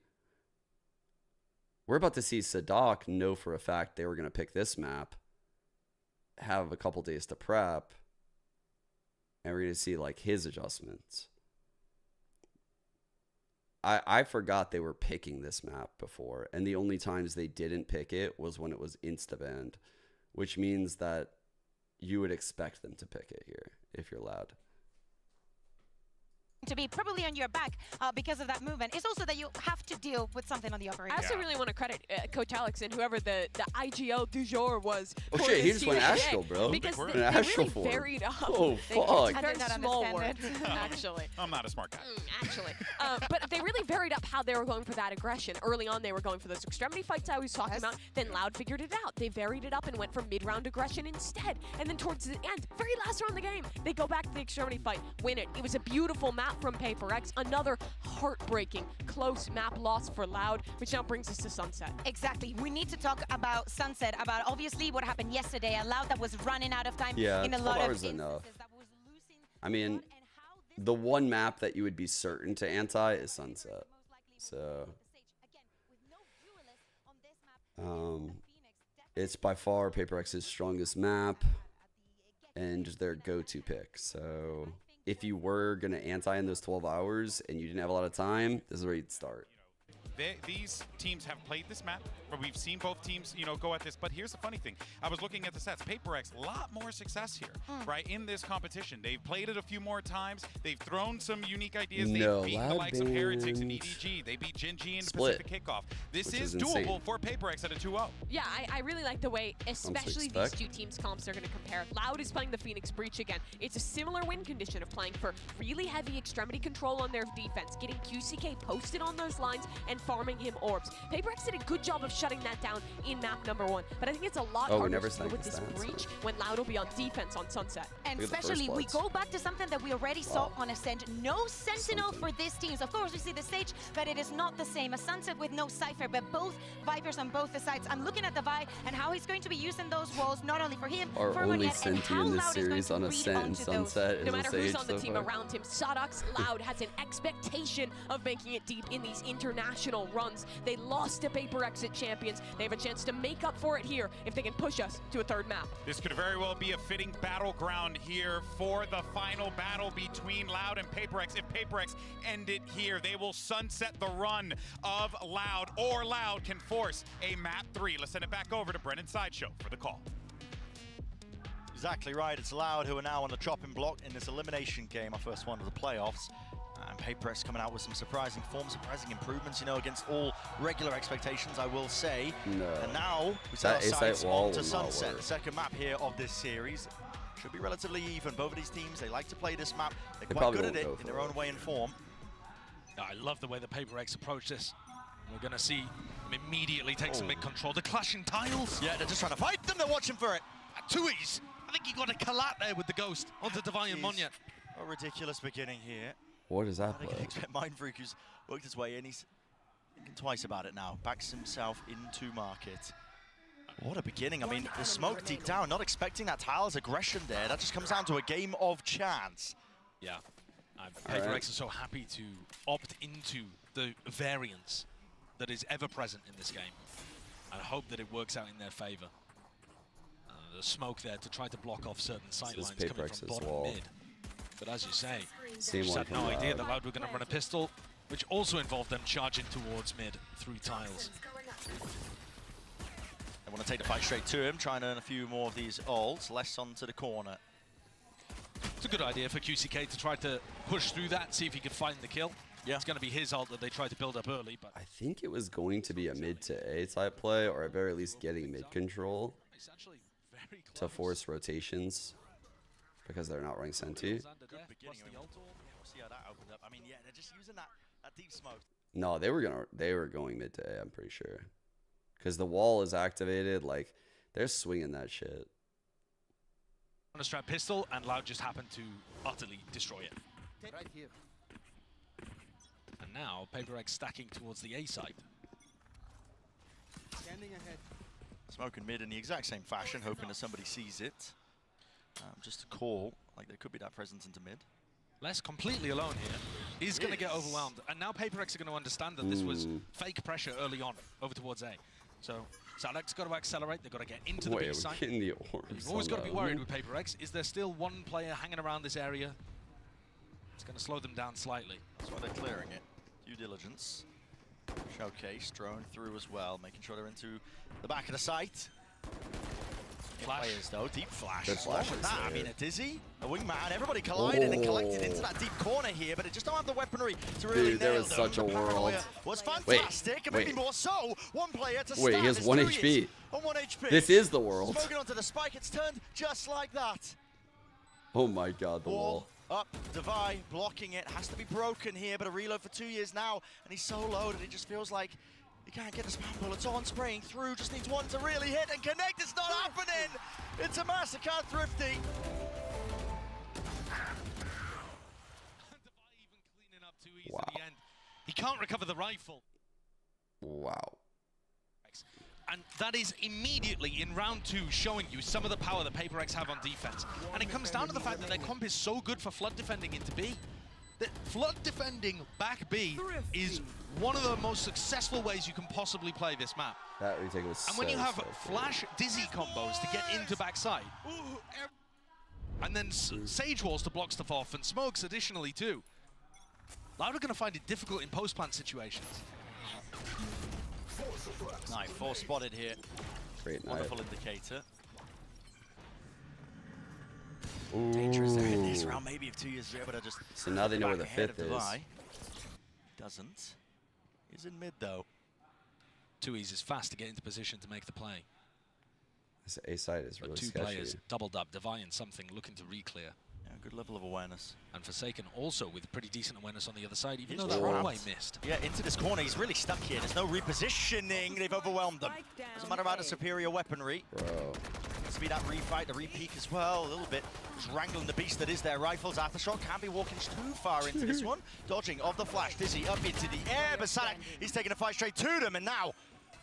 Sadak know for a fact they were going to pick this map, have a couple days to prep, and we're going to see like his adjustments. I forgot they were picking this map before, and the only times they didn't pick it was when it was insta-banned, which means that you would expect them to pick it here if you're Loud. To be probably on your back because of that movement. It's also that you have to deal with something on the operator. I also really want to credit Coach Alex and whoever the IGL du jour was. Oh shit, he just went Astral, bro. Because they really varied up. Oh fuck. It's a very small word, actually. I'm not a smart guy. Actually. But they really varied up how they were going for that aggression. Early on, they were going for those extremity fights I was talking about. Then Loud figured it out. They varied it up and went for mid-round aggression instead. And then towards the end, very last round of the game, they go back to the extremity fight, win it. It was a beautiful map from PaperX. Another heartbreaking close map loss for Loud, which now brings us to Sunset. Exactly. We need to talk about Sunset, about obviously what happened yesterday. A Loud that was running out of time in a lot of instances. Enough. I mean, the one map that you would be certain to anti is Sunset. So it's by far PaperX's strongest map and just their go-to pick. So if you were going to anti in those 12 hours and you didn't have a lot of time, this is where you'd start. These teams have played this map, but we've seen both teams, go at this. But here's the funny thing. I was looking at the stats. PaperX, a lot more success here, right, in this competition. They've played it a few more times. They've thrown some unique ideas. They've beaten the likes of Heretics and EDG. They beat Gen G in the Pacific Kickoff. This is doable for PaperX at a 2-0. Yeah, I really like the way, especially these two teams' comps are going to compare. Loud is playing the Phoenix Breach again. It's a similar win condition of playing for really heavy extremity control on their defense, getting QCK posted on those lines, and farming him orbs. PaperX did a good job of shutting that down in map number 1, but I think it's a lot harder to deal with this breach when Loud will be on defense on Sunset. And especially, we go back to something that we already saw on Ascent. No Sentinel for this team. Of course, we see the Sage, but it is not the same. A Sunset with no Cypher, but both Vipers on both the sides. I'm looking at the Vi and how he's going to be using those walls, not only for him, Our for only Moniette, and Senti how in this Loud is going series to on read Ascent and onto Sunset No is matter a who's Sage on the so team far. around him, Sodox Loud has an expectation of making it deep in these international runs. They lost to Paper Exit champions. They have a chance to make up for it here if they can push us to a third map. This could very well be a fitting battleground here for the final battle between Loud and PaperX. If PaperX end it here, they will sunset the run of Loud, or Loud can force a map 3. Let's send it back over to Brennan Sideshow for the call. Exactly right. It's Loud who are now on the chopping block in this elimination game, our first one of the playoffs. And PaperX coming out with some surprising form, surprising improvements, you know, against all regular expectations, I will say. No. And now we set our sights on to Sunset, the second map here of this series. Should be relatively even. Both of these teams, they like to play this map. They're quite good at it in their own way and form. I love the way the PaperX approach this. We're going to see him immediately take some mid-control. The clashing tiles. Yeah, they're just trying to fight them. They're watching for it. Tui's. I think he got a collat there with the Ghost onto Divine and Moniette. A ridiculous beginning here. What is that I play? can expect Mindfreak, who's worked his way in. He's thinking twice about it now. Backs himself into market. What a beginning. I mean, the smoke deep down, not expecting that tiles aggression there. That just comes down to a game of chance. Yeah. PaperX is so happy to opt into the variance that is ever present in this game. And hope that it works out in their favor. The smoke there to try to block off certain sightlines coming from bottom mid. But as you say, just had no idea that Loud were going to run a pistol, which also involved them charging towards mid through tiles. They want to take the fight straight to him, try and earn a few more of these ults, less onto the corner. It's a good idea for QCK to try to push through that, see if he can find the kill. Yeah. It's going to be his ult that they try to build up early. But I think it was going to be a mid to A type play, or at very least getting mid control to force rotations because they're not running Senti. Good beginning. We'll see how that opened up. I mean, yeah, they're just using that deep smoke. No, they were going mid to A, I'm pretty sure. Because the wall is activated, like, they're swinging that shit. On a strap pistol, and Loud just happened to utterly destroy it. Right here. And now, PaperX stacking towards the A side. Standing ahead. Smoking mid in the exact same fashion, hoping that somebody sees it. Just a call, like there could be that presence into mid. Les completely alone here. Is going to get overwhelmed. And now PaperX are going to understand that this was fake pressure early on over towards A. So Salek's got to accelerate. They've got to get into the B side. The You've always got to be worried with PaperX. Is there still one player hanging around this area? It's going to slow them down slightly. That's why they're clearing it. Due diligence. Showcase, drone through as well, making sure they're into the back of the site. Flash. Players though, deep flash. Good flash That, I mean, a Dizzy, a wingman, everybody collided and collected into that deep corner here, but it just don't have the weaponry to really Dude, there nail was them. such a world. Was fantastic, and maybe more so. One player to Wait, start. he has 1 HP. On 1 HP. This is the world. Smoking onto the spike, it's turned just like that. Oh my god, the wall. Up, Devi blocking it, has to be broken here, but a reload for 2 years now, and he's so low that it just feels like he can't get the spam bullets on, spraying through, just needs one to really hit and connect. It's not happening! It's a massacre, Thrifty. Devi even cleaning up too easy at the end. He can't recover the rifle. Wow. And that is immediately in round 2 showing you some of the power that PaperX have on defense. And it comes down to the fact that their comp is so good for flood defending into B. That flood defending back B is one of the most successful ways you can possibly play this map. That retake was And when you have so flash dizzy combos to get into backside, and then sage walls to block stuff off, and smokes additionally too, Loud are going to find it difficult in post-plant situations. Nice, 4 spotted here. Great night. Wonderful indicator. Dangerous there in this round, maybe if 2 years are able to just. So now they know where the 5th is. Doesn't. He's in mid though. Tui's is fast to get into position to make the play. This A side is really But 2 sketchy. players doubled up, Devi and something looking to re-clear. Yeah, Good level of awareness. And Forsaken also with pretty decent awareness on the other side, even He's though that trapped. runway missed. Yeah, into this corner. He's really stuck here. There's no repositioning. They've overwhelmed them. Doesn't matter about the superior weaponry. Bro. Needs to be that refight, the re-peek as well, a little bit. Just wrangling the beast that is their rifles. Aftershock can't be walking too far into this one. Dodging of the flash. Dizzy up into the air. Basanek, he's taking a fight straight to them, and now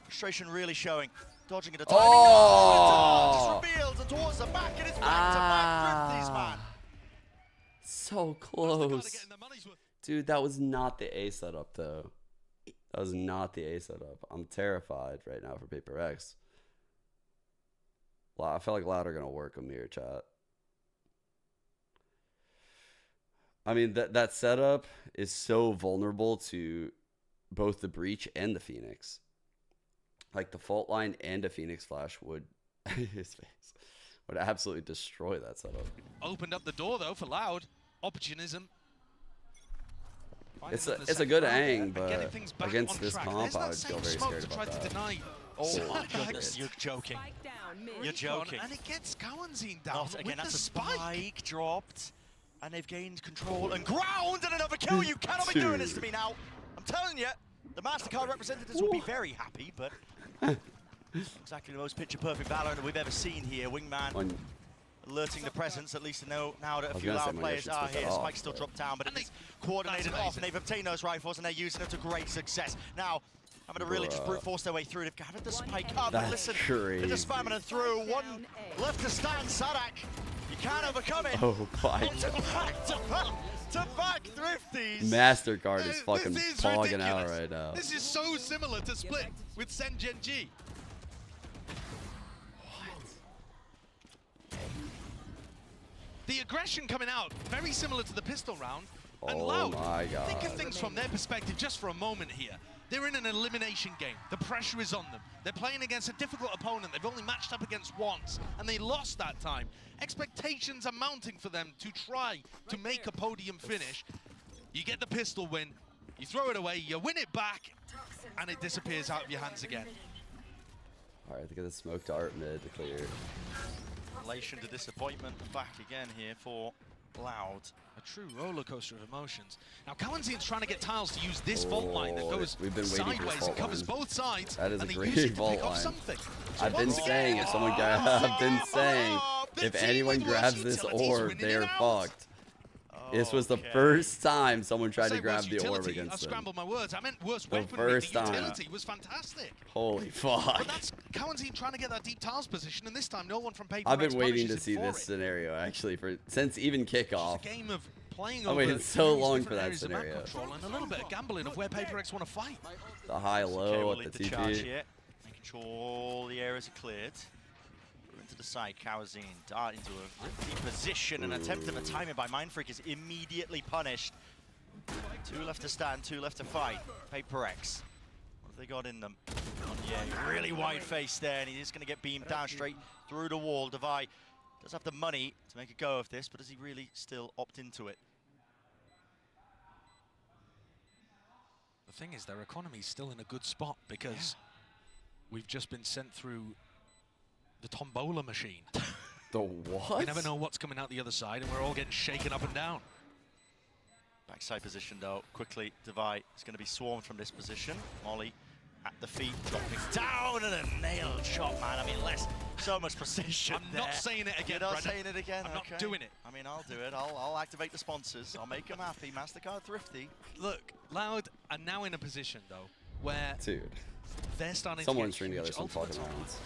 frustration really showing. Dodging at a timing. Oh! Just reveals and towards the back, and it's back-to-back Thrifties, man. So close. Dude, that was not the A setup, though. That was not the A setup. I'm terrified right now for Paper X. I feel like Loud are going to work them here, chat. I mean, that setup is so vulnerable to both the Breach and the Phoenix. Like, the fault line and a Phoenix Flash would, his face, would absolutely destroy that setup. Opened up the door, though, for Loud. Opportunism. It's a good ang, but against this comp, I would feel very scared about that. Oh my goodness, you're joking. You're joking. And it gets Cowanzine down. Not again, that's a spike dropped. And they've gained control and ground and another kill. You cannot be doing this to me now. I'm telling you, the MasterCard representatives will be very happy, but exactly the most picture-perfect Valorant that we've ever seen here. Wingman alerting the presence, at least to know now that a few Loud players are here. Spike's still dropped down, but it's coordinated off, and they've obtained those rifles, and they're using it to great success. Now, having to really just brute force their way through. They've gathered the spike up, but listen, they're just spamming it through. One left to stand, Sadak. You can't overcome it. Oh my to back Thrifties. MasterCard is fucking fogging out right now. This is so similar to Split with Sen Gen G. The aggression coming out, very similar to the pistol round. And Loud, my God. think of things from their perspective just for a moment here. They're in an elimination game. The pressure is on them. They're playing against a difficult opponent. They've only matched up against once, and they lost that time. Expectations are mounting for them to try to make a podium finish. You get the pistol win, you throw it away, you win it back, and it disappears out of your hands again. All right, they get the smoke dart mid to clear. Relation to disappointment, back again here for Loud. A true roller coaster of emotions. Now, Cowanzine's trying to get Tiles to use this vault line that goes sideways and covers both sides. That is a and great vault line. I've been saying if someone if anyone grabs this orb, they are fucked. This was the first time someone tried to grab the orb against them. I've scrambled my words. I meant worst the weaponry. first The time. utility was fantastic. Holy fuck. But that's Cowanzine trying to get that deep Tiles position, and this time no one from Paper I've been X waiting to punishes see him for this it. scenario actually since even kickoff. It's a game of playing I over waited so long various for that areas of map scenario. control and a little bit of gambling of where Paper X want to fight. The high-low will at the lead charge TP. here, making sure all the areas are cleared. Into the side, Cowanzine dart into a risky position and attempt at a timing by Mindfreak is immediately punished. 2 left to stand, 2 left to fight. Paper X. What have they got in them? Yeah, really wide face there, and he's going to get beamed down straight through the wall. Devi does have the money to make a go of this, but does he really still opt into it? The thing is, their economy's still in a good spot because we've just been sent through the Tombola machine. The what? We never know what's coming out the other side, and we're all getting shaken up and down. Backside position though, quickly, Devi is going to be swarmed from this position. Molly at the feet, dropping down, and a nailed shot, man. I mean, so much precision. I'm not saying it again, You're not Brendan. saying it again? I'm not doing it. I mean, I'll do it. I'll activate the sponsors. I'll make them happy. MasterCard Thrifty. Look, Loud are now in a position, though, where they're starting Someone's to stringing get together some ultimate fucking top rounds.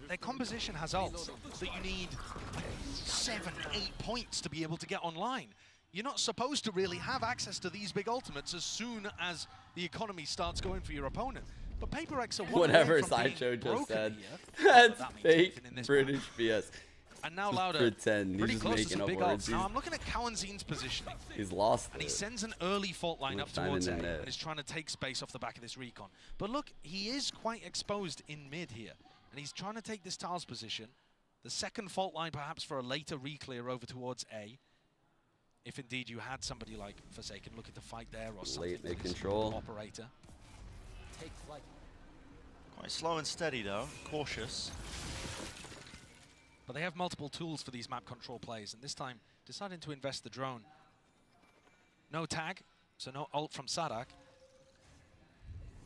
Their composition has ults that you need like 7, 8 points to be able to get online. You're not supposed to really have access to these big ultimates as soon as the economy starts going for your opponent. But Paper X are whatever Sideshow just said. That's fake British BS. And now Louder, pretend. pretty He's just close to making some up big words. ults. Now I'm looking at Cowanzine's positioning. He's lost And he it. sends an early fault line up Time towards in A the net. and is trying to take space off the back of this recon. But look, he is quite exposed in mid here. And he's trying to take this Tiles position. The second fault line perhaps for a later re-clear over towards A. If indeed you had somebody like Forsaken looking to fight there or something. Late mid-control. Operator. Take flight. Quite slow and steady though, cautious. But they have multiple tools for these map control plays, and this time deciding to invest the drone. No tag, so no ult from Sadak.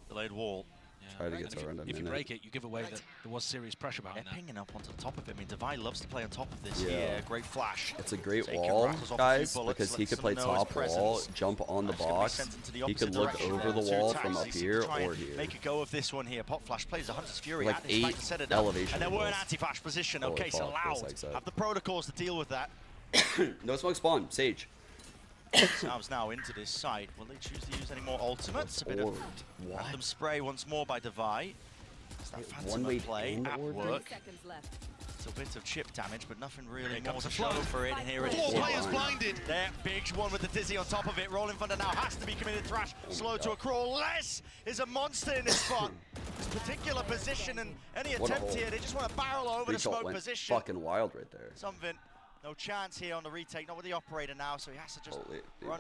Delayed wall. Try to get to around a minute. If you break it, you give away that there was serious pressure behind that. Pinging up onto the top of it. I mean, Divide loves to play on top of this. Yeah. Great flash. It's a great Taking wall, rattles off a few guys, bullets, because he lets could play someone know his top wall, presence. jump on the That's gonna be box. sent into the He opposite could look direction over there. the Two wall tags. from up He's here trying or to here. Make a go of this one here. Pop Flash plays the Hunter's Fury. Like and he's back 8 to set it up. elevation And then we're in walls. anti-flash position. Holy Okay, so fuck, Loud that's like have the protocols to deal with that. No smoke spawn, Sage. Salves now into this site. Will they choose to use any more ultimates? A bit of random spray once more by Divide. It's that Phantom play at work. It's a bit of chip damage, but nothing really more to show for it. And here it is. 4 players blinded. There, big one with the Dizzy on top of it. Rolling Thunder now has to be committed. Thrash slow to a crawl. Les is a monster in this spot. This particular position and any attempt here, they just want to barrel over the smoke position. Fucking wild right there. Something, no chance here on the retake. Not with the operator now, so he has to just run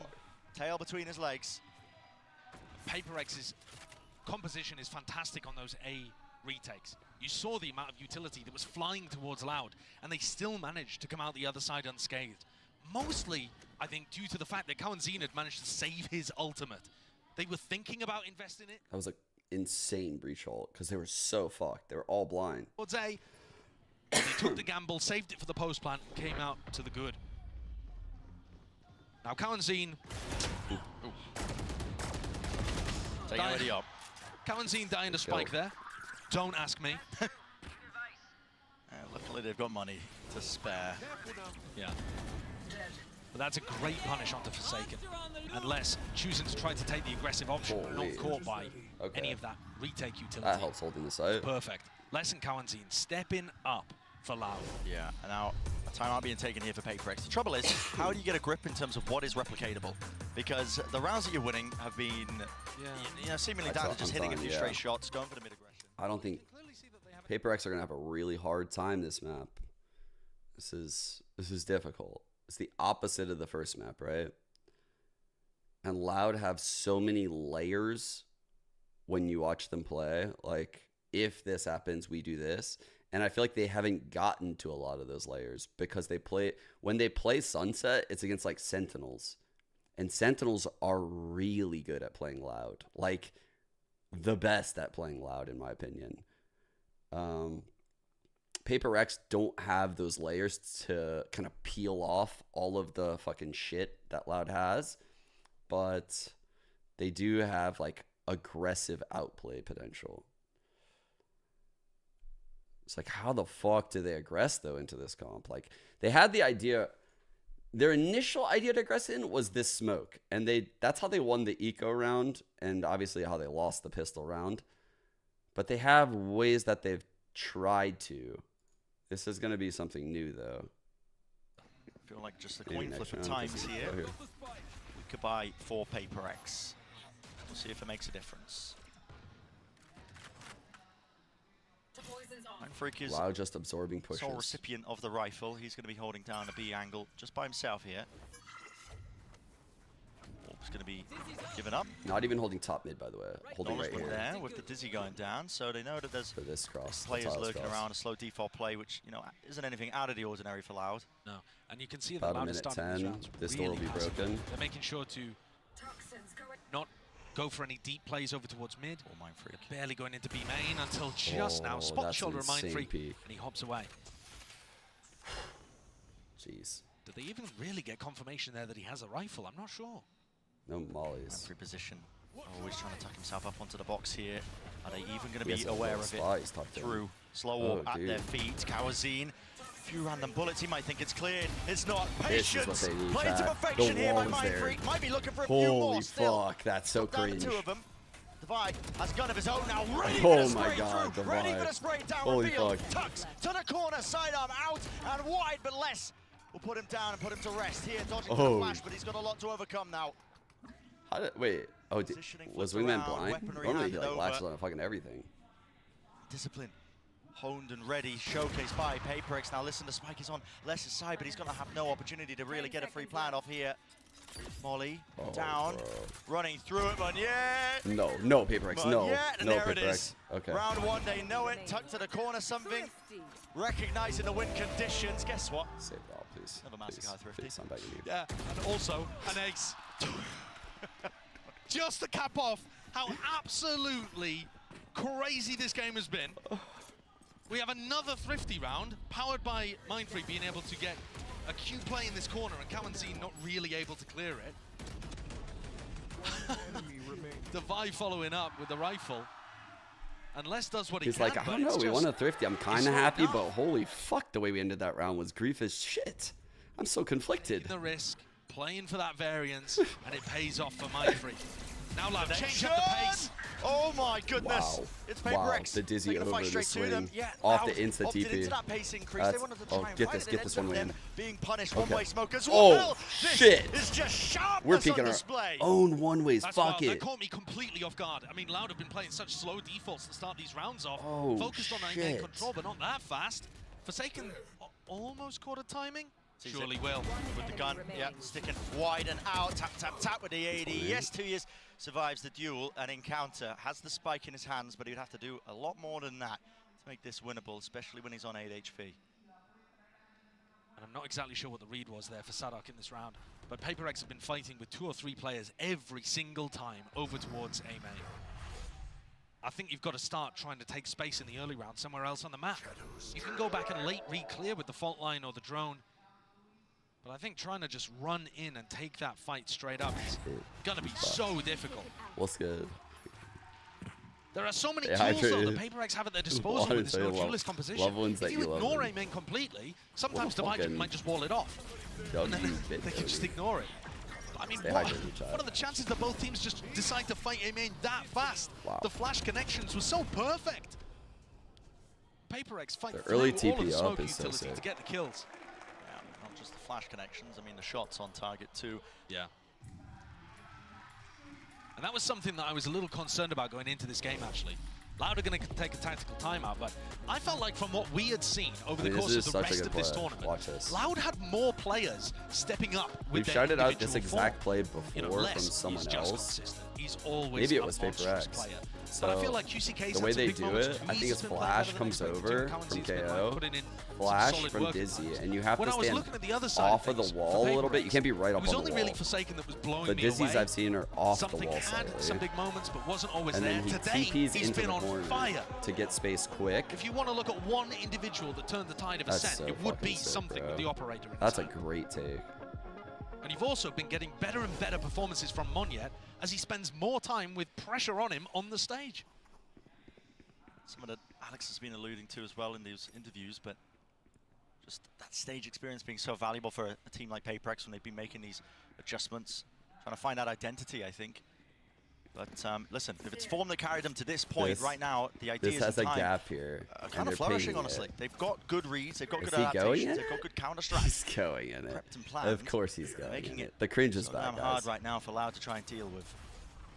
tail between his legs. Paper X's composition is fantastic on those A retakes. You saw the amount of utility that was flying towards Loud, and they still managed to come out the other side unscathed. Mostly, I think, due to the fact that Cowan Zine had managed to save his ultimate. They were thinking about investing it. That was an insane breach ult because they were so fucked. They were all blind. Towards A, they took the gamble, saved it for the post plant, and came out to the good. Now Cowan Zine. Cowan Zine dying to spike there. Don't ask me. Luckily they've got money to spare. Yeah. But that's a great punish onto Forsaken. Unless choosing to try to take the aggressive option, not caught by any of that retake utility. That helps holding the site. Perfect. Les and Cowan Zine stepping up for Loud. Yeah, and now a timeout being taken here for Paper X. The trouble is, how do you get a grip in terms of what is replicatable? Because the rounds that you're winning have been seemingly down to just hitting a few straight shots, going for the mid-aggression. I don't think Paper X are going to have a really hard time this map. This is difficult. It's the opposite of the first map, right? And Loud have so many layers when you watch them play. Like, if this happens, we do this. And I feel like they haven't gotten to a lot of those layers because when they play Sunset, it's against like Sentinels. And Sentinels are really good at playing Loud. Like, the best at playing Loud, in my opinion. Paper X don't have those layers to kind of peel off all of the fucking shit that Loud has. But they do have, like, aggressive outplay potential. It's like, how the fuck do they aggress, though, into this comp? Like, they had the idea... Their initial idea to aggress in was this smoke. And that's how they won the eco round. And obviously how they lost the pistol round. But they have ways that they've tried to. This is going to be something new, though. I feel like just a coin flip at times here. We could buy 4 Paper X. We'll see if it makes a difference. Freak is Loud just absorbing pushes. Sole recipient of the rifle. He's going to be holding down a B angle just by himself here. He's going to be given up. Not even holding top mid, by the way. Holding right here. There with the Dizzy going down, so they know that there's players lurking around, a slow default play, which isn't anything out of the ordinary for Loud. No, and you can see that Loud is starting these rounds. This door will be broken. They're making sure to not go for any deep plays over towards mid. They're barely going into B main until just now. Spot shoulder of Mind Freak, and he hops away. Jeez. Did they even really get confirmation there that he has a rifle? I'm not sure. No mollies. Free position. Always trying to tuck himself up onto the box here. Are they even going to be aware of it? Through slow warp at their feet. Kawazine. Few random bullets, he might think it's cleared. It's not. Patience! Play to perfection here by Mind Freak. Might be looking for a few more still. Holy fuck, that's so cringe. Two of them. Divide has gun of his own now. Ready for the spray through. Ready for the spray down. Holy revealed. fuck. Tucks to the corner, sidearm out and wide, but less. We'll put him down and put him to rest here. Dodging the flash, but he's got a lot to overcome now. Wait. Oh, was Wingman blind? Normally he like latches on fucking everything. Discipline. Honed and ready, showcased by Paper X. Now listen, the spike is on Les's side, but he's going to have no opportunity to really get a free plan off here. Molly down, running through it, Meunier. No, Paper X, no. And No, there it Paper is. X. Okay. Round one, they know it. Tucked to the corner, something. Recognizing the win conditions. Guess what? Save it all, please. Another Massacre Thrifty. Please, I'm begging you. Yeah, and also an ace. Just to cap off how absolutely crazy this game has been. We have another Thrifty round, powered by Mindfree being able to get a Q play in this corner and Kawanzin not really able to clear it. Devi following up with the rifle. And Les does what he He's can. like, I don't know, we won a Thrifty. I'm kind of happy, but holy fuck, the way we ended that round was grief as shit. I'm so conflicted. Taking the risk, playing for that variance, and it pays off for Mindfree. Now, Loud, change up the pace. Oh my goodness! Wow. It's Paper X. The dizzy Taking over fight the straight to swing. them. Yeah, Off the Loud insta opted TP. into that pace increase. They wanted to try and get fight this, it, get and this then one some of win. them being punished. Okay. One-way smokers. Oh, This shit. is just sharpness We're peeking on our display. own one-ways. That's Fuck wild. it. That caught me completely off guard. I mean, Loud have been playing such slow defaults to start these rounds off. Oh, Focused on shit. aim control, but not that fast. Forsaken almost caught a timing. Surely will. With the gun, yeah, sticking wide and out. Tap, tap, tap with the AD. Yes, 2 years survives the duel and encounter. Has the spike in his hands, but he'd have to do a lot more than that to make this winnable, especially when he's on 8 HP. And I'm not exactly sure what the read was there for Sadak in this round, but Paper X have been fighting with 2 or 3 players every single time over towards A main. I think you've got to start trying to take space in the early round somewhere else on the map. You can go back and late re-clear with the fault line or the drone, but I think trying to just run in and take that fight straight up is going to be so difficult. What's good? There are so many Yeah, tools though that Paper X have at their disposal with this no duelist composition. Love ones if that you you ignore love. A main completely, sometimes What a Devi might just wall it off. And then they can just ignore it. I mean, Stay what hydrated, chat. are the chances that both teams just decide to fight A main that fast? Wow. The flash connections were so perfect. Paper X fight The through early all of TP the up smoke is so utility sick. to get the kills. Yeah, not just the flash connections, I mean the shots on target too. Yeah. And that was something that I was a little concerned about going into this game, actually. Loud are going to take a tactical timeout, but I felt like from what we had seen over the course of the rest of this tournament, Watch this. Loud had more players stepping up with We've their shouted out this individual exact form. play before You know, from Les someone is just else. consistent. He's always Maybe it a was Paper monstrous X. player. So But I feel like QCK's the way had some they big do moments. it, I think Weezy's it's been playing Flash better comes than expected. over Kawanzi's from been, like, KO, putting in some Flash solid from work at Dizzy, times. and you have When to I was stand looking at the other side off of the things for wall a little Paper bit. You X, can't be right it up was on only the really wall. Forsaken that was blowing The me Dizzies away. I've seen are off the Something wall had some slightly. big moments, but wasn't always And there. then he Today, TPs he's into been the on corner fire. to get space quick. If you want to look at one individual that turned the tide of a That's set, so it would be fucking sick, something bro. with the operator inside. That's a great take. And you've also been getting better and better performances from Monyet as he spends more time with pressure on him on the stage. Something that Alex has been alluding to as well in these interviews, but just that stage experience being so valuable for a team like Paper X when they've been making these adjustments, trying to find that identity, I think. But listen, if it's form that carried them to this point right now, the ideas This has and a time gap here. are and kind of they're flourishing, pinging honestly. it. They've got good reads, they've got Is good he going adaptations, in they've got it? good counter strikes. He's going in it. Prepped and planned. Of course he's going Making in it it. The cringe is so back, damn hard guys. right now for Loud to try and deal with.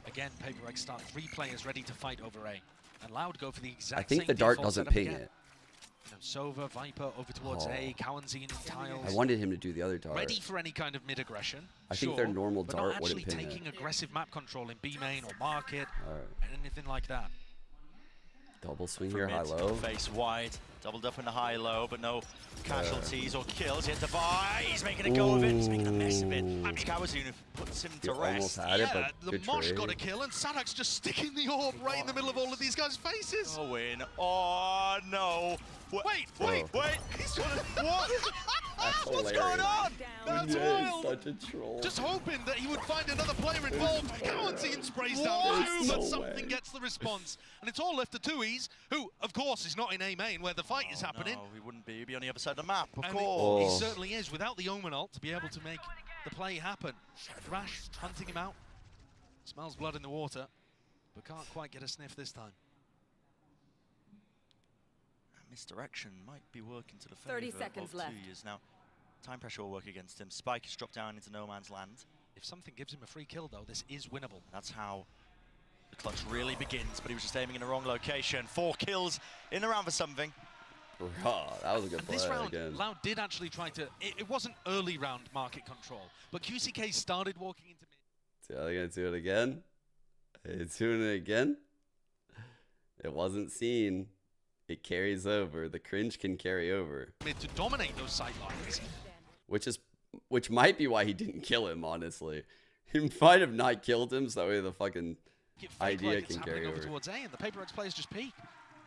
Again, Paper X start 3 players ready to fight over A. And Loud go for the exact I think same the dart default doesn't setup ping again. it. You know, Sova, Viper over towards A, Kawanzin and Tiles. I wanted him to do the other dart. Ready for any kind of mid-aggression. I think their normal but dart not wouldn't actually ping taking it. aggressive map control in B main or market, Alright. anything like that. Double swing From here, mid, high-low. face wide, doubled up in the high-low, but no casualties or kills. Hit Devi, he's making a go of it, he's making a mess of it. That's Kawazoon who puts him to You almost rest. had it, Yeah, but the good Mosh trade. got a kill, and Sadak's just sticking the orb right in the middle of all of these guys' faces. Oh, win. Oh, no. Wait. He's doing what? What's going on? That's Yeah, wild. such a troll. Just hoping that he would find another player involved. Kawanzin sprays down What? 2, but No something way. gets the response. And it's all left to 2Es, who, of course, is not in A main where the fight is happening. No, he wouldn't be. He'd be on the other side of the map, of And course. he certainly is, without the Omen ult to be able to make the play happen. Thrash hunting him out. Smells blood in the water, but can't quite get a sniff this time. Misdirection might be working to the 30 favor seconds of left. 2 years now. Time pressure will work against him. Spike is dropped down into no man's land. If something gives him a free kill, though, this is winnable. That's how the clutch really begins, but he was just aiming in the wrong location. 4 kills in the round for something. Raw. That was a good play This round, again. Loud did actually try to. It wasn't early round market control, but QCK started walking into mid. So are they gonna do it again? Are they doing it again? It wasn't seen. It carries over. The cringe can carry over. Mid to dominate those sight lines. Which might be why he didn't kill him, honestly. He might have not killed him, so that way the fucking idea like can carry over. Towards A, and the PaperX players just peek.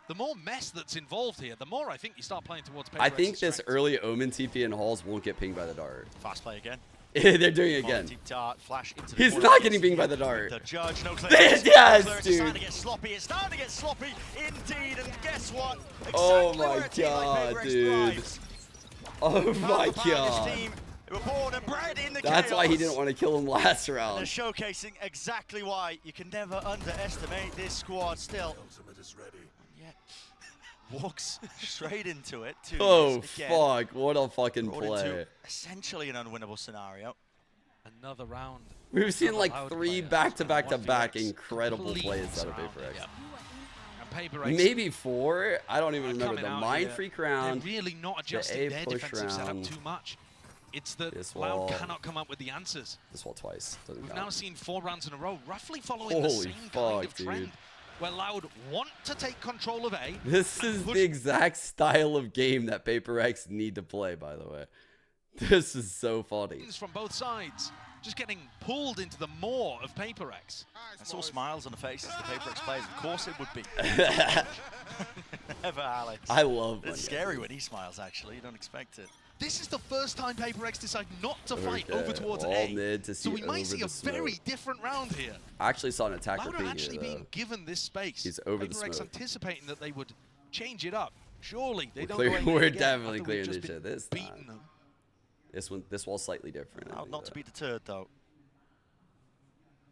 The more mess that's involved here, the more I think you start playing towards PaperX. I think this early Omen TP and Halls won't get pinged by the dart. Fast play again. They're doing it again. Dart, flash into the He's corner. not getting pinged by the dart. The judge, no Yes, It's starting dude. to get sloppy. It's starting to get sloppy indeed. And guess what? Exactly Oh my where a team like god, PaperX dude. thrives. Oh my This god. team, they were born and bred in the That's why he chaos. didn't want to kill him last They're round. showcasing exactly why you can never underestimate this squad still. Yet walks straight into it. Oh again. fuck, what a fucking Brought play. into essentially an unwinnable scenario. Another round. We've seen like Loud 3 players. back-to-back-to-back PaperX incredible complete plays out of round. PaperX. Yep. And PaperX Maybe 4. I don't even remember coming the out Mind here, Freak round. They're really not the adjusting A their push defensive setup round. too much. It's that This Loud wall. cannot come up with the answers. This wall twice. Doesn't We've count. now seen 4 rounds in a row, roughly following the Holy same kind of fuck, trend, dude. where Loud want to take control of A. This is the exact style of game that PaperX need to play, by the way. This is so funny. From both sides, just getting pulled into the maw of PaperX. I saw smiles on the faces of the PaperX players. Of course it would be. Never, Alex. I love It's scary when he smiles, actually. You don't expect it. This is the first time PaperX decide not to fight Okay, over towards all A. mid to So see we might over see the a smoke. very different round here. I actually saw an attacker Loud are ping actually here, though. being given this space. He's over the PaperX smoke. anticipating that they would change it up. Surely they We're don't clear- go A we're again definitely after clearing we've just this shit been this beaten time. them. This wall's slightly different. I Out think, not to though. be deterred, though.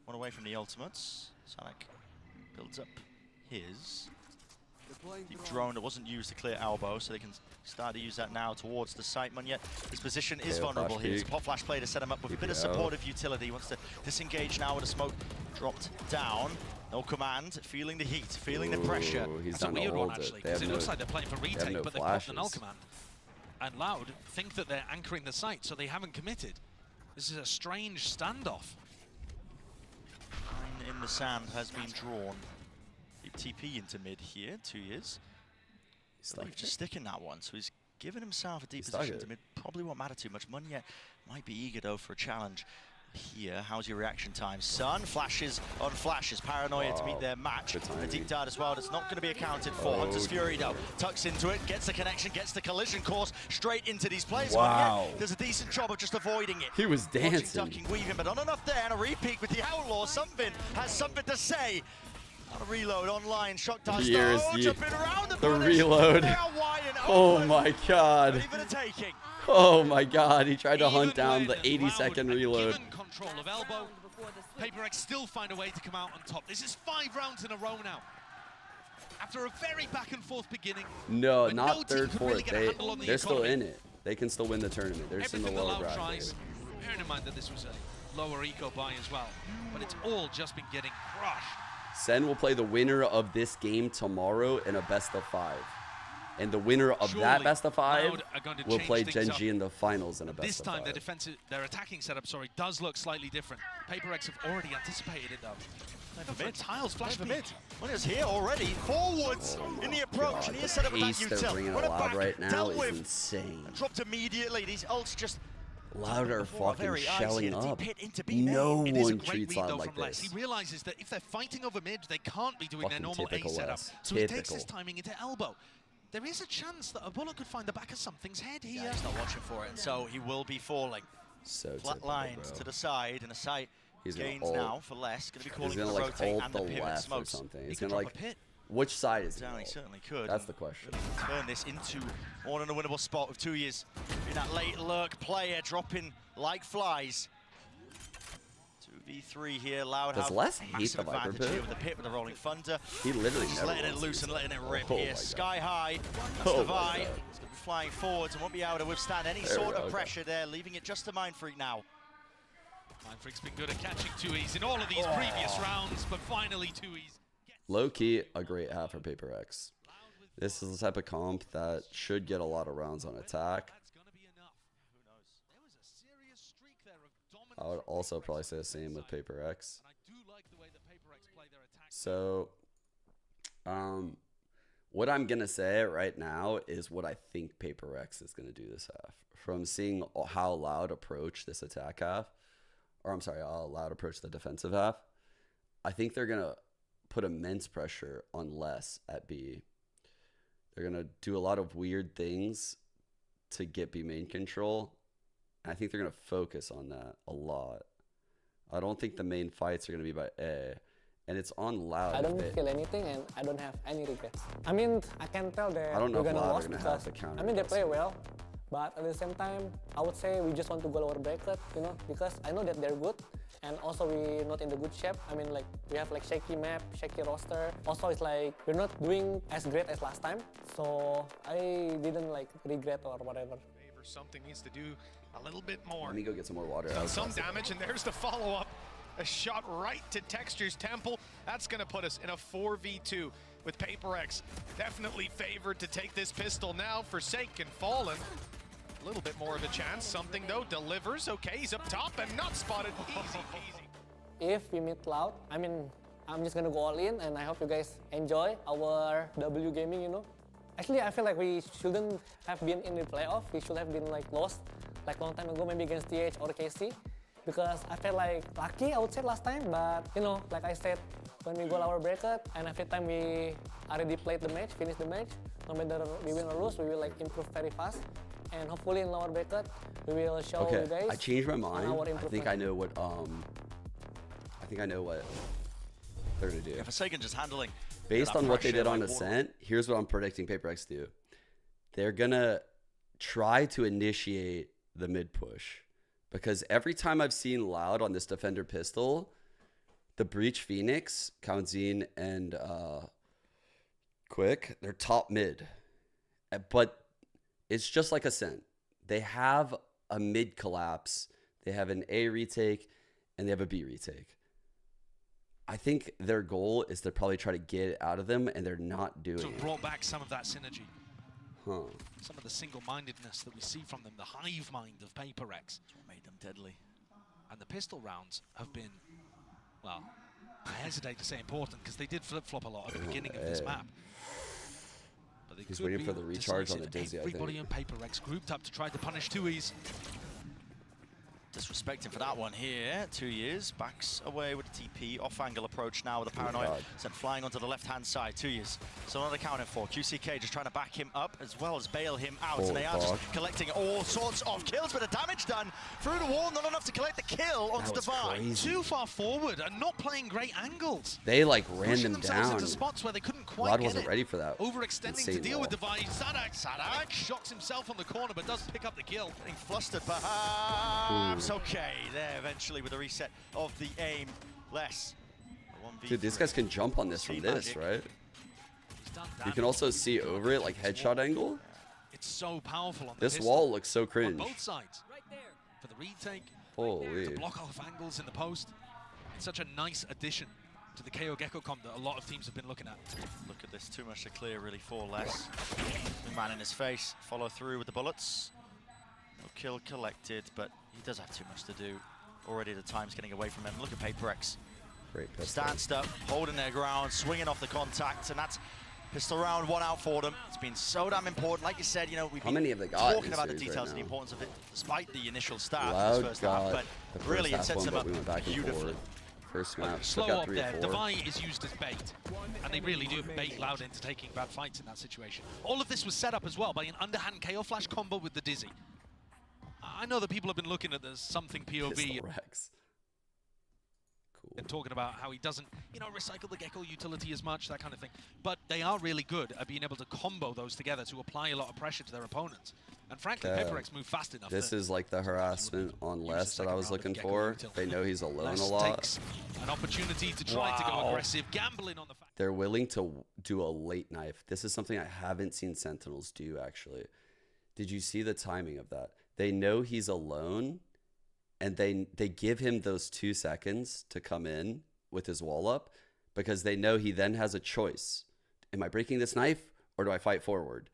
One away from the ultimates. Sonic builds up his. Deep drone that wasn't used to clear elbow, so they can start to use that now towards the Sightman. Yet his position is Okay, vulnerable flash here. It's a peek. pop flash play to set him up with a bit of PPO. supportive utility. He wants to disengage now with a smoke dropped down. No command, feeling the heat, feeling the pressure. Ooh, he's That's a down to weird hold one, actually, it. They because have it looks no- like they're playing for they have retake, no but they popped the null flashes. command. And Loud think that they're anchoring the site, so they haven't committed. This is a strange standoff. Line in the sand has been drawn. Deep TP into mid here, 2 years. He's just sticking that one, so he's given himself a deep Stuck position it. to mid. Probably won't matter too much. Munyet might be eager though for a challenge here. How's your reaction time? Sun flashes on flashes. Paranoia to meet their match. Good A timing. deep dart as well. That's not going to be accounted for. Oh, Hunter's Fury dear. though tucks into it, gets the connection, gets the collision course straight into these players. Wow. Munyet does a decent job of just avoiding it. He was Dodging, dancing. ducking, weaving, but not enough there. And a repeat with the Outlaw. Something has something to say. On a reload online, shock dart Here's jumping around the the punish. reload. They are wide and Oh open. my god. Ready for the taking. Oh my god. He tried to hunt down the 80-second reload. Given control of elbow, PaperX still find a way to come out on top. This is 5 rounds in a row now. After a very back and forth beginning. No, when no not team third, could really fourth. get a handle on the They're still economy. in it. They can still win the tournament. They're just in the Everything lower Loud bracket. tries, bearing in mind that this was a lower eco buy as well, but it's all just been getting crushed. Sen will play the winner of this game tomorrow in a best of 5. And the winner of that Surely best of 5 Loud are going to will change play things Genji up. in the finals in a best This of time 5. their defensive, their attacking setup, does look slightly different. PaperX have already anticipated it though. Time for Mid. mid. Tiles, flash Time for mid. mid. Munyet's here already. Forwards in the approach. And here's set up with that Pace they're util. bringing What a Loud back right now dealt is with. insane. And dropped immediately. These ults just Loud are before, fucking very icy shelling and a deep up. hit into B No It is a one great treats read Loud though like from Les. this. He realizes that if they're fighting over mid, they can't be doing their Fucking normal A typical setup. Les. So he takes his Typical. timing into elbow. There is a chance that a bullet could find the back of something's head here. Yeah, he's not watching for it, so he will be falling. So Flat typical, lines bro. to the side, and a sight He's gonna gains ult. now for less. Going to be calling He's for gonna the like rotate ult and the the pivot left or smokes. something. He He's could gonna drop like. a pit. Which side is he? Down, gonna he ult? certainly could. That's the question. Turn this into one in a winnable spot with 2 years. In that late lurk player dropping like flies. 2v3 here. Loud Does have Les hate massive the Viper advantage here Pit? with the pit with the rolling thunder. He literally He's never letting it wants to loose use and it. letting it rip Oh here. my God. Sky high. That's Oh the my vibe. God. He's going to be flying forwards and won't be able to withstand any There we sort go, of okay. pressure there, leaving it just to Mind Freak now. Mind Freak's been good at catching 2Es in all of these previous rounds, but finally 2Es. Low key, a great half for PaperX. This is the type of comp that should get a lot of rounds on attack. I would also probably say the same with Paper X. So, what I'm going to say right now is what I think Paper X is going to do this half. From seeing how Loud approach this attack half, or I'm sorry, how Loud approach the defensive half, I think they're going to put immense pressure on less at B. They're going to do a lot of weird things to get B main control. And I think they're going to focus on that a lot. I don't think the main fights are going to be by A. And it's on Loud. I don't feel anything and I don't have any regrets. I mean, I can tell that I don't know we're if going to Loud lose are going to have the because, counter. I mean, they play well. But at the same time, I would say we just want to go lower bracket, you know, because I know that they're good. And also we're not in the good shape. I mean, like, we have like shaky map, shaky roster. Also, it's like, we're not doing as great as last time. So I didn't like regret or whatever. Something needs to do a little bit more. Let me go get some more water. Some damage, and there's the follow-up. A shot right to Texture's temple. That's going to put us in a 4v2 with Paper X. Definitely favored to take this pistol now. Forsaken Fallen. A little bit more of a chance. Something, though, delivers. Okay, he's up top and not spotted. Easy peasy. If we meet Loud, I mean, I'm just going to go all in, and I hope you guys enjoy our W gaming, you know. Actually, I feel like we shouldn't have been in the playoff. We should have been like lost like long time ago, maybe against TH or KC. Because I felt like lucky, I would say, last time. But, you know, like I said, when we go lower bracket, and every time we already played the match, finished the match, no matter we win or lose, we will like improve very fast. And hopefully in lower bracket, we will show you guys. I changed my mind. I think I know what they're gonna do. Yeah, Forsaken just handling. Based on what they did on Ascent, here's what I'm predicting Paper X do. They're gonna try to initiate the mid push. Because every time I've seen Loud on this Defender pistol, the Breach Phoenix, Kaunzin, and Quick, they're top mid. But it's just like Ascent. They have a mid collapse, they have an A retake, and they have a B retake. I think their goal is to probably try to get it out of them, and they're not doing it. Brought back some of that synergy. Huh. Some of the single-mindedness that we see from them, the hive mind of Paper X. That's what made them deadly. And the pistol rounds have been, well, I hesitate to say important because they did flip-flop a lot at the beginning of this map. But they He's waiting for the recharge on the Dizzy, I think. Everybody in Paper X grouped up to try to punish 2Es. Disrespecting for that one here. 2 years. Backs away with the TP. Off-angle approach now with the paranoid. Sent flying onto the left-hand side. 2 years. So another counter for QCK, just trying to back him up as well as bail him out. And they are just collecting all sorts of kills, but the damage done through the wall. Not enough to collect the kill onto Divine. Too far forward and not playing great angles. They like ran them themselves down. Into spots where they couldn't quite Rod get wasn't ready for that. Overextending to deal with Divine. Sadak shocks himself on the corner, but does pick up the kill. Getting flustered, perhaps. Okay, there eventually with a reset of the aim. Less. Dude, these guys can jump on this from this, right? You can also see over it, like headshot angle. It's so powerful on the this wall looks so cringe. On both sides. Right there. For the retake. Holy. To block off angles in the post. It's such a nice addition to the KO Gecko comp that a lot of teams have been looking at. Look at this, too much to clear really for Less. Big man in his face, follow through with the bullets. No kill collected, but he does have too much to do. Already the time's getting away from him. Look at Paper X. Great pistol. Stanced up, holding their ground, swinging off the contact, and that's pistol round 1 out for them. It's been so damn important. Like you said, you know, we've been talking about the details and the importance of it, despite the initial start of this first half, but really it sets them up beautifully. First map, slow up there. Divine is used as bait, and they really do bait Loud into taking bad fights in that situation. All of this was set up as well by an underhand KO flash combo with the Dizzy. I know that people have been looking at the something POV and talking about how he doesn't, you know, recycle the Gecko utility as much, that kind of thing. But they are really good at being able to combo those together to apply a lot of pressure to their opponents. And frankly, Paper X move fast enough. This is like the harassment on Less that I was looking for. They know he's alone a lot. Takes an opportunity to try to go aggressive, gambling on the fact. They're willing to do a late knife. This is something I haven't seen Sentinels do, actually. Did you see the timing of that? They know he's alone, and they give him those 2 seconds to come in with his wall up because they know he then has a choice. Am I breaking this knife or do I fight forward?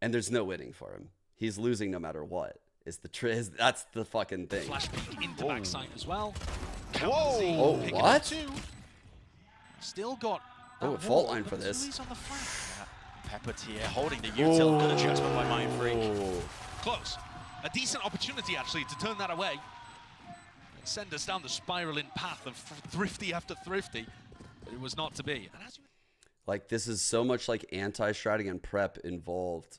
And there's no winning for him. He's losing no matter what. That's the fucking thing. Flash peek into backside as well. Whoa! Oh, what? Still got. Oh, a fault line for this. On the flank. Yeah. Peppertier holding the util. Good adjustment by Mind Freak. Close. A decent opportunity, actually, to turn that away. And send us down the spiraling path of thrifty after thrifty. But it was not to be. And as you like, this is so much like anti-stratting and prep involved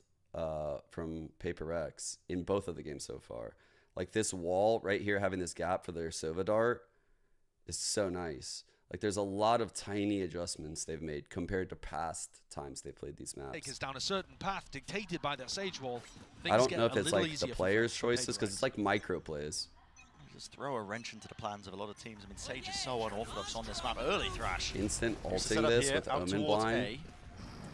from Paper X in both of the games so far. Like, this wall right here, having this gap for their Sova Dart is so nice. Like, there's a lot of tiny adjustments they've made compared to past times they played these maps. take us down a certain path dictated by that Sage wall. I don't know if it's like the players' choices, because it's like micro plays. Just throw a wrench into the plans of a lot of teams. I mean, Sage is so unorthodox on this map. Early Thrash. Instant ulting this with Omen Blind.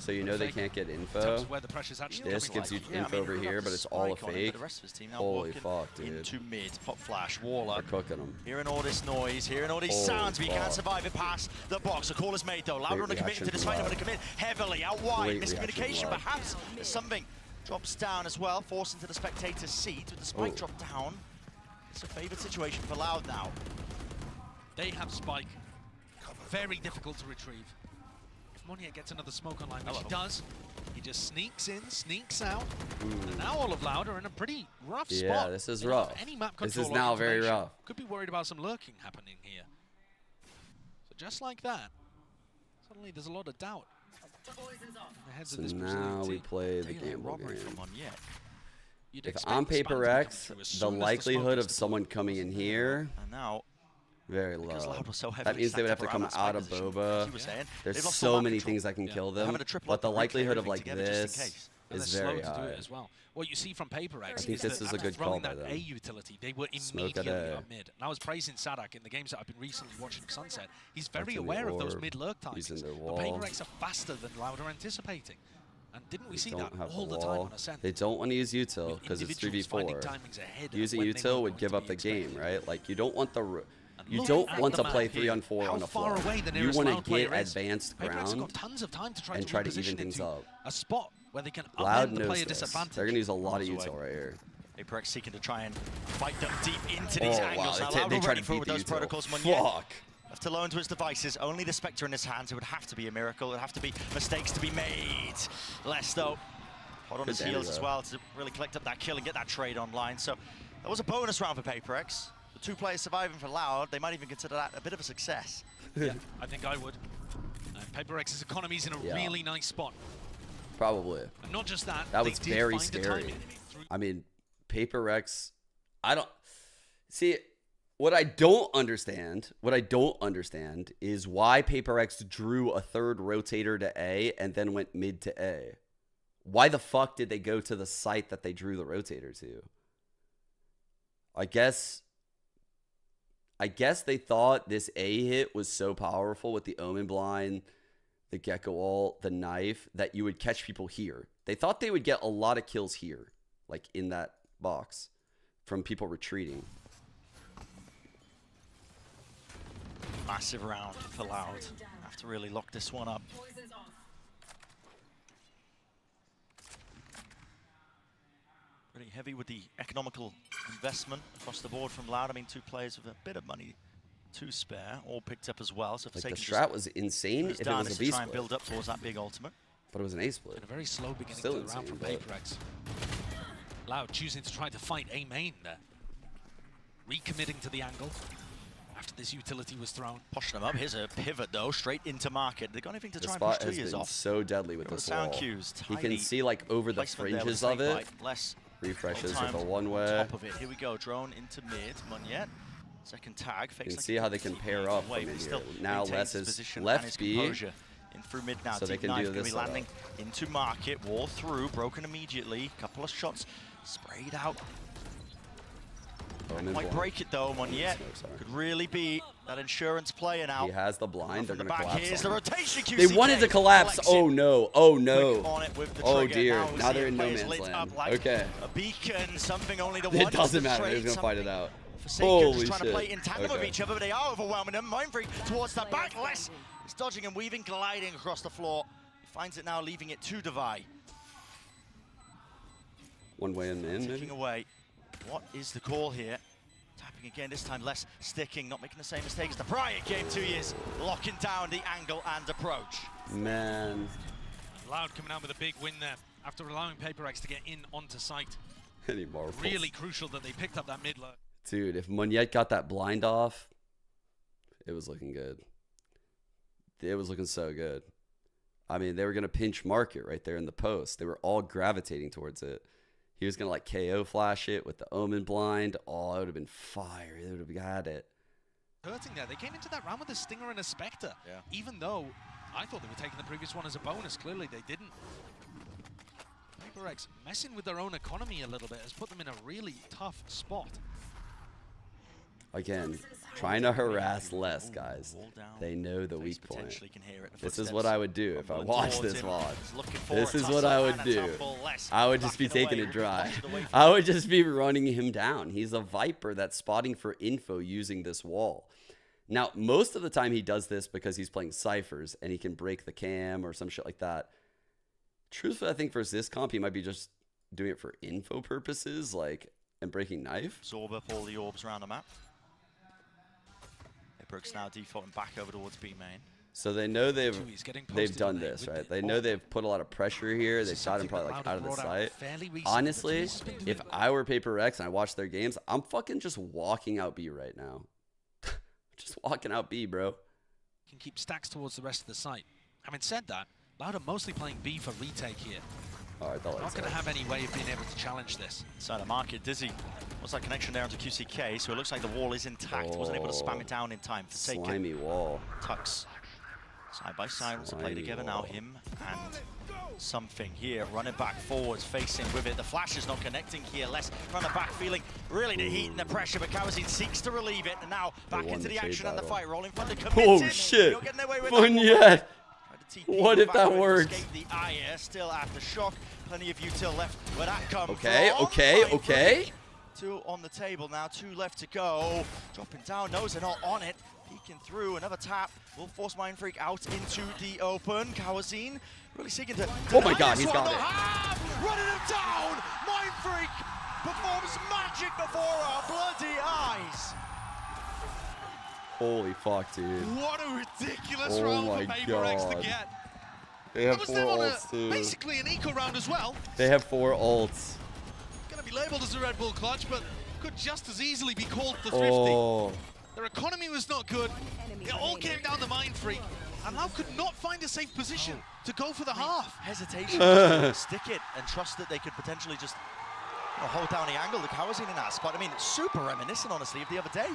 So you know they can't get info. Where the pressure's actually this gives you info over here, but it's all a fake. Holy fuck, dude. Into mid, pop flash, wall up. They're cooking them. Hearing all this noise, hearing all these sounds, but you can't survive it past the box. The call is made though. Louder on the commit into this fight. I'm going to commit heavily out wide. Miscommunication perhaps. Something drops down as well, forced into the spectator's seat with the spike drop down. It's a favored situation for Loud now. They have spike. Very difficult to retrieve. Monier gets another smoke online, which he does. He just sneaks in, sneaks out. And now all of Loud are in a pretty rough spot. Yeah, this is rough. Any map This control is now very rough. Could be worried about some lurking happening here. So just like that, suddenly there's a lot of doubt. So now we play the gamble game. If I'm Paper X, the likelihood of someone coming in here, very low. That means they would have to come out of Boba. There's so many things that can kill them, but the likelihood of like this is very high. As well. What you see from Paper X I think this is a good call by them. A utility, they were immediately up mid. And I was praising Sadak in the games that I've been recently watching Sunset. He's very aware of those mid lurk times. But Paper X are faster than Loud are anticipating. And didn't we see that all the time on Ascent? They don't want to use util because it's 3v4. Using util would give up the game, right? Like, you don't want the... You don't want to play 3-on-4 on a floor. You want to get advanced ground and try to even things up. A spot where they can Loud knows this. They're going to use a lot of util right here. Paper X seeking to try and fight them deep into these angles. Wow, they try to beat the util. Fuck. Left alone to his devices, only the Spectre in his hands. It would have to be a miracle. It would have to be mistakes to be made. Less though. Hot on his heels as well to really collect up that kill and get that trade online. So that was a bonus round for Paper X. The two players surviving for Loud, they might even consider that a bit of a success. Yeah, I think I would. Paper X's economy's in a really nice spot. Probably. And not just that, that was very scary. I mean, Paper X, I don't... See, what I don't understand is why Paper X drew a third rotator to A and then went mid to A. Why the fuck did they go to the site that they drew the rotator to? I guess they thought this A hit was so powerful with the Omen Blind, the Gecko Ult, the knife, that you would catch people here. They thought they would get a lot of kills here, like in that box, from people retreating. Massive round for Loud. Have to really lock this one up. Pretty heavy with the economical investment across the board from Loud. I mean, two players with a bit of money to spare, all picked up as well. So like the strat was insane if it was a B try and split. Build up towards that big ultimate. But it was an A split. And a very slow beginning Still to the round from Paper X. Loud choosing to try to fight A main there. Recommitting to the angle after this utility was thrown. Pushing them up. Here's a pivot though, straight into market. They got anything to try and spot push 2 years off. So deadly with this sound wall. cues. He can see like over the fringes of it. Less refreshes with a one-way. Top of it. Here we go. Drone into mid. Munyet. Second tag. You can see how they can pair up from in here. Now Les is left B. In through mid now. So they can do this landing into market. Wall through. Broken immediately. Couple of shots sprayed out. Might break it though, Munyet. Could really be that insurance player now. He has the blind. They're going to collapse. Here's the rotation. They wanted to collapse. Oh no. Oh no. Oh dear. Now they're in no man's land. Okay. A beacon, something only the one. It doesn't matter. They're going to fight it out. Holy shit. Trying to play in tandem with each other, but they are overwhelming them. Mind Freak towards the back. Les is dodging and weaving, gliding across the floor. He finds it now, leaving it to Devi. One way in, maybe? Ticking away. What is the call here? Tapping again, this time less sticking, not making the same mistake as the prior game 2 years. Locking down the angle and approach. Man. Loud coming out with a big win there after allowing PaperX to get in onto site. Any marbles. Really crucial that they picked up that mid lane. Dude, if Moniette got that blind off, it was looking good. It was looking so good. I mean, they were going to pinch market right there in the post. They were all gravitating towards it. He was going to like KO flash it with the Omen blind. Oh, it would have been fire. They would have had it. Hurting there. They came into that round with a Stinger and a Spectre. Yeah. Even though I thought they were taking the previous one as a bonus. Clearly they didn't. PaperX messing with their own economy a little bit has put them in a really tough spot. Again, trying to harass less, guys. They know the weak point. This is what I would do if I watched this VOD. This is what I would do. I would just be taking it dry. I would just be running him down. He's a Viper that's spotting for info using this wall. Now, most of the time he does this because he's playing ciphers and he can break the cam or some shit like that. Truthfully, I think versus this comp, he might be just doing it for info purposes, like, and breaking knife. Absorb up all the orbs around the map. PaperX now defaulting back over towards B main. So they know they've done this, right? They know they've put a lot of pressure here. They've got him probably like out of the sight. Honestly, if I were PaperX and I watched their games, I'm fucking just walking out B right now. Just walking out B, bro. Can keep stacks towards the rest of the site. Having said that, Loud are mostly playing B for retake here. Not going to have any way of being able to challenge this. Inside the market, Dizzy. What's that connection there onto QCK? So it looks like the wall is intact. Wasn't able to spam it down in time to take it. Slimy wall. Tux. Side by side, let's play together now. Him and something here. Running back forwards, facing with it. The flash is not connecting here. Less running back, feeling really the heat and the pressure. But Kawazin seeks to relieve it. And now back into the action and the fight. Rolling front of oh shit! Moniette! What if that works? The IR still after shock. Plenty of util left where that comes from. Okay. 2 on the table now, 2 left to go. Dropping down, knows they're not on it. Peeking through, another tap will force Mindfreak out into the open. Kawazin really seeking to oh my god, he's got it. Running him down! Mindfreak performs magic before our bloody eyes. Holy fuck, dude. What a ridiculous round for PaperX to get. They have 4 ults, too. Basically an eco round as well. They have 4 ults. Going to be labeled as a Red Bull clutch, but could just as easily be called the 50. Oh. Their economy was not good. It all came down to Mindfreak. And Lau could not find a safe position to go for the half. Hesitation to stick it and trust that they could potentially just hold down the angle. The Kawazin in that spot. I mean, it's super reminiscent, honestly, of the other day.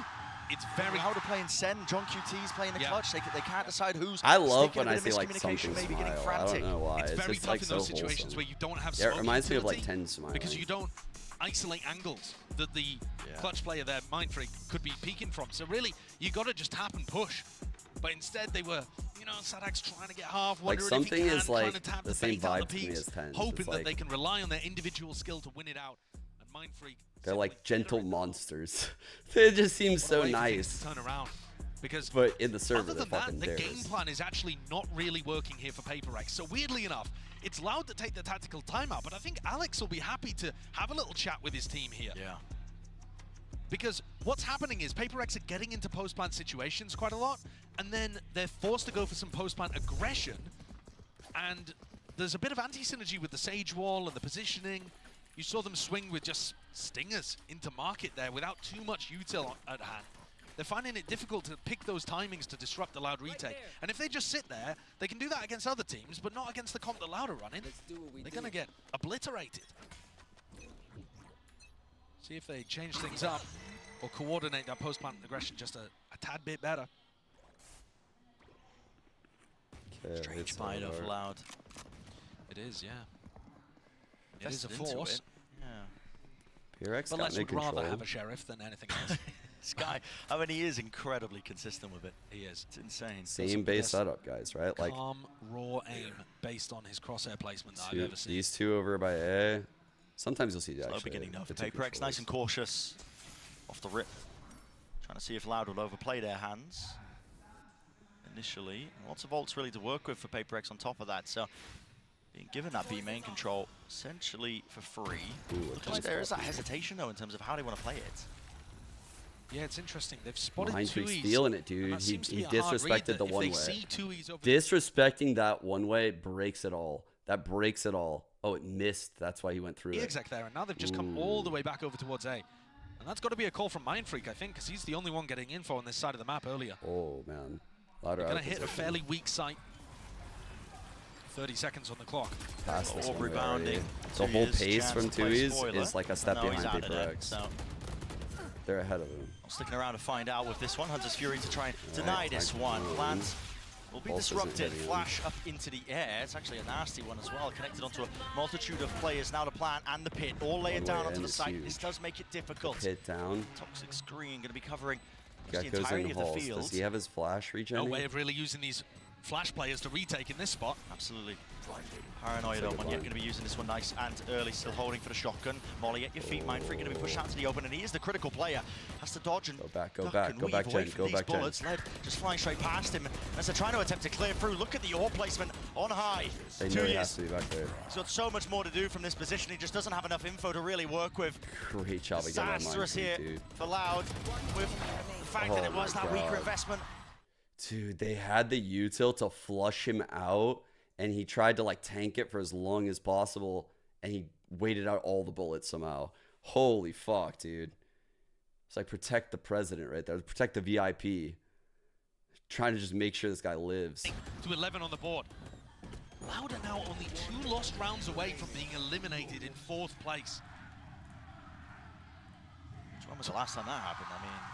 It's very how to play in Sen. John QT's playing the clutch. They can't decide who's. I love when I see like something maybe smile. I don't know why. It's very just tough like in so those situations wholesome. where you don't have. Yeah, it reminds me of like 10 smiling. Because you don't isolate angles that the clutch player there, Mindfreak, could be peeking from. So really, you got to just tap and push. But instead, they were, Sadak's trying to get half, wondering like something if he can, is like trying to tap the same vibe to me as 10. Hoping like, that they can rely on their individual skill to win it out. And Mindfreak. They're like gentle monsters. They just seem so nice. To turn around. Because but in the server, other than they're fucking that, the dares. game plan is actually not really working here for PaperX. So weirdly enough, it's Loud to take the tactical timeout, but I think Alex will be happy to have a little chat with his team here. Yeah. Because what's happening is PaperX are getting into post-plant situations quite a lot, and then they're forced to go for some post-plant aggression, and there's a bit of anti-synergy with the Sage Wall and the positioning. You saw them swing with just stingers into market there without too much util at hand. They're finding it difficult to pick those timings to disrupt the Loud retake. And if they just sit there, they can do that against other teams, but not against the comp that Loud are running. They're going to get obliterated. See if they change things up or coordinate that post-plant aggression just a tad bit better. Strange bite of Loud. It is, yeah. It Invested is a into force. it. Yeah. PRX But got Les no would rather control. have a sheriff than anything else. This guy, I mean, he is incredibly consistent with it. He is. It's insane. Same base setup, guys, right? Like calm, raw aim based on his crosshair placement that I've ever seen. These 2 over by A. Sometimes you'll see that. Slow beginning now for PaperX, nice and cautious off the rip. Trying to see if Loud will overplay their hands. Initially, lots of ults really to work with for PaperX on top of that. So being given that B main control essentially for free. Ooh, Looks like there is that hesitation though in terms of how they want to play it. Yeah, it's interesting. They've spotted Mindfreak's 2Es. feeling it, dude. He disrespected the one way. Disrespecting that one way breaks it all. That breaks it all. Oh, it missed. That's why he went through it. Exactly there, and now they've just come all the way back over towards A. And that's got to be a call from Mindfreak, I think, because he's the only one getting info on this side of the map earlier. Oh, man. They're going to hit a fairly weak site. 30 seconds on the clock. Pass this one rebounding. The whole pace from 2Es is like a step behind Paper X. So they're ahead of him. sticking around to find out with this one. Hunter's Fury to try and deny this one. Plant will be disrupted. Flash up into the air. It's actually a nasty one as well. Connected onto a multitude of players. Now the Plant and the Pit all layered down onto the site. This does make it difficult. Pit down. Toxic Screen going to be covering the Gekko's entirety in of the Halls. field. Does he have his flash regen? No way of really using these flash players to retake in this spot. Absolutely. Paranoid on one, yet going to be using this one nice and early, still holding for the shotgun. Molly at your feet, Mindfreak going to be pushed out to the open, and he is the critical player. Has to dodge and go back, Jen, go back, Jen. Led just flying straight past him as they're trying to attempt to clear through. Look at the ore placement on high. They know he has to be back there. He's got so much more to do from this position. He just doesn't have enough info to really work with. Great job again on Disastrous here dude. for Loud with the fact that it was that weaker investment. Dude, they had the util to flush him out, and he tried to like tank it for as long as possible, and he waited out all the bullets somehow. Holy fuck, dude. It's like protect the president right there. Protect the VIP. Trying to just make sure this guy lives. To 11 on the board. Loud are now only 2 lost rounds away from being eliminated in 4th place. When was the last time that happened?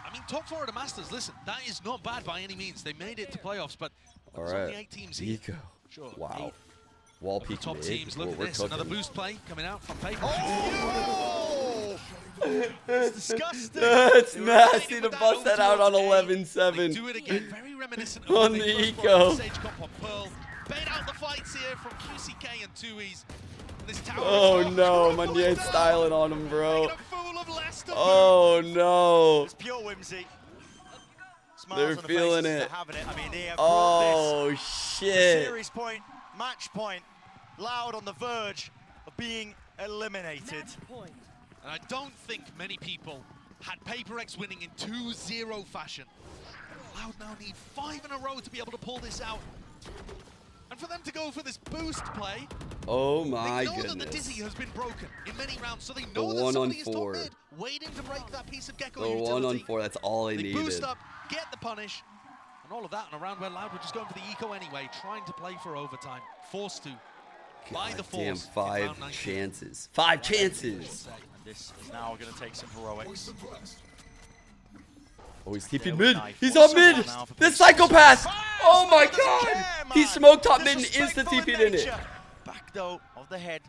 I mean, top 4 of the Masters, listen, that is not bad by any means. They made it to playoffs, but all there's right. only 8 teams here. Eco. Sure. Wow. Wall peak top mid. teams, look at this. Another boost play coming out from Paper. Oh! It's disgusting. It's nasty to bust that out on 11-7. Do it again. Very reminiscent of on the Eco. Sage Cup on Pearl. Bait out the fights here from QCK and 2Es. Oh no, Manier's styling on him, bro. Oh no. It's pure whimsy. They're feeling it. I mean, they have oh shit. Series point, match point. Loud on the verge of being eliminated. And I don't think many people had Paper X winning in 2-0 fashion. Loud now need 5 in a row to be able to pull this out. And for them to go for this boost play, oh my they know goodness. that the Dizzy has been broken in many rounds, so they know the that somebody is top mid, waiting to break that piece of Gekko utility. The 1-on-4, that's all they needed. Boost up, get the punish, and all of that in a round where Loud were just going for the eco anyway, trying to play for overtime, forced to. By the Damn, force. 5 chances. 5 chances. And this is now going to take some heroics. Oh, he's TP'd mid. He's on mid. This psychopath. Oh my god. He smoked top mid and instant TP'd in it. Back though of the head.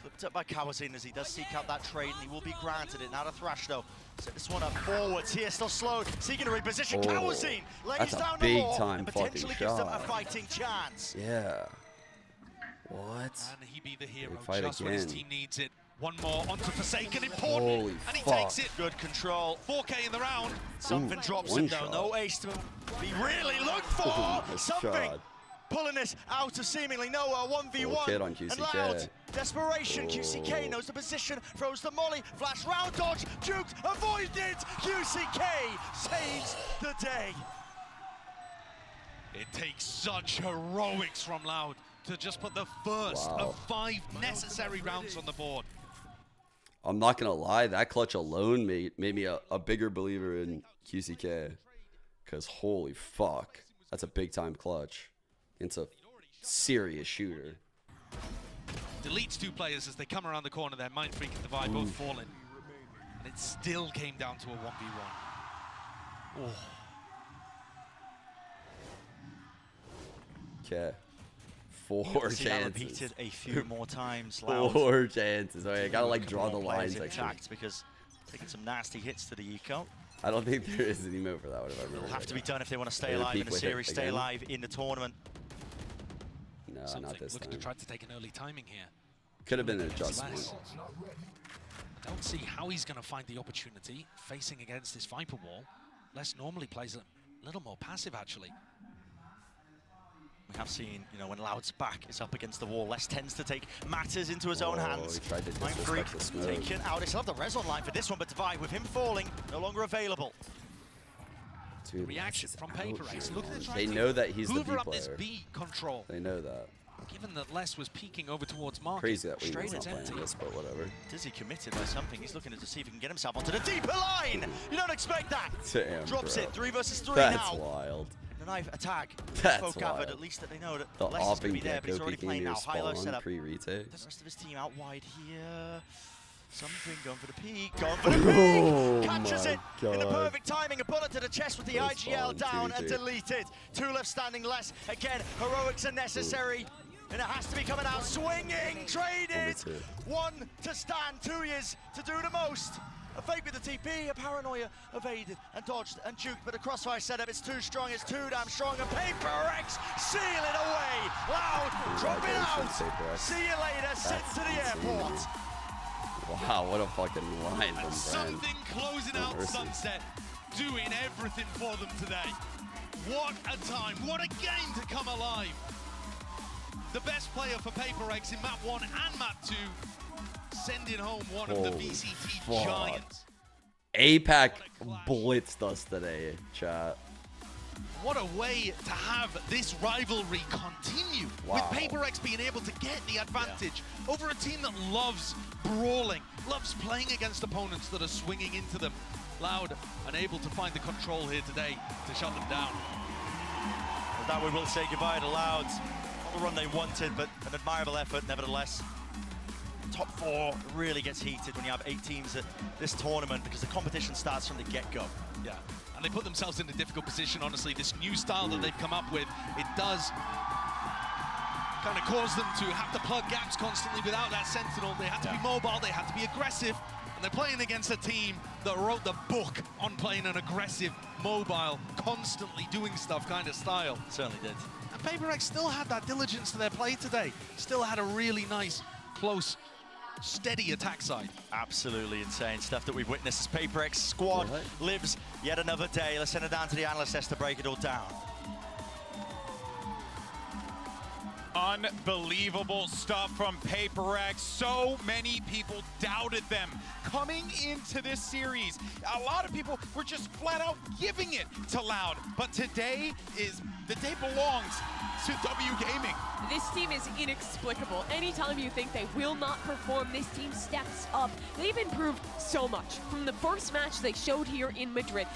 Flipped up by Kawazin as he does seek out that trade, and he will be granted it. Now to Thrash though. Set this one up forwards here, still slowed. Seeking to reposition. Kawazin lays down the wall and potentially gives them a fighting chance. Yeah. What? And he be the hero just when his team needs it. One more onto Forsaken, important, holy and he fuck. takes it. Good control. 4K in the round. Something drops him though. No ace to be really looked for. Something pulling this out of seemingly nowhere. 1v1. On QCK. And Loud. Desperation. QCK knows the position. Throws the molly. Flash round dodge. Juked. Avoided. QCK saves the day. It takes such heroics from Loud to just put the first of 5 necessary rounds on the board. I'm not going to lie. That clutch alone made me a bigger believer in QCK. Because holy fuck. That's a big time clutch. It's a serious shooter. Deletes 2 players as they come around the corner there. Mindfreak and Divide both falling. And it still came down to a 1v1. Oh. Okay. 4 chances. Repeated a few more times. 4 chances. Okay, I gotta like draw the lines intact because taking some nasty hits to the eco. I don't think there is an emote for that one if I remember. It'll have to be done if they want to stay alive in the series, stay alive in the tournament. No, not this looking time. to try to take an early timing here. Could have been an adjustment. I don't see how he's going to find the opportunity facing against this Viper wall. Les normally plays a little more passive, actually. We have seen, you know, when Loud's back is up against the wall, Les tends to take matters into his own hands. He tried to Line free, disrespect the smoke. taken out. They still have the res online for this one, but Divide with him falling, no longer available. Dude, Reaction from PaperX. Look at the they know that he's the B hoover up this player. B control. They know that. Given that Les was peeking over towards Market. Crazy that Straight Wingman's it's not empty. playing this, but whatever. Dizzy committed by something. He's looking to see if he can get himself onto the deeper line. You don't expect that. Damn, Drops bro. it. 3 versus 3 That's now. wild. The knife attack. That's Folk gathered, wild. at least that they know that The Les is going to offing be there, but he's Gecko already peeking playing near now. High-low spawn setup. pre-retake. The rest of his team out wide here. Something going for the peak, going for the peak. Oh Catches my it in the God. perfect timing. A bullet to the chest with the Close IGL spawn, down and 2v2. deleted. 2 left standing. Les. Again, heroics are necessary. And it has to be coming out swinging, traded. 1 to stand, 2 years to do the most. A fake with the TP, a paranoia evaded and dodged and juked, but the crossfire setup is too strong, it's too damn strong, and PaperX seal it away. Loud, drop it out. See you later, sit to the airport. Wow, what a fucking line from Brand. Something closing out Sunset, doing everything for them today. What a time, what a game to come alive. The best player for PaperX in map 1 and map 2, sending home one of the VCT giants. APAC blitzed us today, chat. What a way to have this rivalry continue, Wow. with PaperX being able to get the advantage over a team that loves brawling, loves playing against opponents that are swinging into them. Loud, unable to find the control here today to shut them down. With that, we will say goodbye to Louds. Not the run they wanted, but an admirable effort nevertheless. Top 4 really gets heated when you have 8 teams at this tournament because the competition starts from the get-go. Yeah, and they put themselves in a difficult position, honestly. This new style that they've come up with, it does kind of cause them to have to plug gaps constantly without that sentinel. They have to be mobile, they have to be aggressive, and they're playing against a team that wrote the book on playing an aggressive, mobile, constantly doing stuff kind of style. Certainly did. And PaperX still had that diligence to their play today. Still had a really nice, close, steady attack side. Absolutely insane stuff that we've witnessed as PaperX squad lives yet another day. Let's send it down to the analyst desk to break it all down. Unbelievable stuff from PaperX. So many people doubted them coming into this series. A lot of people were just flat out giving it to Loud. But today is the day belongs to W Gaming. This team is inexplicable. Anytime you think they will not perform, this team steps up. They've improved so much. From the first match they showed here in Madrid,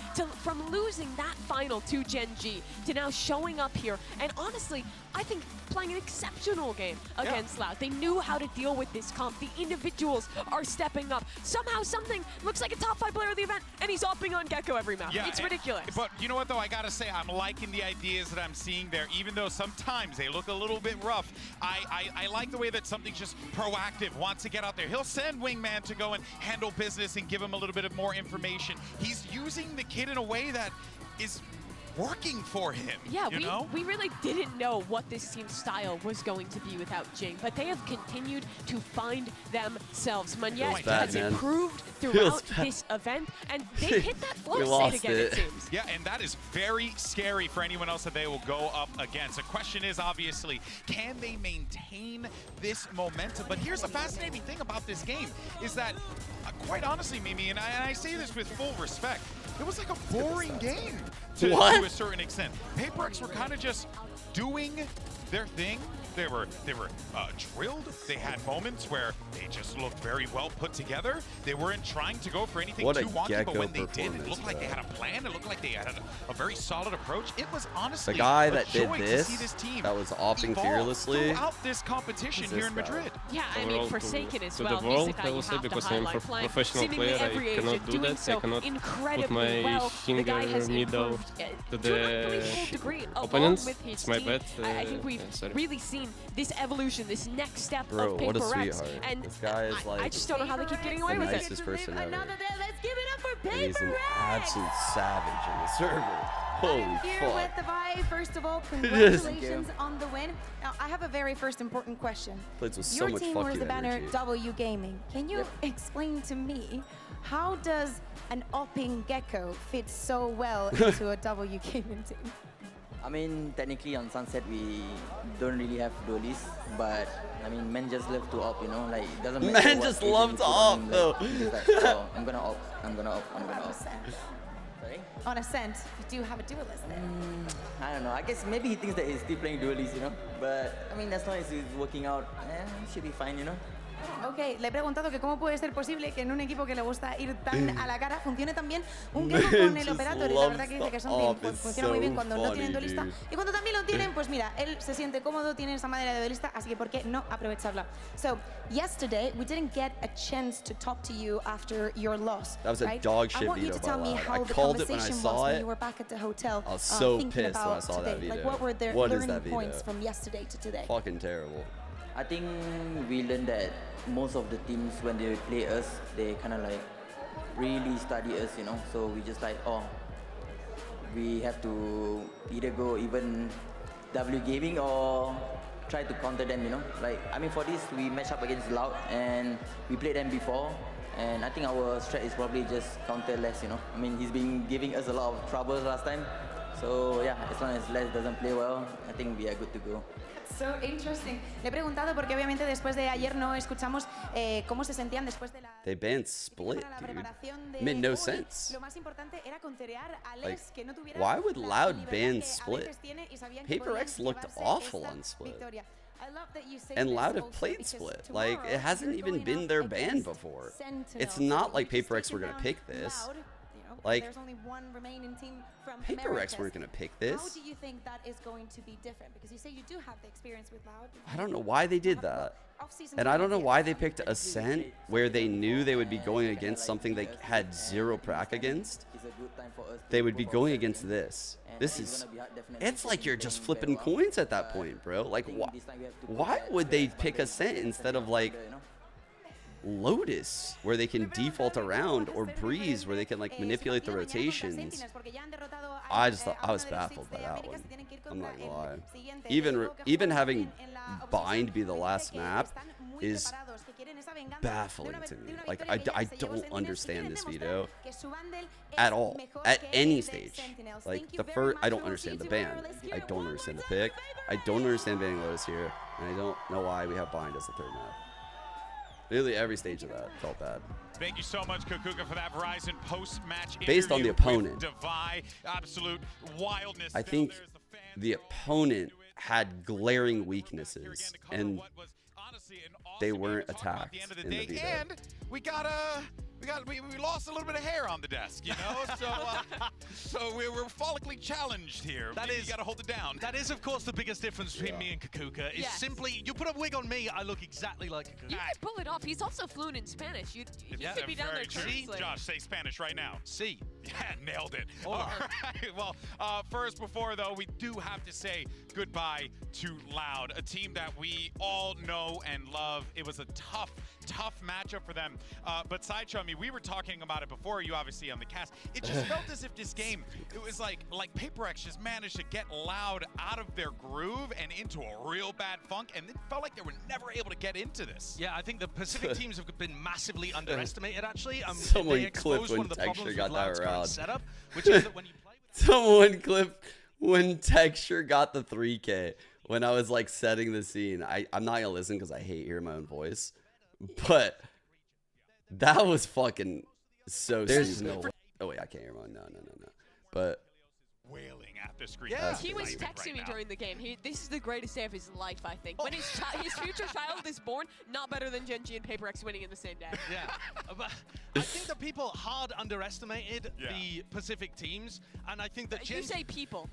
from losing that final to Gen G, to now showing up here. And honestly, I think playing an exceptional game against Loud. They knew how to deal with this comp. The individuals are stepping up. Somehow something looks like a top 5 player of the event, and he's opping on Gecko every map. It's ridiculous. But you know what, though? I got to say, I'm liking the ideas that I'm seeing there, even though sometimes they look a little bit rough. I like the way that something's just proactive, wants to get out there. He'll send Wingman to go and handle business and give him a little bit of more information. He's using the kid in a way that is working for him. Yeah, we really didn't know what this team's style was going to be without Geng, but they have continued to find themselves. Manyet has improved throughout this event, and they hit that flow state again, it seems. Yeah, and that is very scary for anyone else that they will go up against. The question is, obviously, can they maintain this momentum? But here's the fascinating thing about this game, is that, quite honestly, Mimi, and I say this with full respect, it was like a boring game to a certain extent. PaperX were kind of just doing their thing. They were drilled. They had moments where they just looked very well put together. They weren't trying to go for anything too wonky, but when they did, it looked like they had a plan. It looked like they had a very solid approach. It was honestly the guy a that did joy this, to see this team that was offing fearlessly throughout this competition here in Madrid. Yeah, I mean, Forsaken as well. World, He's the guy you have because to I'm highlight. a professional player, every I age cannot do doing that. so I cannot incredibly put my well. The guy finger has middle improved to to an unbelievable degree opponents. along with his It's my team. bad. I think we've really seen this evolution, this next step Bro, of what a PaperX. sweetheart. And This guy is like I just don't know how they keep getting away the with nicest it. person ever. Let's give it up for And he's an absolute savage in the server. Holy Here fuck. with the Vi. First of all, Yes. congratulations on the win. Now, I have a very first important question. Plays with so Your much team fuck wears you the banner energy. W Gaming. Can you explain to me how does an opping Gecko fit so well into a W Gaming team? I mean, technically on Sunset we don't really have duelists, but I mean, men just love to op, you know, like it doesn't matter. Men just love to op, though. Like, oh, I'm gonna op. I'm gonna op. I'm gonna op. Sorry? On Ascent, you do have a duelist then. I don't know. I guess maybe he thinks that he's still playing duelist, you know. But I mean, as long as he's working out, should be fine, you know. Ok, le he preguntado que cómo puede ser posible que en un equipo que le gusta ir tan a la cara funcione tan bien un Geng con el Operator, y la verdad que dice que son funciona muy bien cuando no tienen duelista, y cuando también lo tienen, pues mira, él se siente cómodo, tiene esa madera de duelista, así que ¿por qué no aprovecharla? So, yesterday we didn't get a chance to talk to you after your loss. That was a right? dog shit I want you veto to tell by me Loud. how I the called it when I conversation saw was when it. you were back at the hotel. I was so thinking pissed when I about saw today. that veto. Like, what were the What is learning that veto? points from yesterday to today? Fucking terrible. I think we learned that most of the teams, when they play us, they kind of like really study us, you know. So we just like, oh, we have to either go even W gaming or try to counter them, you know. Like, I mean, for this, we match up against Loud and we played them before. And I think our strat is probably just counter less, you know. I mean, he's been giving us a lot of troubles last time. So yeah, as long as Les doesn't play well, I think we are good to go. So interesting. Le he preguntado porque obviamente después de ayer no escuchamos cómo se sentían después de la They banned Split, dude. preparación de Made no hoy. sense. Lo más importante era conterear a Like, Les, que no tuviera why would la Loud libertad ban que a Split? veces tiene y sabían que Paper podían X looked llevarse awful esta on Split. victoria. I love that you say And this Loud have also played because Split. Like, tomorrow it hasn't you're even going been up their band against before. Sentinels. It's not like You've Paper X were taken going to down pick this. Loud, you know, Like, there's only one remaining team from Paper X Americas. weren't going to pick this. How do you think that is going to be different? Because you say you do have the experience with Loud. I don't know why they did that. Off-season And I don't know why they picked Ascent, where they knew they would be going against something they had zero prac against. They would be going against this. This is... It's like you're just flipping coins at that point, bro. Like, why would they pick Ascent instead of, like, Lotus, where they can default around, or Breeze, where they can, like, manipulate the rotations? I just thought... I was baffled by that one. I'm not gonna lie. Even having Bind be the last map is baffling to me. Like, I don't understand this veto at all, at any stage. Like, the first, I don't understand the ban. I don't understand the pick. I don't understand banning Lotus here, and I don't know why we have Bind as the third map. Literally every stage of that felt bad. Thank you so much, Kukuka, for that Verizon post-match interview. Based on the opponent. Devi, absolute wildness. I think the opponent had glaring weaknesses, and they weren't attacked in the veto. And we lost a little bit of hair on the desk, you know. So we're follically challenged here. That is, you got to hold it down. That is, of course, the biggest difference between me and Kukuka. Is simply you put a wig on me, I look exactly like Kukuka. You could pull it off. He's also fluent in Spanish. You could be down there translating. Josh, say Spanish right now. See. Yeah, nailed it. Oh. All right. Well, first, before though, we do have to say goodbye to Loud, a team that we all know and love. It was a tough matchup for them. But Sideshow, I mean, we were talking about it before you, obviously, on the cast. It just felt as if this game, it was like Paper X just managed to get Loud out of their groove and into a real bad funk, and it felt like they were never able to get into this. Yeah, I think the Pacific teams have been massively underestimated, actually. Someone clipped when Texture got that round. Setup, which is that when you play with Someone clipped when Texture got the 3K when I was like setting the scene. I'm not gonna listen because I hate hearing my own voice, but that was fucking so stupid. No way. Oh wait, I can't hear mine. No. But wailing at the screen. Yeah, he was texting me during the game. This is the greatest day of his life, I think. When his future child is born, not better than Genji and Paper X winning in the same day. Yeah, but I think that people hard underestimated the Pacific teams, and I think that you say people.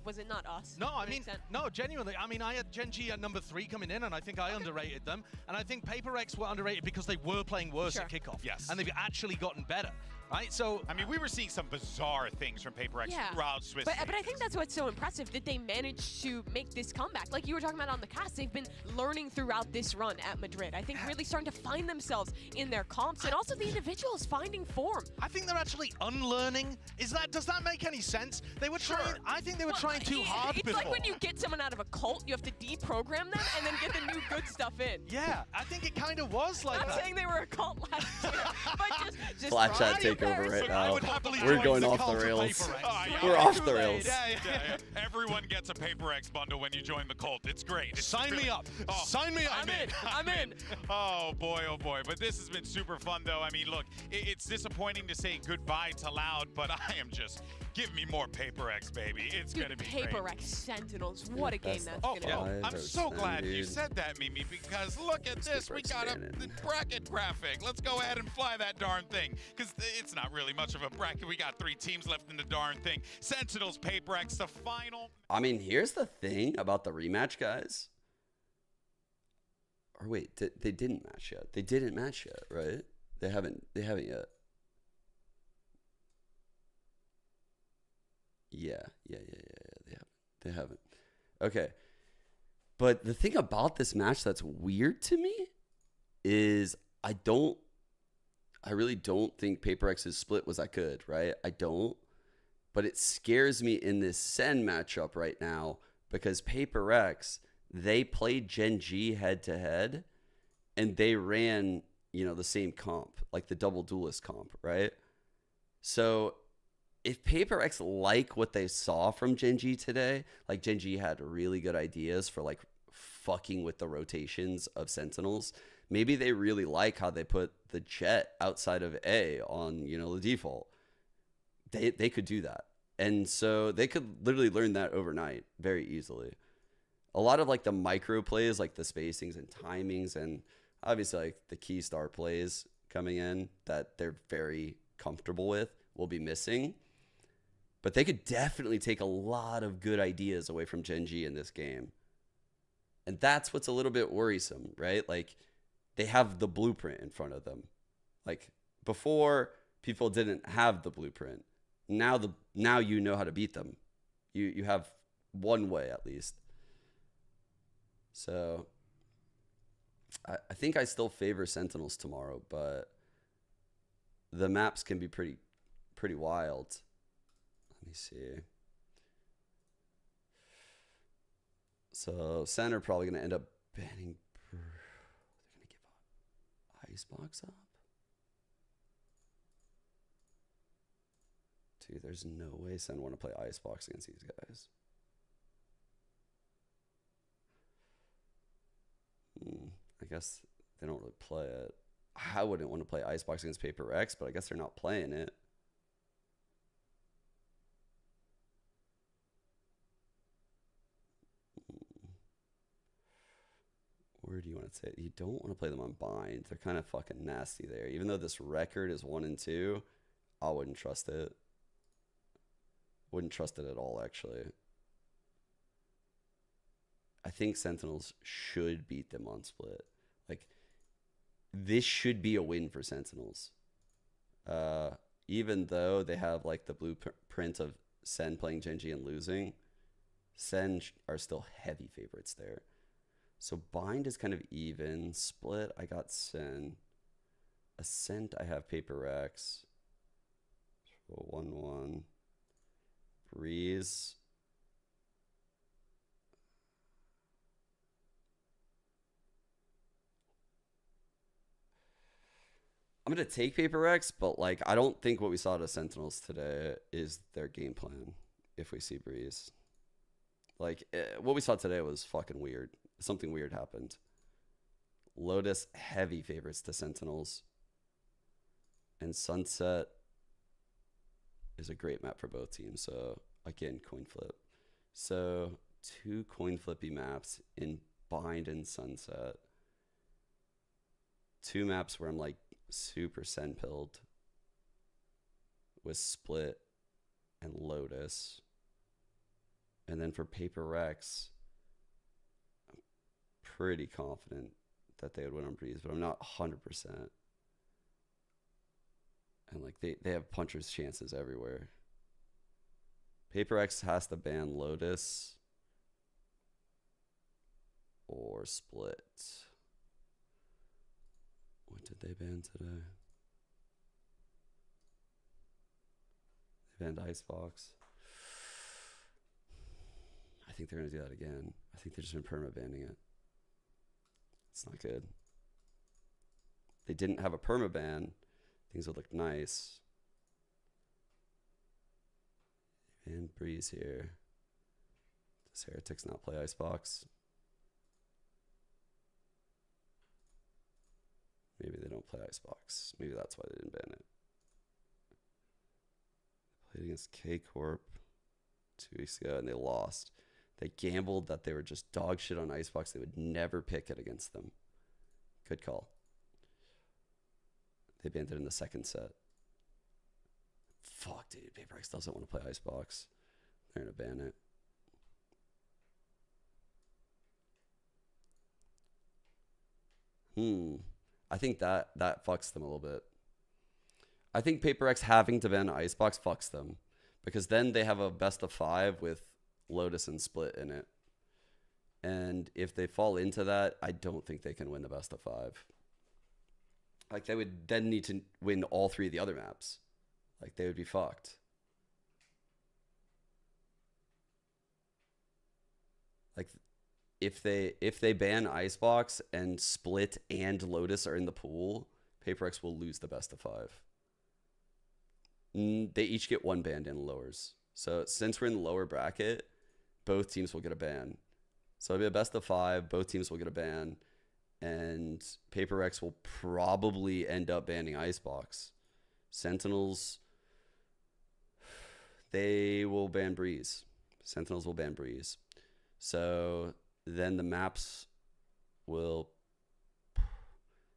Was it not us? No, I mean, no, genuinely. I mean, I had Genji at number 3 coming in, and I think I underrated them. And I think Paper X were underrated because they were playing worse at kickoff. Yes. And they've actually gotten better. Right, so I mean, we were seeing some bizarre things from Paper X throughout Swiss. But I think that's what's so impressive, that they managed to make this comeback. Like you were talking about on the cast, they've been learning throughout this run at Madrid. I think really starting to find themselves in their comps, and also the individuals finding form. I think they're actually unlearning. Does that make any sense? They were trying. I think they were trying too hard before. It's like when you get someone out of a cult, you have to deprogram them and then get the new good stuff in. Yeah, I think it kind of was like I'm that. saying they were a cult last year, but just Flash wrong. that take take over right now. happily We're join going the off the cult of rails. Paper X. We're off the rails. Yeah. Everyone gets a Paper X bundle when you join the cult. It's great. It's Sign me up. Sign me up. I'm in. Oh boy. But this has been super fun, though. I mean, look, it's disappointing to say goodbye to Loud, but I am just, give me more Paper X, baby. It's going to be Paper great. X Sentinels. What a game that's going to be. I'm so glad you said that, Mimi, because look at this. We got a bracket graphic. Let's go ahead and fly that darn thing, because it's not really much of a bracket. We got 3 teams left in the darn thing. Sentinels, Paper X, the final. I mean, here's the thing about the rematch, guys. Or wait, they didn't match yet. They didn't match yet, right? They haven't yet. Yeah. They haven't. Okay. But the thing about this match that's weird to me is I really don't think Paper X's split was that good, right? I don't. But it scares me in this Sen matchup right now because Paper X, they played Gen G head to head and they ran, the same comp, like the double duelist comp, right? So if Paper X like what they saw from Gen G today, like Gen G had really good ideas for like fucking with the rotations of Sentinels. Maybe they really like how they put the Jet outside of A on, the default. They could do that. And so they could literally learn that overnight very easily. A lot of like the micro plays, like the spacings and timings, and obviously like the key star plays coming in that they're very comfortable with will be missing. But they could definitely take a lot of good ideas away from Gen G in this game. And that's what's a little bit worrisome, right? Like they have the blueprint in front of them. Like before, people didn't have the blueprint. Now you know how to beat them. You have one way at least. So I think I still favor Sentinels tomorrow, but the maps can be pretty wild. Let me see. So Sen are probably going to end up banning. They're going to give Icebox up. Dude, there's no way Sen want to play Icebox against these guys. I guess they don't really play it. I wouldn't want to play Icebox against Paper X, but I guess they're not playing it. Where do you want to say it? You don't want to play them on bind. They're kind of fucking nasty there. Even though this record is 1 and 2, I wouldn't trust it. Wouldn't trust it at all, actually. I think Sentinels should beat them on split. Like, this should be a win for Sentinels. Even though they have, like, the blueprint of Sen playing Gen G and losing, Sen are still heavy favorites there. So bind is kind of even. Split, I got Sen. Ascent, I have Paper X. So 1-1. Breeze. I'm going to take Paper X, but like I don't think what we saw to Sentinels today is their game plan if we see Breeze. Like what we saw today was fucking weird. Something weird happened. Lotus heavy favorites to Sentinels. And Sunset is a great map for both teams. So again, coin flip. So 2 coin flippy maps in Bind and Sunset. 2 maps where I'm like super Sen pilled with Split and Lotus. And then for Paper X, I'm pretty confident that they would win on Breeze, but I'm not 100%. And like they have puncher's chances everywhere. Paper X has to ban Lotus or Split. What did they ban today? They banned Icebox. I think they're going to do that again. I think they've just been perma-banning it. It's not good. They didn't have a perma-ban. Things would look nice. And Breeze here. Does Heretics not play Icebox? Maybe they don't play Icebox. Maybe that's why they didn't ban it. Played against K-Corp 2 weeks ago and they lost. They gambled that they were just dog shit on Icebox. They would never pick it against them. Good call. They banned it in the second set. Fuck, dude. PaperX doesn't want to play Icebox. They're going to ban it. I think that fucks them a little bit. I think PaperX having to ban Icebox fucks them. Because then they have a best of 5 with Lotus and Split in it. And if they fall into that, I don't think they can win the best of 5. Like, they would then need to win all 3 of the other maps. Like, they would be fucked. Like, if they ban Icebox and Split and Lotus are in the pool, PaperX will lose the best of 5. They each get 1 ban in lowers. So since we're in the lower bracket, both teams will get a ban. So it'll be a best of 5. Both teams will get a ban. And PaperX will probably end up banning Icebox. Sentinels, they will ban Breeze. Sentinels will ban Breeze. So then the maps will...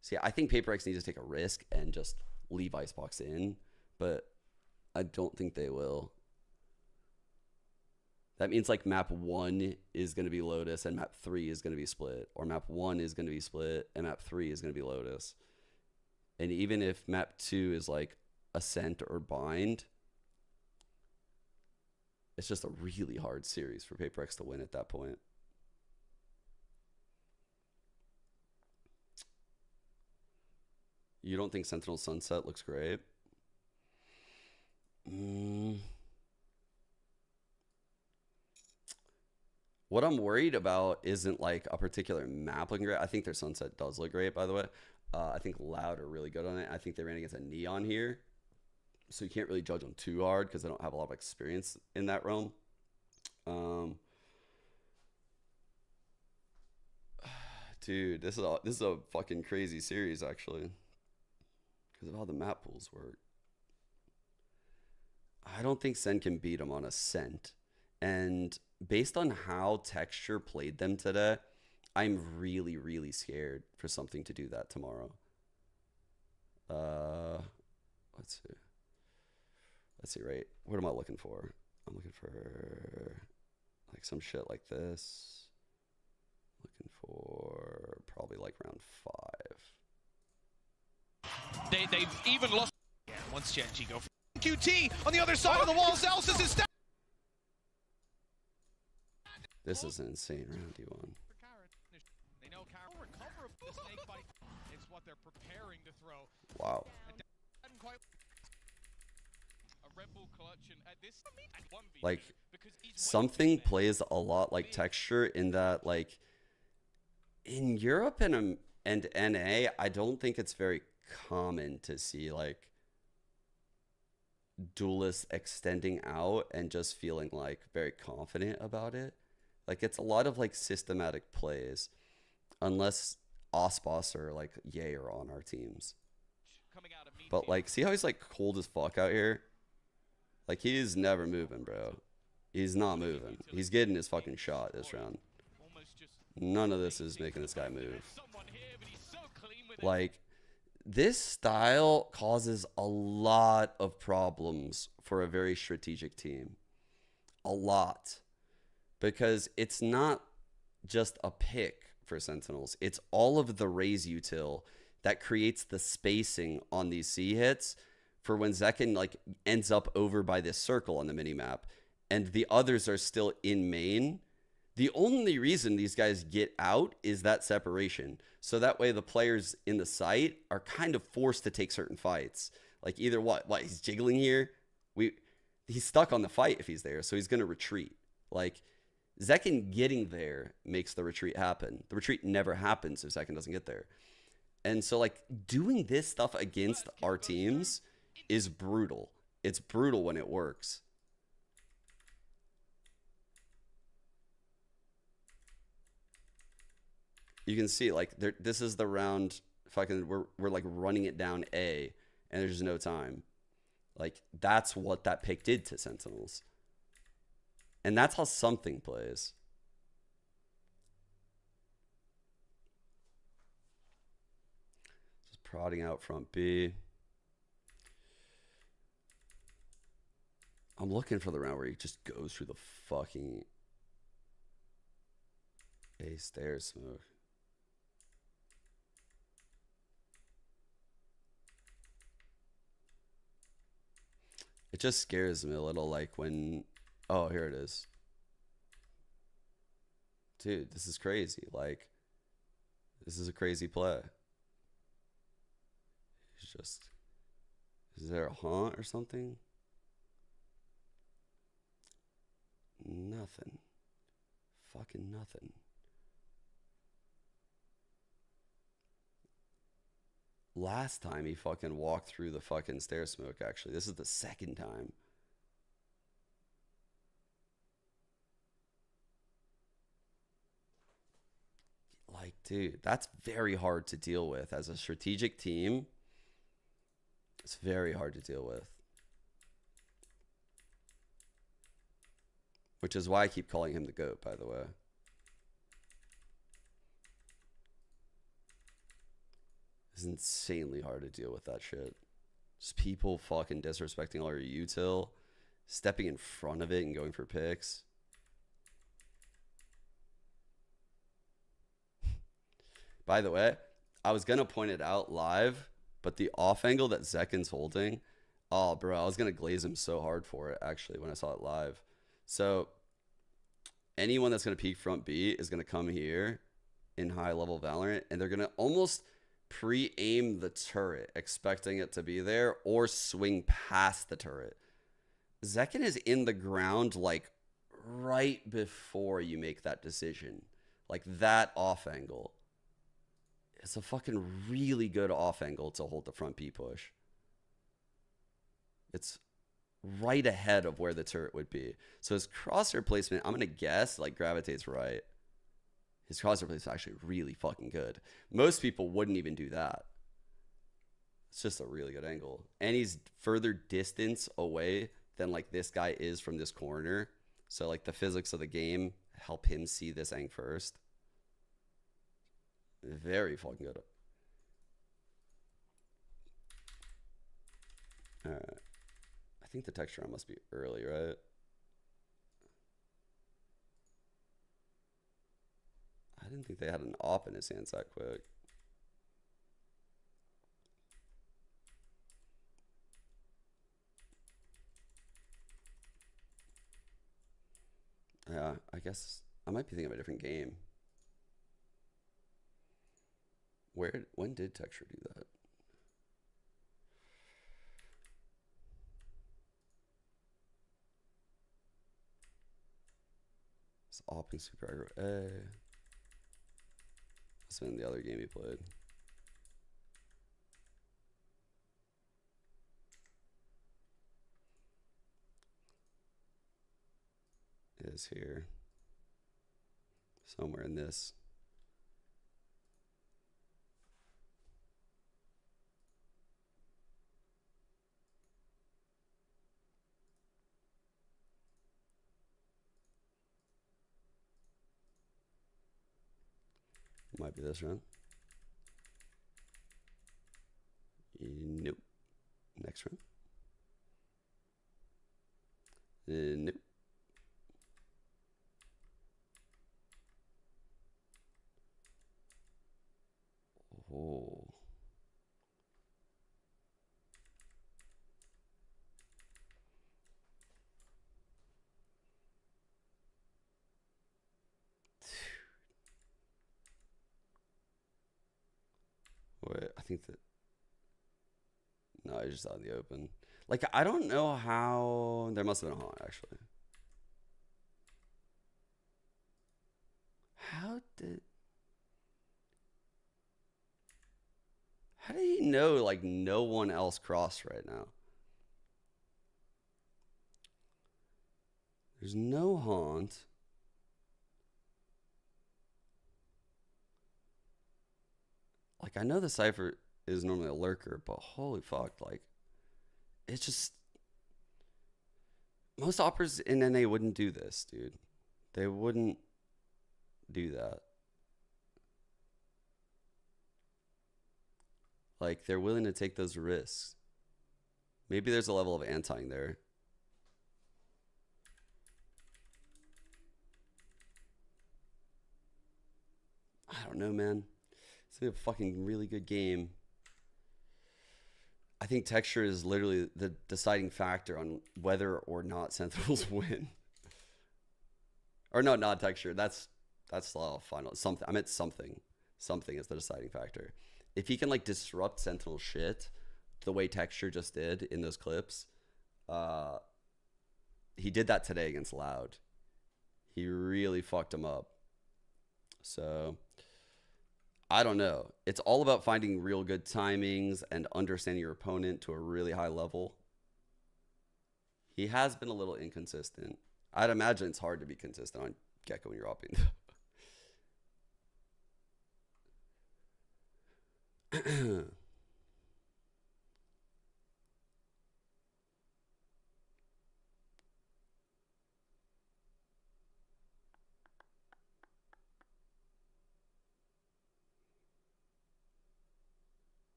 See, I think PaperX needs to take a risk and just leave Icebox in. But I don't think they will. That means like map 1 is going to be Lotus and map 3 is going to be Split. Or map 1 is going to be Split and map 3 is going to be Lotus. And even if map 2 is like Ascent or Bind, it's just a really hard series for PaperX to win at that point. You don't think Sentinel Sunset looks great? What I'm worried about isn't like a particular map looking great. I think their Sunset does look great, by the way. I think Loud are really good on it. I think they ran against a Neon here. So you can't really judge them too hard because they don't have a lot of experience in that realm. Dude, this is a fucking crazy series, actually. Because of how the map pools work. I don't think Sen can beat them on Ascent. And based on how Texture played them today, I'm really, really scared for something to do that tomorrow. Let's see, right? What am I looking for? I'm looking for like some shit like this. Looking for probably like round 5. They've even lost. Yeah, once Genji go for QT on the other side of the wall. Celsius is down. This is an insane round you won. They know Carol will recover the snake bite. It's what they're preparing to throw. Wow. A Red Bull clutch and at this Like something plays a lot like Texture in that like in Europe and NA, I don't think it's very common to see like duelists extending out and just feeling like very confident about it. Like it's a lot of like systematic plays, unless Osbos or like Ye are on our teams. But like, see how he's like cold as fuck out here? Like he's never moving, bro. He's not moving. He's getting his fucking shot this round. None of this is making this guy move. Like, this style causes a lot of problems for a very strategic team. A lot. Because it's not just a pick for Sentinels. It's all of the raise util that creates the spacing on these C hits for when Zekin like ends up over by this circle on the minimap and the others are still in main. The only reason these guys get out is that separation. So that way the players in the site are kind of forced to take certain fights. Like either what he's jiggling here. He's stuck on the fight if he's there, so he's going to retreat. Like Zekin getting there makes the retreat happen. The retreat never happens if Zekin doesn't get there. And so like doing this stuff against our teams is brutal. It's brutal when it works. you can see like this is the round. Fucking, we're like running it down A, and there's no time. Like that's what that pick did to Sentinels, and that's how something plays. Just prodding out front B. I'm looking for the round where he just goes through the fucking A stairs smoke. It just scares me a little, like when, oh, here it is. Dude, this is crazy. Like, this is a crazy play. It's just, is there a haunt or something? Nothing. Fucking nothing. Last time he fucking walked through the fucking stair smoke, actually. This is the second time. Like, dude, that's very hard to deal with. As a strategic team, it's very hard to deal with. Which is why I keep calling him the GOAT, by the way. It's insanely hard to deal with that shit. Just people fucking disrespecting all your util, stepping in front of it and going for picks. By the way, I was going to point it out live, but the off angle that Zekken's holding, oh, bro, I was going to glaze him so hard for it, actually, when I saw it live. So anyone that's going to peek front B is going to come here in high-level Valorant, and they're going to almost pre-aim the turret, expecting it to be there, or swing past the turret. Zekken is in the ground, like, right before you make that decision. Like, that off angle. It's a fucking really good off angle to hold the front B push. It's right ahead of where the turret would be. So his crosshair placement, I'm going to guess, like, gravitates right. His crosshair placement is actually really fucking good. Most people wouldn't even do that. It's just a really good angle. And he's further distance away than, like, this guy is from this corner. So, like, the physics of the game help him see this ang first. Very fucking good. Alright. I think the texture on must be early, right? I didn't think they had an op in his hands that quick. Yeah, I guess I might be thinking of a different game. When did texture do that? It's opping super aggro A. That's been the other game he played. Is here. Somewhere in this. Might be this round. Nope. Next round. Nope. Oh. Wait, I think that... No, I just out in the open. Like, I don't know how... There must have been a haunt, actually. How did he know, like, no one else crossed right now? There's no haunt. Like, I know the Cypher is normally a lurker, but holy fuck, like, it's just... Most operas in NA wouldn't do this, dude. They wouldn't do that. Like, they're willing to take those risks. Maybe there's a level of anti-ing there. I don't know, man. It's a fucking really good game. I think texture is literally the deciding factor on whether or not Sentinels win. Or no, not texture. That's final. Something. I meant something. Something is the deciding factor. If he can like disrupt Sentinel shit the way texture just did in those clips, he did that today against Loud. He really fucked him up. So I don't know. It's all about finding real good timings and understanding your opponent to a really high level. He has been a little inconsistent. I'd imagine it's hard to be consistent on Gecko when you're opping.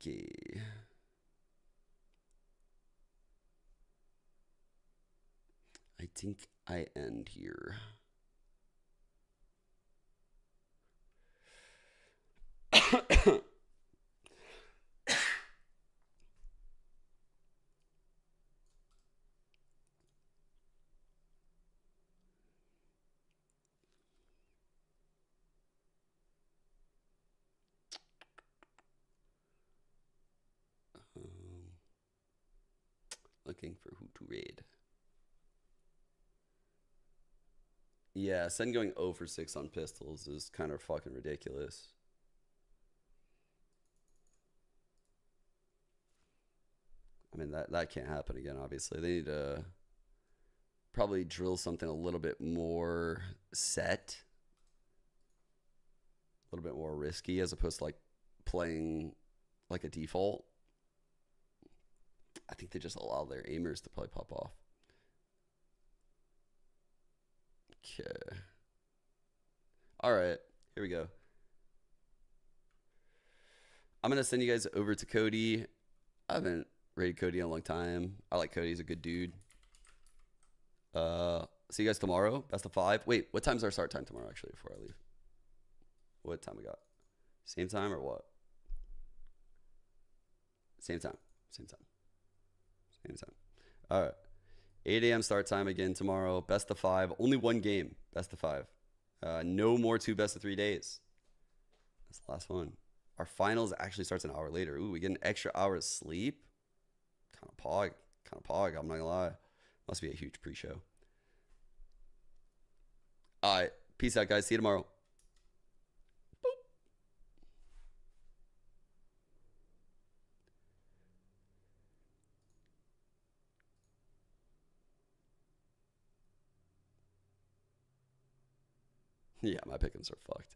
Okay. I think I end here. Looking for who to raid. Yeah, Sen going 0 for 6 on pistols is kind of fucking ridiculous. I mean, that can't happen again, obviously. They need to probably drill something a little bit more set. A little bit more risky as opposed to like playing like a default. I think they just allow their aimers to probably pop off. Okay. All right, here we go. I'm going to send you guys over to Cody. I haven't raided Cody in a long time. I like Cody. He's a good dude. See you guys tomorrow. Best of 5. Wait, what time's our start time tomorrow, actually, before I leave? What time we got? Same time or what? Same time. Same time. Same time. All right. 8 a.m. start time again tomorrow. Best of 5. Only one game. Best of 5. No more 2 best of 3 days. That's the last one. Our finals actually starts an hour later. Ooh, we get an extra hour of sleep. Kind of pog. I'm not gonna lie. Must be a huge pre-show. All right. Peace out, guys. See you tomorrow. Yeah, my pick'ems are fucked.